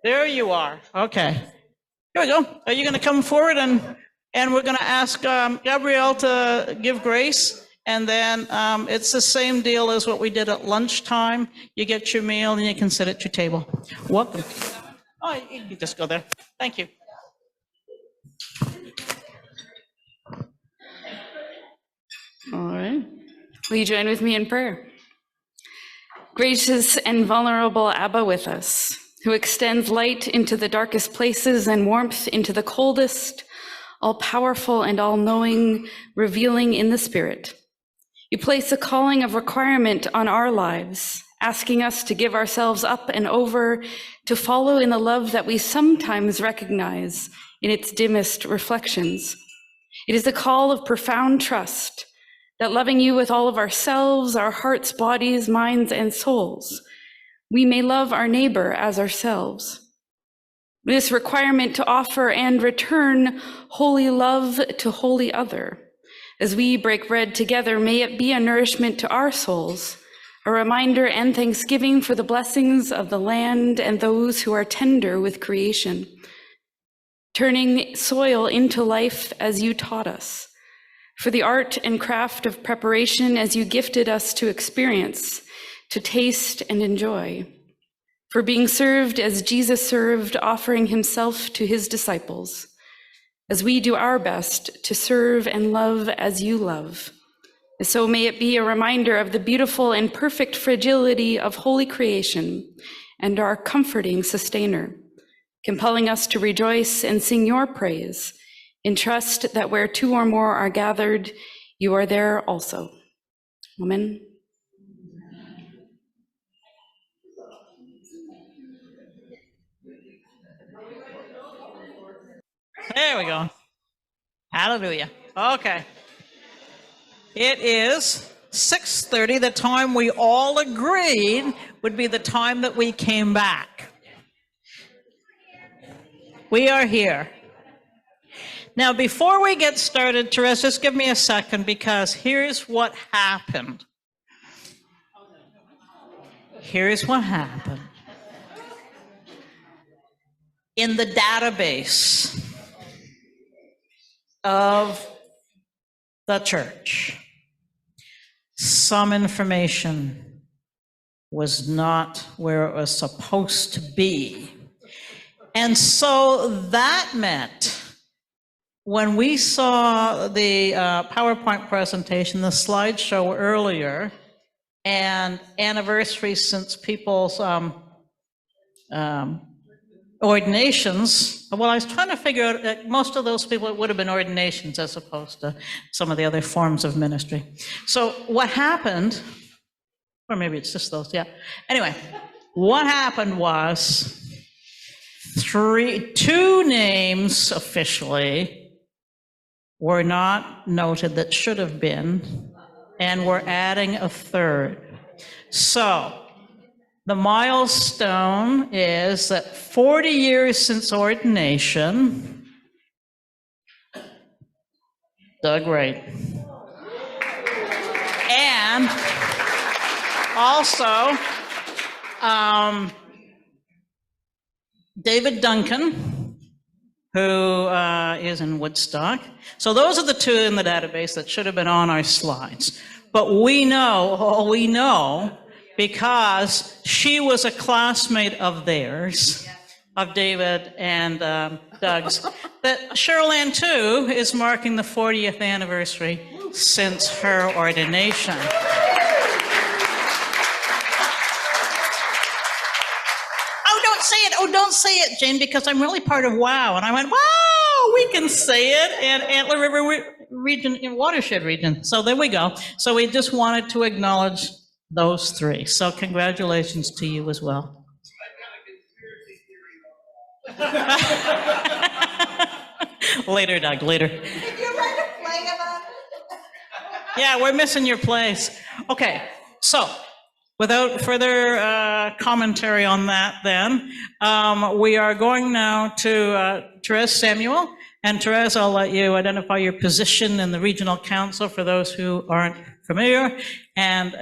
There you are. Okay. Here we go. Are you going to come forward and we're going to ask Gabrielle to give grace, And then it's the same deal as what we did at lunchtime. You get your meal and you can sit at your table. Welcome. Oh, you can just go there. Thank you. All right. Will you join with me in prayer? Gracious and vulnerable Abba with us, who extends light into the darkest places and warmth into the coldest, all-powerful and all-knowing, revealing in the Spirit. You place a calling of requirement on our lives, asking us to give ourselves up and over to follow in the love that we sometimes recognize in its dimmest reflections. It is a call of profound trust that loving you with all of ourselves, our hearts, bodies, minds, and souls, we may love our neighbor as ourselves. This requirement to offer and return holy love to holy other. As we break bread together, may it be a nourishment to our souls, a reminder and thanksgiving for the blessings of the land and those who are tender with creation, turning soil into life as you taught us, for the art and craft of preparation as you gifted us to experience, to taste and enjoy, for being served as Jesus served, offering himself to his disciples, as we do our best to serve and love as you love. So may it be a reminder of the beautiful and perfect fragility of holy creation and our comforting sustainer, compelling us to rejoice and sing your praise, in trust that where two or more are gathered, you are there also. Amen. There we go. Hallelujah. Okay. It is 6:30, the time we all agreed would be the time that we came back. We are here. Now, before we get started, Therese, just give me a second, because here's what happened. Here's what happened. In the database of the church, some information was not where it was supposed to be. And so that meant when we saw the PowerPoint presentation, the slideshow earlier, and anniversaries since people's ordinations, well, I was trying to figure out that most of those people, it would have been ordinations as opposed to some of the other forms of ministry. So what happened, or maybe it's just those, yeah. Anyway, what happened was two names officially were not noted that should have been, and we're adding a third. So the milestone is that 40 years since ordination, Doug Wright. And also, David Duncan, who is in Woodstock. So those are the two in the database that should have been on our slides. But we know, because she was a classmate of theirs, of David and Doug's, that Cheryl Ann too is marking the 40th anniversary since her ordination. Don't say it, Jane, because I'm really part of WOW. And I went, wow, we can say it in Antler River region, in Watershed region. So there we go. So we just wanted to acknowledge those three. So congratulations to you as well. Later, Doug, later. Did you write a play about it? Yeah, we're missing your place. Okay, so without further commentary on that then, we are going now to Therese Samuel. And Therese, I'll let you identify your position in the Regional Council for those who aren't familiar, and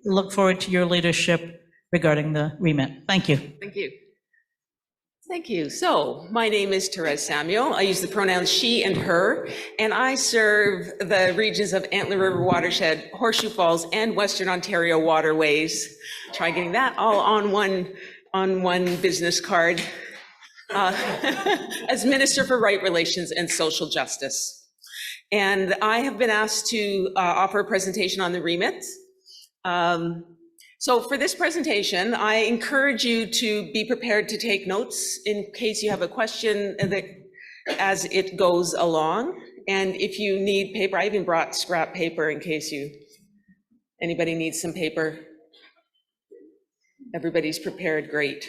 look forward to your leadership regarding the remit. Thank you. Thank you. Thank you. So my name is Therese Samuel. I use the pronouns she and her, and I serve the regions of Antler River Watershed, Horseshoe Falls, and Western Ontario Waterways. Try getting that all on one business card. As Minister for Right Relations and Social Justice. And I have been asked to offer a presentation on the remit. So for this presentation, I encourage you to be prepared to take notes in case you have a question as it goes along. And if you need paper, I even brought scrap paper in case anybody needs some paper. Everybody's prepared, great.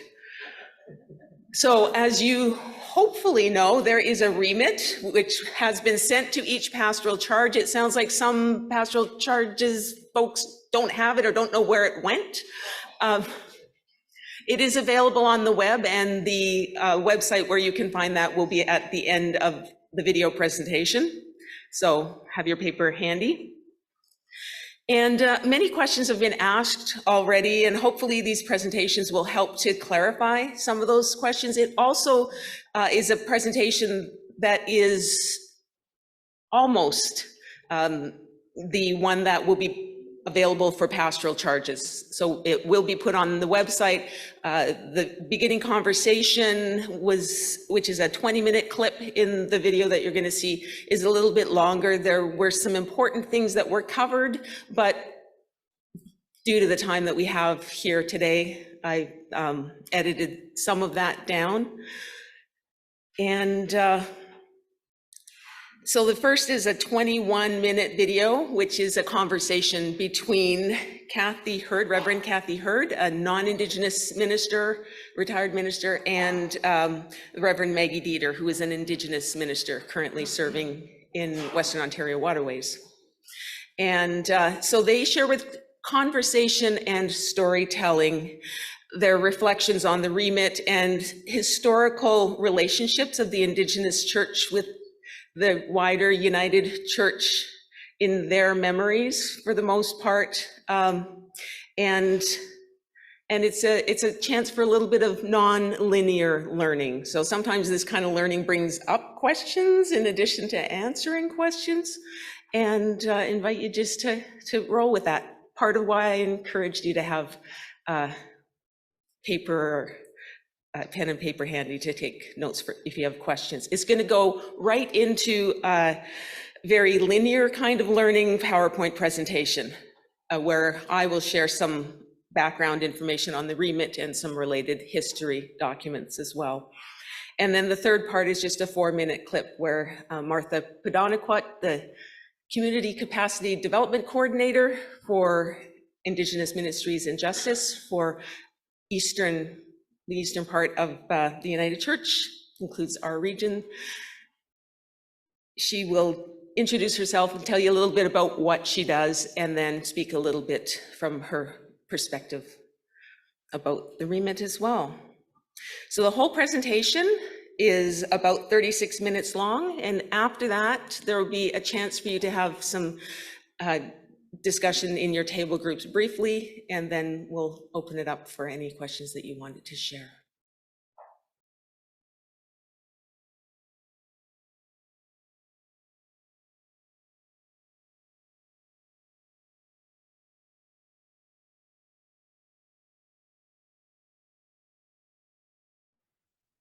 So as you hopefully know, there is a remit which has been sent to each pastoral charge. It sounds like some pastoral charges folks don't have it or don't know where it went. It is available on the web, and the website where you can find that will be at the end of the video presentation. So have your paper handy. And many questions have been asked already, and hopefully these presentations will help to clarify some of those questions. It also is a presentation that is almost the one that will be available for pastoral charges. So it will be put on the website. The beginning conversation which is a 20-minute clip in the video that you're going to see, is a little bit longer. There were some important things that were covered, but due to the time that we have here today, I edited some of that down. And so the first is a 21-minute video, which is a conversation between Reverend Kathy Hurd, a non-Indigenous minister, retired minister, and Reverend Maggie Dieter, who is an Indigenous minister currently serving in Western Ontario Waterways. And so they share with conversation and storytelling their reflections on the remit and historical relationships of the Indigenous church with the wider United Church in their memories, for the most part, and it's a chance for a little bit of non-linear learning. So sometimes this kind of learning brings up questions in addition to answering questions, and invite you just to roll with that. Part of why I encouraged you to have paper or pen and paper handy to take notes for if you have questions. It's going to go right into a very linear kind of learning PowerPoint presentation, where I will share some background information on the remit and some related history documents as well. And then the third part is just a 4-minute clip where Martha Podoniquat, the Community Capacity Development Coordinator for Indigenous Ministries and Justice for the eastern part of the United Church, includes our region. She will introduce herself and tell you a little bit about what she does, and then speak a little bit from her perspective about the remit as well. So the whole presentation is about 36 minutes long, and after that, there will be a chance for you to have some discussion in your table groups briefly, and then we'll open it up for any questions that you wanted to share.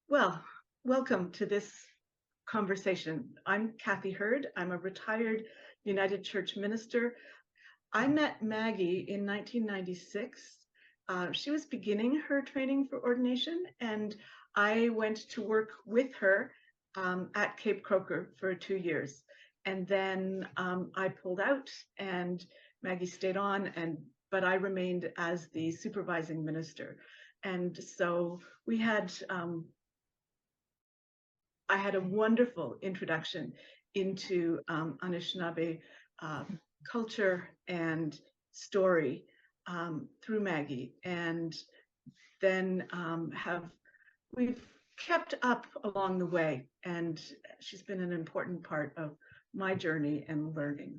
Well, welcome to this conversation. I'm Kathy Hurd. I'm a retired United Church minister. I met Maggie in 1996. She was beginning her training for ordination, and I went to work with her at Cape Croker for 2 years. And then I pulled out, and Maggie stayed on, but I remained as the supervising minister. And so we had I had a wonderful introduction into Anishinaabe culture and story through Maggie, and then we've kept up along the way, and she's been an important part of my journey and learning.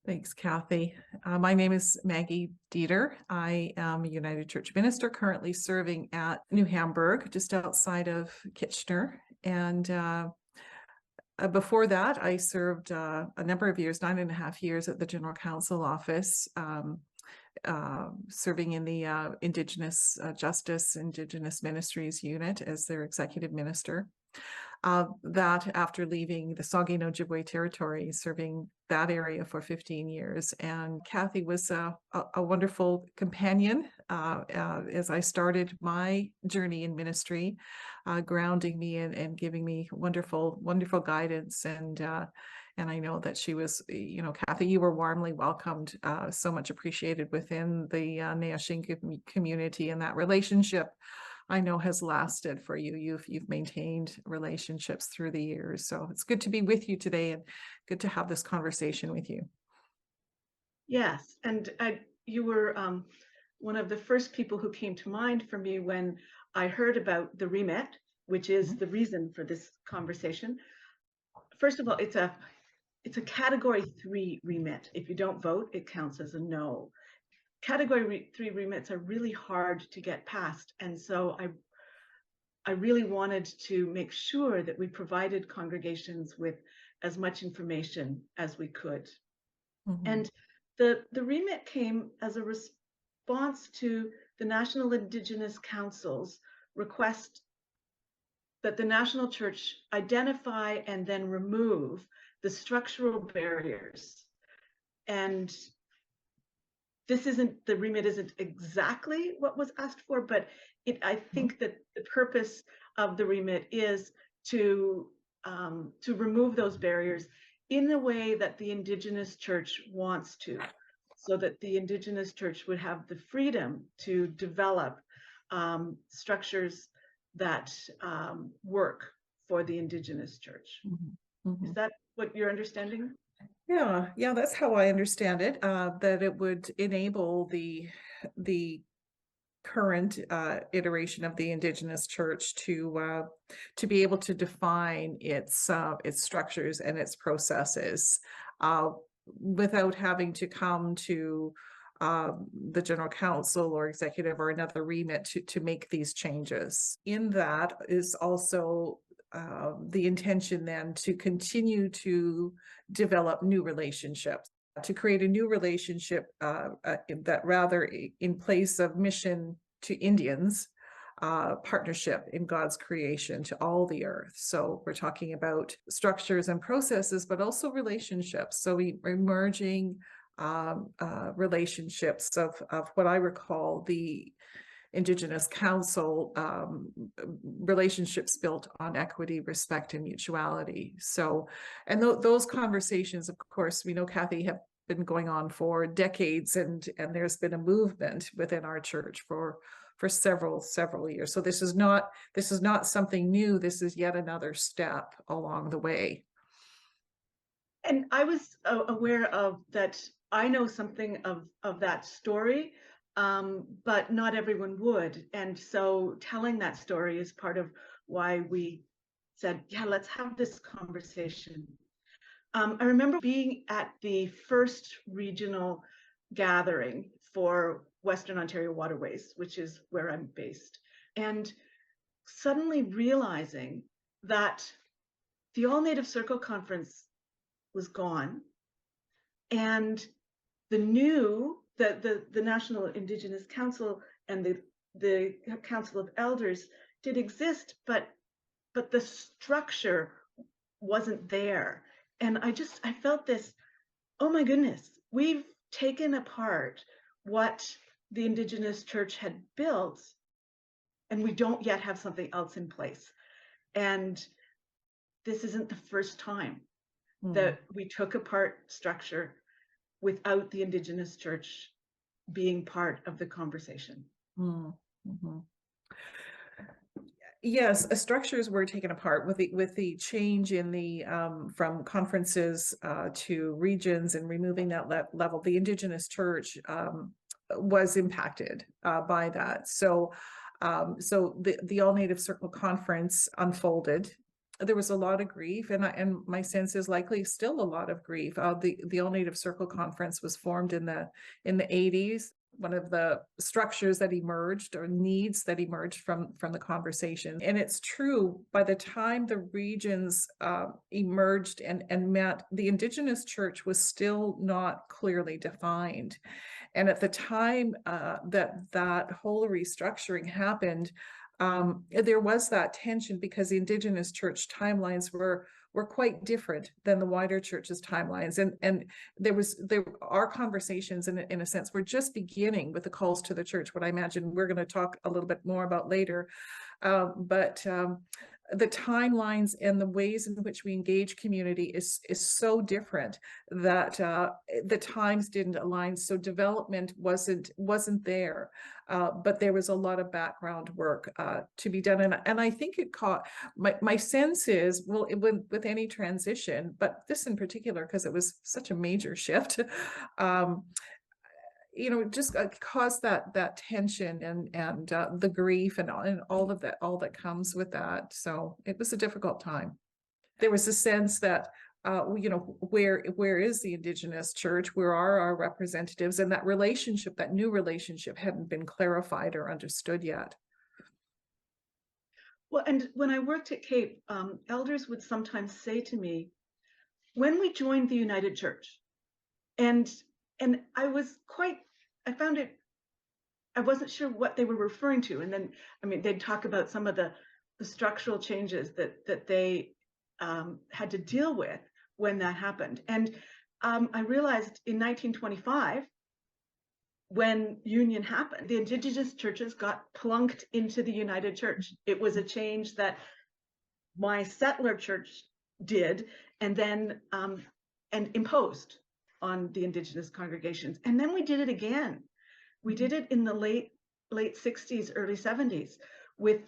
Thanks, Kathy. My name is Maggie Dieter. I am a United Church minister currently serving at New Hamburg, just outside of Kitchener. And before that, I served a number of years, 9.5 years at the General Council office, serving in the Indigenous Justice, Indigenous Ministries unit as their executive minister. That after leaving the Saugeen Ojibwe territory, serving that area for 15 years. And Kathy was a wonderful companion as I started my journey in ministry, grounding me and giving me wonderful guidance. And I know that she was, Kathy, you were warmly welcomed, so much appreciated within the Nehashin community, and that relationship I know has lasted for you. You've maintained relationships through the years. So it's good to be with you today and good to have this conversation with you. Yes, and you were one of the first people who came to mind for me when I heard about the remit, which is the reason for this conversation. First of all, it's a category 3 remit. If you don't vote, it counts as a no. Category 3 remits are really hard to get past. And so I really wanted to make sure that we provided congregations with as much information as we could. Mm-hmm. And the remit came as a response to the National Indigenous Council's request that the National Church identify and then remove the structural barriers. And the remit isn't exactly what was asked for, but I think that the purpose of the remit is to remove those barriers in a way that the Indigenous Church wants to, so that the Indigenous Church would have the freedom to develop structures that work for the Indigenous Church. Mm-hmm. Is that what you're understanding? Yeah, that's how I understand it, that it would enable the current iteration of the Indigenous Church to be able to define its structures and its processes without having to come to the General Council or executive or another remit to make these changes. In that is also the intention then to continue to develop new relationships, to create a new relationship that rather in place of mission to Indians, partnership in God's creation to all the earth. So we're talking about structures and processes, but also relationships. So we're merging relationships of what I recall the Indigenous Council relationships built on equity, respect, and mutuality. So, and those conversations, of course, we know, Kathy, have been going on for decades, and there's been a movement within our church for several years. So this is not something new. This is yet another step along the way. And I was aware of that. I know something of that story, but not everyone would. And so telling that story is part of why we said, yeah, let's have this conversation. I remember being at the first regional gathering for Western Ontario Waterways, which is where I'm based, and suddenly realizing that the All Native Circle Conference was gone, and the National Indigenous Council and the Council of Elders did exist, but the structure wasn't there. And I felt this, oh my goodness, we've taken apart what the Indigenous Church had built, and we don't yet have something else in place. And this isn't the first time that we took apart structure without the Indigenous Church being part of the conversation. Mm-hmm. Yes, structures were taken apart with the change in the from conferences to regions and removing that level. The Indigenous Church was impacted by that. So the All Native Circle Conference unfolded. there was a lot of grief, and my sense is likely still a lot of grief. The All Native Circle Conference was formed in the 80s. One of the structures that emerged, or needs that emerged from the conversation. And it's true, by the time the regions emerged and met, the Indigenous church was still not clearly defined. And at the time that whole restructuring happened, there was that tension because the Indigenous church timelines were quite different than the wider church's timelines. And there are conversations in a sense, we're just beginning with the calls to the church, what I imagine we're going to talk a little bit more about later. But the timelines and the ways in which we engage community is so different that the times didn't align. So development wasn't there, but there was a lot of background work to be done. And I think it caught, my sense is, well, with any transition, but this in particular, because it was such a major shift, just caused that tension and the grief and all that comes with that. So it was a difficult time. There was a sense that where is the Indigenous church? Where are our representatives? And that relationship, that new relationship, hadn't been clarified or understood yet. Well, and when I worked at Cape, elders would sometimes say to me, when we joined the United Church, and I found it, I wasn't sure what they were referring to. And then, they'd talk about some of the structural changes that they had to deal with when that happened. And I realized in 1925, when union happened, the Indigenous churches got plunked into the United Church. It was a change that my settler church did, and then and imposed on the Indigenous congregations. And then we did it again. We did it in the late 60s, early 70s with,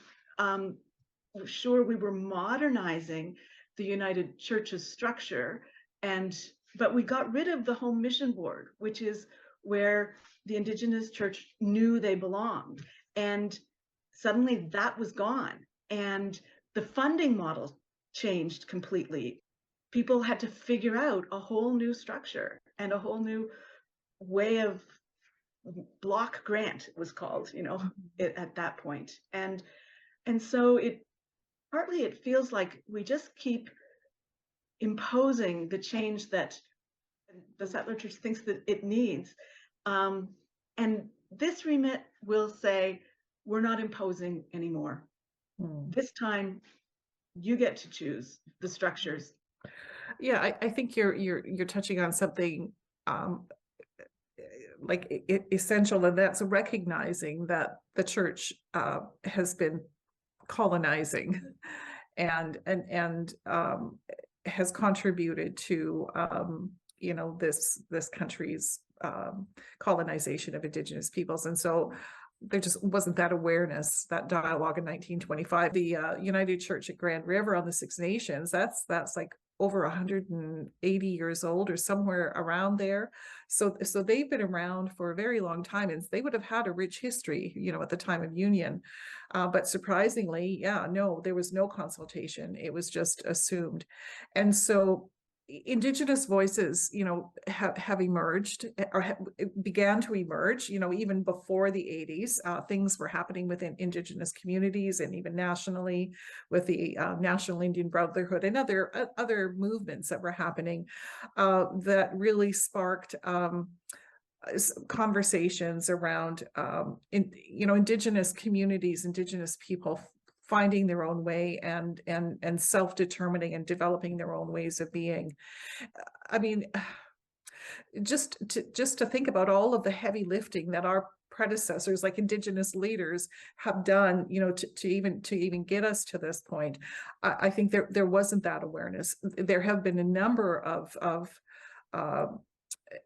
sure, we were modernizing the United Church's structure, but we got rid of the Home Mission Board, which is where the Indigenous church knew they belonged. And suddenly that was gone. And the funding model changed completely. People had to figure out a whole new structure and a whole new way of block grant, it was called, at that point. And so partly it feels like we just keep imposing the change that the settler church thinks that it needs. And this remit will say, we're not imposing anymore. This time you get to choose the structures. Yeah, I think you're touching on something essential, and that's recognizing that the church has been colonizing and has contributed to this country's colonization of Indigenous peoples. And so there just wasn't that awareness, that dialogue in 1925. The United Church at Grand River on the Six Nations, that's like over 180 years old or somewhere around there. So they've been around for a very long time, and they would have had a rich history, at the time of union. But surprisingly, no, there was no consultation. It was just assumed. And so Indigenous voices, have emerged or began to emerge, even before the 80s. Things were happening within Indigenous communities and even nationally with the National Indian Brotherhood and other movements that were happening that really sparked conversations around, Indigenous communities, Indigenous people finding their own way and self-determining and developing their own ways of being. Just to think about all of the heavy lifting that our predecessors, like Indigenous leaders, have done, to even get us to this point. I think there wasn't that awareness. There have been a number of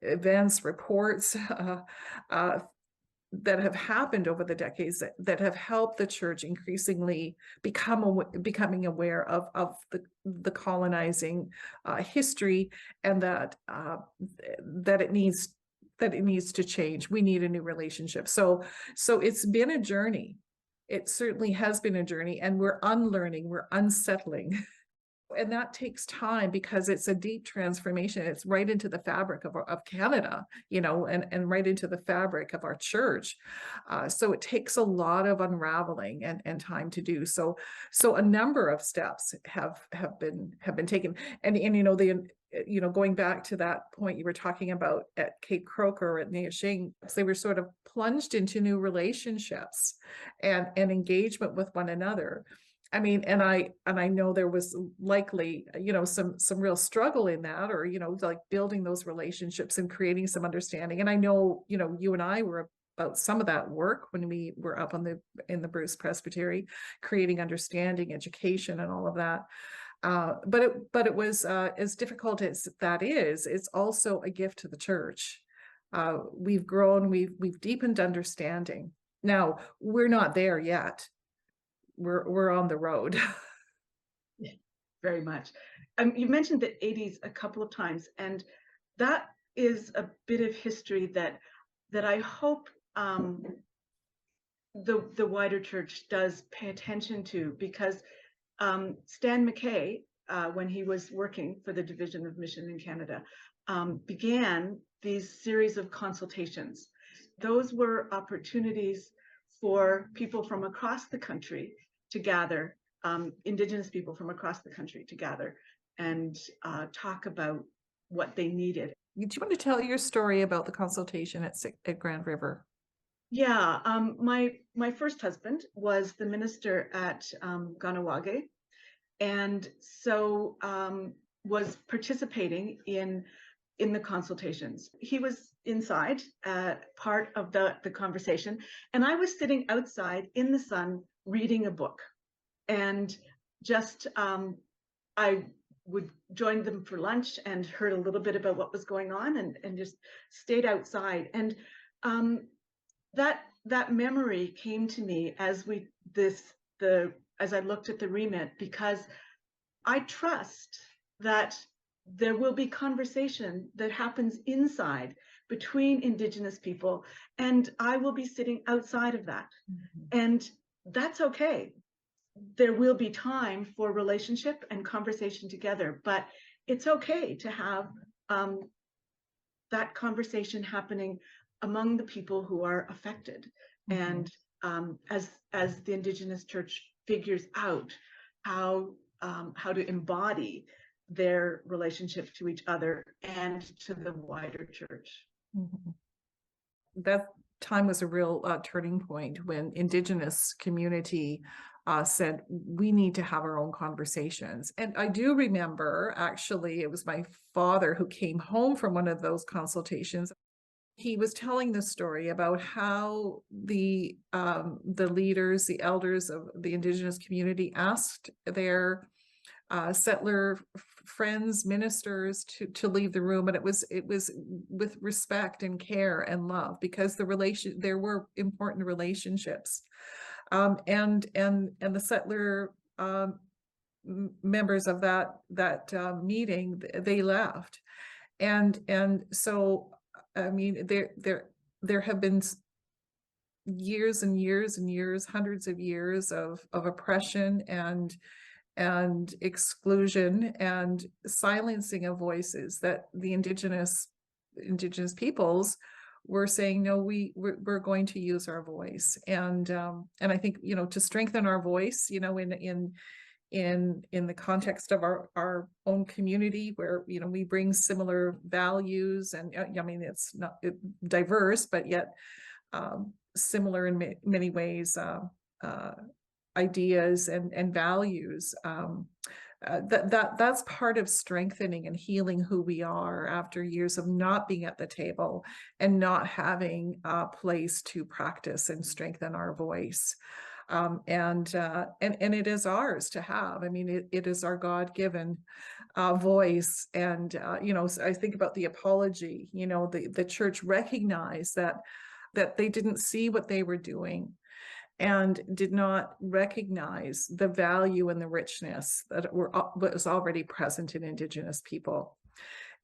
events, reports, that have happened over the decades that have helped the church increasingly becoming aware of the colonizing history, and that it needs to change. We need a new relationship. So it's been a journey. It certainly has been a journey, and we're unlearning, we're unsettling and that takes time because it's a deep transformation. It's right into the fabric of Canada, you know, and right into the fabric of our church. So it takes a lot of unraveling and time to do. So a number of steps have been taken. And you know, going back to that point you were talking about at Cape Croker at Neashing, they were sort of plunged into new relationships and engagement with one another. I mean, and I know there was likely, you know, some real struggle in that, or, you know, like building those relationships and creating some understanding. And I know, you know, you and I were about some of that work when we were up in the Bruce Presbytery, creating understanding, education, and all of that. But it was as difficult as that is, it's also a gift to the church. We've grown, we've deepened understanding. Now we're not there yet. We're on the road. Very much. You mentioned the 80s a couple of times, and that is a bit of history that I hope the wider church does pay attention to, because Stan McKay, when he was working for the Division of Mission in Canada, began these series of consultations. Those were opportunities for people from across the country to gather, Indigenous people from across the country to gather and talk about what they needed. Do you want to tell your story about the consultation at Grand River? Yeah, my first husband was the minister at Ganawage, and so was participating in the consultations. He was inside, part of the conversation, and I was sitting outside in the sun reading a book. And just I would join them for lunch and heard a little bit about what was going on, and just stayed outside. And that memory came to me as as I looked at the remit, because I trust that there will be conversation that happens inside between Indigenous people, and I will be sitting outside of that. Mm-hmm. And that's okay. There will be time for relationship and conversation together, but it's okay to have that conversation happening among the people who are affected. Mm-hmm. And as the Indigenous church figures out how to embody their relationship to each other and to the wider church. Mm-hmm. That time was a real turning point when Indigenous community said, we need to have our own conversations. And I do remember, actually, it was my father who came home from one of those consultations. He was telling the story about how the leaders, the elders of the Indigenous community asked their settler friends, ministers to leave the room, and it was with respect and care and love, because there were important relationships, and the settler members of that meeting, they left, and so I mean there have been years and years and years, hundreds of years of oppression and exclusion and silencing of voices that the indigenous peoples were saying, no, we're going to use our voice. And I think, you know, to strengthen our voice, you know, in the context of our own community, where, you know, we bring similar values, and I mean, it's not diverse, but yet similar in many ways, ideas and values. That's part of strengthening and healing who we are after years of not being at the table and not having a place to practice and strengthen our voice. And it is ours to have. I mean, it is our God-given voice. And you know, I think about the apology. You know, the church recognized that they didn't see what they were doing, and did not recognize the value and the richness that was already present in Indigenous people.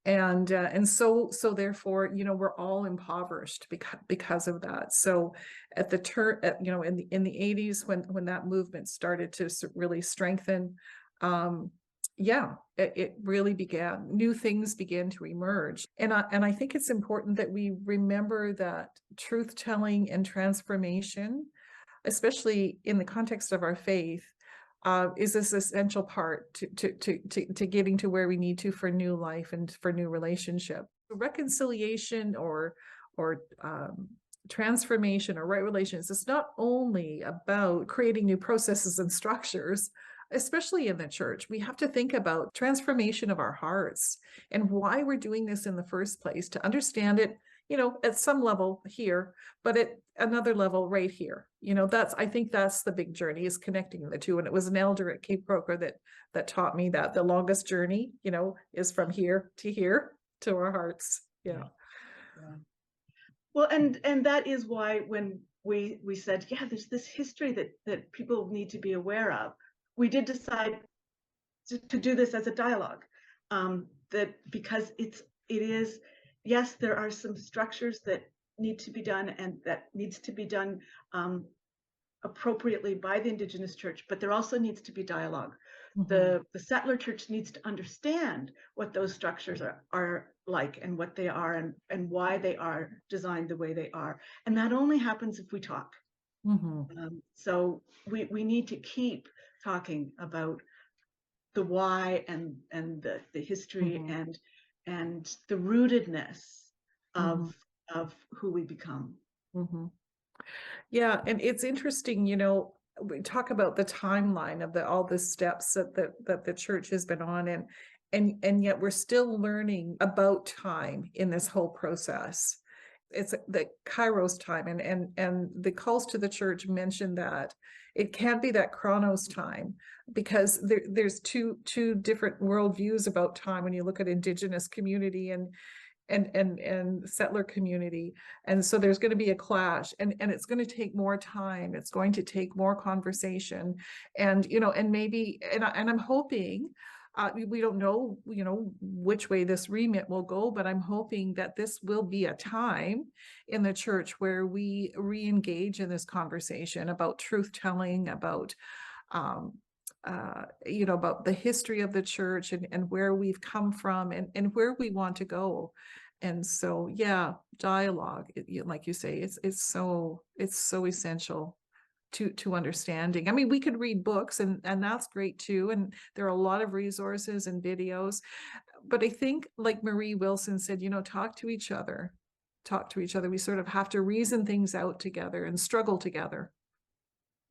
And so therefore, you know, we're all impoverished because of that. So at the you know, in the 80s, when that movement started to really strengthen, yeah, it really began. New things began to emerge. And I think it's important that we remember that truth-telling and transformation, especially in the context of our faith, is this essential part to getting to where we need to for new life and for new relationship. Reconciliation or transformation or right relations is not only about creating new processes and structures, especially in the church. We have to think about transformation of our hearts and why we're doing this in the first place, to understand it, at some level here, but at another level right here. I think that's the big journey, is connecting the two. And it was an elder at Cape Croker that taught me that the longest journey, is from here to our hearts. Yeah. Well, and that is why when we said, yeah, there's this history that people need to be aware of, we did decide to do this as a dialogue, that because it is, yes, there are some structures that need to be done, and that needs to be done appropriately by the Indigenous church, but there also needs to be dialogue. The settler church needs to understand what those structures are like, and what they are, and why they are designed the way they are. And that only happens if we talk. So we need to keep talking about the why and the history and the rootedness of who we become. Yeah, and it's interesting, we talk about the timeline of all the steps that the church has been on, and yet we're still learning about time in this whole process. It's the Kairos time, and the calls to the church mention that it can't be that Chronos time, because there's two different worldviews about time when you look at Indigenous community and settler community. And so there's going to be a clash, and it's going to take more time. It's going to take more conversation, and maybe, and I'm hoping, we don't know, which way this remit will go, but I'm hoping that this will be a time in the church where we re-engage in this conversation about truth-telling, about about the history of the church, and where we've come from, and where we want to go. And so, yeah, dialogue, like you say, it's so essential to understanding. I mean, we could read books, and that's great too. And there are a lot of resources and videos, but I think, like Marie Wilson said, talk to each other. We sort of have to reason things out together, and struggle together,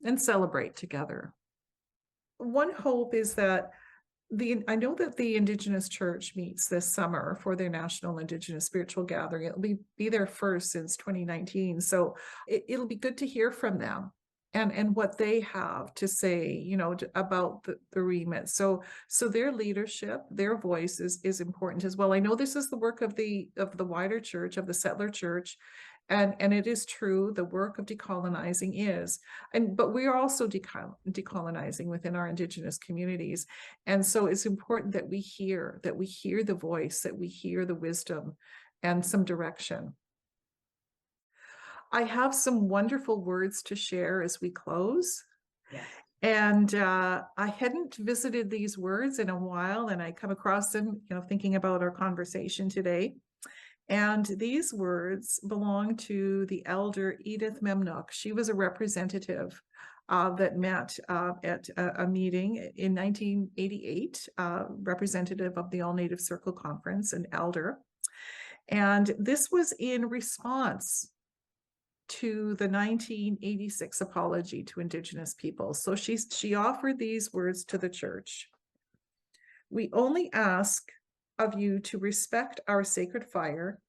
and celebrate together. One hope is that I know that the Indigenous Church meets this summer for their National Indigenous Spiritual Gathering. It'll be their first since 2019. So it'll be good to hear from them and what they have to say, about the remit. So their leadership, their voice is important as well. I know this is the work of the wider church, of the settler church. And it is true, the work of decolonizing is, but we are also decolonizing within our Indigenous communities. And so it's important that we hear the voice, that we hear the wisdom and some direction. I have some wonderful words to share as we close. Yeah. And I hadn't visited these words in a while, and I come across them, thinking about our conversation today. And these words belong to the elder Edith Memnook. She was a representative that met at a meeting in 1988, representative of the All Native Circle Conference, an elder. And this was in response to the 1986 apology to Indigenous peoples. So she offered these words to the church. We only ask of you to respect our sacred fire,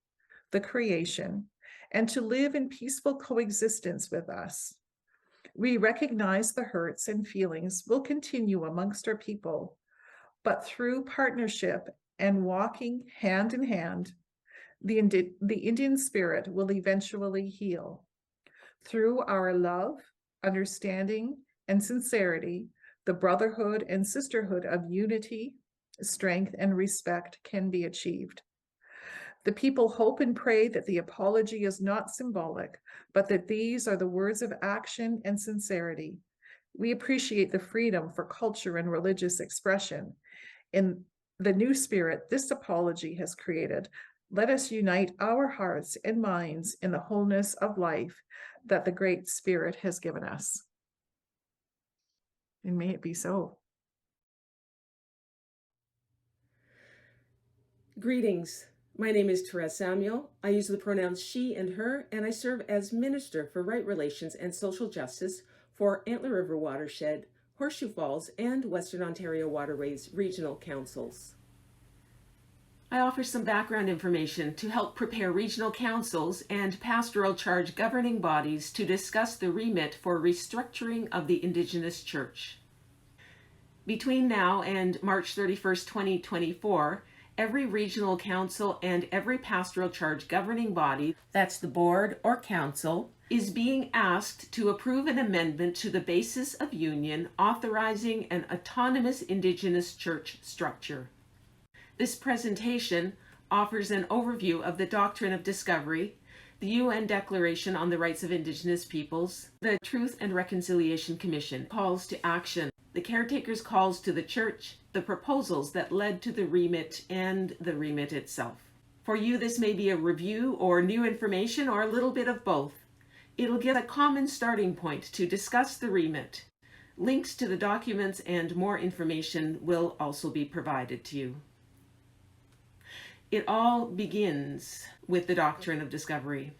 the creation, and to live in peaceful coexistence with us. We recognize the hurts and feelings will continue amongst our people, but through partnership and walking hand in hand, the Indian spirit will eventually heal. Through our love, understanding, and sincerity, the brotherhood and sisterhood of unity, strength, and respect can be achieved. The people hope and pray that the apology is not symbolic, but that these are the words of action and sincerity. We appreciate the freedom for culture and religious expression, In the new spirit this apology has created, let us unite our hearts and minds in the wholeness of life that the Great Spirit has given us. And may it be so. Greetings. My name is Therese Samuel. I use the pronouns she and her, and I serve as Minister for Right Relations and Social Justice for Antler River Watershed, Horseshoe Falls, and Western Ontario Waterways Regional Councils. I offer some background information to help prepare regional councils and pastoral charge governing bodies to discuss the remit for restructuring of the Indigenous Church. Between now and March 31st, 2024, every regional council and every pastoral charge governing body, that's the board or council, is being asked to approve an amendment to the basis of union authorizing an autonomous Indigenous church structure. This presentation offers an overview of the Doctrine of Discovery, the UN Declaration on the Rights of Indigenous Peoples, the Truth and Reconciliation Commission calls to action, the caretaker's calls to the church, the proposals that led to the remit, and the remit itself. For you, this may be a review or new information or a little bit of both. It'll give a common starting point to discuss the remit. Links to the documents and more information will also be provided to you. It all begins with the Doctrine of Discovery.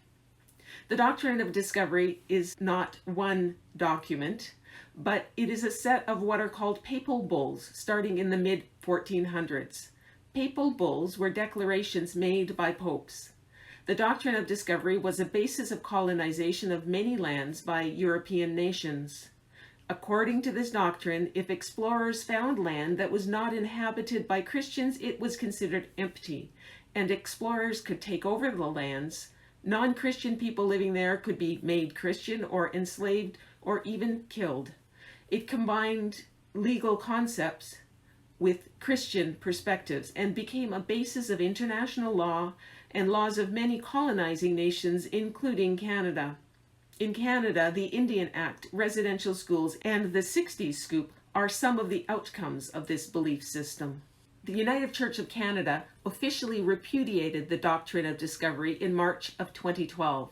The Doctrine of Discovery is not one document, but it is a set of what are called papal bulls starting in the mid-1400s. Papal bulls were declarations made by popes. The Doctrine of Discovery was a basis of colonization of many lands by European nations. According to this doctrine, if explorers found land that was not inhabited by Christians, it was considered empty, and explorers could take over the lands. Non-Christian people living there could be made Christian or enslaved or even killed. It combined legal concepts with Christian perspectives and became a basis of international law and laws of many colonizing nations, including Canada. In Canada, the Indian Act, residential schools, and the 60s scoop are some of the outcomes of this belief system. The United Church of Canada officially repudiated the Doctrine of Discovery in March of 2012,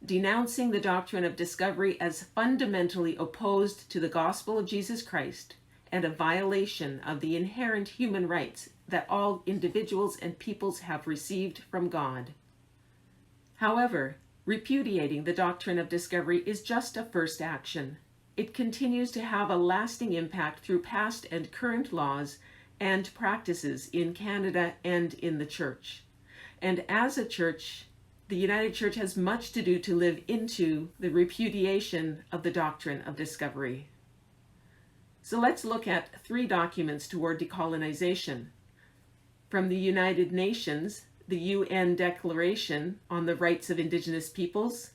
denouncing the Doctrine of Discovery as fundamentally opposed to the gospel of Jesus Christ and a violation of the inherent human rights that all individuals and peoples have received from God. However, repudiating the Doctrine of Discovery is just a first action. It continues to have a lasting impact through past and current laws and practices in Canada and in the Church. And as a church, the United Church has much to do to live into the repudiation of the Doctrine of Discovery. So let's look at 3 documents toward decolonization. From the United Nations, the UN Declaration on the Rights of Indigenous Peoples,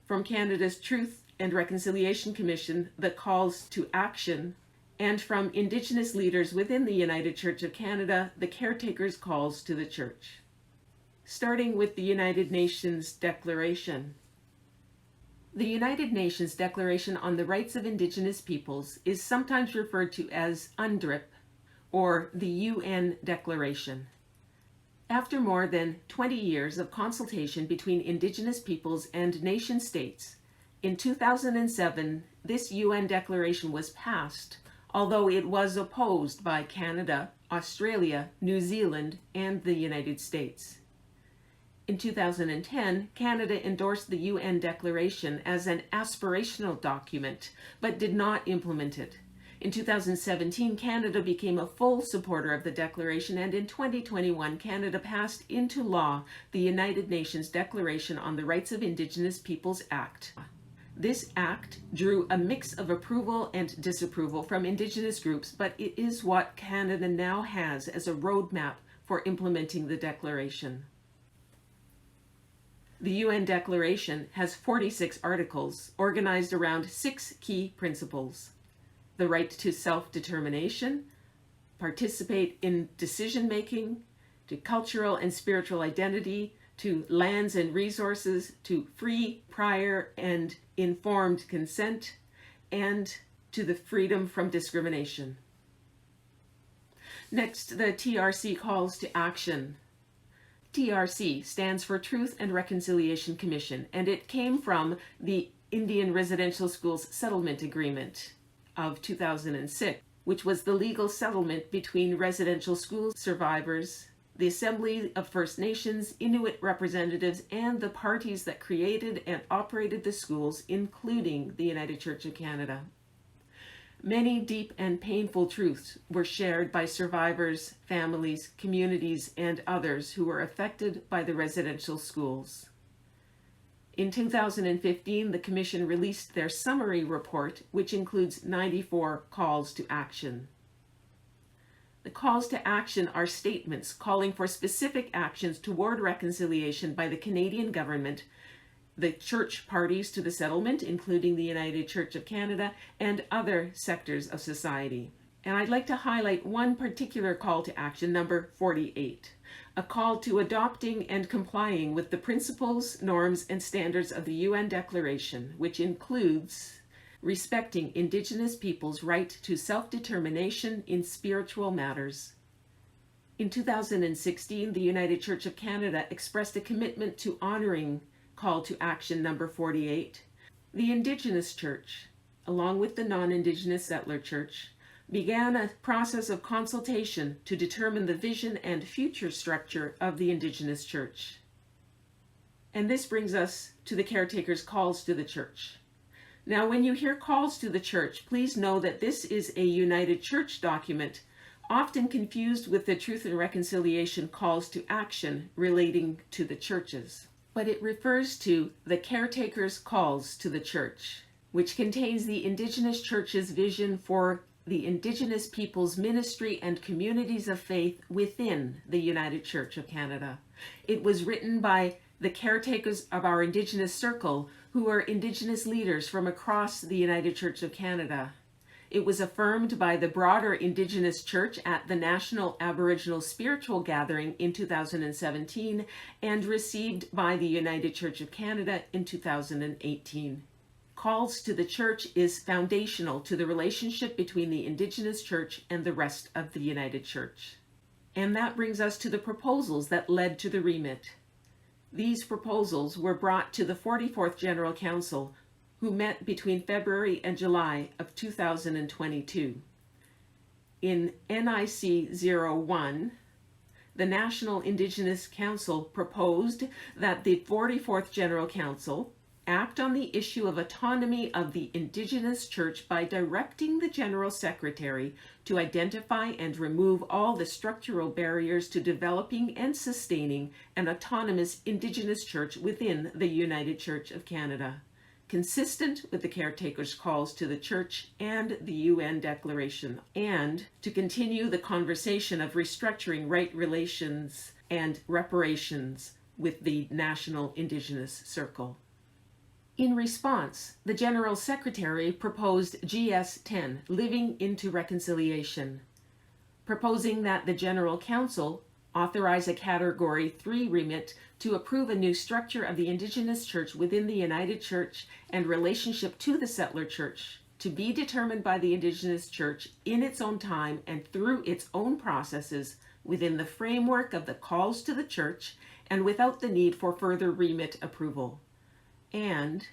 from Canada's Truth and Reconciliation Commission that calls to action, and from Indigenous leaders within the United Church of Canada, the Caretaker's calls to the Church. Starting with the United Nations Declaration. The United Nations Declaration on the Rights of Indigenous Peoples is sometimes referred to as UNDRIP, or the UN Declaration. After more than 20 years of consultation between Indigenous peoples and nation states, in 2007, this UN declaration was passed, although it was opposed by Canada, Australia, New Zealand, and the United States. In 2010, Canada endorsed the UN declaration as an aspirational document, but did not implement it. In 2017, Canada became a full supporter of the declaration, and in 2021, Canada passed into law the United Nations Declaration on the Rights of Indigenous Peoples Act. This act drew a mix of approval and disapproval from Indigenous groups, but it is what Canada now has as a roadmap for implementing the declaration. The UN Declaration has 46 articles organized around 6 key principles: the right to self-determination, participate in decision-making, to cultural and spiritual identity, to lands and resources, to free, prior, and informed consent, and to the freedom from discrimination. Next, the TRC calls to action. TRC stands for Truth and Reconciliation Commission, and it came from the Indian Residential Schools Settlement Agreement of 2006, which was the legal settlement between residential school survivors, the Assembly of First Nations, Inuit representatives, and the parties that created and operated the schools, including the United Church of Canada. Many deep and painful truths were shared by survivors, families, communities, and others who were affected by the residential schools. In 2015, the Commission released their summary report, which includes 94 calls to action. The calls to action are statements calling for specific actions toward reconciliation by the Canadian government, the church parties to the settlement, including the United Church of Canada, and other sectors of society. And I'd like to highlight one particular call to action, number 48, a call to adopting and complying with the principles, norms, and standards of the UN Declaration, which includes respecting Indigenous peoples' right to self-determination in spiritual matters. In 2016, the United Church of Canada expressed a commitment to honoring call to action number 48. The Indigenous Church, along with the non-Indigenous settler church, began a process of consultation to determine the vision and future structure of the Indigenous Church. And this brings us to the caretaker's calls to the church. Now, when you hear calls to the church, please know that this is a United Church document, often confused with the Truth and Reconciliation calls to action relating to the churches. But it refers to the caretaker's calls to the church, which contains the Indigenous Church's vision for the Indigenous people's ministry and communities of faith within the United Church of Canada. It was written by the caretakers of our Indigenous Circle, who are Indigenous leaders from across the United Church of Canada. It was affirmed by the broader Indigenous Church at the National Aboriginal Spiritual Gathering in 2017 and received by the United Church of Canada in 2018. Calls to the church is foundational to the relationship between the Indigenous Church and the rest of the United Church. And that brings us to the proposals that led to the remit. These proposals were brought to the 44th General Council, who met between February and July of 2022. In NIC 01, the National Indigenous Council proposed that the 44th General Council act on the issue of autonomy of the Indigenous Church by directing the General Secretary to identify and remove all the structural barriers to developing and sustaining an autonomous Indigenous Church within the United Church of Canada, consistent with the caretaker's calls to the Church and the UN Declaration, and to continue the conversation of restructuring right relations and reparations with the National Indigenous Circle. In response, the General Secretary proposed GS-10, Living into Reconciliation, proposing that the General Council authorize a Category 3 remit to approve a new structure of the Indigenous Church within the United Church and relationship to the settler church, to be determined by the Indigenous Church in its own time and through its own processes within the framework of the calls to the church and without the need for further remit approval. And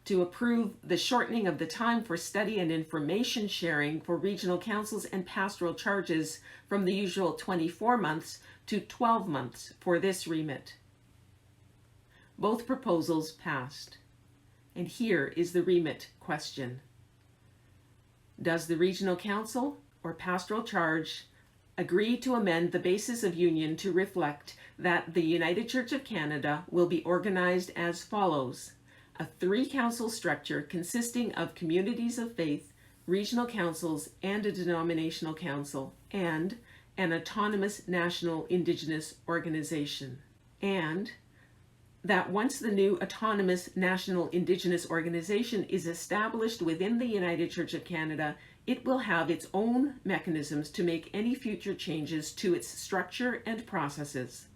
to approve the shortening of the time for study and information sharing for regional councils and pastoral charges from the usual 24 months to 12 months for this remit. Both proposals passed. And here is the remit question. Does the regional council or pastoral charge agree to amend the basis of union to reflect that the United Church of Canada will be organized as follows: a 3-council structure consisting of communities of faith, regional councils, and a denominational council, and an autonomous national Indigenous organization. And that once the new autonomous national Indigenous organization is established within the United Church of Canada, it will have its own mechanisms to make any future changes to its structure and processes,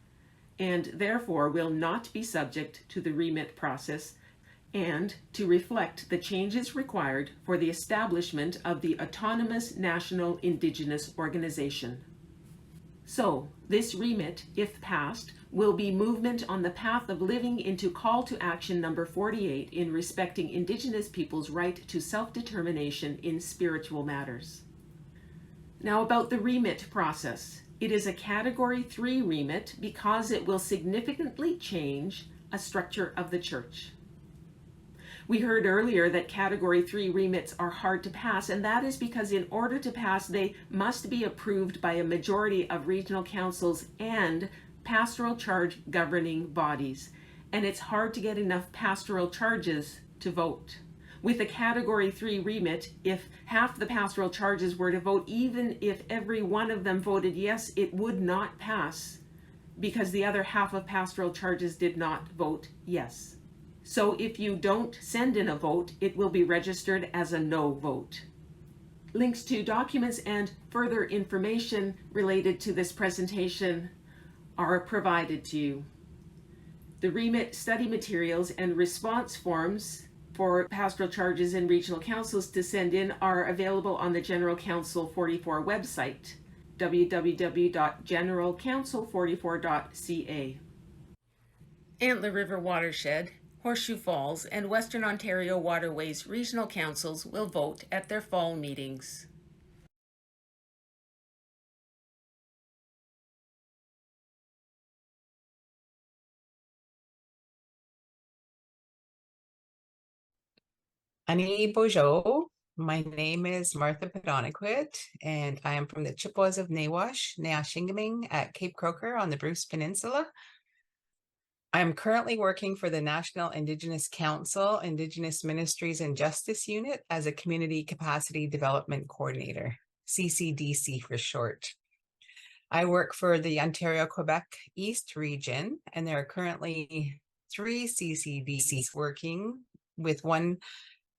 and therefore will not be subject to the remit process, and to reflect the changes required for the establishment of the autonomous national Indigenous organization. So this remit, if passed, will be movement on the path of living into call to action number 48 in respecting Indigenous peoples' right to self-determination in spiritual matters. Now about the remit process. It is a Category 3 remit because it will significantly change a structure of the church. We heard earlier that Category 3 remits are hard to pass, and that is because in order to pass, they must be approved by a majority of regional councils and pastoral charge governing bodies. And it's hard to get enough pastoral charges to vote. With a Category 3 remit, if half the pastoral charges were to vote, even if every one of them voted yes, it would not pass because the other half of pastoral charges did not vote yes. So if you don't send in a vote, it will be registered as a no vote. Links to documents and further information related to this presentation are provided to you. The remit study materials and response forms for pastoral charges in regional councils to send in are available on the General Council 44 website, www.generalcouncil44.ca. Antler River Watershed, Horseshoe Falls, and Western Ontario Waterways Regional Councils will vote at their fall meetings. Ani Bojo. My name is Martha Pedoniquit, and I am from the Chippewas of Nawash, Neashingaming at Cape Croker on the Bruce Peninsula. I am currently working for the National Indigenous Council, Indigenous Ministries and Justice Unit as a Community Capacity Development Coordinator, CCDC for short. I work for the Ontario-Quebec East region, and there are currently 3 CCDCs working, with one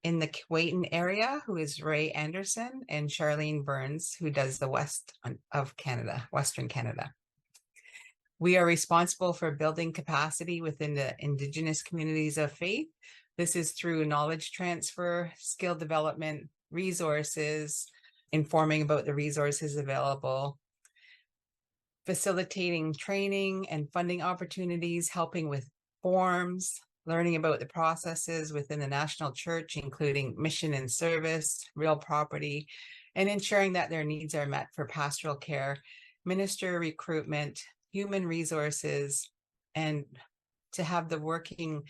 in the Keewatin area, who is Ray Anderson, and Charlene Burns, who does the west of Canada, Western Canada. We are responsible for building capacity within the Indigenous communities of faith. This is through knowledge transfer, skill development, resources, informing about the resources available, facilitating training and funding opportunities, helping with forms, learning about the processes within the national church, including mission and service, real property, and ensuring that their needs are met for pastoral care, minister recruitment, human resources, and to have the working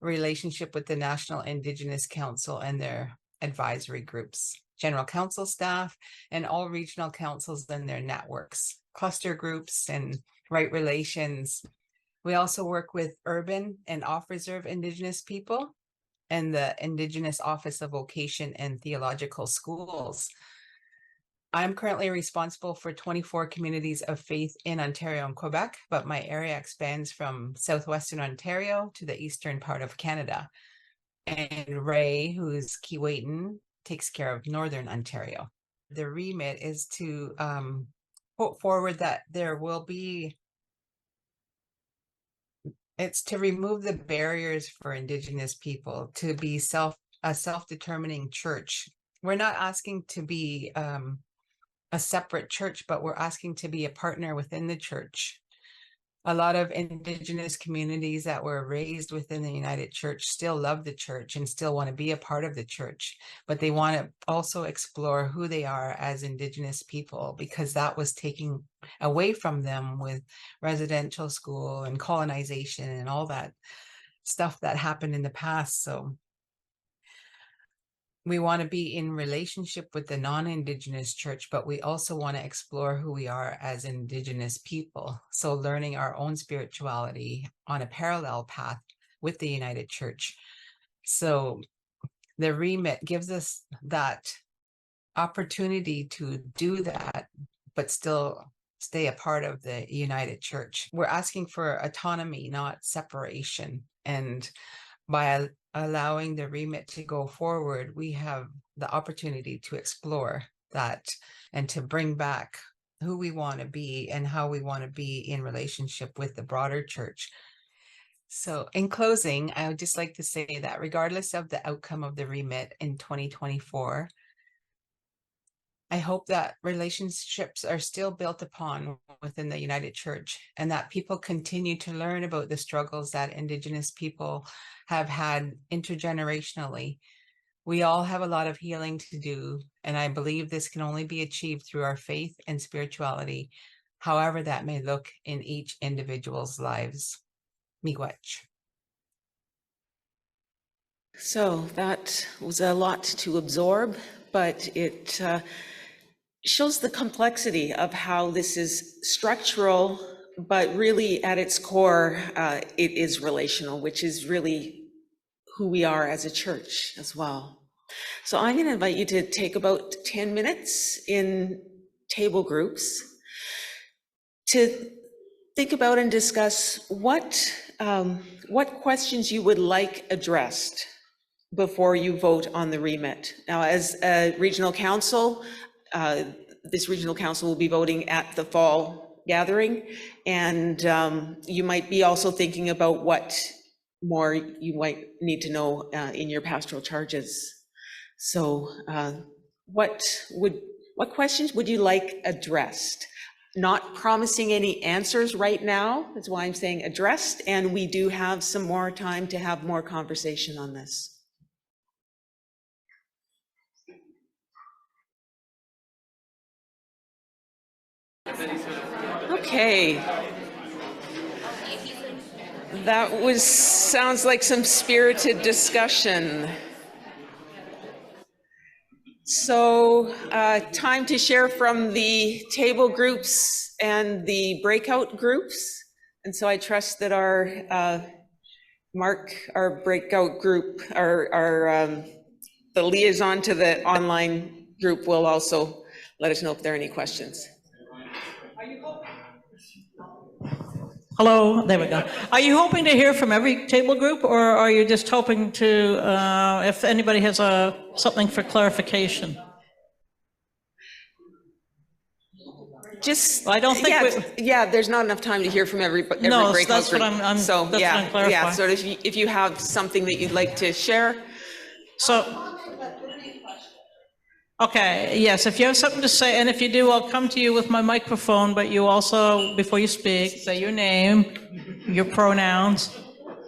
relationship with the National Indigenous Council and their advisory groups, general council staff, and all regional councils and their networks, cluster groups, and right relations. We also work with urban and off-reserve Indigenous people and the Indigenous Office of Vocation and Theological Schools. I'm currently responsible for 24 communities of faith in Ontario and Quebec, but my area expands from southwestern Ontario to the eastern part of Canada. And Ray, who's Keewatin, takes care of northern Ontario. The remit is to put forward that there will be, it's to remove the barriers for Indigenous people to be a self-determining church. We're not asking to be a separate church, but we're asking to be a partner within the church. A lot of Indigenous communities that were raised within the United Church still love the church and still want to be a part of the church, but they want to also explore who they are as Indigenous people, because that was taken away from them with residential school and colonization and all that stuff that happened in the past. So we want to be in relationship with the non-Indigenous church, but we also want to explore who we are as Indigenous people. So learning our own spirituality on a parallel path with the United Church. So the remit gives us that opportunity to do that, but still stay a part of the United Church. We're asking for autonomy, not separation. And by allowing the remit to go forward, we have the opportunity to explore that and to bring back who we want to be and how we want to be in relationship with the broader church. So in closing, I would just like to say that regardless of the outcome of the remit in 2024, I hope that relationships are still built upon within the United Church, and that people continue to learn about the struggles that Indigenous people have had intergenerationally. We all have a lot of healing to do, and I believe this can only be achieved through our faith and spirituality, however that may look in each individual's lives. Miigwech. So that was a lot to absorb, but it shows the complexity of how this is structural, but really at its core, it is relational, which is really who we are as a church as well. So I'm going to invite you to take about 10 minutes in table groups to think about and discuss what questions you would like addressed before you vote on the remit. Now, as a regional council, this regional council will be voting at the fall gathering, and you might be also thinking about what more you might need to know in your pastoral charges. So what questions would you like addressed? Not promising any answers right now, that's why I'm saying addressed, and we do have some more time to have more conversation on this. Okay. That sounds like some spirited discussion. So time to share from the table groups and the breakout groups. And so I trust that our Mark, our breakout group, the liaison to the online group will also let us know if there are any questions. Hello, there we go. Are you hoping to hear from every table group, or are you just hoping to, if anybody has something for clarification? Just, I don't think there's not enough time to hear from every breakout no, group. that's what I'm so that's what I'm clarifying. So if you have something that you'd like to share. So, okay, yes, if you have something to say, and if you do, I'll come to you with my microphone, but you also, before you speak, say your name, your pronouns,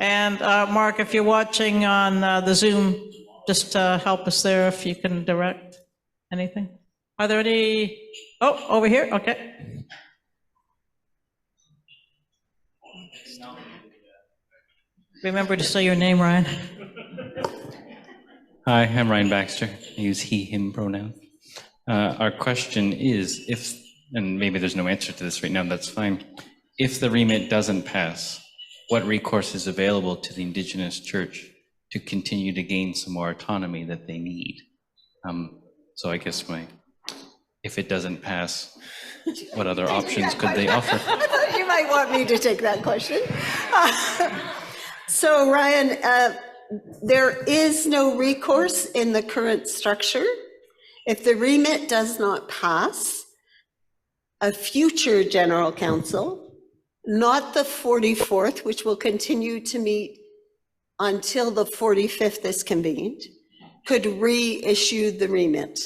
and Mark, if you're watching on the Zoom, just help us there if you can direct anything. Are there any, oh, over here, okay. Remember to say your name, Ryan. Hi, I'm Ryan Baxter. I use he, him pronoun. Our question is, and maybe there's no answer to this right now, that's fine. If the remit doesn't pass, what recourse is available to the Indigenous Church to continue to gain some more autonomy that they need? So I guess if it doesn't pass, what other options could they offer? I thought you might want me to take that question. So Ryan, there is no recourse in the current structure. If the remit does not pass, a future general council, not the 44th, which will continue to meet until the 45th is convened, could reissue the remit.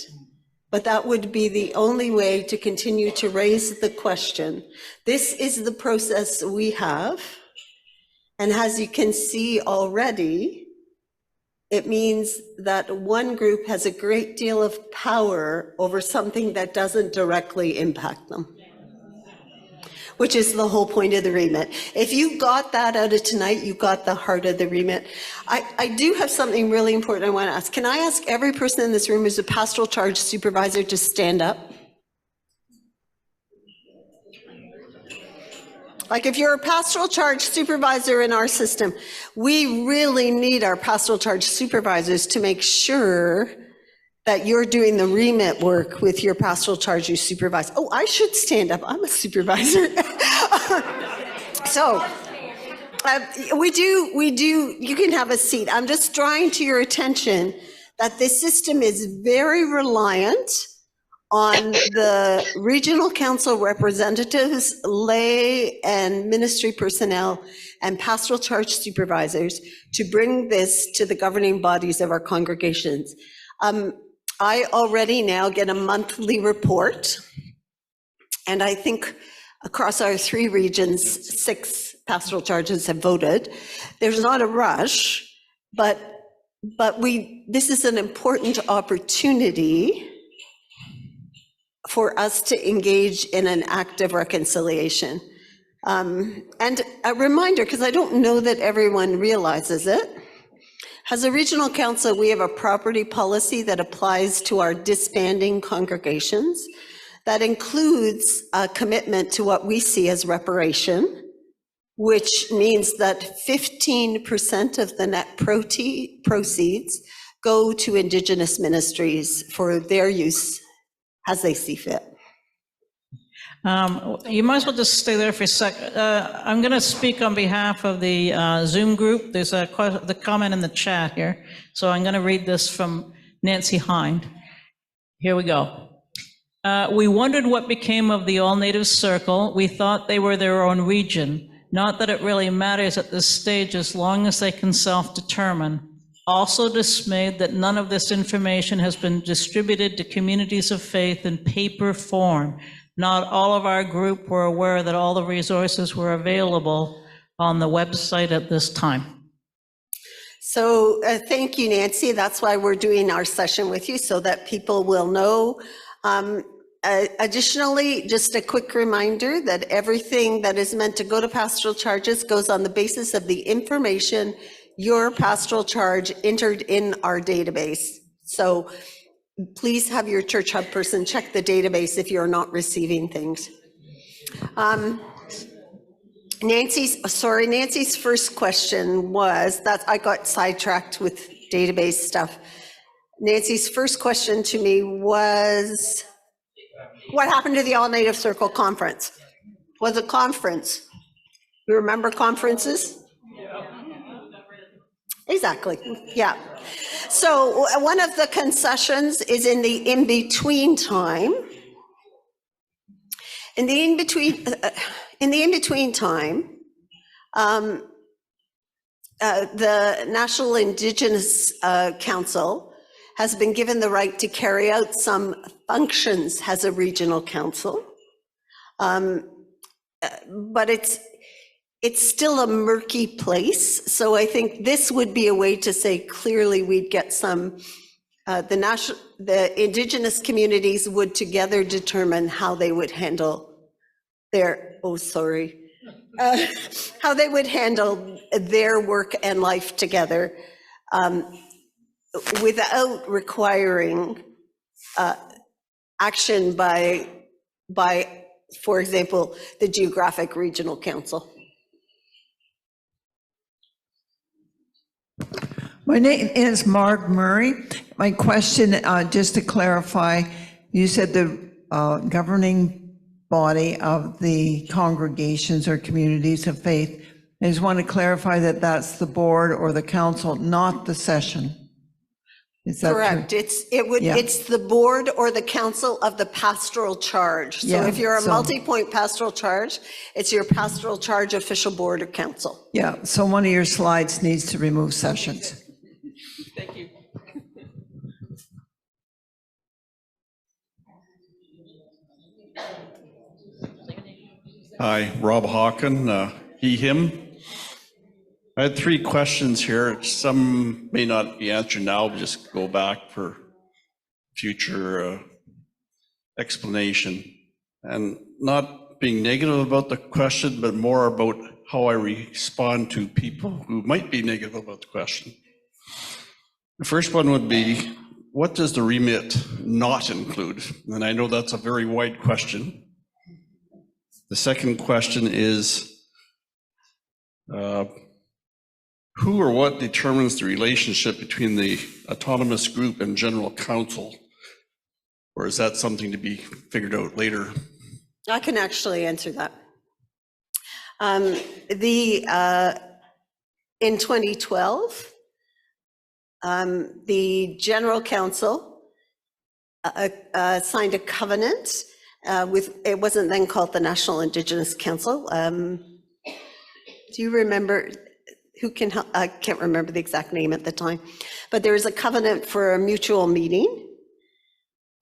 But that would be the only way to continue to raise the question. This is the process we have. And as you can see already, it means that one group has a great deal of power over something that doesn't directly impact them, which is the whole point of the remit. If you got that out of tonight, you got the heart of the remit. I do have something really important I want to ask. Can I ask every person in this room who's a pastoral charge supervisor to stand up? Like if you're a pastoral charge supervisor in our system, we really need our pastoral charge supervisors to make sure that you're doing the remit work with your pastoral charge you supervise. Oh, I should stand up. I'm a supervisor. So we do, you can have a seat. I'm just drawing to your attention that this system is very reliant on the regional council representatives, lay and ministry personnel, and pastoral charge supervisors to bring this to the governing bodies of our congregations. I already now get a monthly report. And I think across our 3 regions, 6 pastoral charges have voted. There's not a rush, but this is an important opportunity for us to engage in an active reconciliation. And a reminder, because I don't know that everyone realizes it, as a regional council, we have a property policy that applies to our disbanding congregations. That includes a commitment to what we see as reparation, which means that 15% of the net proceeds go to Indigenous ministries for their use as they see fit. You might as well just stay there for a sec. I'm going to speak on behalf of the Zoom group. There's the comment in the chat here. So I'm going to read this from Nancy Hind. Here we go. We wondered what became of the All Native Circle. We thought they were their own region. Not that it really matters at this stage as long as they can self-determine. Also dismayed that none of this information has been distributed to communities of faith in paper form. Not all of our group were aware that all the resources were available on the website at this time. So thank you, Nancy. That's why we're doing our session with you, so that people will know. Additionally, just a quick reminder that everything that is meant to go to pastoral charges goes on the basis of the information your pastoral charge entered in our database. So please have your church hub person check the database if you're not receiving things. Nancy's first question was that I got sidetracked with database stuff. Nancy's first question to me was, what happened to the All Native Circle conference? Was a conference. You remember conferences? Exactly, yeah. So one of the concessions is in the in-between time. In the in-between time, the National Indigenous Council has been given the right to carry out some functions as a regional council, but it's still a murky place. So I think this would be a way to say clearly we'd get some, the Indigenous communities would together determine how they would handle their, how they would handle their work and life together without requiring action by, for example, the Geographic Regional Council. My name is Marg Murray. My question, just to clarify, you said the governing body of the congregations or communities of faith. I just want to clarify that that's the board or the council, not the session. Is that correct? True? It's the board or the council of the pastoral charge. So if you're a multi-point pastoral charge, it's your pastoral charge official board or council. Yeah, so one of your slides needs to remove sessions. Thank you. Hi, Rob Hawken, he, him. I had 3 questions here. Some may not be answered now, but just go back for future explanation. And not being negative about the question, but more about how I respond to people who might be negative about the question. The first one would be, what does the remit not include? And I know that's a very wide question. The second question is, who or what determines the relationship between the autonomous group and general council? Or is that something to be figured out later? I can actually answer that. In 2012, the general council signed a covenant with, it wasn't then called the National Indigenous Council. Do you remember? Who can help? I can't remember the exact name at the time, but there was a covenant for a mutual meeting.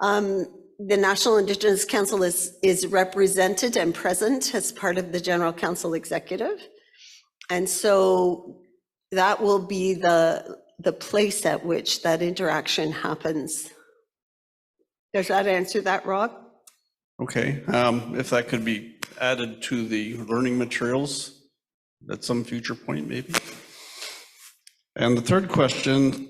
The National Indigenous Council is represented and present as part of the General Council Executive. And so that will be the place at which that interaction happens. Does that answer that, Rob? Okay, if that could be added to the learning materials at some future point, maybe. And the third question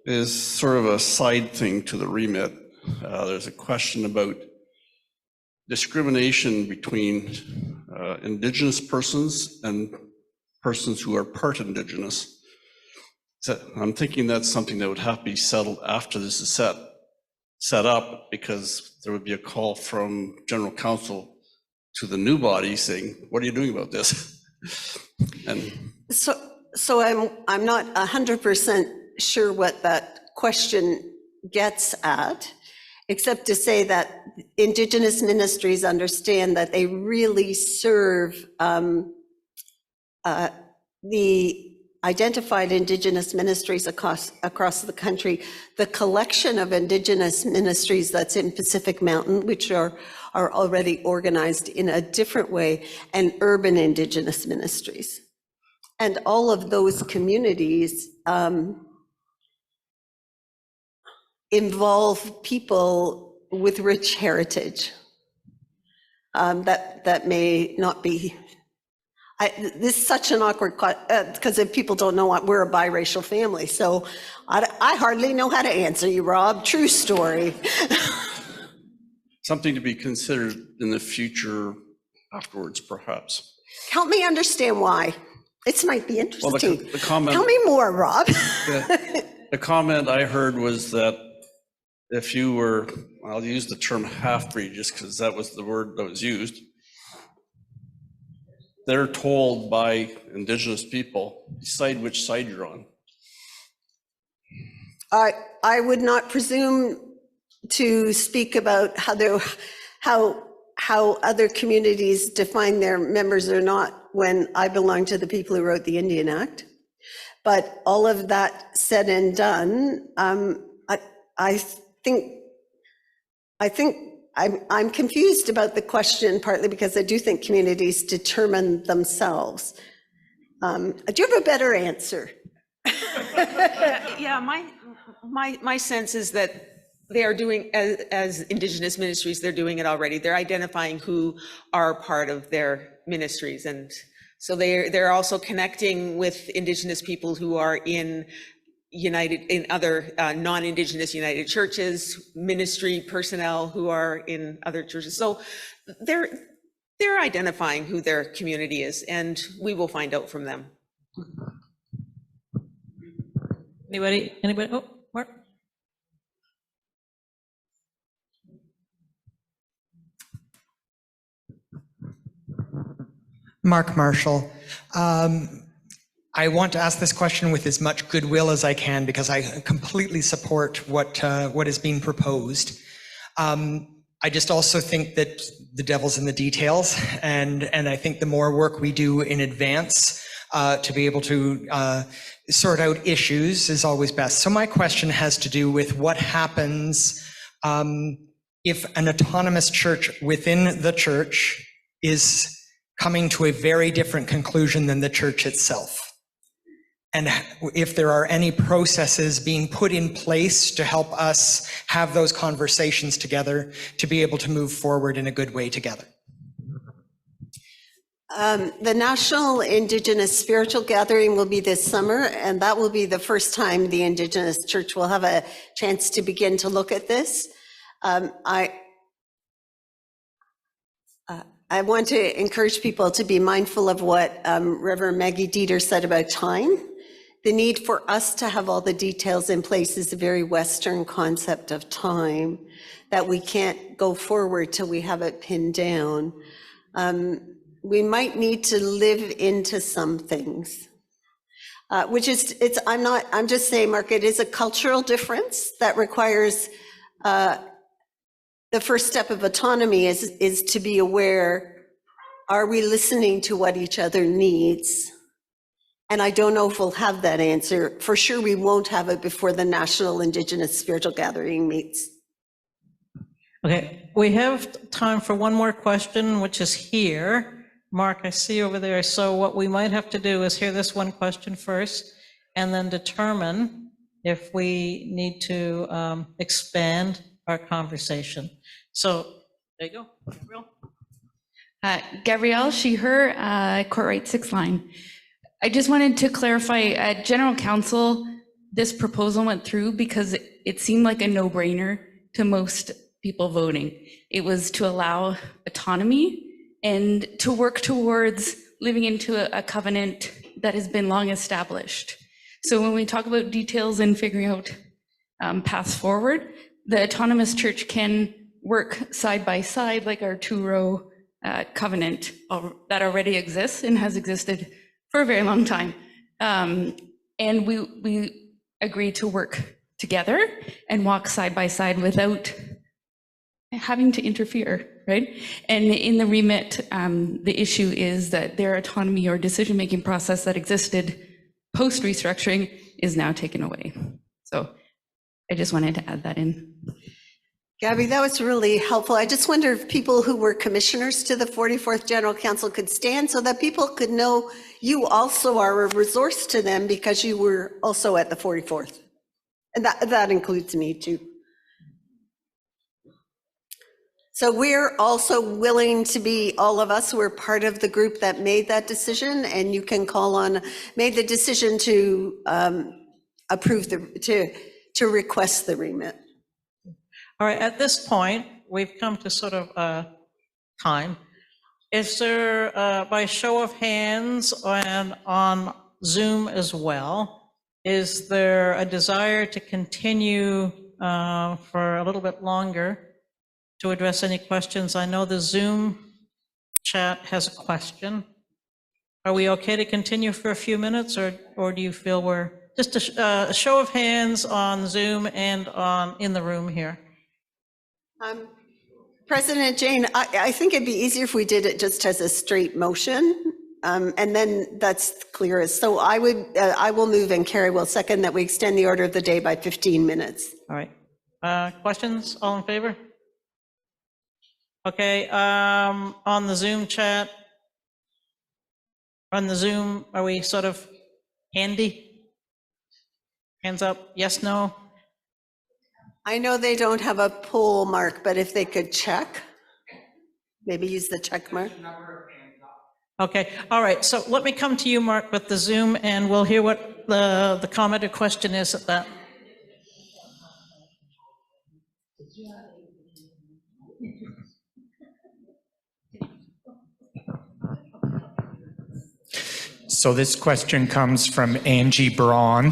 is sort of a side thing to the remit. There's a question about discrimination between Indigenous persons and persons who are part Indigenous. So I'm thinking that's something that would have to be settled after this is set up, because there would be a call from General Council to the new body saying, what are you doing about this? And so I'm not 100% sure what that question gets at, except to say that Indigenous ministries understand that they really serve the identified Indigenous ministries across the country. The collection of Indigenous ministries that's in Pacific Mountain, which are already organized in a different way, and urban Indigenous ministries. And all of those communities involve people with rich heritage that may not be. This is such an awkward, because if people don't know what, we're a biracial family, so I hardly know how to answer you, Rob. True story. something to be considered in the future afterwards, perhaps. Help me understand why. This might be interesting. Well, the comment, tell me more, Rob. the comment I heard was that if you were, I'll use the term half-breed just because that was the word that was used, they're told by Indigenous people, decide which side you're on. I would not presume to speak about how other communities define their members or not when I belong to the people who wrote the Indian Act. But all of that said and done, I think I'm confused about the question, partly because I do think communities determine themselves. Do you have a better answer? Yeah, my sense is that they are doing, as Indigenous ministries, they're doing it already. They're identifying who are part of their ministries. And so they're also connecting with Indigenous people who are in other non-Indigenous United churches, ministry personnel who are in other churches. So they're identifying who their community is, and we will find out from them. Anybody? Oh, Mark. Mark Marshall. I want to ask this question with as much goodwill as I can because I completely support what is being proposed. I just also think that the devil's in the details, and I think the more work we do in advance to be able to sort out issues is always best. So my question has to do with what happens if an autonomous church within the church is coming to a very different conclusion than the church itself. And if there are any processes being put in place to help us have those conversations together to be able to move forward in a good way together. The National Indigenous Spiritual Gathering will be this summer, and that will be the first time the Indigenous Church will have a chance to begin to look at this. I want to encourage people to be mindful of what Reverend Maggie Dieter said about time. The need for us to have all the details in place is a very Western concept of time, that we can't go forward till we have it pinned down. We might need to live into some things, I'm just saying, Mark, it is a cultural difference that requires, the first step of autonomy is to be aware, are we listening to what each other needs? And I don't know if we'll have that answer. For sure, we won't have it before the National Indigenous Spiritual Gathering meets. Okay, we have time for one more question, which is here. Mark, I see over there. So what we might have to do is hear this one question first and then determine if we need to expand our conversation. So there you go. Gabrielle. Gabrielle, she, her, Court Right 6 line. I just wanted to clarify, at General Council, this proposal went through because it seemed like a no-brainer to most people voting. It was to allow autonomy and to work towards living into a covenant that has been long established. So when we talk about details and figuring out paths forward, the autonomous church can work side by side like our two-row covenant that already exists and has existed for a very long time. And we agree to work together and walk side by side without having to interfere, right? And in the remit, the issue is that their autonomy or decision-making process that existed post-restructuring is now taken away. So I just wanted to add that in. Gabby, that was really helpful. I just wonder if people who were commissioners to the 44th General Council could stand so that people could know you also are a resource to them because you were also at the 44th. And that includes me too. So we're also willing to be, all of us who are part of the group that made that decision, and you can call on, made the decision to approve to request the remit. All right, at this point, we've come to sort of time. Is there, by show of hands and on Zoom as well, is there a desire to continue for a little bit longer to address any questions? I know the Zoom chat has a question. Are we okay to continue for a few minutes, or do you feel we're, just a show of hands on Zoom and in the room here? President Jane, I think it'd be easier if we did it just as a straight motion, and then that's clear as. So I will move and Carrie will second that we extend the order of the day by 15 minutes. All right. Questions? All in favor? Okay. On the Zoom chat, on the Zoom, are we sort of handy? Hands up? Yes, no? I know they don't have a poll mark, but if they could check, maybe use the check mark. Okay, all right, so let me come to you, Mark, with the Zoom, and we'll hear what the comment or question is at that. So this question comes from Angie Braun.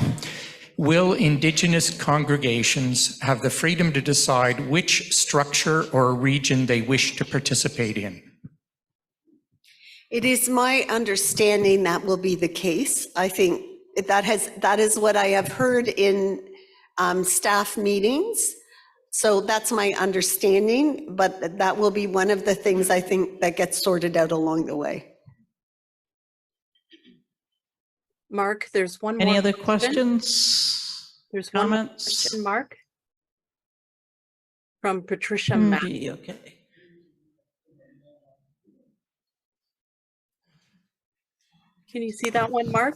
Will Indigenous congregations have the freedom to decide which structure or region they wish to participate in? It is my understanding that will be the case. I think that is what I have heard in staff meetings. So that's my understanding, but that will be one of the things I think that gets sorted out along the way. Mark, there's one more. Any other questions? There's comments? one more question, Mark, from Patricia Mack. Okay. Can you see that one, Mark?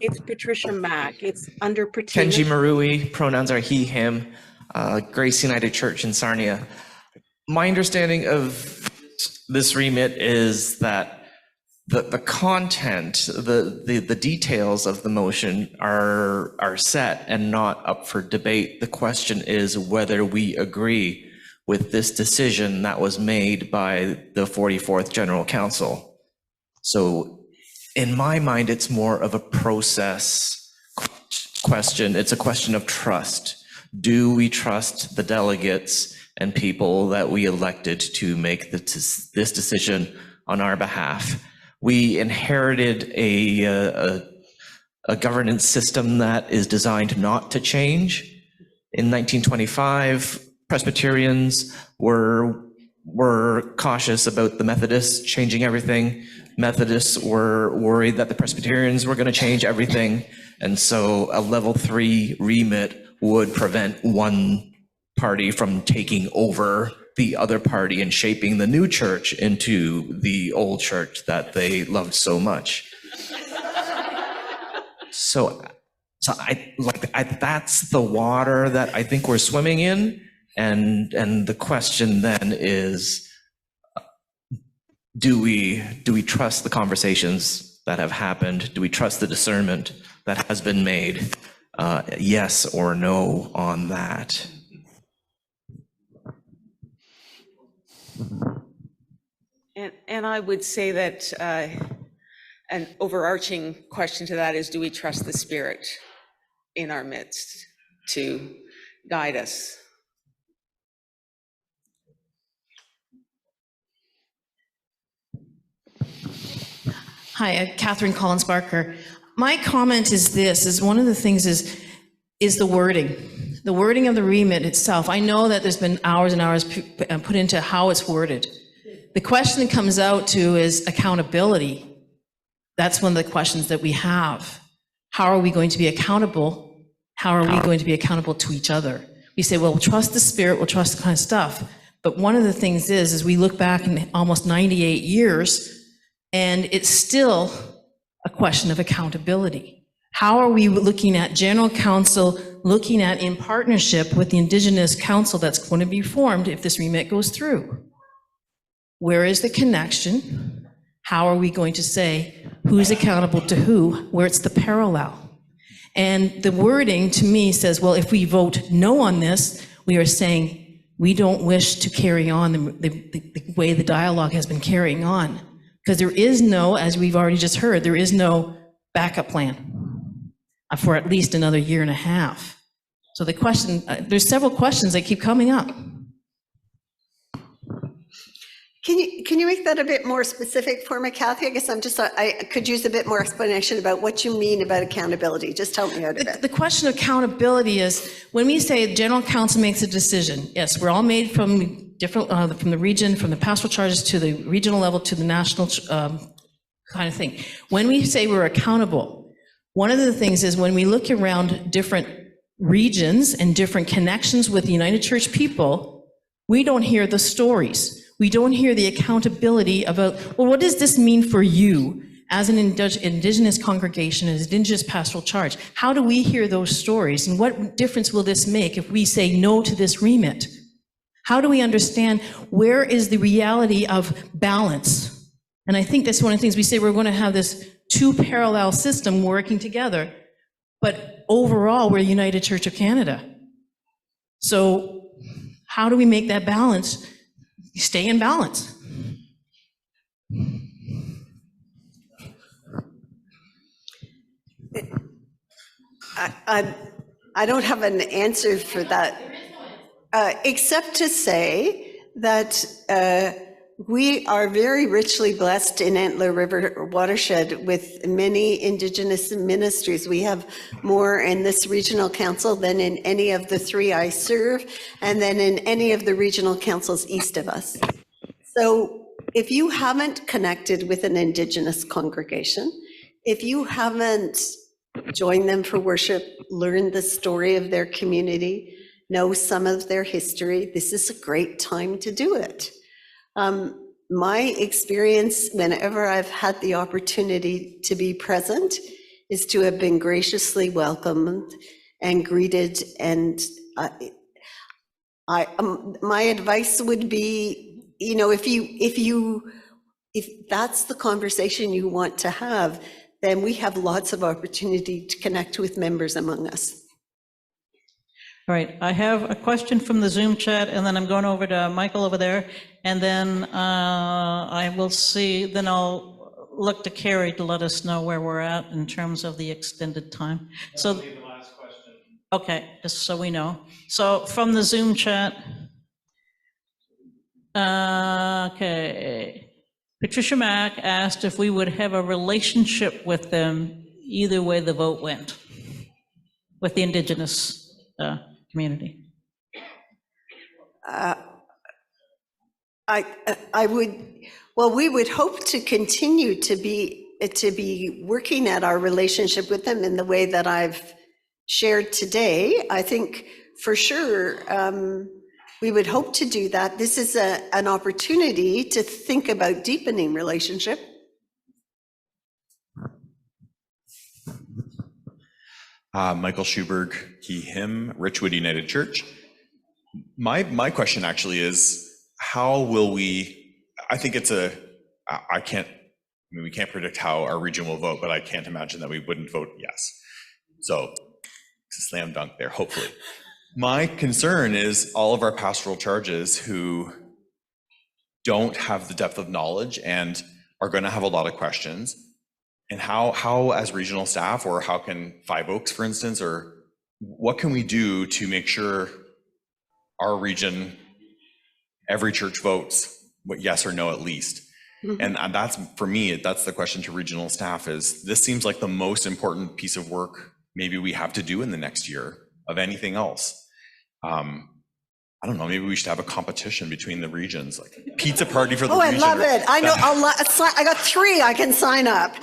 It's Patricia Mack. It's under Patina. Kenji Marui, pronouns are he, him, Grace United Church in Sarnia. My understanding of this remit is that the content, the details of the motion are set and not up for debate. The question is whether we agree with this decision that was made by the 44th General Council. So in my mind, it's more of a process question. It's a question of trust. Do we trust the delegates and people that we elected to make this decision on our behalf? We inherited a governance system that is designed not to change. In 1925, Presbyterians were cautious about the Methodists changing everything. Methodists were worried that the Presbyterians were going to change everything. And so a level 3 remit would prevent one party from taking over the other party and shaping the new church into the old church that they loved so much. So that's the water that I think we're swimming in. And the question then is, do we trust the conversations that have happened? Do we trust the discernment that has been made? Yes or no on that? And I would say that an overarching question to that is, do we trust the Spirit in our midst to guide us? Hi, Catherine Collins Barker. My comment is this, is one of the things is the wording of the remit itself. I know that there's been hours and hours put into how it's worded. The question that comes out to is accountability. That's one of the questions that we have. How are we going to be accountable? How are we going to be accountable to each other? We say, well, we'll trust the Spirit, we'll trust the kind of stuff. But one of the things is we look back in almost 98 years, and it's still a question of accountability. How are we looking at General Council, looking at in partnership with the Indigenous Council that's going to be formed if this remit goes through? Where is the connection? How are we going to say who's accountable to who, where it's the parallel? And the wording to me says, well, if we vote no on this, we are saying we don't wish to carry on the way the dialogue has been carrying on. Because there is no, as we've already just heard, there is no backup plan for at least another year and a half. So the question, there's several questions that keep coming up. Can you make that a bit more specific for me, Kathy? I guess I could use a bit more explanation about what you mean about accountability. Just help me out a bit. The question of accountability is when we say General Council makes a decision, yes, we're all made from different, from the region, from the pastoral charges to the regional level to the national kind of thing. When we say we're accountable, one of the things is when we look around different regions and different connections with the United Church people, we don't hear the stories. We don't hear the accountability about, well, what does this mean for you as an Indigenous congregation, as Indigenous pastoral charge? How do we hear those stories? And what difference will this make if we say no to this remit? How do we understand where is the reality of balance? And I think that's one of the things we say, we're going to have this two parallel system working together, but overall, we're the United Church of Canada. So how do we make that balance? Stay in balance. I don't have an answer for that, except to say that we are very richly blessed in Antler River Watershed with many Indigenous ministries. We have more in this regional council than in any of the three I serve, and then in any of the regional councils east of us. So if you haven't connected with an Indigenous congregation, if you haven't joined them for worship, learned the story of their community, know some of their history, this is a great time to do it. My experience whenever I've had the opportunity to be present is to have been graciously welcomed and greeted. And my advice would be, you know, if that's the conversation you want to have, then we have lots of opportunity to connect with members among us. All right, I have a question from the Zoom chat, and then I'm going over to Michael over there, and then I will see, then I'll look to Carrie to let us know where we're at in terms of the extended time. So, the last question. Okay, just so we know. So from the Zoom chat, okay. Patricia Mack asked if we would have a relationship with them either way the vote went, with the Indigenous community. We would hope to continue to be working at our relationship with them in the way that I've shared today. I think for sure, we would hope to do that. This is an opportunity to think about deepening relationship. Michael Schuberg, he, him, Richwood United Church. My question actually is, how will we, I think it's a, I mean, we can't predict how our region will vote, but I can't imagine that we wouldn't vote yes. So it's a slam dunk there, hopefully. My concern is all of our pastoral charges who don't have the depth of knowledge and are going to have a lot of questions. And how as regional staff, or how can Five Oaks, for instance, or what can we do to make sure our region, every church votes yes or no at least? And that's, for me, that's the question to regional staff is, this seems like the most important piece of work maybe we have to do in the next year of anything else. I don't know, maybe we should have a competition between the regions, like pizza party for the region. Oh, I love it. I know, I got 3, I can sign up.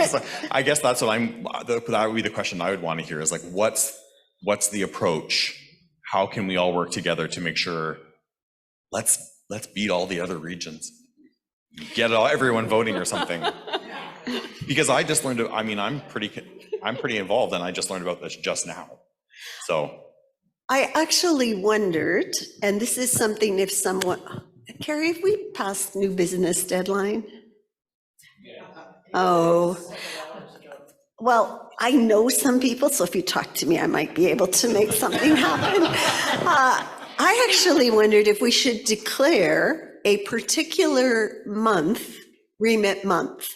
So I guess that's what that would be the question I would want to hear is like, what's the approach? How can we all work together to make sure, let's beat all the other regions. Get everyone voting or something. Because I just learned, I mean, I'm pretty involved, and I just learned about this just now. So I actually wondered, and this is something if someone, Carrie, have we passed new business deadline? Oh, well, I know some people, so if you talk to me, I might be able to make something happen. I actually wondered if we should declare a particular month, Remit Month,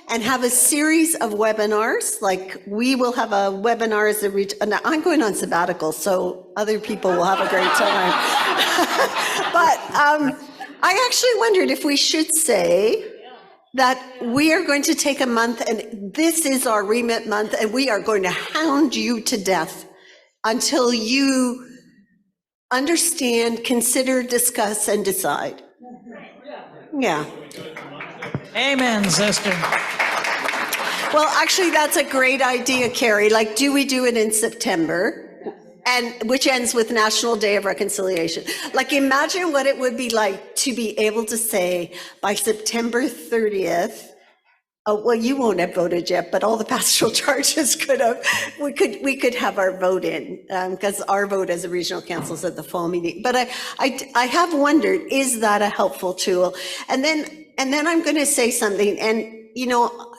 and have a series of webinars. Like, we will have a webinar as and I'm going on sabbatical, so other people will have a great time. But I actually wondered if we should say that we are going to take a month, and this is our Remit Month, and we are going to hound you to death until you understand, consider, discuss, and decide. Yeah. Amen, sister. Well, actually, that's a great idea, Carrie. Like, do we do it in September? And which ends with National Day of Reconciliation. Like, imagine what it would be like to be able to say by September 30th, oh, well, you won't have voted yet, but all the pastoral charges could have, we could have our vote in, because our vote as a regional council is at the fall meeting. But I have wondered, is that a helpful tool? And then I'm going to say something, and you know,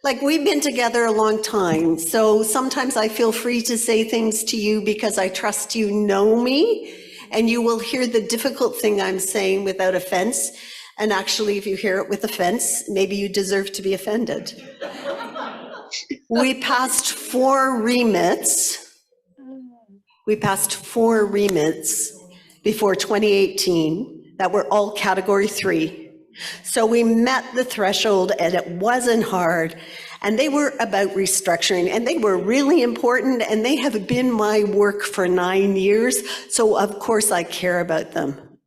like, we've been together a long time, so sometimes I feel free to say things to you because I trust you know me, and you will hear the difficult thing I'm saying without offense. And actually, if you hear it with offense, maybe you deserve to be offended. We passed 4 remits. We passed 4 remits before 2018 that were all category 3. So we met the threshold, and it wasn't hard. And they were about restructuring, and they were really important, and they have been my work for 9 years. So of course I care about them.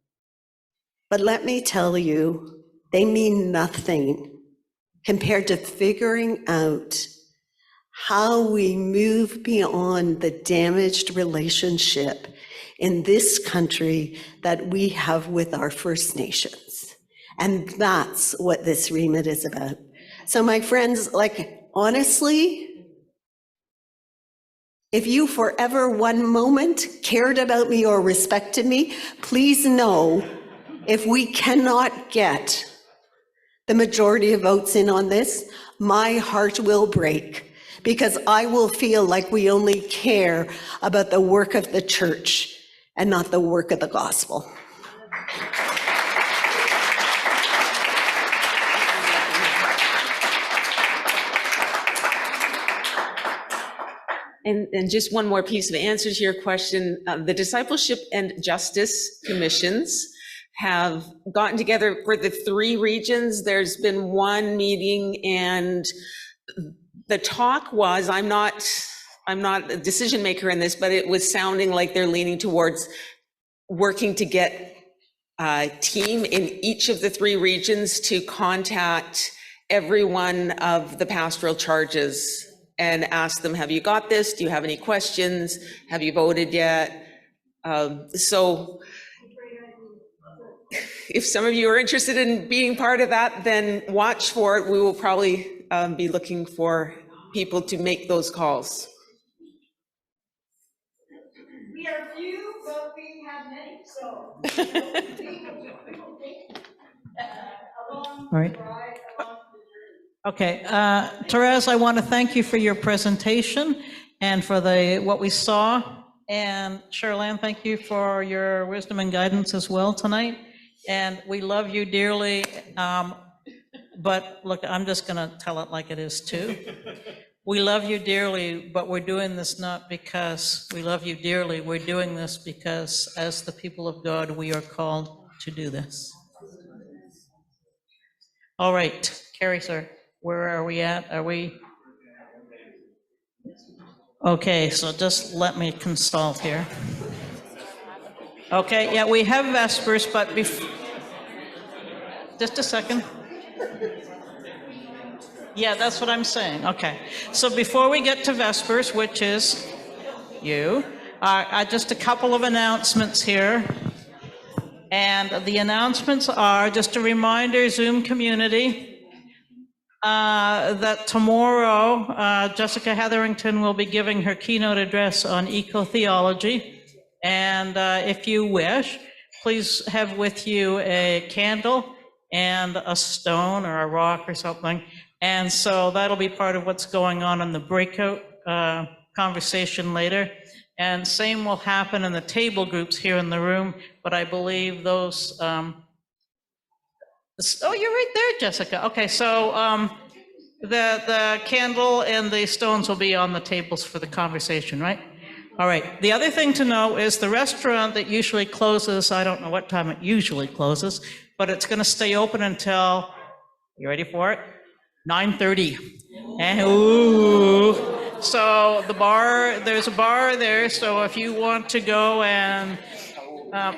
But let me tell you, they mean nothing compared to figuring out how we move beyond the damaged relationship in this country that we have with our First Nations. And that's what this remit is about. So my friends, like, honestly, if you forever one moment cared about me or respected me, please know, if we cannot get the majority of votes in on this, my heart will break, because I will feel like we only care about the work of the church and not the work of the gospel. And just one more piece of answer to your question. The Discipleship and Justice Commissions have gotten together for the 3 regions. There's been one meeting, and the talk was, I'm not a decision maker in this, but it was sounding like they're leaning towards working to get a team in each of the 3 regions to contact every one of the pastoral charges and ask them, have you got this? Do you have any questions? Have you voted yet? So if some of you are interested in being part of that, then watch for it. We will probably be looking for people to make those calls. We are few, but we have many, so. All right. Okay, Therese, I want to thank you for your presentation and for what we saw. And Charlene, thank you for your wisdom and guidance as well tonight. And we love you dearly. But look, I'm just going to tell it like it is too. We love you dearly, but we're doing this not because we love you dearly. We're doing this because as the people of God, we are called to do this. All right, Carrie, sir, where are we at? Are we? Okay, so just let me consult here. Okay, yeah, we have Vespers, but just a second. Yeah, that's what I'm saying. Okay, so before we get to Vespers, which is you, just a couple of announcements here. And the announcements are just a reminder, Zoom community, that tomorrow Jessica Hetherington will be giving her keynote address on eco-theology. And if you wish, please have with you a candle and a stone or a rock or something. And so that'll be part of what's going on in the breakout conversation later. And same will happen in the table groups here in the room, but I believe those, oh, you're right there, Jessica. Okay, so the candle and the stones will be on the tables for the conversation, right? All right, the other thing to know is the restaurant that usually closes, I don't know what time it usually closes, but it's gonna stay open until, you ready for it? 9:30. And ooh, so the bar, there's a bar there, so if you want to go and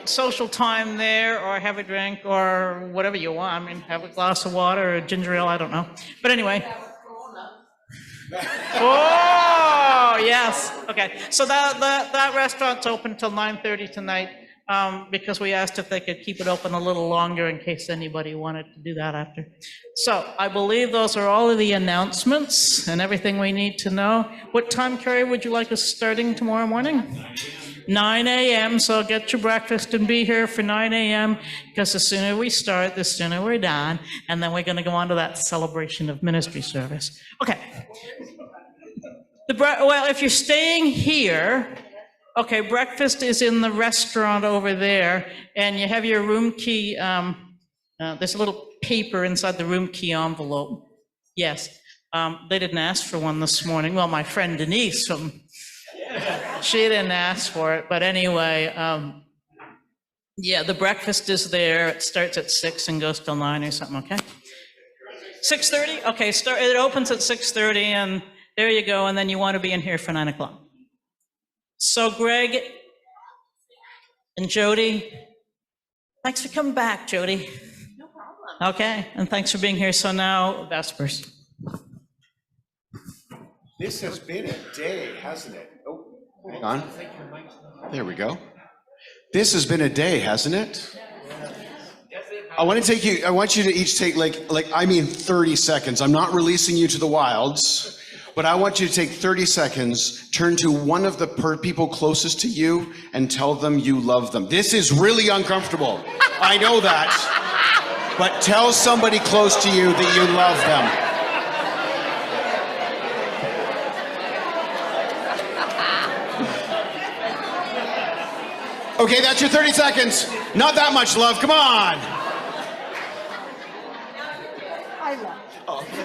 social time there or have a drink or whatever you want, I mean, have a glass of water or ginger ale, I don't know. But anyway. Oh, yes. Okay, so that restaurant's open till 9:30 tonight because we asked if they could keep it open a little longer in case anybody wanted to do that after. So I believe those are all of the announcements and everything we need to know. What time, Carrie, would you like us starting tomorrow morning? 9 a.m., so get your breakfast and be here for 9 a.m. because the sooner we start, the sooner we're done, and then we're going to go on to that celebration of ministry service. Okay. Well, if you're staying here, okay, breakfast is in the restaurant over there, and you have your room key. There's a little paper inside the room key envelope. Yes, they didn't ask for one this morning. Well, my friend Denise, she didn't ask for it, but anyway, yeah, the breakfast is there. It starts at 6 and goes till 9 or something, okay? 6:30? Okay, it opens at 6:30, and there you go, and then you want to be in here for 9 o'clock. So Greg and Jody, thanks for coming back, Jody. No problem. Okay, and thanks for being here. So now, Vespers. This has been a day, hasn't it? Oh, hang on. There we go. This has been a day, hasn't it? I want you to each take like 30 seconds. I'm not releasing you to the wilds, but I want you to take 30 seconds, turn to one of the people closest to you and tell them you love them. This is really uncomfortable. I know that, but tell somebody close to you that you love them. Okay, that's your 30 seconds. Not that much love, come on. I love you.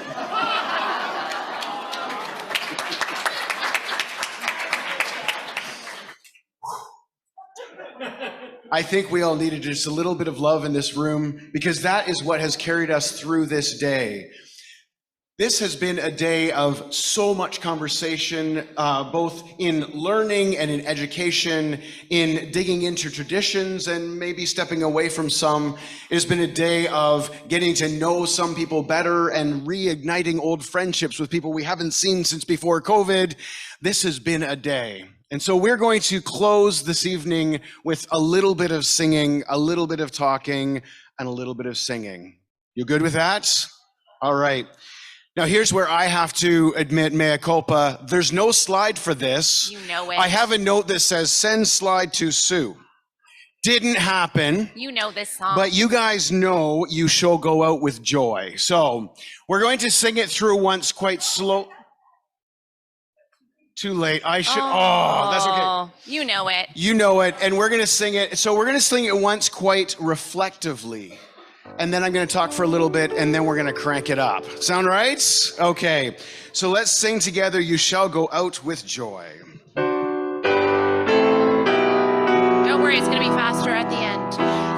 I think we all needed just a little bit of love in this room because that is what has carried us through this day. This has been a day of so much conversation, both in learning and in education, in digging into traditions and maybe stepping away from some. It has been a day of getting to know some people better and reigniting old friendships with people we haven't seen since before COVID. This has been a day. And so we're going to close this evening with a little bit of singing, a little bit of talking, and a little bit of singing. You good with that? All right. Now, here's where I have to admit mea culpa. There's no slide for this. You know it. I have a note that says, send slide to Sue. Didn't happen. You know this song. But you guys know you shall go out with joy. So we're going to sing it through once quite slow. Too late. I should. Oh, that's okay. You know it. You know it. And we're going to sing it. So we're going to sing it once quite reflectively. And then I'm going to talk for a little bit, and then we're going to crank it up. Sound right? Okay. So let's sing together, You Shall Go Out with Joy. Don't worry, it's going to be faster at the end.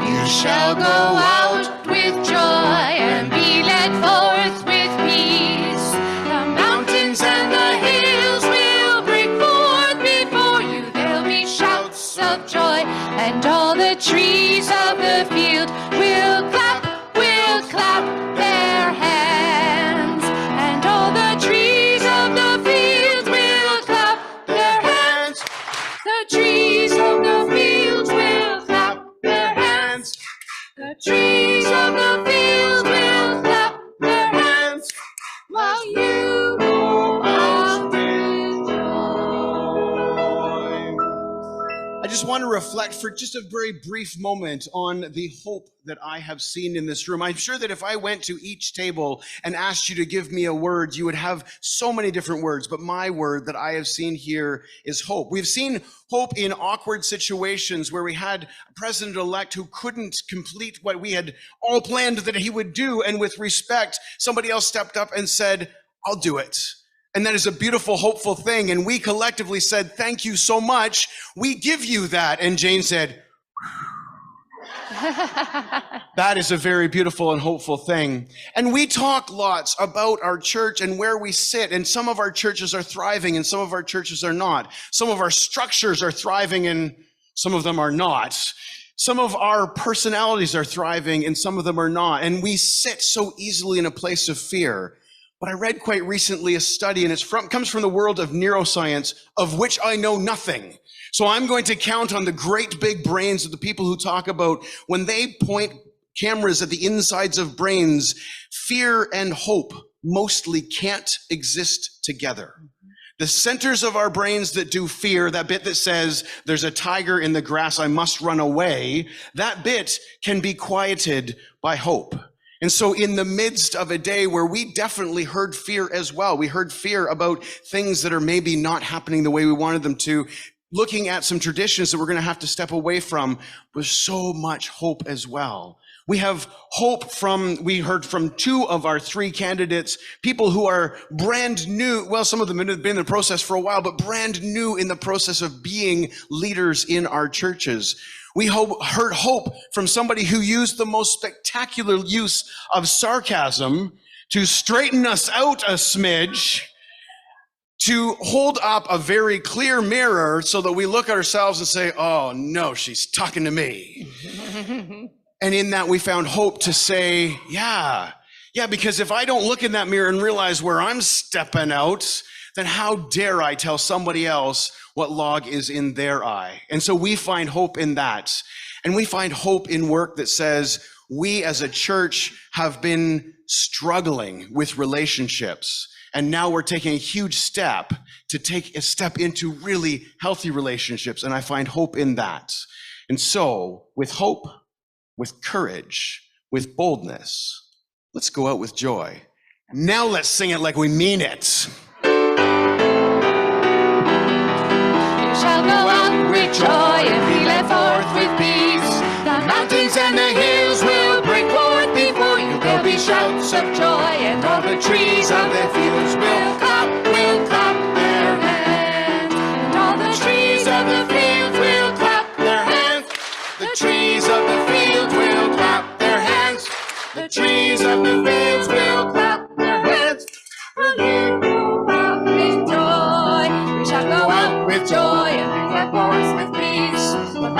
You shall go out with joy and be led forth with peace. The mountains and the hills will break forth before you. There'll be shouts of joy, and all the trees of the field will clap their hands, and all the trees of the fields will clap their hands. The trees of the fields will clap their hands. The trees of the fields will clap their hands while you go out with joy. I just want to reflect for just a very brief moment on the hope that I have seen in this room. I'm sure that if I went to each table and asked you to give me a word, you would have so many different words, but my word that I have seen here is hope. We've seen hope in awkward situations where we had a president-elect who couldn't complete what we had all planned that he would do, and with respect, somebody else stepped up and said, I'll do it. And that is a beautiful, hopeful thing. And we collectively said, thank you so much. We give you that. And Jane said, that is a very beautiful and hopeful thing. And we talk lots about our church and where we sit. And some of our churches are thriving and some of our churches are not. Some of our structures are thriving and some of them are not. Some of our personalities are thriving and some of them are not. And we sit so easily in a place of fear. But I read quite recently a study, and it comes from the world of neuroscience, of which I know nothing. So I'm going to count on the great big brains of the people who talk about when they point cameras at the insides of brains, fear and hope mostly can't exist together. The centers of our brains that do fear, that bit that says, there's a tiger in the grass, I must run away, that bit can be quieted by hope. And so in the midst of a day where we definitely heard fear as well, we heard fear about things that are maybe not happening the way we wanted them to, looking at some traditions that we're going to have to step away from, was so much hope as well. We have hope we heard from 2 of our 3 candidates, people who are brand new. Well, some of them have been in the process for a while, but brand new in the process of being leaders in our churches. We heard hope from somebody who used the most spectacular use of sarcasm to straighten us out a smidge, to hold up a very clear mirror so that we look at ourselves and say, oh no, she's talking to me. And in that we found hope to say, yeah, because if I don't look in that mirror and realize where I'm stepping out, then how dare I tell somebody else what log is in their eye? And so we find hope in that. And we find hope in work that says we as a church have been struggling with relationships. And now we're taking a huge step to take a step into really healthy relationships. And I find hope in that. And so with hope, with courage, with boldness, let's go out with joy. Now let's sing it like we mean it. Shall go out with joy and be led forth with peace. The mountains and the hills will break forth before you. There'll be shouts of joy, and all the trees of the fields will clap their hands. And all the trees of the fields will clap their hands. The trees of the fields will clap their hands. The trees of the fields will clap their hands.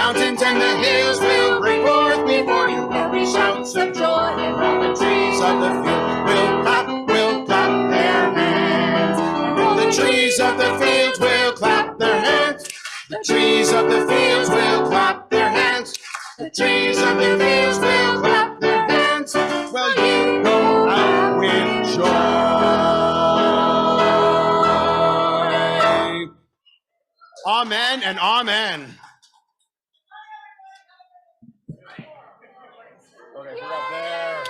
mountains and the hills will break forth before you. There'll be shouts of joy, and all the trees of the field will clap their hands. And all the trees of the fields will clap their hands. The trees of the fields will clap their hands. The trees of the fields will clap their hands. Well, you go out with joy. Amen and amen. Okay, put up there.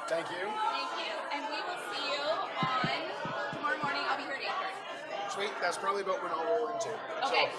Thank you. Thank you. And we will see you on tomorrow morning. I'll be here at 8:30. Sweet, that's probably about when I'll roll into. Okay. So,